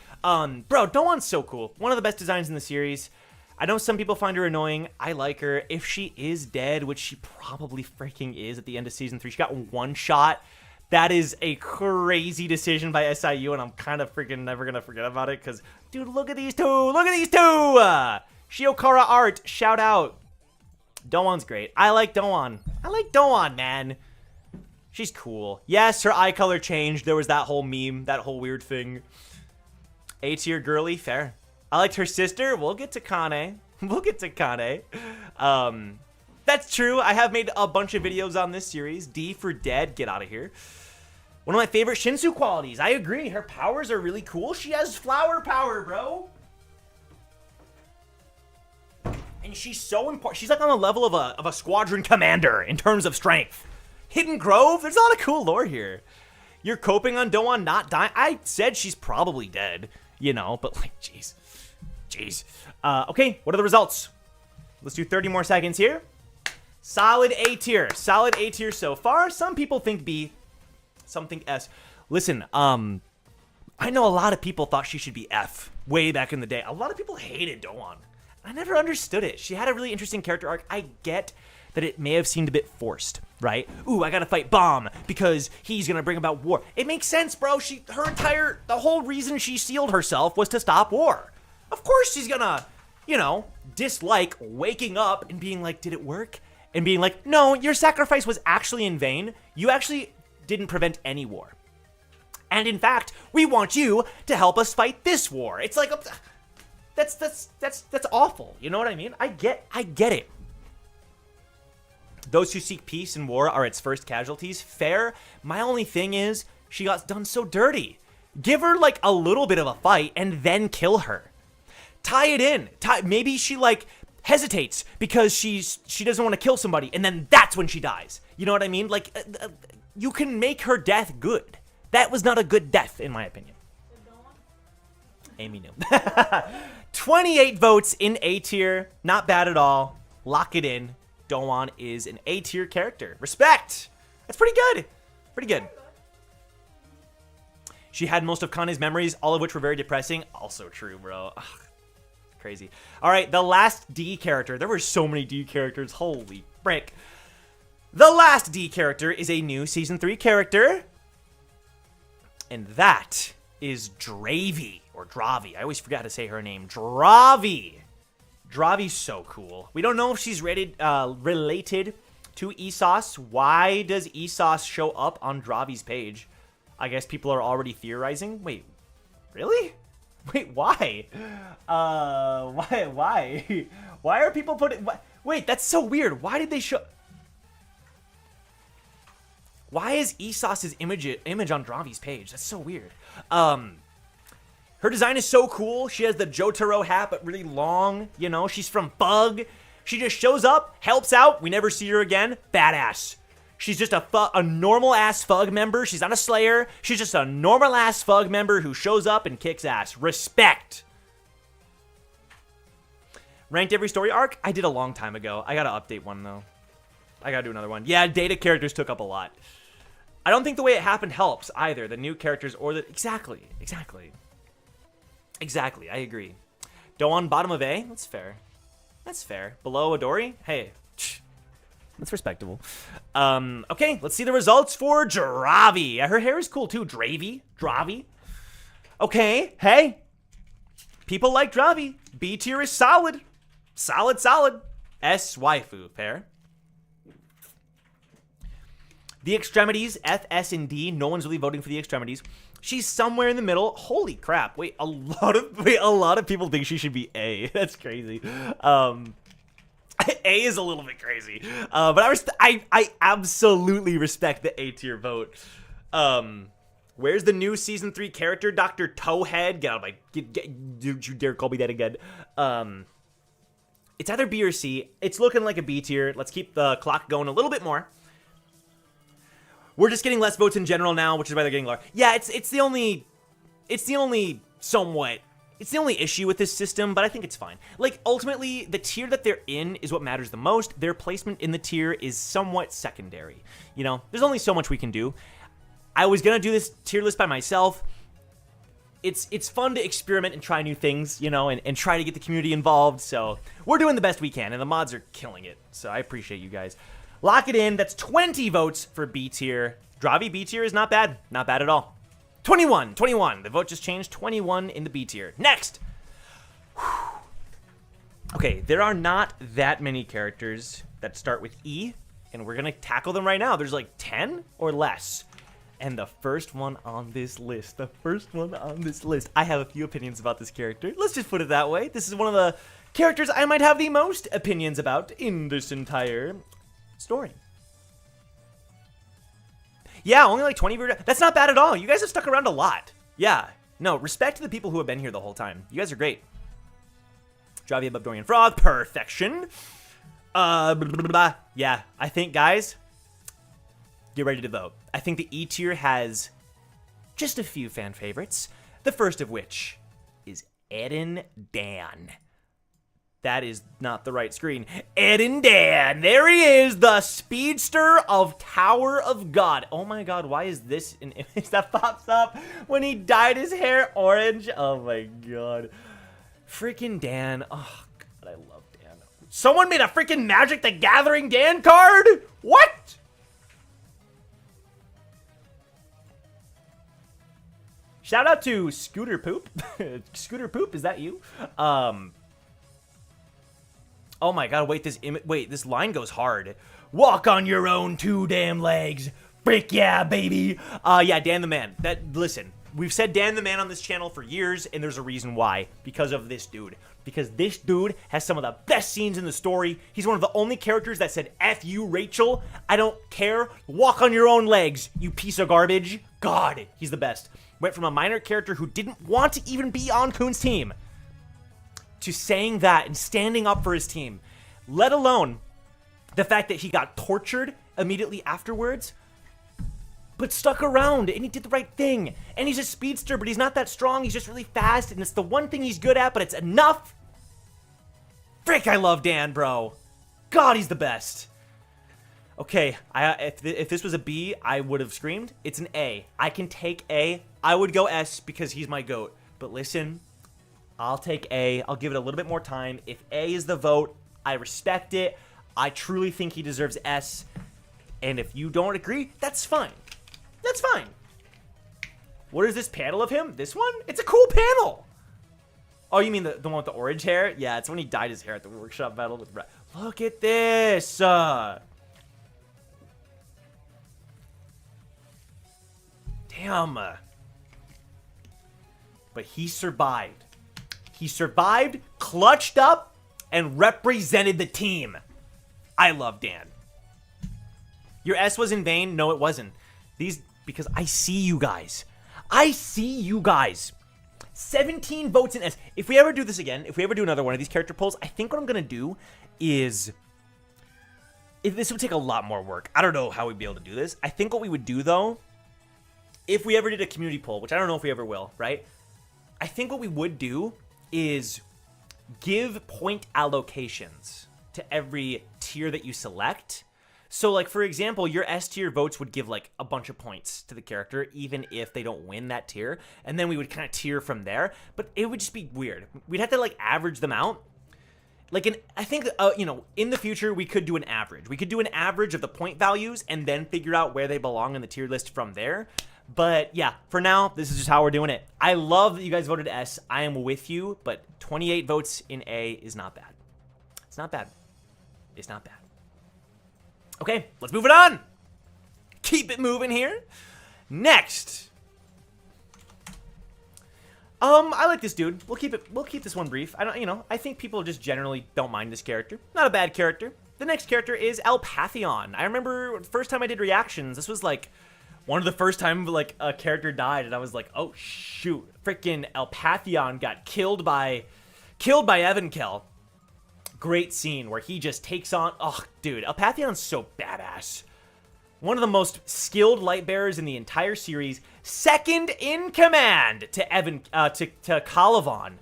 Bro, Doan's so cool. One of the best designs in the series. I know some people find her annoying. I like her. If she is dead, which she probably freaking is at the end of Season 3, she got one shot. That is a crazy decision by SIU, and I'm kind of freaking never going to forget about it, because, dude, look at these two. Look at these two. Shiokara art. Shout out. Doan's great. I like Doan. I like Doan, man. She's cool. Yes, her eye color changed. There was that whole meme, that whole weird thing. A tier girly, fair. I liked her sister. We'll get to Canen. That's true. I have made a bunch of videos on this series. D for dead. Get out of here. One of my favorite Shinsu qualities. I agree. Her powers are really cool. She has flower power, bro. And she's so important. She's like on the level of a squadron commander in terms of strength. Hidden Grove, there's a lot of cool lore here. You're coping on Doan not dying. I said she's probably dead, you know, but like, jeez. Okay, what are the results? Let's do 30 more seconds here. Solid A tier. Solid A tier so far. Some people think B, some think S. Listen, I know a lot of people thought she should be F way back in the day. A lot of people hated Doan. I never understood it. She had a really interesting character arc. I get that it may have seemed a bit forced, right? Ooh, I gotta fight Bomb because he's gonna bring about war. It makes sense, bro. The whole reason she sealed herself was to stop war. Of course she's gonna, you know, dislike waking up and being like, did it work? And being like, no, your sacrifice was actually in vain. You actually didn't prevent any war. And in fact, we want you to help us fight this war. It's like, that's awful. You know what I mean? I get it. Those who seek peace and war are its first casualties. Fair. My only thing is, she got done so dirty. Give her like a little bit of a fight and then kill her. Tie it in. Maybe she like hesitates because she doesn't want to kill somebody, and then that's when she dies. You know what I mean? Like, you can make her death good. That was not a good death, in my opinion. Amy knew. 28 votes in A tier. Not bad at all. Lock it in. Doan is an A tier character. Respect. That's pretty good. Pretty good. She had most of Kane's memories, all of which were very depressing. Also true, bro. Ugh, crazy. All right, the last D character. There were so many D characters. Holy frick. The last D character is a new Season 3 character. And that is Dravi. Or Dravi. I always forgot to say her name. Dravi. Dravi's so cool. We don't know if she's related to Essos. Why does Essos show up on Dravi's page? I guess people are already theorizing. Wait, really? Wait, why? Why? Why are people putting... Wait, that's so weird. Why did they show... Why is Essos' image on Dravi's page? That's so weird. Her design is so cool. She has the Jotaro hat, but really long. You know, she's from Bug. She just shows up, helps out. We never see her again. Badass. She's just a normal-ass Fug member. She's not a Slayer. She's just a normal-ass Fug member who shows up and kicks ass. Respect. Ranked every story arc? I did a long time ago. I gotta update one, though. I gotta do another one. Yeah, data characters took up a lot. I don't think the way it happened helps either. The new characters or the... Exactly. I agree. Doan, bottom of A? That's fair. That's fair. Below Adori? Hey. That's respectable. Okay, let's see the results for Dravi. Her hair is cool too. Dravi. Okay, hey. People like Dravi. B tier is solid. Solid. S waifu. Fair. The extremities, F, S, and D. No one's really voting for the extremities. She's somewhere in the middle. Holy crap. Wait, a lot of people think she should be A. That's crazy. A is a little bit crazy. But I absolutely respect the A tier vote. Where's the new Season 3 character, Dr. Towhead? Get out of my... Don't you dare call me that again. It's either B or C. It's looking like a B tier. Let's keep the clock going a little bit more. We're just getting less votes in general now, which is why they're getting lower. Yeah, it's the only issue with this system, but I think it's fine. Like, ultimately, the tier that they're in is what matters the most. Their placement in the tier is somewhat secondary. You know, there's only so much we can do. I was gonna do this tier list by myself. It's fun to experiment and try new things, you know, and try to get the community involved, so we're doing the best we can, and the mods are killing it, so I appreciate you guys. Lock it in. That's 20 votes for B tier. Dravi B tier is not bad. Not bad at all. 21. The vote just changed. 21 in the B tier. Next. Okay, there are not that many characters that start with E, and we're going to tackle them right now. There's like 10 or less. And the first one on this list, I have a few opinions about this character. Let's just put it that way. This is one of the characters I might have the most opinions about in this entire story. Yeah, only like 20 viewers. That's not bad at all. You guys have stuck around a lot. Yeah. No, respect to the people who have been here the whole time. You guys are great. Dravia Babdorian Frog. Perfection. Blah, blah, blah. Yeah, I think, guys, get ready to vote. I think the E tier has just a few fan favorites. The first of which is Eden Dan. That is not the right screen. Eden Dan. There he is, the speedster of Tower of God. Oh my god, why is this an image that pops up when he dyed his hair orange? Oh my god. Freaking Dan. Oh god, I love Dan. Someone made a freaking Magic the Gathering Dan card? What? Shout out to Scooter Poop. Scooter Poop, is that you? Oh my god, wait, this line goes hard. Walk on your own 2 damn legs. Frick yeah, baby. Yeah, Dan the Man. Listen, we've said Dan the Man on this channel for years, and there's a reason why. Because of this dude. Because this dude has some of the best scenes in the story. He's one of the only characters that said, F you, Rachel. I don't care. Walk on your own legs, you piece of garbage. God, he's the best. Went from a minor character who didn't want to even be on Kuhn's team to saying that and standing up for his team, let alone the fact that he got tortured immediately afterwards, but stuck around and he did the right thing. And he's a speedster, but he's not that strong. He's just really fast, and it's the one thing he's good at, but it's enough. Frick, I love Dan, bro. God, he's the best. Okay, if this was a B, I would have screamed. It's an A. I can take A. I would go S because he's my GOAT. But listen, I'll take A. I'll give it a little bit more time. If A is the vote, I respect it. I truly think he deserves S. And if you don't agree, that's fine. That's fine. What is this panel of him? This one? It's a cool panel. Oh, you mean the one with the orange hair? Yeah, it's when he dyed his hair at the workshop battle with Brett. Look at this. Damn. But he survived. He survived, clutched up, and represented the team. I love Dan. Your S was in vain? No, it wasn't. Because I see you guys. I see you guys. 17 votes in S. If we ever do this again, if we ever do another one of these character polls, I think what I'm going to do is... This would take a lot more work. I don't know how we'd be able to do this. I think what we would do, though, if we ever did a community poll, which I don't know if we ever will, right? I think what we would do is give point allocations to every tier that you select. So, like, for example, your S tier votes would give, like, a bunch of points to the character, even if they don't win that tier. And then we would kind of tier from there. But it would just be weird. We'd have to, like, average them out. Like, I think, you know, in the future, we could do an average. We could do an average of the point values and then figure out where they belong in the tier list from there. But, yeah, for now, this is just how we're doing it. I love that you guys voted S. I am with you, but 28 votes in A is not bad. It's not bad. It's not bad. Okay, let's move it on. Keep it moving here. Next. I like this dude. We'll keep this one brief. I think people just generally don't mind this character. Not a bad character. The next character is Alpathion. I remember the first time I did reactions, this was like one of the first time like a character died, and I was like, oh shoot, freaking Alpathion got killed by Evankel. Great scene where he just takes on, oh dude, Alpathion's so badass. One of the most skilled light bearers in the entire series, second in command to Calivan.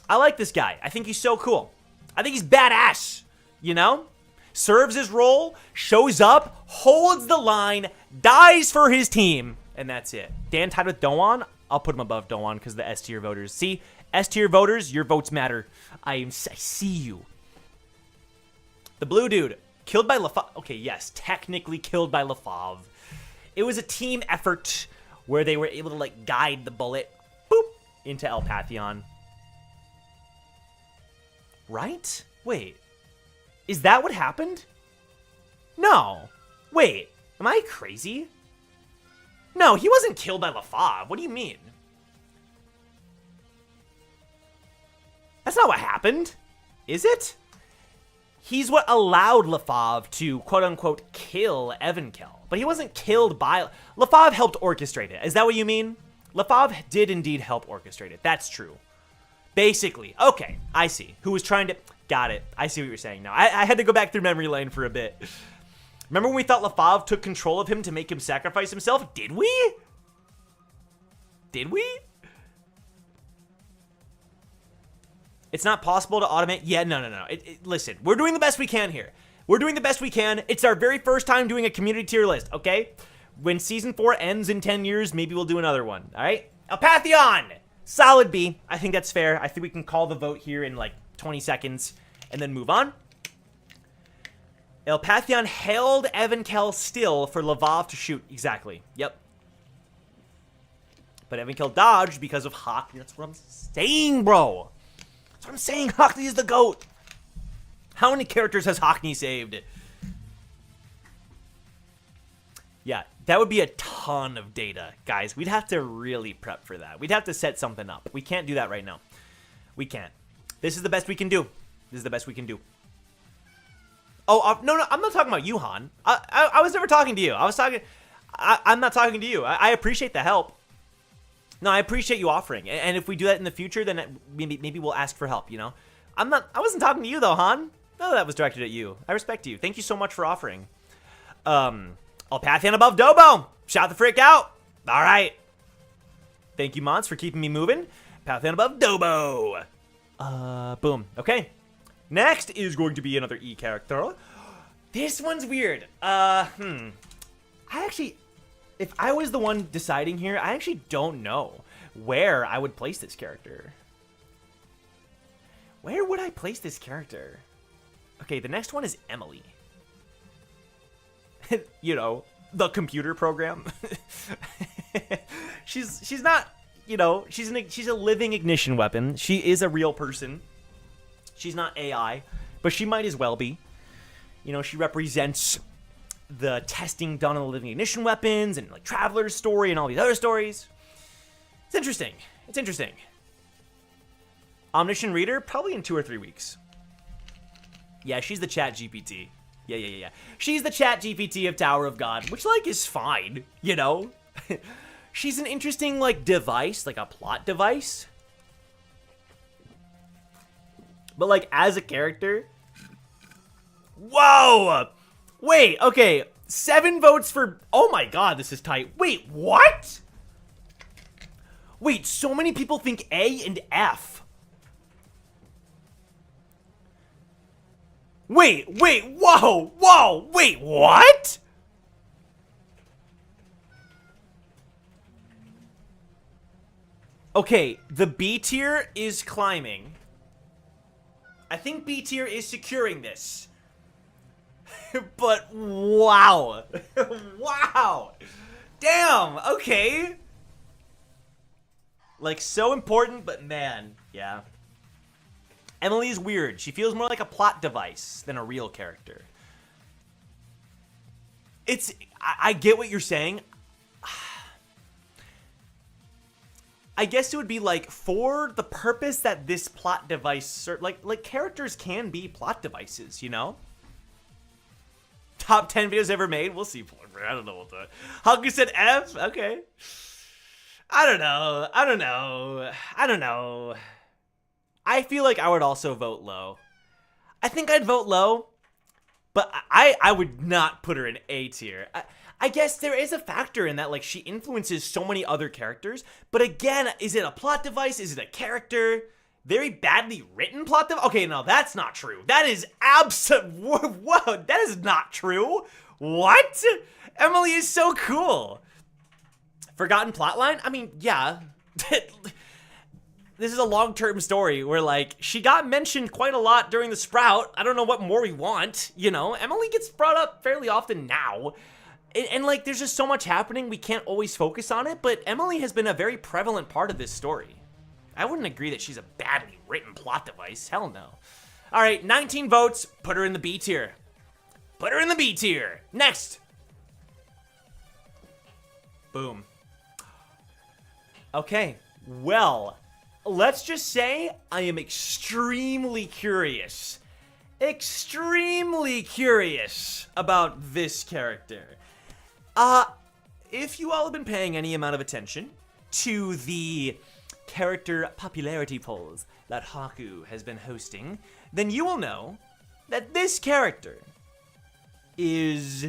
I like this guy. I think he's so cool. I think he's badass, you know? Serves his role, shows up, holds the line, dies for his team, and that's it. Dan tied with Doan. I'll put him above Doan because the S tier voters. See, S tier voters, your votes matter. I see you. The blue dude, killed by Lefave. Okay, yes, technically killed by Lefave. It was a team effort where they were able to, like, guide the bullet, boop, into Alpathion. Right? Wait. Is that what happened? No. Wait, am I crazy? No, he wasn't killed by Lefave. What do you mean? That's not what happened. Is it? He's what allowed Lefave to, quote-unquote, kill Evankel. But he wasn't killed by... Lefave helped orchestrate it. Is that what you mean? Lefave did indeed help orchestrate it. That's true. Basically. Okay, I see. Who was trying to... Got it. I see what you're saying now. I had to go back through memory lane for a bit. Remember when we thought LaFave took control of him to make him sacrifice himself? Did we? Did we? It's not possible to automate. Yeah, no. Listen, we're doing the best we can here. We're doing the best we can. It's our very first time doing a community tier list, okay? When season 4 ends in 10 years, maybe we'll do another one, all right? Alpathion! Solid B. I think that's fair. I think we can call the vote here in like 20 seconds and then move on. Alpathion held Evankel still for LaFave to shoot. Exactly. Yep. But Evankel dodged because of Hockney. That's what I'm saying, bro. That's what I'm saying. Hockney is the GOAT. How many characters has Hockney saved? Yeah, that would be a ton of data, guys. We'd have to really prep for that. We'd have to set something up. We can't do that right now. We can't. This is the best we can do. This is the best we can do. Oh, no, I'm not talking about you, Han. I was never talking to you. I'm not talking to you. I appreciate the help. No, I appreciate you offering. And if we do that in the future, then maybe we'll ask for help, you know? I wasn't talking to you, though, Han. No, that was directed at you. I respect you. Thank you so much for offering. Alpathion above Dobo. Shout the frick out. All right. Thank you, Mons, for keeping me moving. Alpathion above Dobo. Boom. Okay. Next is going to be another E character. This one's weird. I actually, if I was the one deciding here, I actually don't know where I would place this character. Where would I place this character? Okay, the next one is Emily. You know, the computer program. she's not, you know, she's a living ignition weapon. She is a real person. She's not AI, but she might as well be. You know, she represents the testing done on the living ignition weapons and like Traveler's story and all these other stories. It's interesting. It's interesting. Omniscient Reader, probably in 2 or 3 weeks. Yeah, she's the chat GPT. Yeah. She's the chat GPT of Tower of God, which, like, is fine, you know? She's an interesting, like, device, like a plot device. But, like, as a character... Whoa! Wait, okay. 7 votes for... Oh my god, this is tight. Wait, what? Wait, so many people think A and F. Wait, whoa, wait, what? Okay, the B tier is climbing. I think B tier is securing this. But, wow. Wow. Damn, okay. Like, so important, but man, yeah. Emily is weird. She feels more like a plot device than a real character. I get what you're saying. I guess it would be like, for the purpose that this plot device, like characters can be plot devices, you know? Top 10 videos ever made? We'll see. I don't know what that. Haku said F? Okay. I don't know. I feel like I would also vote low. I think I'd vote low, but I would not put her in A tier. I guess there is a factor in that, like, she influences so many other characters, but again, is it a plot device? Is it a character? Very badly written plot device? Okay, no, that's not true. That is whoa, that is not true. What? Emily is so cool. Forgotten plotline? I mean, yeah. This is a long-term story where, like, she got mentioned quite a lot during the Sprout. I don't know what more we want, you know? Emily gets brought up fairly often now. And like, there's just so much happening, we can't always focus on it, but Emily has been a very prevalent part of this story. I wouldn't agree that she's a badly written plot device. Hell no. All right, 19 votes. Put her in the B tier. Put her in the B tier. Next. Boom. Okay, well... Let's just say I am extremely curious about this character. If you all have been paying any amount of attention to the character popularity polls that Haku has been hosting, then you will know that this character is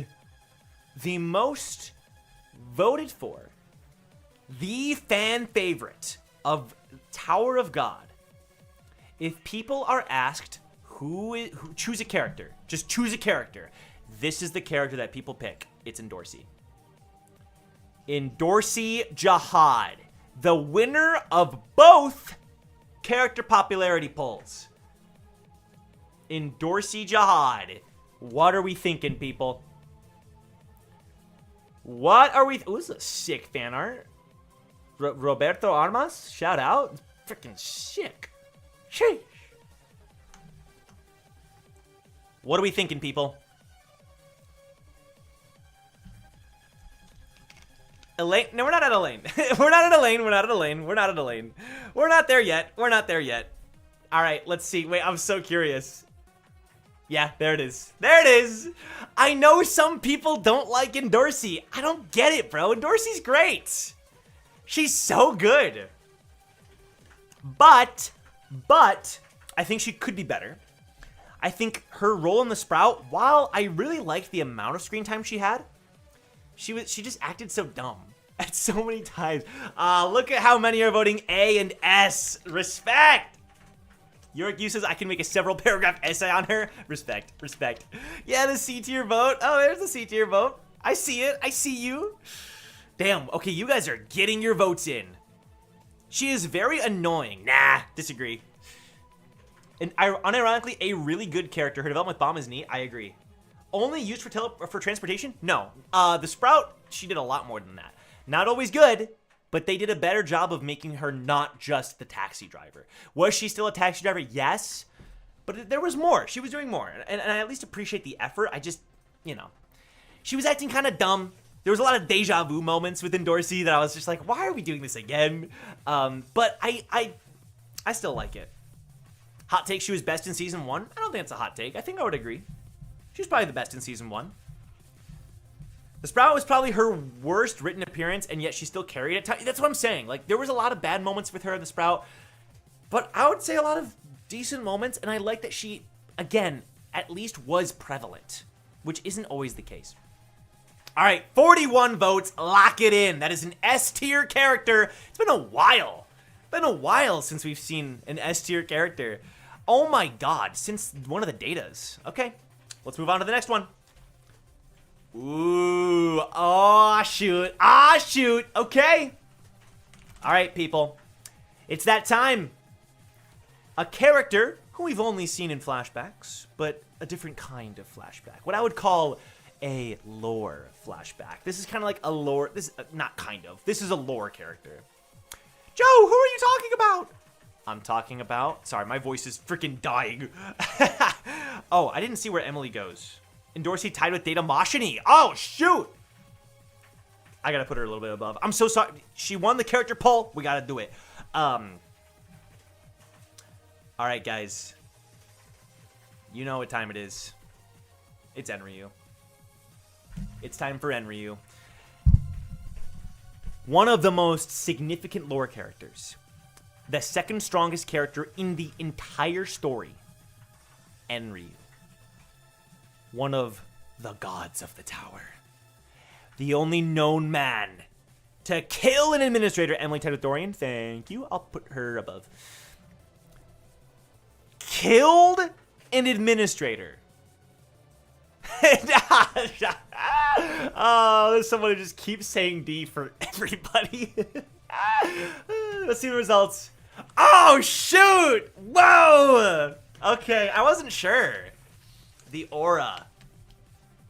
the most voted for, the fan favorite of Tower of God. If people are asked who choose a character, just choose a character, this is the character that people pick. It's Endorsi. Endorsi Jihad, the winner of both character popularity polls. Endorsi Jihad. What are we thinking, people? What are we... Ooh, this is a sick fan art. Roberto Armas, shout out. Freaking sick. Sheesh. What are we thinking, people? Elaine? No, we're not at Elaine. We're not at Elaine. We're not at Elaine. We're not at Elaine. We're not there yet. We're not there yet. All right, let's see. Wait, I'm so curious. Yeah, there it is. There it is. I know some people don't like Endorsi. I don't get it, bro. Endorsi's great. She's so good. But, I think she could be better. I think her role in the Sprout, while I really liked the amount of screen time she had, she just acted so dumb at so many times. Look at how many are voting A and S. Respect. York says I can make a several paragraph essay on her. Respect. Yeah, the C tier vote. Oh, there's the C tier vote. I see it. I see you. Damn. Okay, you guys are getting your votes in. She is very annoying. Nah, disagree. And unironically, a really good character. Her development with Bomb is neat. I agree. Only used for transportation? No. The Sprout, she did a lot more than that. Not always good, but they did a better job of making her not just the taxi driver. Was she still a taxi driver? Yes. But there was more. She was doing more. And I at least appreciate the effort. I just, you know. She was acting kind of dumb. There was a lot of deja vu moments with Endorsi that I was just like, why are we doing this again? But I still like it. Hot take, she was best in Season 1? I don't think it's a hot take. I think I would agree. She was probably the best in Season 1. The Sprout was probably her worst written appearance, and yet she still carried it. That's what I'm saying. Like, there was a lot of bad moments with her in the Sprout, but I would say a lot of decent moments, and I like that she, again, at least was prevalent, which isn't always the case. All right, 41 votes. Lock it in. That is an S-tier character. It's been a while. Since we've seen an S-tier character. Oh my god, since one of the datas. Okay, let's move on to the next one. Ooh, oh shoot, okay. All right, people, it's that time. A character who we've only seen in flashbacks, but a different kind of flashback. What I would call a lore flashback. This is kind of like a lore, this is a lore character. Joe, who are you talking about? I'm talking about... Sorry, my voice is freaking dying. Oh, I didn't see where Emily goes. Endorsi tied with Data Mashini. Oh, shoot! I gotta put her a little bit above. I'm so sorry. She won the character poll. We gotta do it. Alright, guys. You know what time it is. It's Enryu. It's time for Enryu. One of the most significant lore characters. The second strongest character in the entire story. Enryu. One of the gods of the tower. The only known man to kill an administrator. Emily Tedorian, thank you. I'll put her above. Killed an administrator. Oh, there's someone who just keeps saying D for everybody. Let's see the results. Oh, shoot! Whoa! Okay, I wasn't sure. The aura.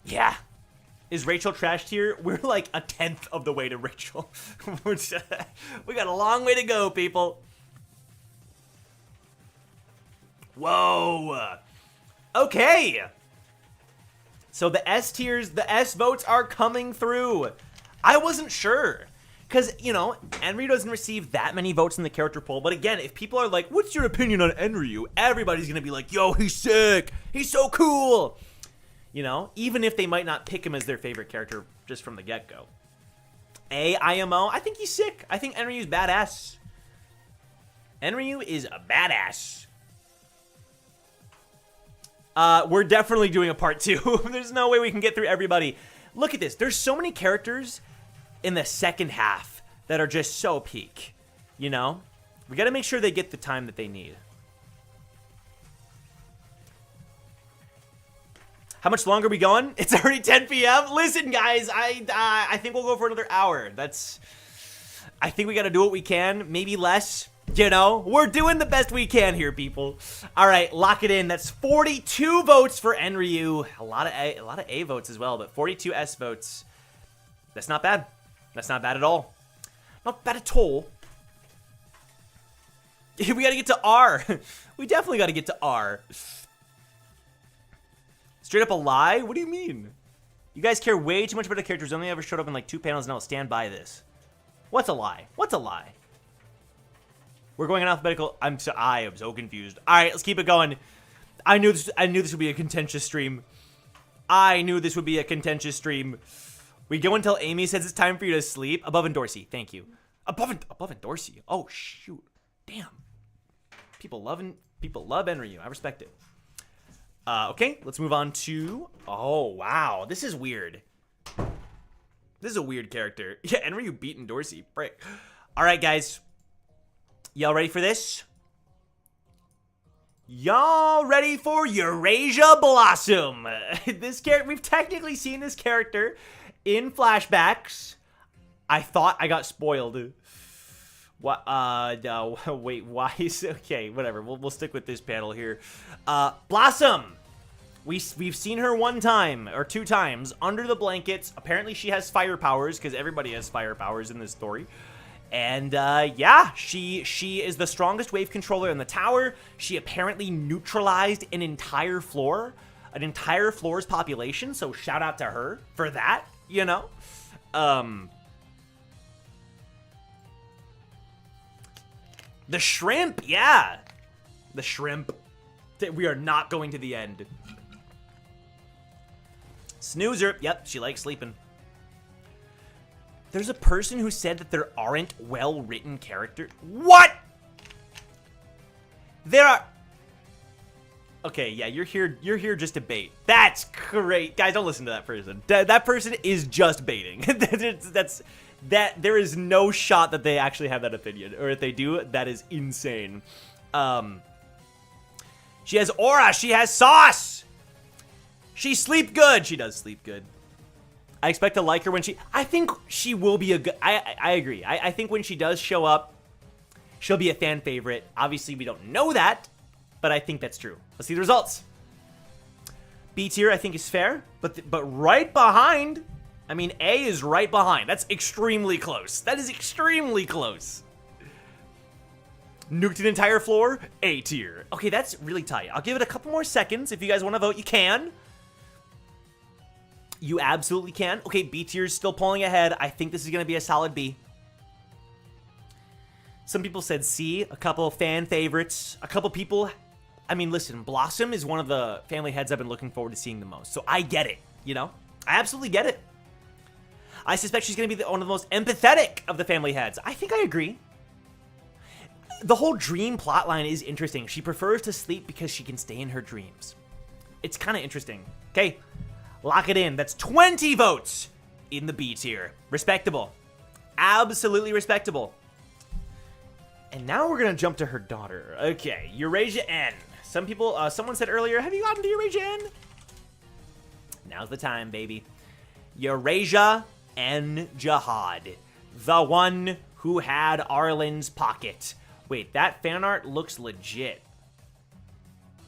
Yeah. Is Rachel trash tier? We're like a 10th of the way to Rachel. We got a long way to go, people. Whoa. Okay. So the S tiers, the S votes are coming through. I wasn't sure. Because, you know, Enryu doesn't receive that many votes in the character poll. But again, if people are like, what's your opinion on Enryu? Everybody's going to be like, yo, he's sick. He's so cool. You know, even if they might not pick him as their favorite character just from the get-go. IMO, I think he's sick. I think Enryu's badass. Enryu is a badass. We're definitely doing a part 2. There's no way we can get through everybody. Look at this. There's so many characters in the second half that are just so peak. You know? We gotta make sure they get the time that they need. How much longer are we going? It's already 10 p.m. Listen, guys, I think we'll go for another hour. I think we gotta do what we can, maybe less. You know, we're doing the best we can here, people. All right, lock it in. That's 42 votes for Enryu. A lot of A votes as well, but 42 S votes. That's not bad. That's not bad at all. Not bad at all. We gotta get to R. We definitely gotta get to R. Straight up a lie? What do you mean? You guys care way too much about the characters. Only ever showed up in like 2 panels, and I'll stand by this. What's a lie? What's a lie? We're going in alphabetical. I am so confused. All right, let's keep it going. I knew this would be a contentious stream. I knew this would be a contentious stream. We go until Amy says it's time for you to sleep. Above and Dorsey, thank you. Above and Dorsey. Oh shoot, damn. People love Enryu. I respect it. Okay, let's move on to. Oh wow, this is weird. This is a weird character. Yeah, Enryu beating Dorsey. Frick. All right, guys. Y'all ready for this? Y'all ready for Eurasia Blossom? This character, we've technically seen this character in flashbacks. I thought I got spoiled. What? No. Wait. Why is okay? Whatever. We'll stick with this panel here. Blossom. We've seen her 1 time or 2 times under the blankets. Apparently, she has fire powers because everybody has fire powers in this story. And, yeah, she is the strongest wave controller in the tower. She apparently neutralized an entire floor's population, so shout out to her for that, you know? The shrimp, yeah. The shrimp. We are not going to the end. Snoozer, yep, she likes sleeping. There's a person who said that there aren't well-written characters. What? There are. Okay, yeah, you're here just to bait. That's great, guys. Don't listen to that person. That person is just baiting. There is no shot that they actually have that opinion, or if they do, that is insane. She has aura. She has sauce. She sleep good. She does sleep good. I expect to like her when I think she will be a good. I agree. I think when she does show up, she'll be a fan favorite. Obviously, we don't know that, but I think that's true. Let's see the results. B tier, I think, is fair, but right behind. I mean, A is right behind. That's extremely close. That is extremely close. Nuked an entire floor. A tier. Okay, that's really tight. I'll give it a couple more seconds. If you guys want to vote, you can. You absolutely can. Okay, B tier is still pulling ahead. I think this is going to be a solid B. Some people said C. A couple fan favorites. A couple people. I mean, listen, Blossom is one of the family heads I've been looking forward to seeing the most. So I get it, you know? I absolutely get it. I suspect she's going to be one of the most empathetic of the family heads. I think I agree. The whole dream plotline is interesting. She prefers to sleep because she can stay in her dreams. It's kind of interesting. Okay. Lock it in. That's 20 votes in the B tier. Respectable. Absolutely respectable. And now we're going to jump to her daughter. Okay, Eurasia En. Someone said earlier, have you gotten to Eurasia En? Now's the time, baby. Eurasia En Jihad. The one who had Arland's pocket. Wait, that fan art looks legit.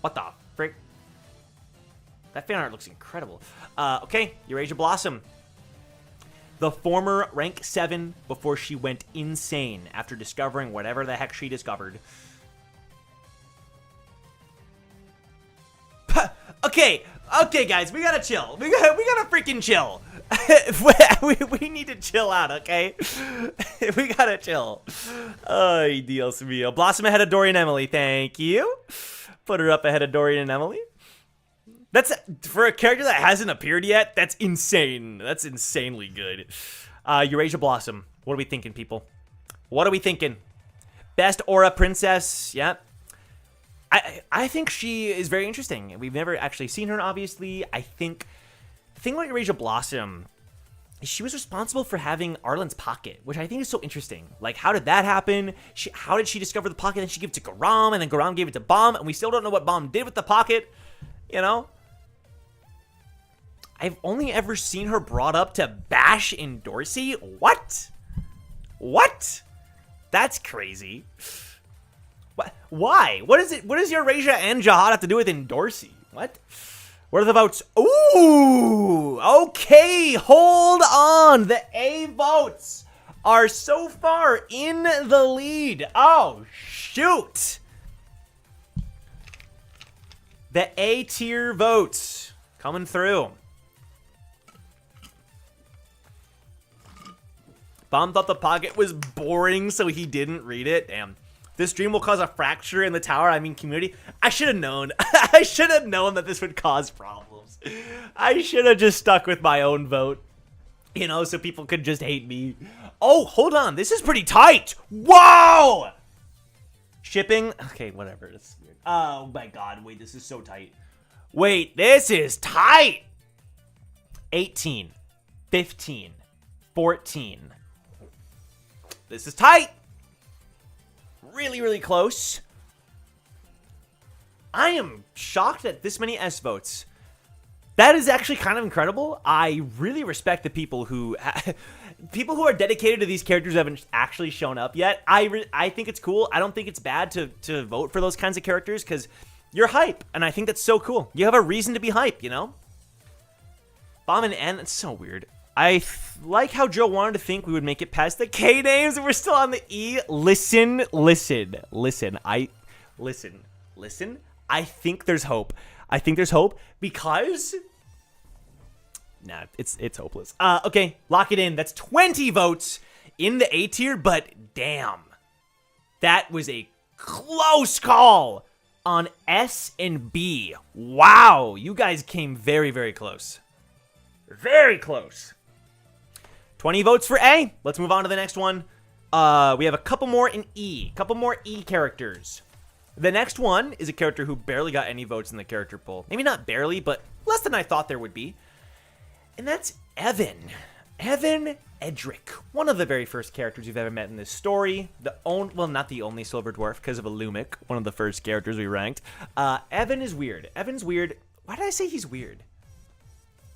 What the frick? That fan art looks incredible. Okay, Eurasia Blossom. The former rank 7 before she went insane after discovering whatever the heck she discovered. Okay, guys, we gotta chill. We gotta freaking chill. we need to chill out, okay? We gotta chill. Ay, Dios mío. Blossom ahead of Adori and Emily, thank you. Put her up ahead of Dorian and Emily. That's, for a character that hasn't appeared yet, that's insane. That's insanely good. Eurasia Blossom. What are we thinking, people? What are we thinking? Best Aura Princess. Yep. I think she is very interesting. We've never actually seen her, obviously. I think the thing about Eurasia Blossom is she was responsible for having Arland's pocket, which I think is so interesting. Like, how did that happen? How did she discover the pocket? Then she gave it to Garam, and then Garam gave it to Bomb, and we still don't know what Bomb did with the pocket. You know? I've only ever seen her brought up to bash in Dorsey. What? What? That's crazy. What? Why? What is it? What does Eurasia and Jihad have to do with Dorsey? What? What are the votes? Ooh! Okay, hold on. The A votes are so far in the lead. Oh, shoot. The A tier votes coming through. Bomb thought the pocket was boring, so he didn't read it. Damn. This dream will cause a fracture in the tower, community. I should have known. I should have known that this would cause problems. I should have just stuck with my own vote. You know, so people could just hate me. Oh, hold on. This is pretty tight. Whoa! Shipping. Okay, whatever. It's weird. Oh my god. Wait, this is so tight. Wait, this is tight. 18. 15. 14. This is tight. Really, really close. I am shocked at this many S votes. That is actually kind of incredible. I really respect the people who are dedicated to these characters who haven't actually shown up yet. I think it's cool. I don't think it's bad to vote for those kinds of characters because you're hype, and I think that's so cool. You have a reason to be hype, you know? Bomb and N, that's so weird. I like how Joe wanted to think we would make it past the K names and we're still on the E. Listen. I think there's hope. Because nah, it's hopeless. Okay, lock it in. That's 20 votes in the A tier, but damn. That was a close call on S and B. Wow, you guys came very, very close. Very close. 20 votes for A. Let's move on to the next one. We have a couple more in E. Couple more E characters. The next one is a character who barely got any votes in the character poll. Maybe not barely, but less than I thought there would be. And that's Evan. Evan Edric. One of the very first characters you've ever met in this story. Well, not the only Silver Dwarf because of Alumik. One of the first characters we ranked. Evan is weird. Evan's weird. Why did I say he's weird?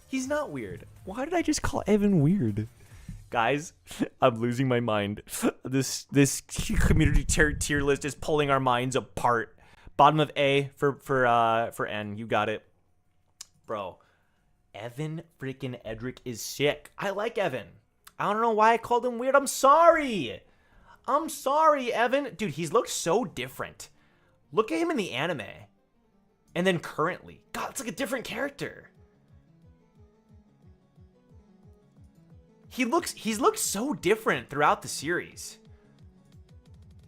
He's not weird. Why did I just call Evan weird? Guys, I'm losing my mind. This community tier list is pulling our minds apart. Bottom of A for N. You got it. Bro, Evan freaking Edric is sick. I like Evan. I don't know why I called him weird. I'm sorry. I'm sorry, Evan. Dude, he's looked so different. Look at him in the anime. And then currently. God, it's like a different character. He's looked so different throughout the series.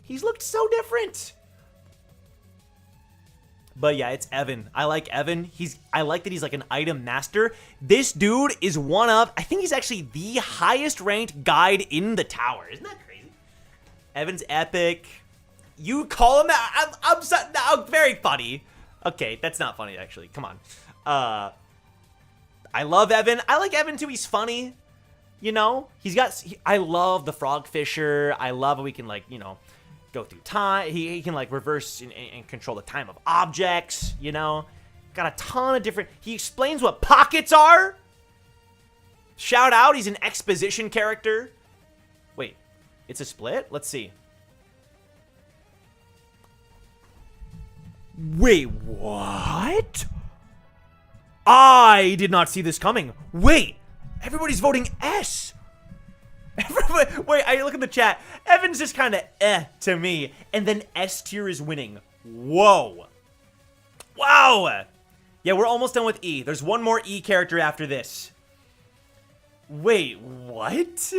He's looked so different. But yeah, it's Evan. I like Evan. I like that he's like an item master. This dude is I think he's actually the highest ranked guide in the tower. Isn't that crazy? Evan's epic. You call him that? I'm very funny. Okay, that's not funny actually. Come on. I love Evan. I like Evan too. He's funny. You know, I love the Frog Fisher. I love how we can, like, you know, go through time. He can, like, reverse and control the time of objects, you know. Got a ton of different... He explains what pockets are. Shout out, he's an exposition character. Wait, it's a split? Let's see. Wait, what? I did not see this coming. Wait. Everybody's voting S. Wait, I look at the chat. Evan's just kind of to me. And then S tier is winning. Whoa. Wow. Yeah, we're almost done with E. There's one more E character after this. Wait, what?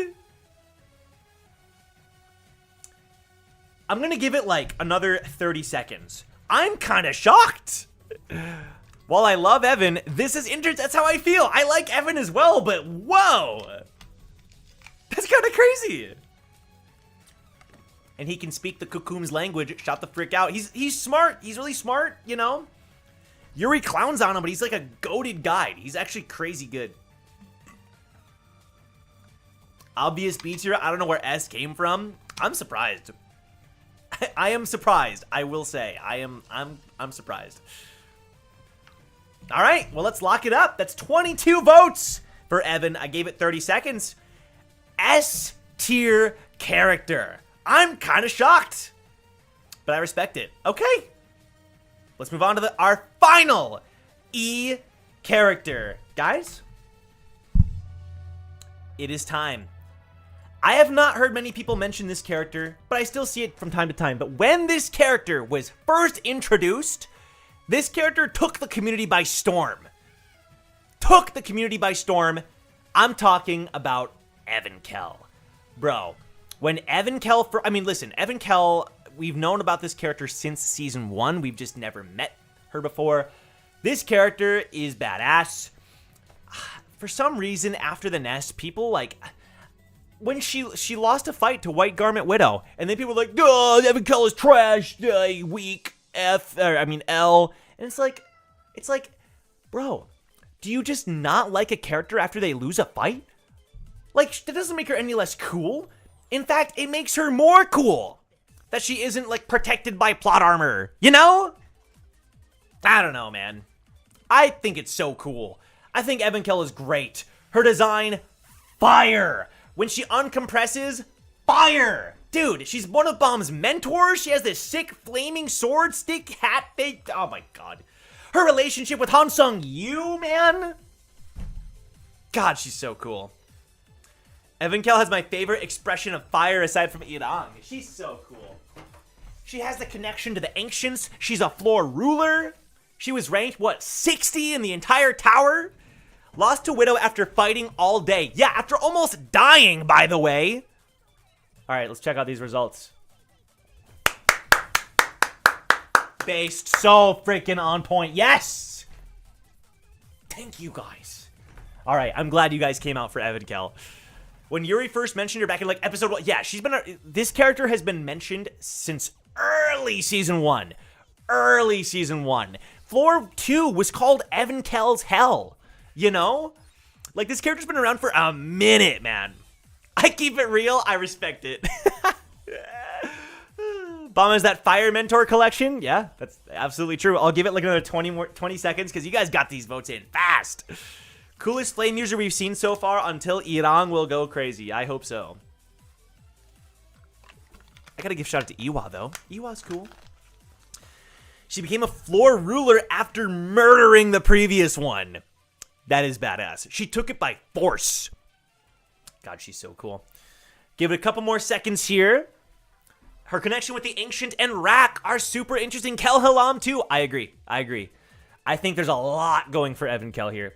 I'm going to give it like another 30 seconds. I'm kind of shocked. While I love Evan, this is interesting. That's how I feel. I like Evan as well, but whoa. That's kind of crazy. and he can speak the Kukum's language, shout the frick out. He's smart. He's really smart, you know? Yuri clowns on him, but he's like a goated guide. He's actually crazy good. Obvious beats here. I don't know where S came from. I'm surprised. I am surprised. I will say. I'm surprised. All right, well, let's lock it up. That's 22 votes for Evan. I gave it 30 seconds. S tier character. I'm kind of shocked, but I respect it. Okay. Let's move on to our final E character. Guys, it is time. I have not heard many people mention this character, but I still see it from time to time. But when this character was first introduced, this character took the community by storm. Took the community by storm. I'm talking about Evan Kell. Bro, when Evan Kell... listen, Evan Kell... We've known about this character since season 1. We've just never met her before. This character is badass. For some reason, after the nest, people like... When she lost a fight to White Garment Widow, and then people were like, "Oh, Evan Kell is trash, weak, L." And it's like, bro, do you just not like a character after they lose a fight? Like, that doesn't make her any less cool. In fact, it makes her more cool that she isn't, like, protected by plot armor, you know? I don't know, man. I think it's so cool. I think Evan Kell is great. Her design, fire. When she uncompresses, fire. Dude, she's one of Bomb's mentors. She has this sick flaming sword stick hat thing. Oh my god. Her relationship with Han Sung-yu, man. God, she's so cool. Evan Kell has my favorite expression of fire aside from Irang. She's so cool. She has the connection to the ancients. She's a floor ruler. She was ranked, 60 in the entire tower? Lost to Widow after fighting all day. Yeah, after almost dying, by the way. All right, let's check out these results. Based, so freaking on point. Yes! Thank you, guys. All right, I'm glad you guys came out for Evan Kell. When Yuri first mentioned her back in, like, episode 1, yeah, this character has been mentioned since early season 1. Early season 1. Floor 2 was called Evan Kell's Hell. You know? Like, this character's been around for a minute, man. I keep it real. I respect it. Bomb has that Fire Mentor collection. Yeah, that's absolutely true. I'll give it like another 20 seconds because you guys got these votes in fast. Coolest flame user we've seen so far until Irang will go crazy. I hope so. I gotta give shout out to Iwa, though. Iwa's cool. She became a floor ruler after murdering the previous one. That is badass. She took it by force. God, she's so cool. Give it a couple more seconds here. Her connection with the Ancient and Rak are super interesting. Kel Halam, too. I agree. I think there's a lot going for Evan Kell here.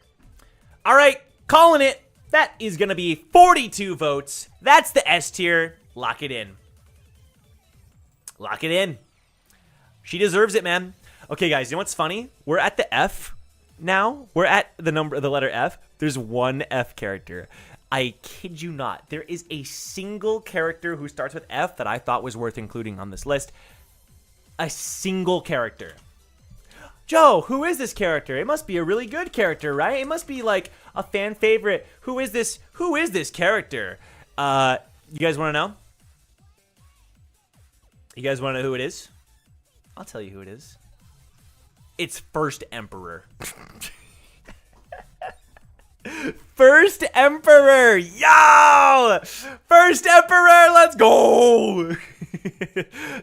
All right, calling it. That is going to be 42 votes. That's the S tier. Lock it in. Lock it in. She deserves it, man. Okay, guys, you know what's funny? We're at the F now. We're at the letter F. There's one F character. I kid you not. There is a single character who starts with F that I thought was worth including on this list. A single character. Joe, who is this character? It must be a really good character, right? It must be like a fan favorite. Who is this? Who is this character? You guys want to know? You guys want to know who it is? I'll tell you who it is. It's First Emperor. First Emperor! Yo! First Emperor, let's go!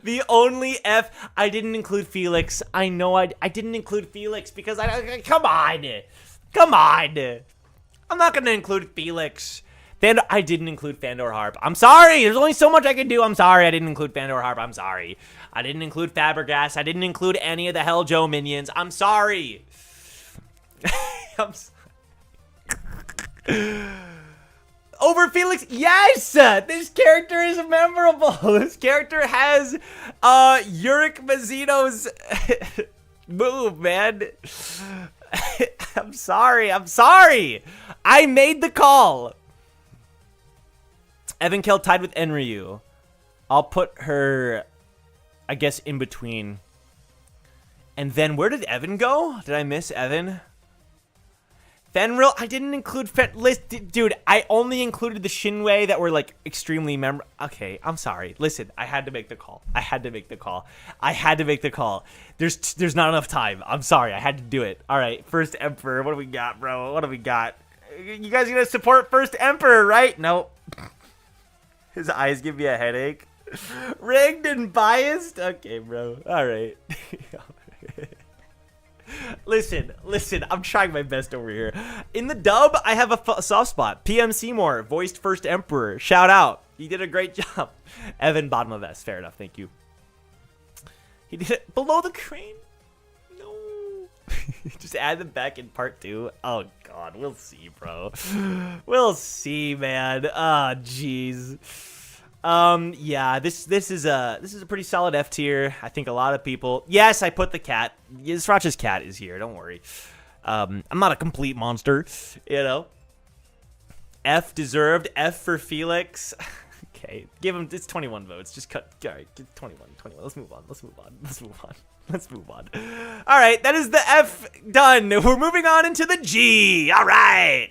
The only F, I didn't include Felix. I know I didn't include Felix because come on. Come on. I'm not going to include Felix. I didn't include Fandor Harp. I'm sorry. There's only so much I can do. I'm sorry I didn't include Fandor Harp. I'm sorry. I didn't include Fabregas. I didn't include any of the Hell Joe minions. I'm sorry. Over Felix, yes! This character is memorable. This character has Yurik Mazzino's move, man. I'm sorry. I made the call. Evan Kell tied with Enryu. I'll put her, I guess, in between. And then where did Evan go? Did I miss Evan? Fenrir, I didn't include dude, I only included the Shinwei that were like extremely Okay, I'm sorry. Listen, I had to make the call. There's not enough time. I'm sorry. I had to do it. All right, First Emperor. What do we got, bro? What do we got? You guys gonna support First Emperor, right? No. His eyes give me a headache. Rigged and biased? Okay, bro. All right. Listen, I'm trying my best over here. In the dub, I have a soft spot. PM Seymour voiced First Emperor. Shout out. He did a great job. Evan, bottom of S. Fair enough. Thank you. He did it below the crane. No. Just add them back in part 2. Oh, God. We'll see, bro. We'll see, man. Ah, jeez. Yeah, this is a pretty solid F tier. I think a lot of people. Yes, I put the cat. Sriracha's cat is here. Don't worry. I'm not a complete monster, you know. F deserved. F for Felix. Okay, give him. It's 21 votes. Just cut. All right, 21. Let's move on. All right, that is the F done. We're moving on into the G. All right.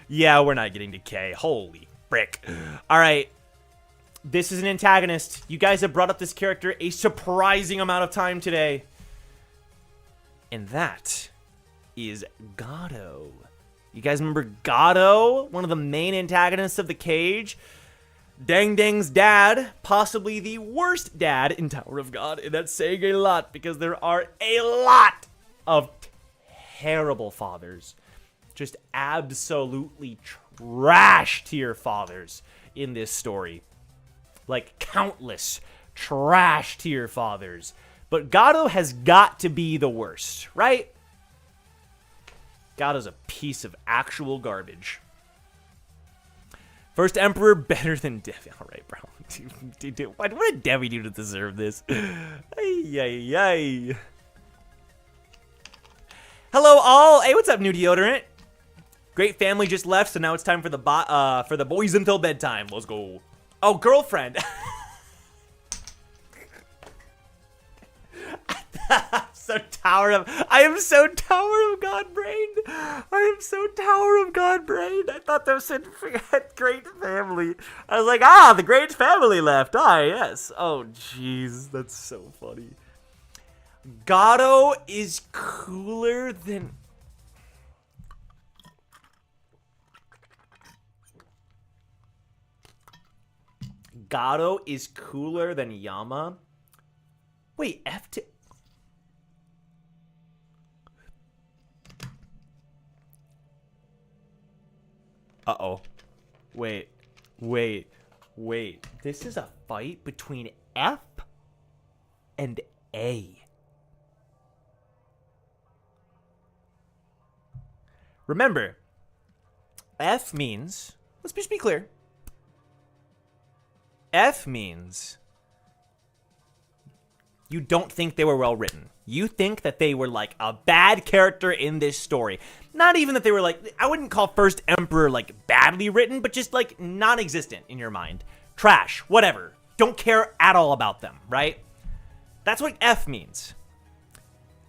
Yeah, we're not getting to K. Holy frick. All right. This is an antagonist. You guys have brought up this character a surprising amount of time today. And that is Gato. You guys remember Gato? One of the main antagonists of the Cage. Dang Dang's dad. Possibly the worst dad in Tower of God. And that's saying a lot because there are a lot of terrible fathers. Just absolutely trash tier fathers in this story. Like countless trash tier fathers. But Gato has got to be the worst, right? Gato's a piece of actual garbage. First Emperor better than Devi. All right, bro. Dude, what did Devi do to deserve this? Ay. Hello, all. Hey, what's up, new deodorant? Great family just left, so now it's time for the boys until bedtime. Let's go. Oh, girlfriend. I am so Tower of God brained. I thought that said great family. I was like, the great family left. Yes. Oh, jeez. That's so funny. Gato is cooler than... Gato is cooler than Yama. Wait, F2. Uh-oh. Wait. This is a fight between F and A. Remember, F means, let's just be clear. F means you don't think they were well written. You think that they were like a bad character in this story. Not even that they were like, I wouldn't call First Emperor like badly written, but just like non-existent in your mind. Trash, whatever. Don't care at all about them, right? That's what F means.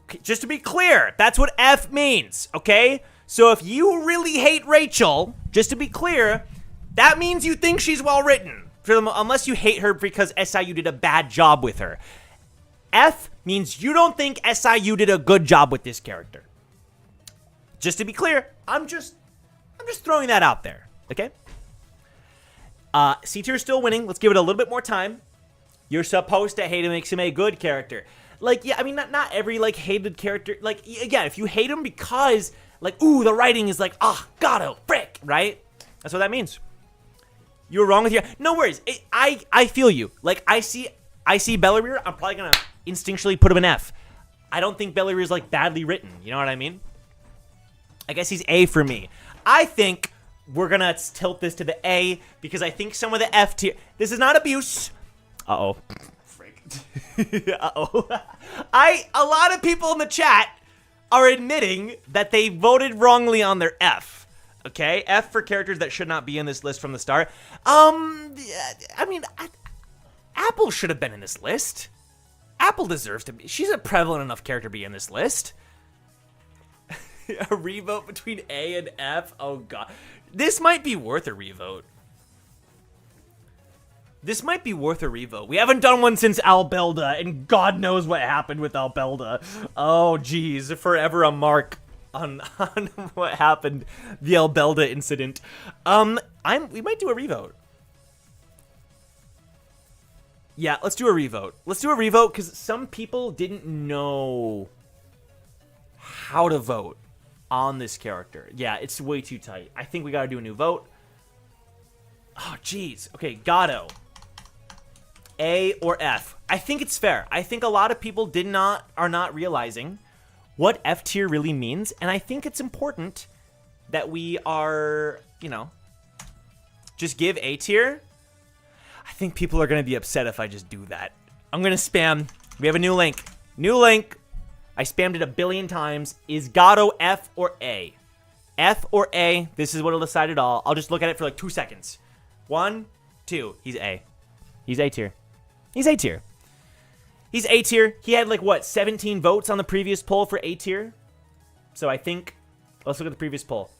Okay, just to be clear, that's what F means, okay? So if you really hate Rachel, just to be clear, that means you think she's well written. Unless you hate her because SIU did a bad job with her. F means you don't think SIU did a good job with this character. Just to be clear, I'm just throwing that out there, okay? C tier is still winning. Let's give it a little bit more time. You're supposed to hate him, makes him a good character. Like, yeah, I mean, not every, like, hated character. Like, yeah, if you hate him because, like, ooh, the writing is like, Gato, frick, right? That's what that means. You were wrong with your... No worries. I feel you. Like, I see Bellerear, I'm probably going to instinctually put him an F. I don't think Bellerear is, like, badly written. You know what I mean? I guess he's A for me. I think we're going to tilt this to the A because I think some of the F tier... This is not abuse. Uh-oh. Frick. Uh-oh. A lot of people in the chat are admitting that they voted wrongly on their F. Okay, F for characters that should not be in this list from the start. I mean, Apple should have been in this list. Apple deserves to be. She's a prevalent enough character to be in this list. A revote between A and F? Oh, God. This might be worth a revote. This might be worth a revote. We haven't done one since Albelda, and God knows what happened with Albelda. Oh, geez. Forever a mark on what happened. The Albelda incident. We might do a revote. Yeah, let's do a revote. Let's do a revote because some people didn't know how to vote on this character. Yeah, it's way too tight. I think we got to do a new vote. Oh, jeez. Okay, Gato. A or F. I think it's fair. I think a lot of people are not realizing what F tier really means, and I think it's important that we are, just give A tier. I think people are going to be upset if I just do that. I'm going to spam. We have a new link. New link. I spammed it a billion times. Is Gato F or A? F or A. This is what'll decide it all. I'll just look at it for like 2 seconds. 1, 2. He's A. He's A tier. He's A tier. He's A tier. He had like, what, 17 votes on the previous poll for A tier? So I think, let's look at the previous poll.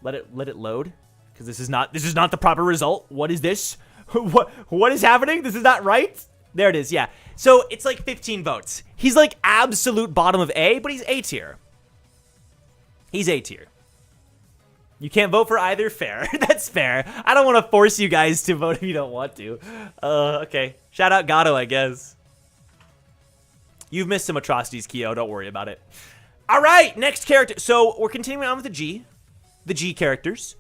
Let it load. Because this is not the proper result. What is this? What is happening? This is not right. There it is. Yeah. So it's like 15 votes. He's like absolute bottom of A, but he's A tier. He's A tier. You can't vote for either. Fair. That's fair. I don't want to force you guys to vote if you don't want to. Okay. Shout out Gato, I guess. You've missed some atrocities, Kyo. Don't worry about it. All right. Next character. So we're continuing on with the G characters.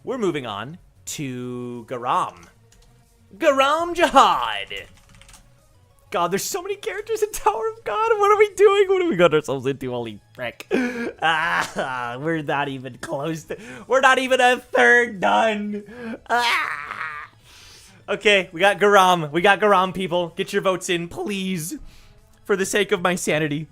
We're moving on to Gam Jihad. God, there's so many characters in Tower of God. What are we doing? What have we got ourselves into? Holy frick. We're not even close. We're not even a third done. Okay, we got Garam. We got Garam, people. Get your votes in, please. For the sake of my sanity.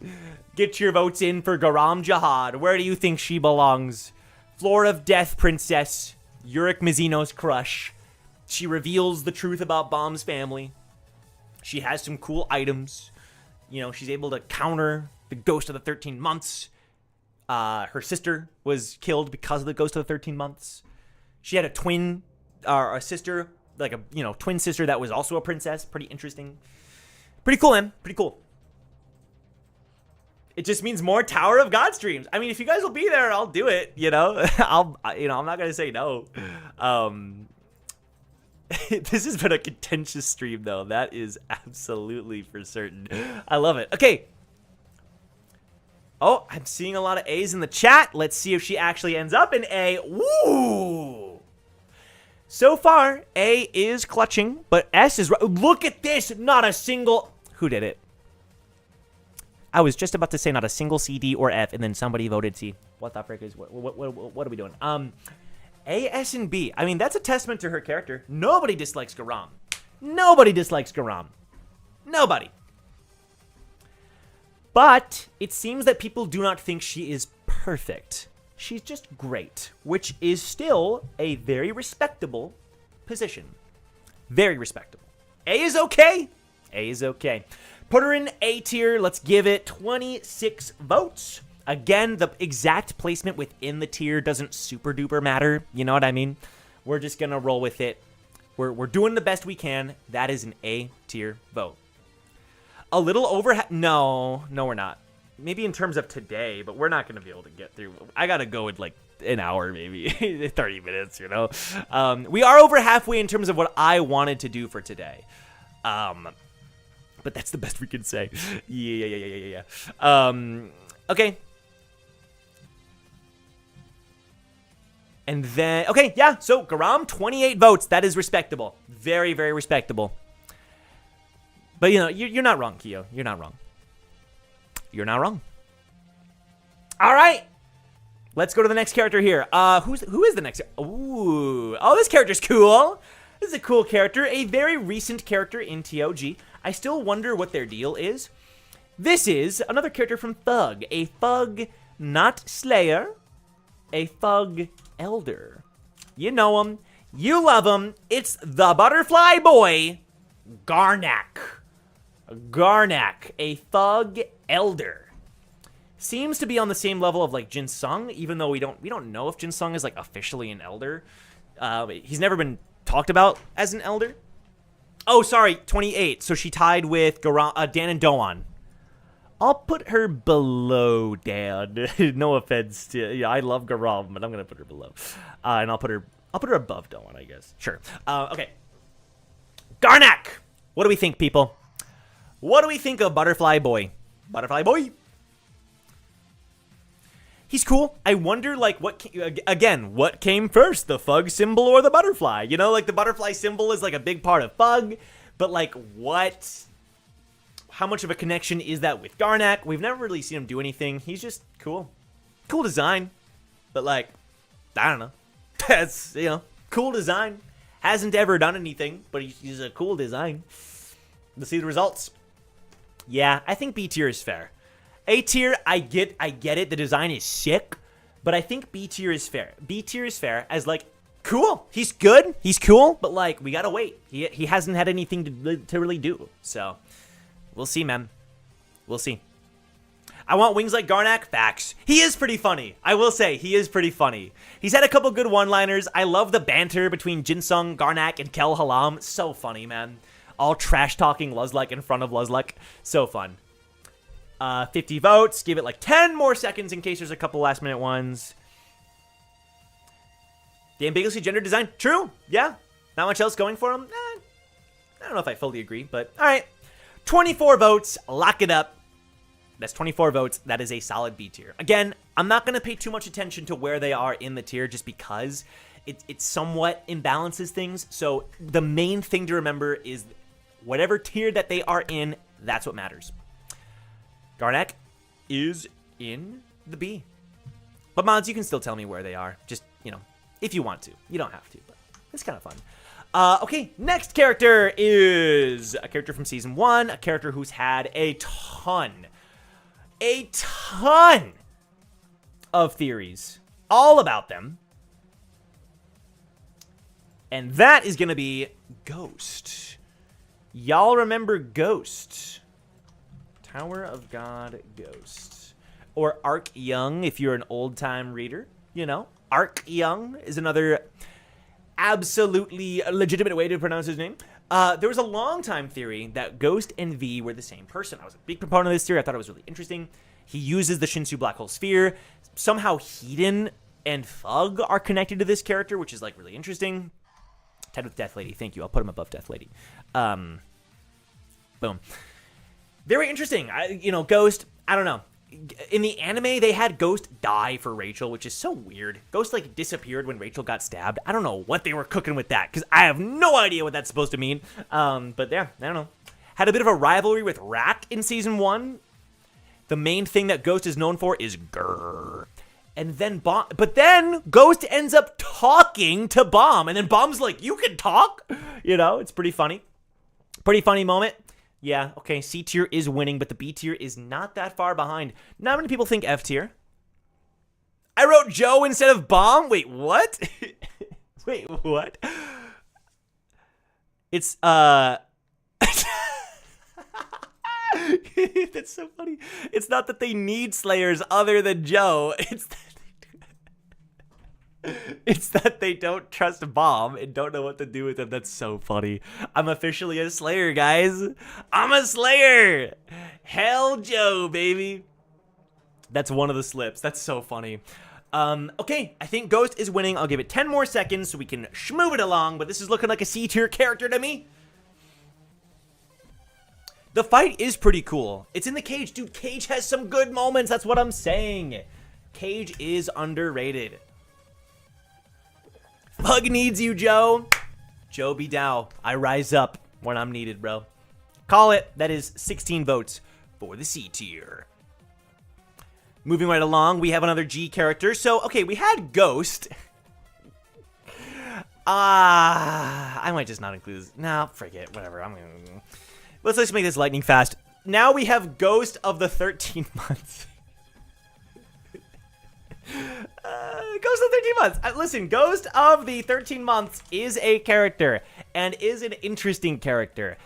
Get your votes in for Gam Jihad. Where do you think she belongs? Floor of Death princess. Yurik Mizuno's crush. She reveals the truth about Bomb's family. She has some cool items. She's able to counter the ghost of the 13 months. Her sister was killed because of the ghost of the 13 months. She had a twin, a sister, like a, twin sister that was also a princess. Pretty interesting. Pretty cool, man. Pretty cool. It just means more Tower of God streams. I mean, if you guys will be there, I'll do it, I'm not going to say no. This has been a contentious stream, though. That is absolutely for certain. I love it. Okay. Oh, I'm seeing a lot of A's in the chat. Let's see if she actually ends up in A. Woo! So far, A is clutching, but S is... Look at this! Not a single... Who did it? I was just about to say not a single C, D, or F, and then somebody voted C. What the frick is... What are we doing? A, S, and B. I mean, that's a testament to her character. Nobody dislikes Gam. Nobody dislikes Gam. Nobody. But it seems that people do not think she is perfect. She's just great, which is still a very respectable position. Very respectable. A is okay. A is okay. Put her in A tier. Let's give it 26 votes. Again, the exact placement within the tier doesn't super duper matter. You know what I mean? We're just going to roll with it. We're doing the best we can. That is an A tier vote. A little over... No, we're not. Maybe in terms of today, but we're not going to be able to get through. I got to go in like an hour, maybe 30 minutes, We are over halfway in terms of what I wanted to do for today. But that's the best we can say. Yeah. Okay. And then, okay, yeah, so Gam, 28 votes. That is respectable. Very, very respectable. But, you're not wrong, Kyo. You're not wrong. You're not wrong. All right. Let's go to the next character here. Who is the next? Ooh. Oh, this character's cool. This is a cool character. A very recent character in TOG. I still wonder what their deal is. This is another character from Thug. A Thug, not Slayer. A Thug Elder. You know him. You love him. It's the Butterfly Boy, Garnak. Garnak, a thug elder. Seems to be on the same level of like Jin Sung, even though we don't know if Jin Sung is like officially an elder. He's never been talked about as an elder. Oh, sorry, 28. So she tied with Dan and Doan. I'll put her below Dan. No offense to I love Garam, but I'm gonna put her below. And I'll put her above Doan, I guess. Sure. Okay. Garnak. What do we think, people? What do we think of Butterfly Boy? Butterfly Boy. He's cool. I wonder, like, what came first, the Fug symbol or the butterfly? You know, like, the butterfly symbol is, like, a big part of Fug, but, like, how much of a connection is that with Garnak? We've never really seen him do anything. He's just cool. Cool design, but, like, I don't know. That's, cool design. Hasn't ever done anything, but he's a cool design. Let's see the results. Yeah, I think B tier is fair. A tier, I get it. The design is sick, but I think B tier is fair. B tier is fair as like, cool. He's good. He's cool, but like, we gotta wait. He hasn't had anything to really do. So, we'll see, man. We'll see. I want wings like Garnak. Facts. He is pretty funny. I will say, he is pretty funny. He's had a couple good one-liners. I love the banter between Jinsung, Garnak, and Kel Halam. So funny, man. All trash-talking Luzlek in front of Luzlek. So fun. 50 votes. Give it like 10 more seconds in case there's a couple last-minute ones. The ambiguously gender design. True. Yeah. Not much else going for him. I don't know if I fully agree, but all right. 24 votes. Lock it up. That's 24 votes. That is a solid B tier. Again, I'm not going to pay too much attention to where they are in the tier just because it somewhat imbalances things. So the main thing to remember is whatever tier that they are in, that's what matters. Garnak is in the B. But mods, you can still tell me where they are. Just, if you want to. You don't have to, but it's kind of fun. Okay, next character is a character from Season 1. A character who's had a ton of theories all about them. And that is going to be Ghost. Y'all remember Ghost? Tower of God Ghost. Or Arc Young if you're an old-time reader. Arc Young is another absolutely legitimate way to pronounce his name. There was a long-time theory that Ghost and V were the same person. I was a big proponent of this theory. I thought it was really interesting. He uses the Shinsu Black Hole Sphere. Somehow Hedon and Thug are connected to this character, which is, like, really interesting. Tied with Death Lady. Thank you. I'll put him above Death Lady. Boom. Very interesting. Ghost, I don't know. In the anime, they had Ghost die for Rachel, which is so weird. Ghost, like, disappeared when Rachel got stabbed. I don't know what they were cooking with that, because I have no idea what that's supposed to mean. But yeah, I don't know. Had a bit of a rivalry with Rat in Season 1. The main thing that Ghost is known for is grrr. And then but then Ghost ends up talking to Bomb, and then Bomb's like, "You can talk?" It's pretty funny. Pretty funny moment. Yeah, okay, C tier is winning, but the B tier is not that far behind. Not many people think F tier. I wrote Joe instead of Bomb? Wait, what? Wait, what? It's, That's so funny. It's not that they need Slayers other than Joe. It's that they don't trust Bomb and don't know what to do with him. That's so funny. I'm officially a Slayer, guys. I'm a Slayer. Hell Joe, baby. That's one of the slips. That's so funny. Okay, I think Ghost is winning. I'll give it 10 more seconds so we can schmove it along, but this is looking like a C tier character to me. The fight is pretty cool. It's in the cage. Dude, Cage has some good moments. That's what I'm saying. Cage is underrated. Pug needs you, Joe. Joe be dow. I rise up when I'm needed, bro. Call it. That is 16 votes for the C tier. Moving right along, we have another G character. So, okay, we had Ghost. I might just not include this. No, forget. Whatever. Let's just make this lightning fast. Now we have Ghost of the 13 months. Ghost of the 13 months. Listen, Ghost of the 13 months is a character and is an interesting character.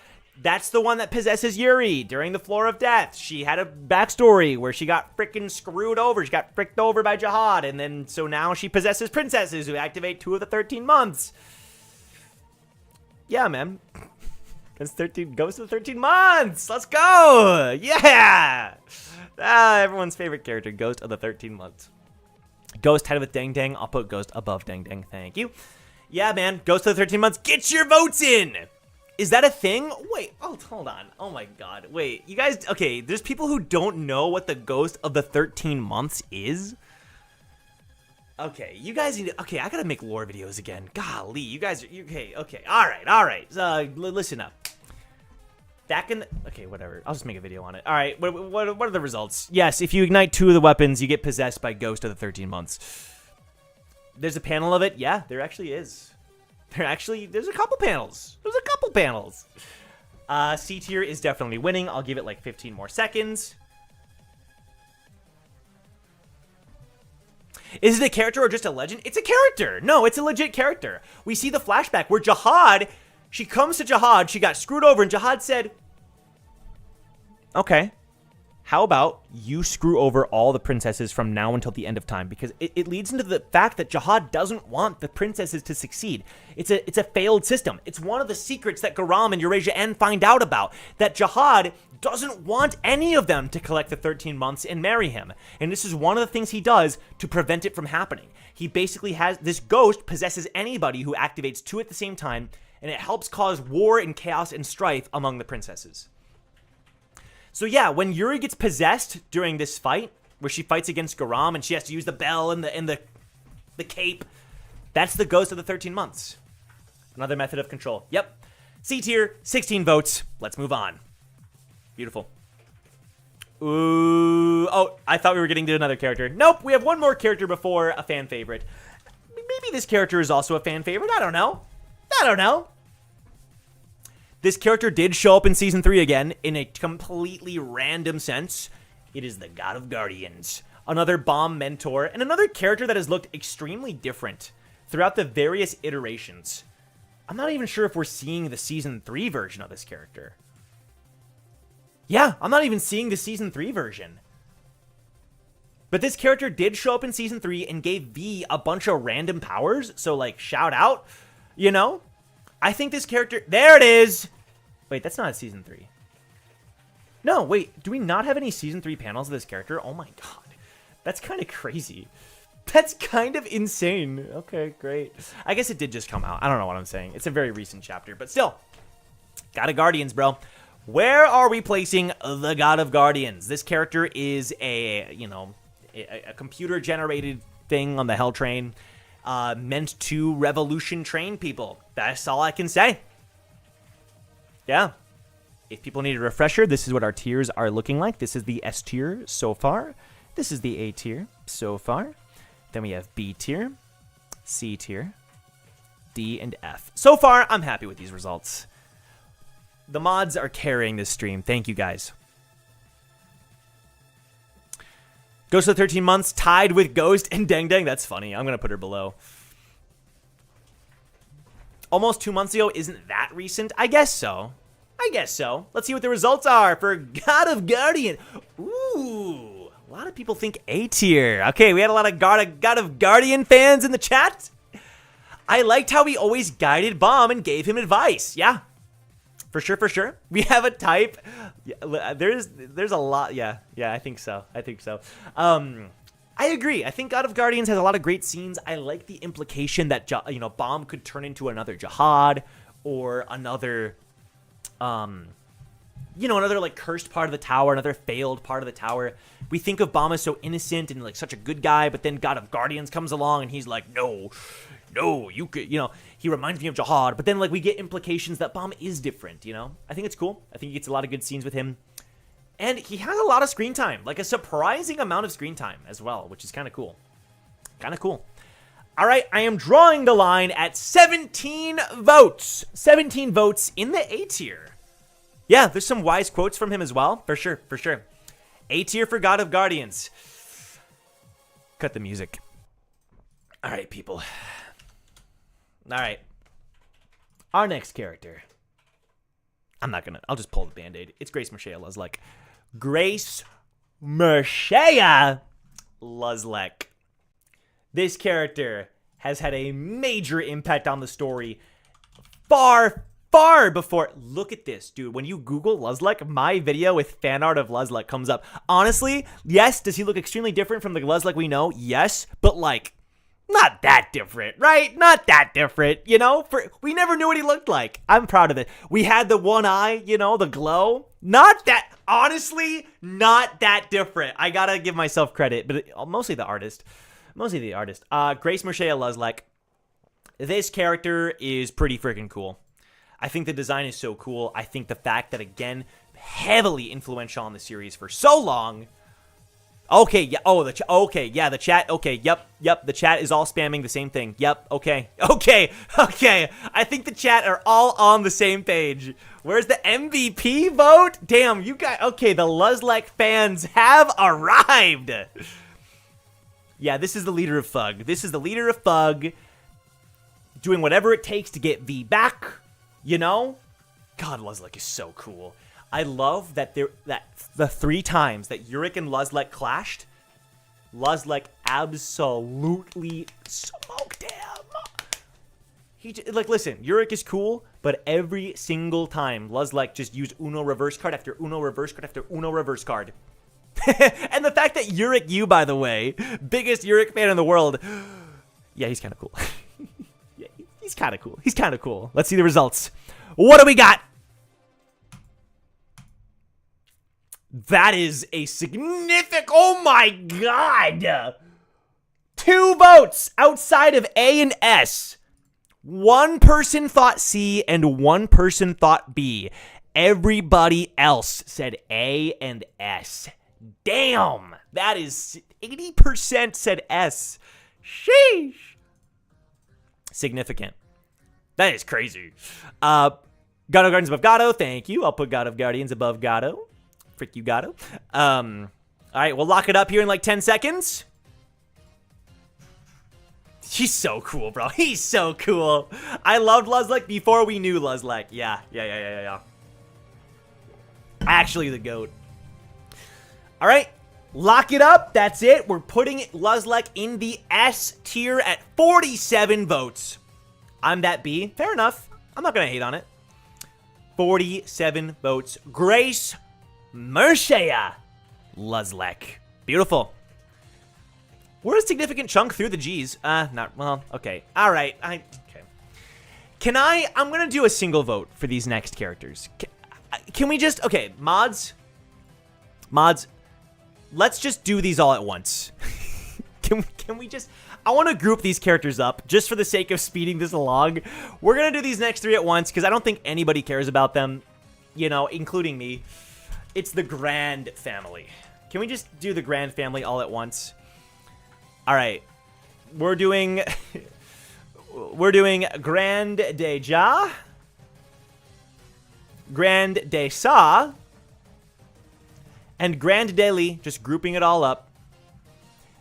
That's the one that possesses Yuri during the Floor of Death. She had a backstory where she got freaking screwed over. She got fricked over by Jihad, and then so now she possesses princesses who activate 2 of the 13 months. Yeah, man. That's 13 Ghost of the 13 months. Let's go. Yeah. Everyone's favorite character, Ghost of the 13 months. Ghost head with Dang Dang. I'll put Ghost above Dang Dang. Thank you. Yeah, man. Ghost of the 13 months. Get your votes in. Is that a thing? Wait, hold on. Oh my god. Wait, you guys, okay, there's people who don't know what the Ghost of the 13 months is. Okay, you guys need to, okay, I gotta make lore videos again. Golly, you guys are, okay, all right. Listen up. Back in the, okay, whatever. I'll just make a video on it. All right, what are the results? Yes, if you ignite 2 of the weapons, you get possessed by Ghost of the 13 months. There's a panel of it? Yeah, there actually is. There's a couple panels. C tier is definitely winning. I'll give it like 15 more seconds. Is it a character or just a legend? It's a character. No, it's a legit character. We see the flashback where Jihad, she comes to Jihad, she got screwed over, and Jihad said, okay, how about you screw over all the princesses from now until the end of time? Because it leads into the fact that Jihad doesn't want the princesses to succeed. It's a failed system. It's one of the secrets that Garam and Eurasia En find out about, that Jihad doesn't want any of them to collect the 13 months and marry him. And this is one of the things he does to prevent it from happening. He basically has, this ghost possesses anybody who activates 2 at the same time, and it helps cause war and chaos and strife among the princesses. So yeah, when Yuri gets possessed during this fight, where she fights against Garam and she has to use the bell and the cape, that's the Ghost of the 13 months. Another method of control. Yep. C tier, 16 votes. Let's move on. Beautiful. Ooh. Oh, I thought we were getting to another character. Nope, we have one more character before a fan favorite. Maybe this character is also a fan favorite. I don't know. This character did show up in Season 3 again, in a completely random sense. It is the God of Guardians, another bomb mentor, and another character that has looked extremely different throughout the various iterations. I'm not even sure if we're seeing the Season 3 version of this character. Yeah, I'm not even seeing the Season 3 version. But this character did show up in Season 3 and gave V a bunch of random powers, so like, shout out, you know? I think this character, there it is! Wait, that's not a Season 3. No, wait, do we not have any Season 3 panels of this character? Oh my god. That's kind of crazy. That's kind of insane. Okay, great. I guess it did just come out. I don't know what I'm saying. It's a very recent chapter, but still. God of Guardians, bro. Where are we placing the God of Guardians? This character is a computer-generated thing on the Hell Train, meant to revolution train people. That's all I can say. Yeah. If people need a refresher, this is what our tiers are looking like. This is the S tier so far. This is the A tier so far. Then we have B tier, C tier, D, and F. So far, I'm happy with these results. The mods are carrying this stream. Thank you, guys. Ghost of the 13 months tied with Ghost and Deng Deng. That's funny. I'm going to put her below. Almost 2 months ago isn't that recent? I guess so. Let's see what the results are for God of Guardian. Ooh, a lot of people think A tier. Okay, we had a lot of God of Guardian fans in the chat. I liked how we always guided Bomb and gave him advice. Yeah, for sure. We have a type. Yeah, there's a lot. Yeah, I think so. I agree. I think God of Guardians has a lot of great scenes. I like the implication that Bomb could turn into another Jihad or another another like cursed part of the tower, another failed part of the tower. We think of Bomb as so innocent and like such a good guy, but then God of Guardians comes along and he's like, no, you could, he reminds me of Jihad, but then like we get implications that Bomb is different, I think it's cool. I think he gets a lot of good scenes with him. And he has a lot of screen time, like a surprising amount of screen time as well, which is kind of cool. All right, I am drawing the line at 17 votes. 17 votes in the A tier. Yeah, there's some wise quotes from him as well, for sure. A tier for God of Guardians. Cut the music. All right, people. All right. Our next character. I'm not gonna. I'll just pull the band-aid. It's Grace Mershaya Luzlek. Grace Mershaya Luzlek. This character has had a major impact on the story far before. Look at this, dude. When you Google Luzlek, my video with fan art of Luzlek comes up. Honestly, yes, does he look extremely different from the Luzlek we know? Yes, but like, not that different, right? Not that different, you know? We never knew what he looked like. I'm proud of it. We had the one eye, you know, the glow. Honestly, not that different. I gotta give myself credit, but mostly the artist. Grace Mershaya Luzlek. This character is pretty freaking cool. I think the design is so cool. I think the fact that, again, heavily influential on the series for so long. Okay, yeah. Oh, the chat. Okay, yep. The chat is all spamming the same thing. Yep. Okay. I think the chat are all on the same page. Where's the MVP vote? Damn, you guys. Okay, the Luzlek fans have arrived. Yeah, this is the leader of Thug. Doing whatever it takes to get V back. You know? God, Luzlek is so cool. I love that the 3 times that Yurik and Luzlek clashed, Luzlek absolutely smoked him. Listen, Yurik is cool, but every single time Luzlek just used Uno reverse card after Uno reverse card after Uno reverse card. And the fact that Yurik, by the way, biggest Yurik fan in the world. Yeah, he's kind of cool. He's kind of cool. Let's see the results. What do we got? That is a significant... Oh my god! 2 votes outside of A and S. 1 person thought C and 1 person thought B. Everybody else said A and S. Damn! That is 80% said S. Sheesh. Significant. That is crazy. God of Guardians above Gato. Thank you. I'll put God of Guardians above Gato. Frick you, Gato. All right, we'll lock it up here in like 10 seconds. He's so cool, bro. He's so cool. I loved Luzlek before we knew Luzlek. Yeah. Actually, the GOAT. All right. Lock it up. That's it. We're putting Luzlek in the S tier at 47 votes. I'm that B. Fair enough. I'm not going to hate on it. 47 votes. Grace Mershaya Luzlek. Beautiful. We're a significant chunk through the G's. Well, okay. All right. Okay. I'm going to do a single vote for these next characters. Can we just, okay, mods, let's just do these all at once. Can we just, I want to group these characters up just for the sake of speeding this along. We're going to do these next 3 at once because I don't think anybody cares about them, you know, including me. It's the Grand family. Can we just do the Grand family all at once? All right. We're doing Grand Deja, Grand Desa, and Grand Deli, just grouping it all up.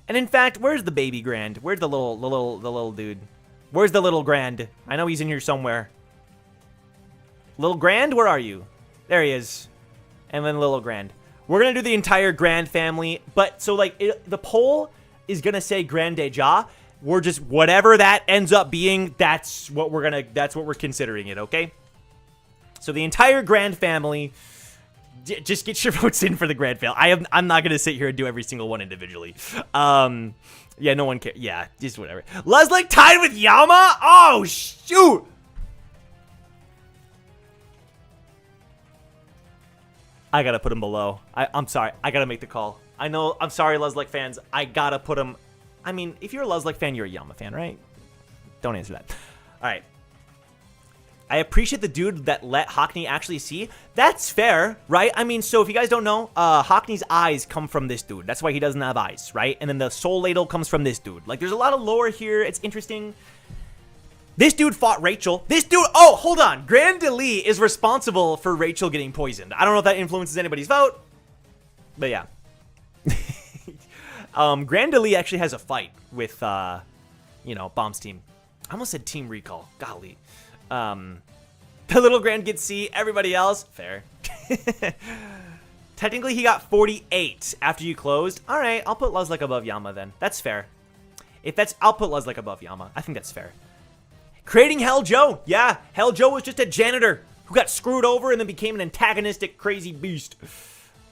And in fact, where's the baby Grand? Where's the little dude? Where's the little Grand? I know he's in here somewhere. Little Grand, where are you? There he is. And then little Grand. We're gonna do the entire Grand family, but so like the poll is gonna say Grand Deja. We're just whatever that ends up being. That's what we're considering it. Okay. So the entire Grand family. Just get your votes in for the Grand family. I'm not gonna sit here and do every single one individually. Yeah, no one cares. Yeah, just whatever. Luzlek tied with Yama. Oh shoot! I gotta put him below. I'm sorry. I gotta make the call. I know. I'm sorry, Luzlek fans. I gotta put him. I mean, if you're a Luzlek fan, you're a Yama fan, right? Don't answer that. All right. I appreciate the dude that let Hockney actually see. That's fair, right? I mean, so if you guys don't know, Hockney's eyes come from this dude. That's why he doesn't have eyes, right? And then the soul ladle comes from this dude. Like, there's a lot of lore here. It's interesting. This dude fought Rachel. This dude... Oh, hold on. Grand Deli is responsible for Rachel getting poisoned. I don't know if that influences anybody's vote. But yeah. Grand Deli actually has a fight with, you know, Bomb's team. I almost said Team Recall. Golly. The little Grand gets C. Everybody else, fair. Technically, he got 48 after you closed. All right, I'll put Luzlek above Yama then. That's fair. I'll put Luzlek above Yama. I think that's fair. Creating Hell Joe. Yeah, Hell Joe was just a janitor who got screwed over and then became an antagonistic crazy beast.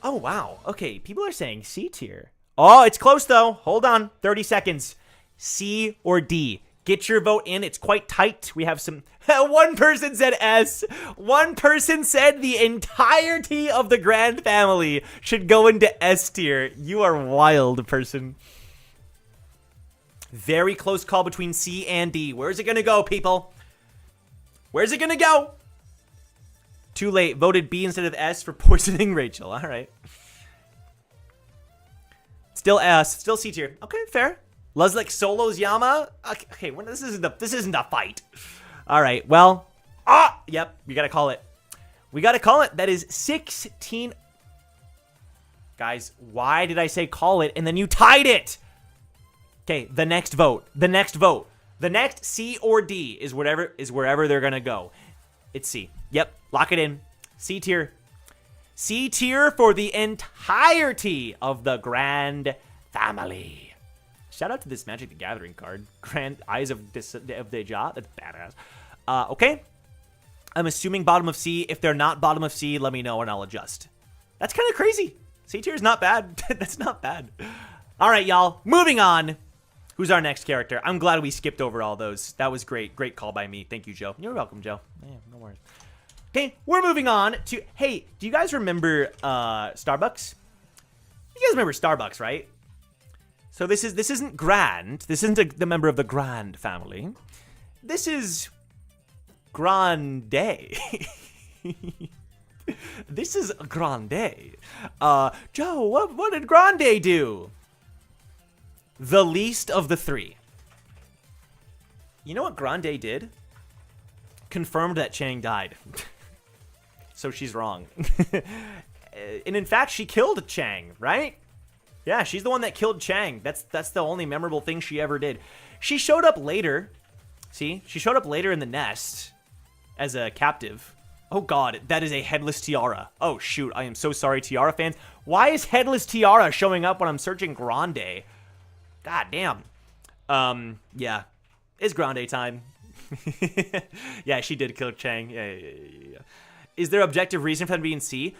Oh, wow. Okay, people are saying C tier. Oh, it's close though. Hold on. 30 seconds. C or D. Get your vote in. It's quite tight. We have some... One person said S. One person said the entirety of the Grand family should go into S tier. You are wild, person. Very close call between C and D. Where's it going to go, people? Where's it going to go? Too late. Voted B instead of S for poisoning Rachel. All right. Still S. Still C tier. Okay, fair. Luzlek solos Yama. Okay, well, this isn't a fight. All right. Well. Yep. We gotta call it. We gotta call it. That is 16. Guys, why did I say call it and then you tied it? Okay. The next vote. The next vote. The next C or D is wherever they're gonna go. It's C. Yep. Lock it in. C tier. C tier for the entirety of the Grand family. Shout out to this Magic the Gathering card. Grand Eyes of Deja. That's badass. Okay. I'm assuming bottom of C. If they're not bottom of C, let me know and I'll adjust. That's kind of crazy. C tier is not bad. That's not bad. All right, y'all. Moving on. Who's our next character? I'm glad we skipped over all those. That was great. Great call by me. Thank you, Joe. You're welcome, Joe. Yeah, no worries. Okay, we're moving on to... Hey, do you guys remember Starbucks? You guys remember Starbucks, right? So this isn't Grand. This isn't the member of the Grand family. This is Grande. This is Grande. Joe, what did Grande do? The least of the three. You know what Grande did? Confirmed that Chang died. So she's wrong. And in fact, she killed Chang, right? Yeah, she's the one that killed Chang. That's the only memorable thing she ever did. She showed up later. See? She showed up later in the nest as a captive. Oh god, that is a headless tiara. Oh shoot, I am so sorry, Tiara fans. Why is headless tiara showing up when I'm searching Grande? God damn. Yeah. It's Grande time. Yeah, she did kill Chang. Yeah. Is there objective reason for them being C?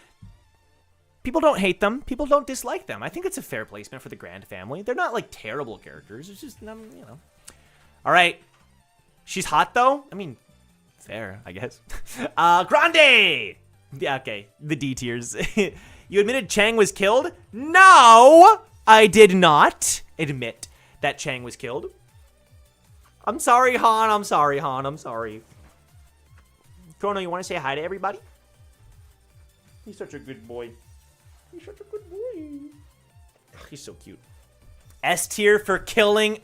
People don't hate them. People don't dislike them. I think it's a fair placement for the Grand family. They're not, like, terrible characters. It's just, you know. All right. She's hot, though? I mean, fair, I guess. Grande! Yeah, okay. The D tiers. You admitted Chang was killed? No! I did not admit that Chang was killed. I'm sorry, Han. I'm sorry, Han. I'm sorry. Chrono, you want to say hi to everybody? He's such a good boy. He's such a good boy. He's so cute. S tier for killing.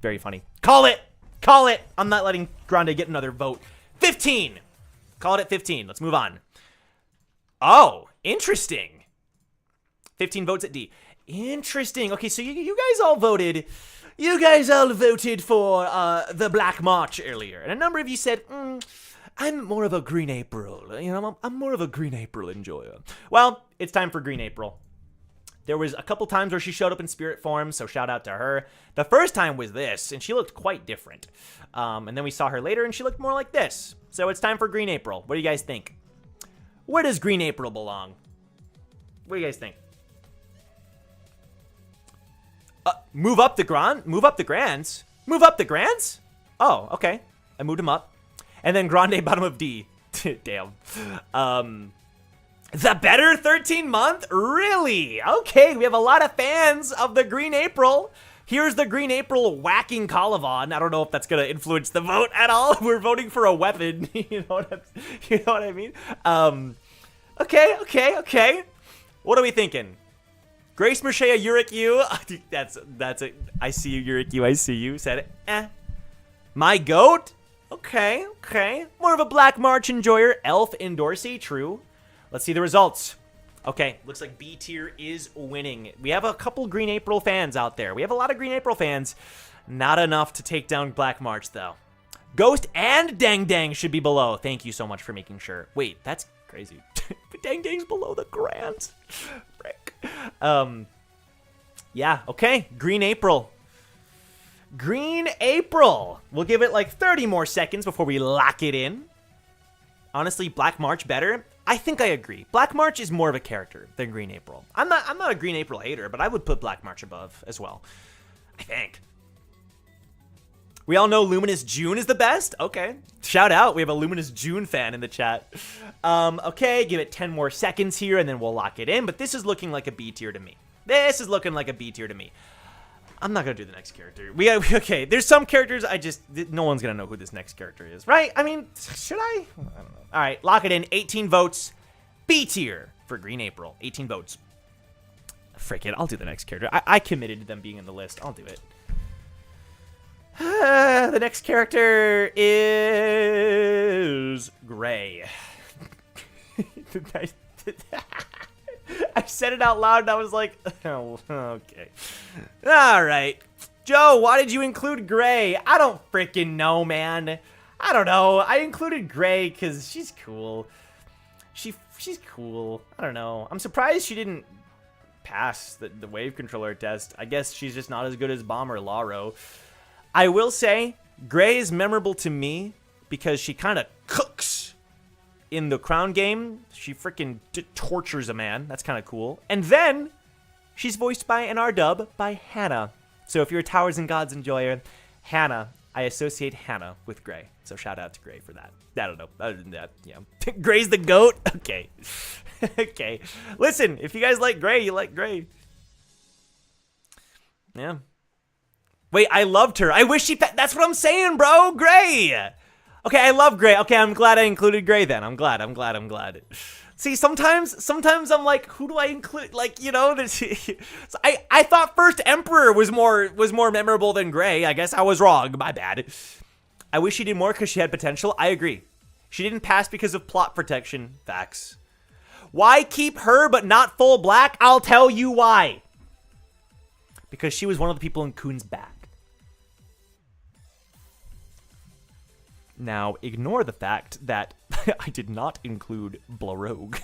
Very funny. Call it. Call it. I'm not letting Grande get another vote. 15. Call it at 15. Let's move on. Oh, interesting. 15 votes at D. Interesting. Okay, so you guys all voted. You guys all voted for the Black March earlier. And a number of you said, I'm more of a Green April. You know, I'm more of a Green April enjoyer. Well, it's time for Green April. There was a couple times where she showed up in spirit form, so shout out to her. The first time was this, and she looked quite different. And then we saw her later, and she looked more like this. So it's time for Green April. What do you guys think? Where does Green April belong? What do you guys think? Move up the Grands? Move up the Grands? Oh, okay. I moved him up. And then Grande bottom of D. Damn. The better 13-month? Really? Okay, we have a lot of fans of the Green April. Here's the Green April whacking Colavan. I don't know if that's going to influence the vote at all. We're voting for a weapon. You know what I mean? Okay. What are we thinking? Grace Mershea, Yurik you. That's it. I see you, Yurik you. I see you. Said it. My goat? Okay. More of a Black March enjoyer. Elf in Dorsey. True. Let's see the results. Okay, looks like B tier is winning. We have a couple Green April fans out there. We have a lot of Green April fans. Not enough to take down Black March, though. Ghost and Dang Dang should be below. Thank you so much for making sure. Wait, that's crazy. Dang Dang's below the Grand. Frick. Yeah, okay. Green April. Green April. We'll give it like 30 more seconds before we lock it in. Honestly, Black March better? I think I agree. Black March is more of a character than Green April. I'm not a Green April hater, but I would put Black March above as well. I think. We all know Luminous June is the best? Okay. Shout out. We have a Luminous June fan in the chat. Okay, give it 10 more seconds here, and then we'll lock it in. But this is looking like a B tier to me. This is looking like a B tier to me. I'm not going to do the next character. Okay, there's some characters no one's going to know who this next character is, right? I mean, should I? I don't know. All right, lock it in. 18 votes. B tier for Green April. 18 votes. Frick it, I'll do the next character. I committed to them being in the list. I'll do it. The next character is Gray. I said it out loud and I was like, oh, okay. All right. Joe, why did you include Gray? I don't freaking know, man. I don't know. I included Gray because she's cool. She's cool. I don't know. I'm surprised she didn't pass the wave controller test. I guess she's just not as good as Bomb or Laro. I will say, Gray is memorable to me because she kind of cooks in the Crown game. She freaking tortures a man. That's kind of cool. And then she's voiced by an R-dub by Hannah. So if you're a Towers and Gods enjoyer, Hannah, I associate Hannah with Gray. So shout out to Gray for that. I don't know. Other than that, yeah. Gray's the GOAT? Okay. Okay. Listen, if you guys like Gray, you like Gray. Yeah. Wait, I loved her. I wish she... That's what I'm saying, bro. Gray. Okay, I love Gray. Okay, I'm glad I included Gray then. I'm glad. See, sometimes I'm like, who do I include? Like, you know, I thought First Emperor was more memorable than Gray. I guess I was wrong. My bad. I wish she did more because she had potential. I agree. She didn't pass because of plot protection. Facts. Why keep her but not full black? I'll tell you why. Because she was one of the people in Kuhn's back. Now, ignore the fact that I did not include Blorogue,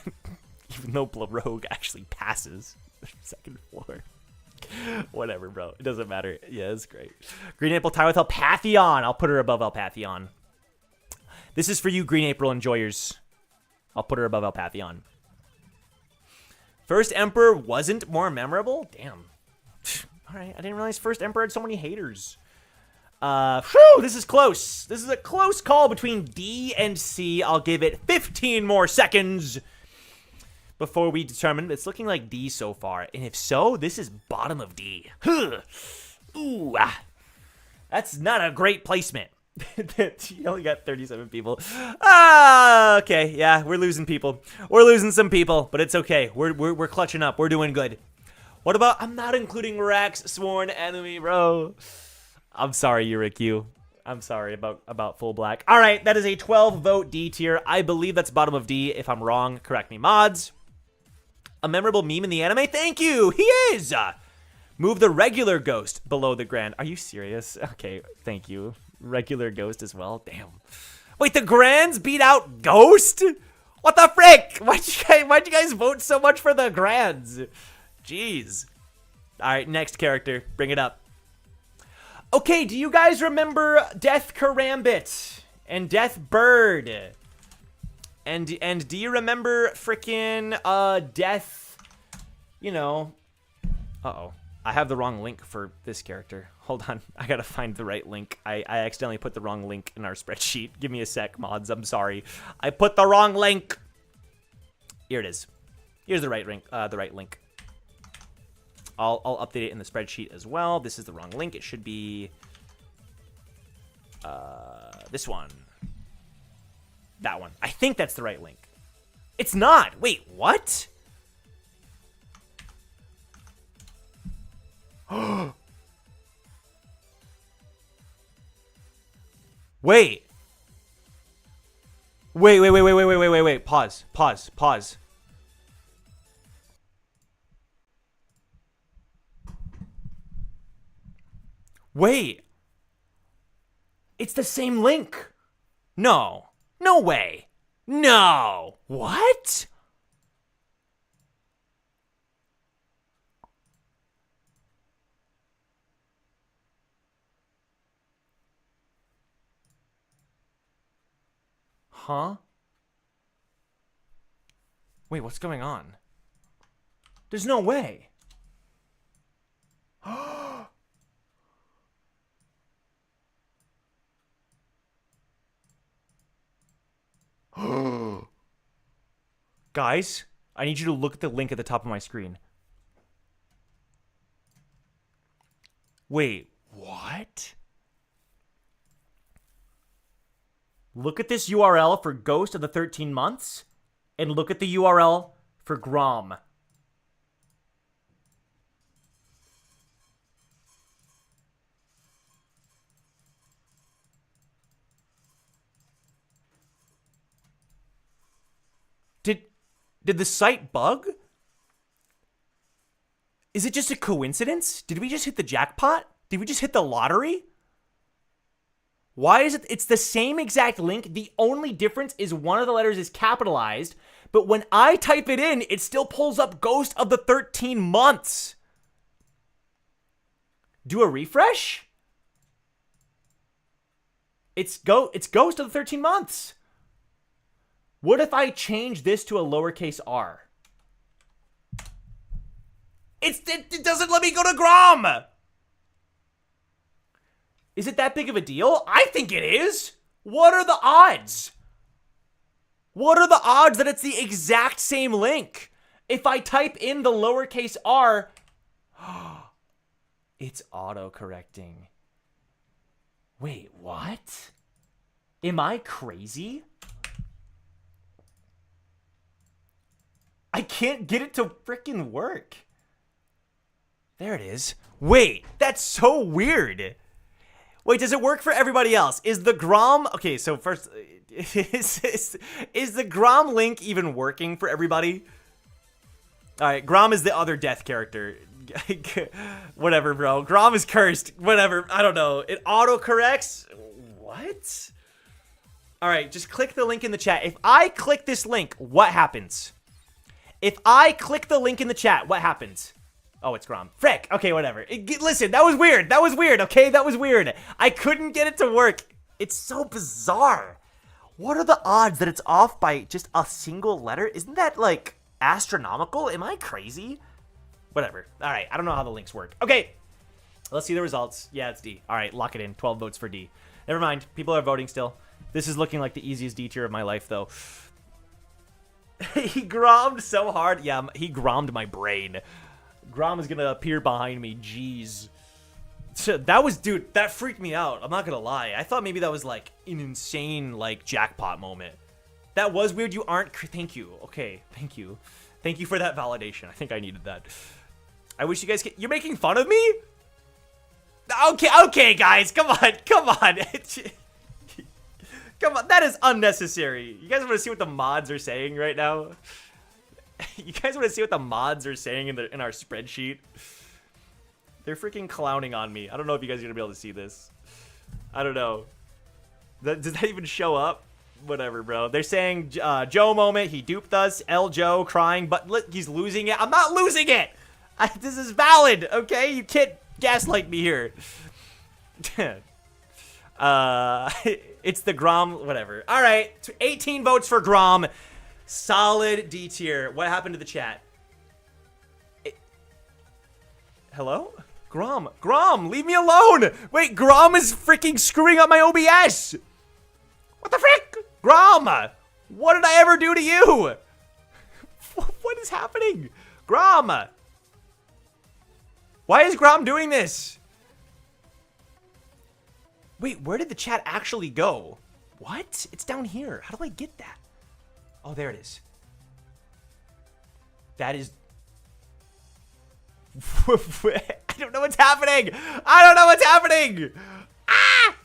even though Blorogue actually passes the second floor. Whatever, bro. It doesn't matter. Yeah, it's great. Green April tie with Alpathion. I'll put her above Alpathion. This is for you, Green April enjoyers. I'll put her above Alpathion. First Emperor wasn't more memorable? Damn. All right, I didn't realize First Emperor had so many haters. This is close. This is a close call between D and C. I'll give it 15 more seconds before we determine. It's looking like D so far. And if so, this is bottom of D. Ooh, that's not a great placement. You only got 37 people. Okay. Yeah, we're losing people. We're losing some people, but it's okay. We're clutching up. We're doing good. What about, I'm not including Rack's sworn enemy, bro. I'm sorry, Yuriku. I'm sorry about full black. All right, that is a 12-vote D tier. I believe that's bottom of D. If I'm wrong, correct me, mods. A memorable meme in the anime? Thank you. He is. Move the regular ghost below the grand. Are you serious? Okay, thank you. Regular ghost as well. Damn. Wait, the grands beat out ghost? What the frick? Why'd you guys vote so much for the grands? Jeez. All right, next character. Bring it up. Okay, do you guys remember Death Karambit and Death Bird? And do you remember frickin' Death, you know, uh-oh. I have the wrong link for this character. Hold on, I gotta find the right link. I accidentally put the wrong link in our spreadsheet. Give me a sec, mods, I'm sorry. I put the wrong link. Here it is. Here's the right link. I'll update it in the spreadsheet as well. This is the wrong link. It should be this one. That one. I think that's the right link. It's not. Wait, what? Wait. Wait. Pause. Wait. It's the same link. No. No way. No. What? Huh? Wait, what's going on? There's no way. Guys, I need you to look at the link at the top of my screen. Wait, what? Look at this URL for Ghost of the 13 Months, and look at the URL for Grom. Did the site bug? Is it just a coincidence? Did we just hit the jackpot? Did we just hit the lottery? Why is it? It's the same exact link. The only difference is one of the letters is capitalized, but when I type it in, it still pulls up Ghost of the 13 Months. Do a refresh? It's Ghost of the 13 Months. What if I change this to a lowercase r? It doesn't let me go to Grom. Is it that big of a deal? I think it is. What are the odds? What are the odds that it's the exact same link? If I type in the lowercase r, it's auto-correcting. Wait, what? Am I crazy? I can't get it to frickin' work. There it is. Wait, that's so weird. Wait, does it work for everybody else? Is the Grom... Okay, so first... Is the Grom link even working for everybody? Alright, Grom is the other death character. Whatever, bro. Grom is cursed. Whatever. I don't know. It auto-corrects? What? Alright, just click the link in the chat. If I click this link, what happens? If I click the link in the chat, what happens? Oh, it's Grom. Frick. Okay, whatever. Listen, that was weird. That was weird, okay? That was weird. I couldn't get it to work. It's so bizarre. What are the odds that it's off by just a single letter? Isn't that, like, astronomical? Am I crazy? Whatever. All right, I don't know how the links work. Okay, let's see the results. Yeah, it's D. All right, lock it in. 12 votes for D. Never mind. People are voting still. This is looking like the easiest D tier of my life, though. He grommed so hard. Yeah, he grommed my brain. Grom is gonna appear behind me. Jeez. That was, dude, that freaked me out. I'm not gonna lie. I thought maybe that was like an insane, like, jackpot moment. That was weird. You aren't. Thank you. Okay. Thank you. Thank you for that validation. I think I needed that. I wish you guys could. You're making fun of me? Okay, guys. Come on. Come on. Come on. That is unnecessary. You guys want to see what the mods are saying right now? You guys want to see what the mods are saying in our spreadsheet? They're freaking clowning on me. I don't know if you guys are going to be able to see this. I don't know. Does that even show up? Whatever, bro. They're saying Joe moment. He duped us. L Joe crying, but look, he's losing it. I'm not losing it. This is valid, okay? You can't gaslight me here. It's the Grom, whatever. All right, 18 votes for Grom. Solid D tier. What happened to the chat? Hello? Grom, leave me alone. Wait, Grom is freaking screwing up my OBS. What the frick? Grom, what did I ever do to you? What is happening? Grom. Why is Grom doing this? Wait, where did the chat actually go? What? It's down here. How do I get that? Oh, there it is. That is... I don't know what's happening. I don't know what's happening. Ah!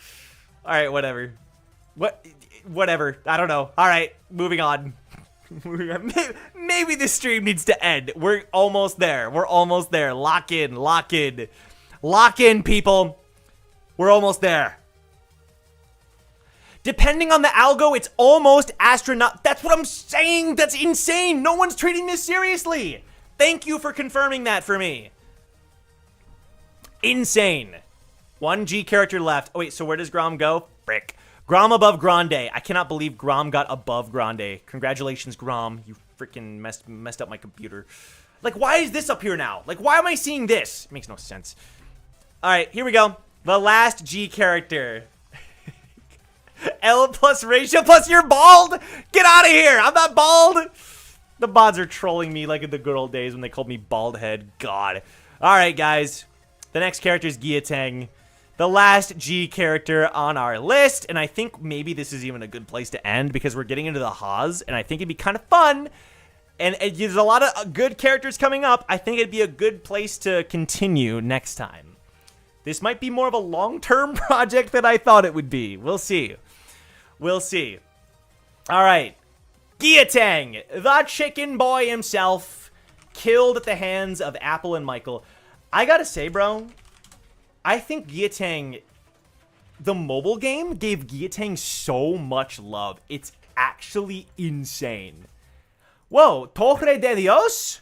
All right, whatever. Whatever. I don't know. All right, moving on. Maybe this stream needs to end. We're almost there. We're almost there. Lock in. Lock in. Lock in, people. We're almost there. Depending on the algo, it's almost astronaut. That's what I'm saying. That's insane. No one's treating this seriously. Thank you for confirming that for me. Insane. 1 G character left. Oh, wait, so where does Grom go? Frick. Grom above Grande. I cannot believe Grom got above Grande. Congratulations, Grom. You freaking messed up my computer. Like, why is this up here now? Like, why am I seeing this? It makes no sense. All right, here we go. The last G character. L plus ratio plus you're bald. Get out of here. I'm not bald. The bots are trolling me like in the good old days when they called me bald head. God. All right, guys. The next character is Guillotang. The last G character on our list. And I think maybe this is even a good place to end because we're getting into the Haas. And I think it'd be kind of fun. And there's a lot of good characters coming up. I think it'd be a good place to continue next time. This might be more of a long-term project than I thought it would be. We'll see. We'll see. All right. Guillotang, the chicken boy himself, killed at the hands of Apple and Michael. I gotta say, bro, I think Guillotang, the mobile game, gave Guillotang so much love. It's actually insane. Whoa, Torre de Dios?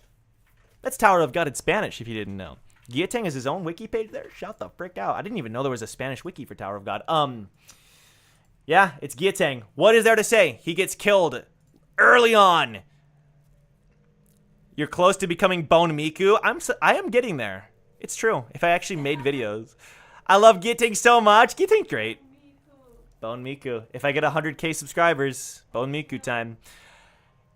That's Tower of God in Spanish, if you didn't know. Guillotang has his own wiki page there? Shout the frick out. I didn't even know there was a Spanish wiki for Tower of God. Yeah, it's Guillotang. What is there to say? He gets killed early on. You're close to becoming Bone Miku. I am getting there. It's true. If I actually made videos. I love Guillotang so much. Guillotang's great. Bone Miku. If I get 100k subscribers, Bone Miku time.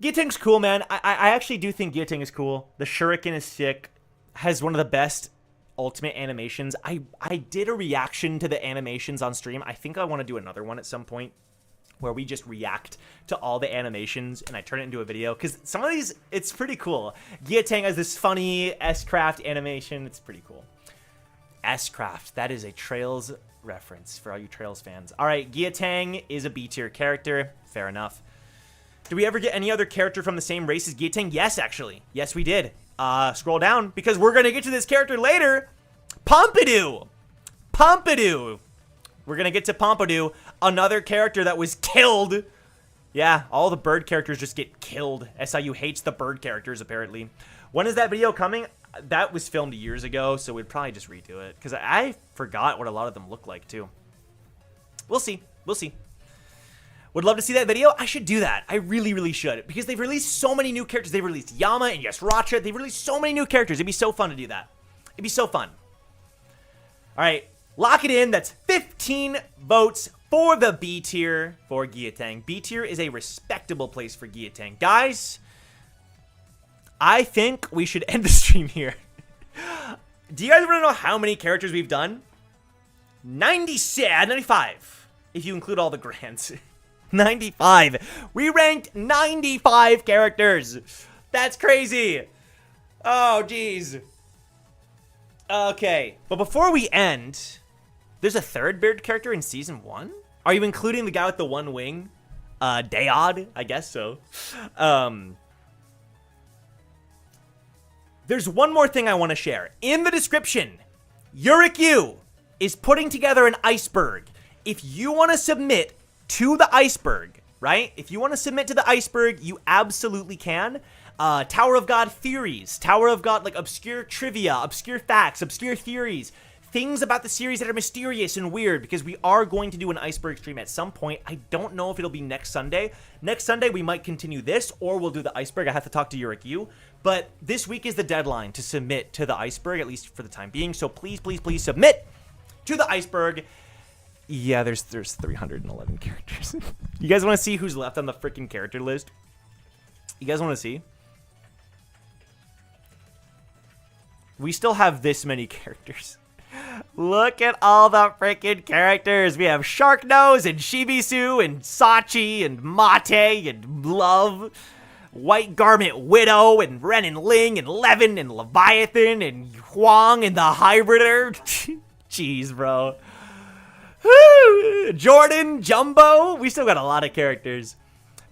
Guillotang's cool, man. I actually do think Guillotang is cool. The Shuriken is sick. Has one of the best ultimate animations. I did a reaction to the animations on stream. I think I want to do another one at some point where we just react to all the animations and I turn it into a video because some of these, it's pretty cool. Guillotang has this funny S-Craft animation. It's pretty cool. S-Craft, that is a Trails reference for all you Trails fans. All right, Guillotang is a B tier character. Fair enough. Do we ever get any other character from the same race as Guillotang? Yes, actually. Yes, we did. Scroll down because we're going to get to this character later. Pompidou. Pompidou. We're going to get to Pompidou, another character that was killed. Yeah, all the bird characters just get killed. SIU hates the bird characters, apparently. When is that video coming? That was filmed years ago, so we'd probably just redo it because I forgot what a lot of them look like, too. We'll see. We'll see. Would love to see that video. I should do that. I really, really should. Because they've released so many new characters. They've released Yama and yes, Racha. They've released so many new characters. It'd be so fun to do that. It'd be so fun. All right. Lock it in. That's 15 votes for the B tier for Guillotang. B tier is a respectable place for Guillotang. Guys, I think we should end the stream here. Do you guys want to know how many characters we've done? 95. If you include all the grants. 95. We ranked 95 characters. That's crazy. Oh, geez. Okay. But before we end, there's a third beard character in season 1? Are you including the guy with the one wing? Dayod? I guess so. There's one more thing I want to share. In the description, Yurikyu is putting together an iceberg. If you want to submit to the iceberg, right? If you want to submit to the iceberg, you absolutely can. Tower of God theories, Tower of God, like obscure trivia, obscure facts, obscure theories, things about the series that are mysterious and weird, because we are going to do an iceberg stream at some point. I don't know if it'll be next Sunday. Next Sunday, we might continue this, or we'll do the iceberg. I have to talk to Yurikyu. But this week is the deadline to submit to the iceberg, at least for the time being. So please, please, please submit to the iceberg. Yeah, there's 311 characters. You guys want to see who's left on the freaking character list? You guys want to see? We still have this many characters. Look at all the freaking characters. We have Sharknose and Shibisu and Sachi and Mate and Love. White Garment Widow and Ren and Ling and Levin and Leviathan and Wang and the Hybrider. Jeez, bro. Jordan, Jumbo. We still got a lot of characters.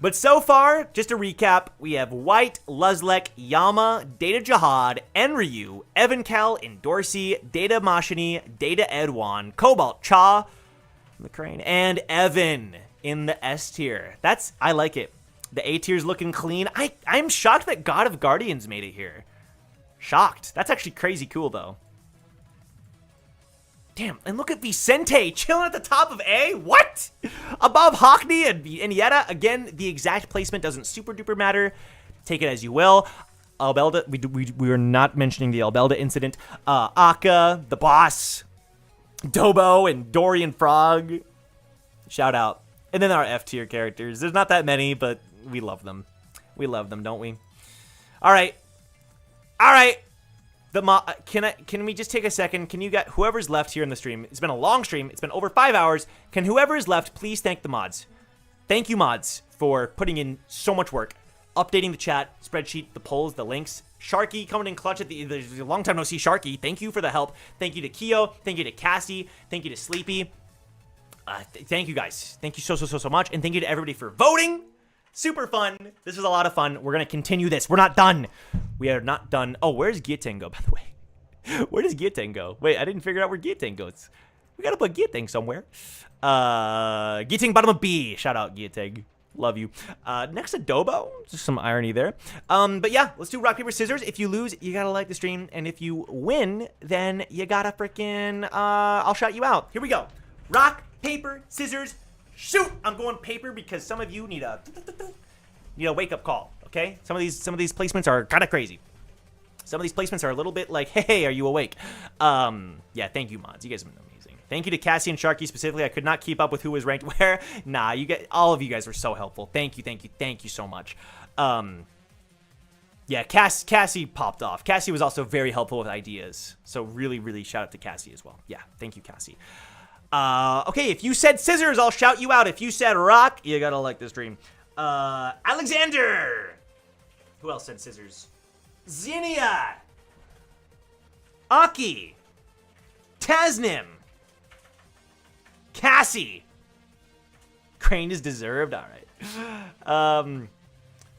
But so far, just to recap, we have White, Luzlek, Yama, Data Jihad, Enryu, Evankel, Dorsey, Data Mashini, Data Edwan, Cobalt, Cha, McCrane, and Evan. in the S tier. I like it. The A tier's looking clean. I'm shocked that God of Guardians made it here. Shocked. That's actually crazy cool, though. Damn, and look at Vicente chilling at the top of A. What? Above Hockney and Inetta. Again, the exact placement doesn't super duper matter. Take it as you will. Albelda, we are not mentioning the Albelda incident. Aka, the boss, Dobo, and Dorian Frog. Shout out. And then our F tier characters. There's not that many, but we love them. We love them, don't we? All right. All right. Can we just take a second? Can you get whoever's left here in the stream? It's been a long stream. It's been over 5 hours. Can whoever is left please thank the mods? Thank you, mods, for putting in so much work, updating the chat, spreadsheet, the polls, the links. Sharky coming in clutch at there's a long time no see. Sharky, thank you for the help. Thank you to Keo. Thank you to Cassie. Thank you to Sleepy. Thank you guys. Thank you so much, and thank you to everybody for voting. Super fun. This was a lot of fun. We're gonna continue this. We're not done. We are not done. Oh, where's Gieteng go, by the way? Where does Gieteng go? Wait, I didn't figure out where Gieteng goes. We gotta put Gieteng somewhere. Gieteng bottom of B. Shout out Gieteng. Love you. Next to Dobo. Just some irony there. But yeah, let's do rock, paper, scissors. If you lose, you gotta like the stream. And if you win, then you gotta freaking, I'll shout you out. Here we go. Rock, paper, scissors, shoot. I'm going paper because some of you need a wake-up call, okay? Some of these placements are kind of crazy. Some of these placements are a little bit like, hey, are you awake? Yeah, thank you, mods. You guys have been amazing. Thank you to Cassie and Sharky specifically. I could not keep up with who was ranked where. Nah, all of you guys were so helpful. Thank you so much. Yeah, Cassie popped off. Cassie was also very helpful with ideas. So really shout out to Cassie as well. Yeah, thank you, Cassie. Okay, if you said scissors, I'll shout you out. If you said rock, you gotta like this stream. Alexander! Who else said scissors? Zinnia! Aki! Tasnim! Cassie! Crane is deserved? Alright.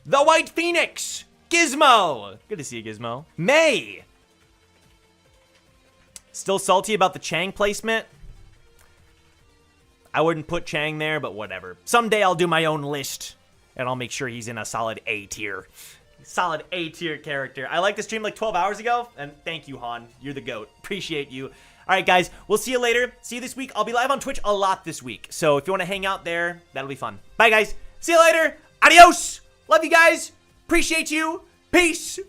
The White Phoenix! Gizmo! Good to see you, Gizmo. May! Still salty about the Chang placement? I wouldn't put Chang there, but whatever. Someday I'll do my own list, and I'll make sure he's in a solid A tier. Solid A tier character. I liked the stream like 12 hours ago, and thank you, Han. You're the GOAT. Appreciate you. All right, guys. We'll see you later. See you this week. I'll be live on Twitch a lot this week, so if you want to hang out there, that'll be fun. Bye, guys. See you later. Adios. Love you guys. Appreciate you. Peace.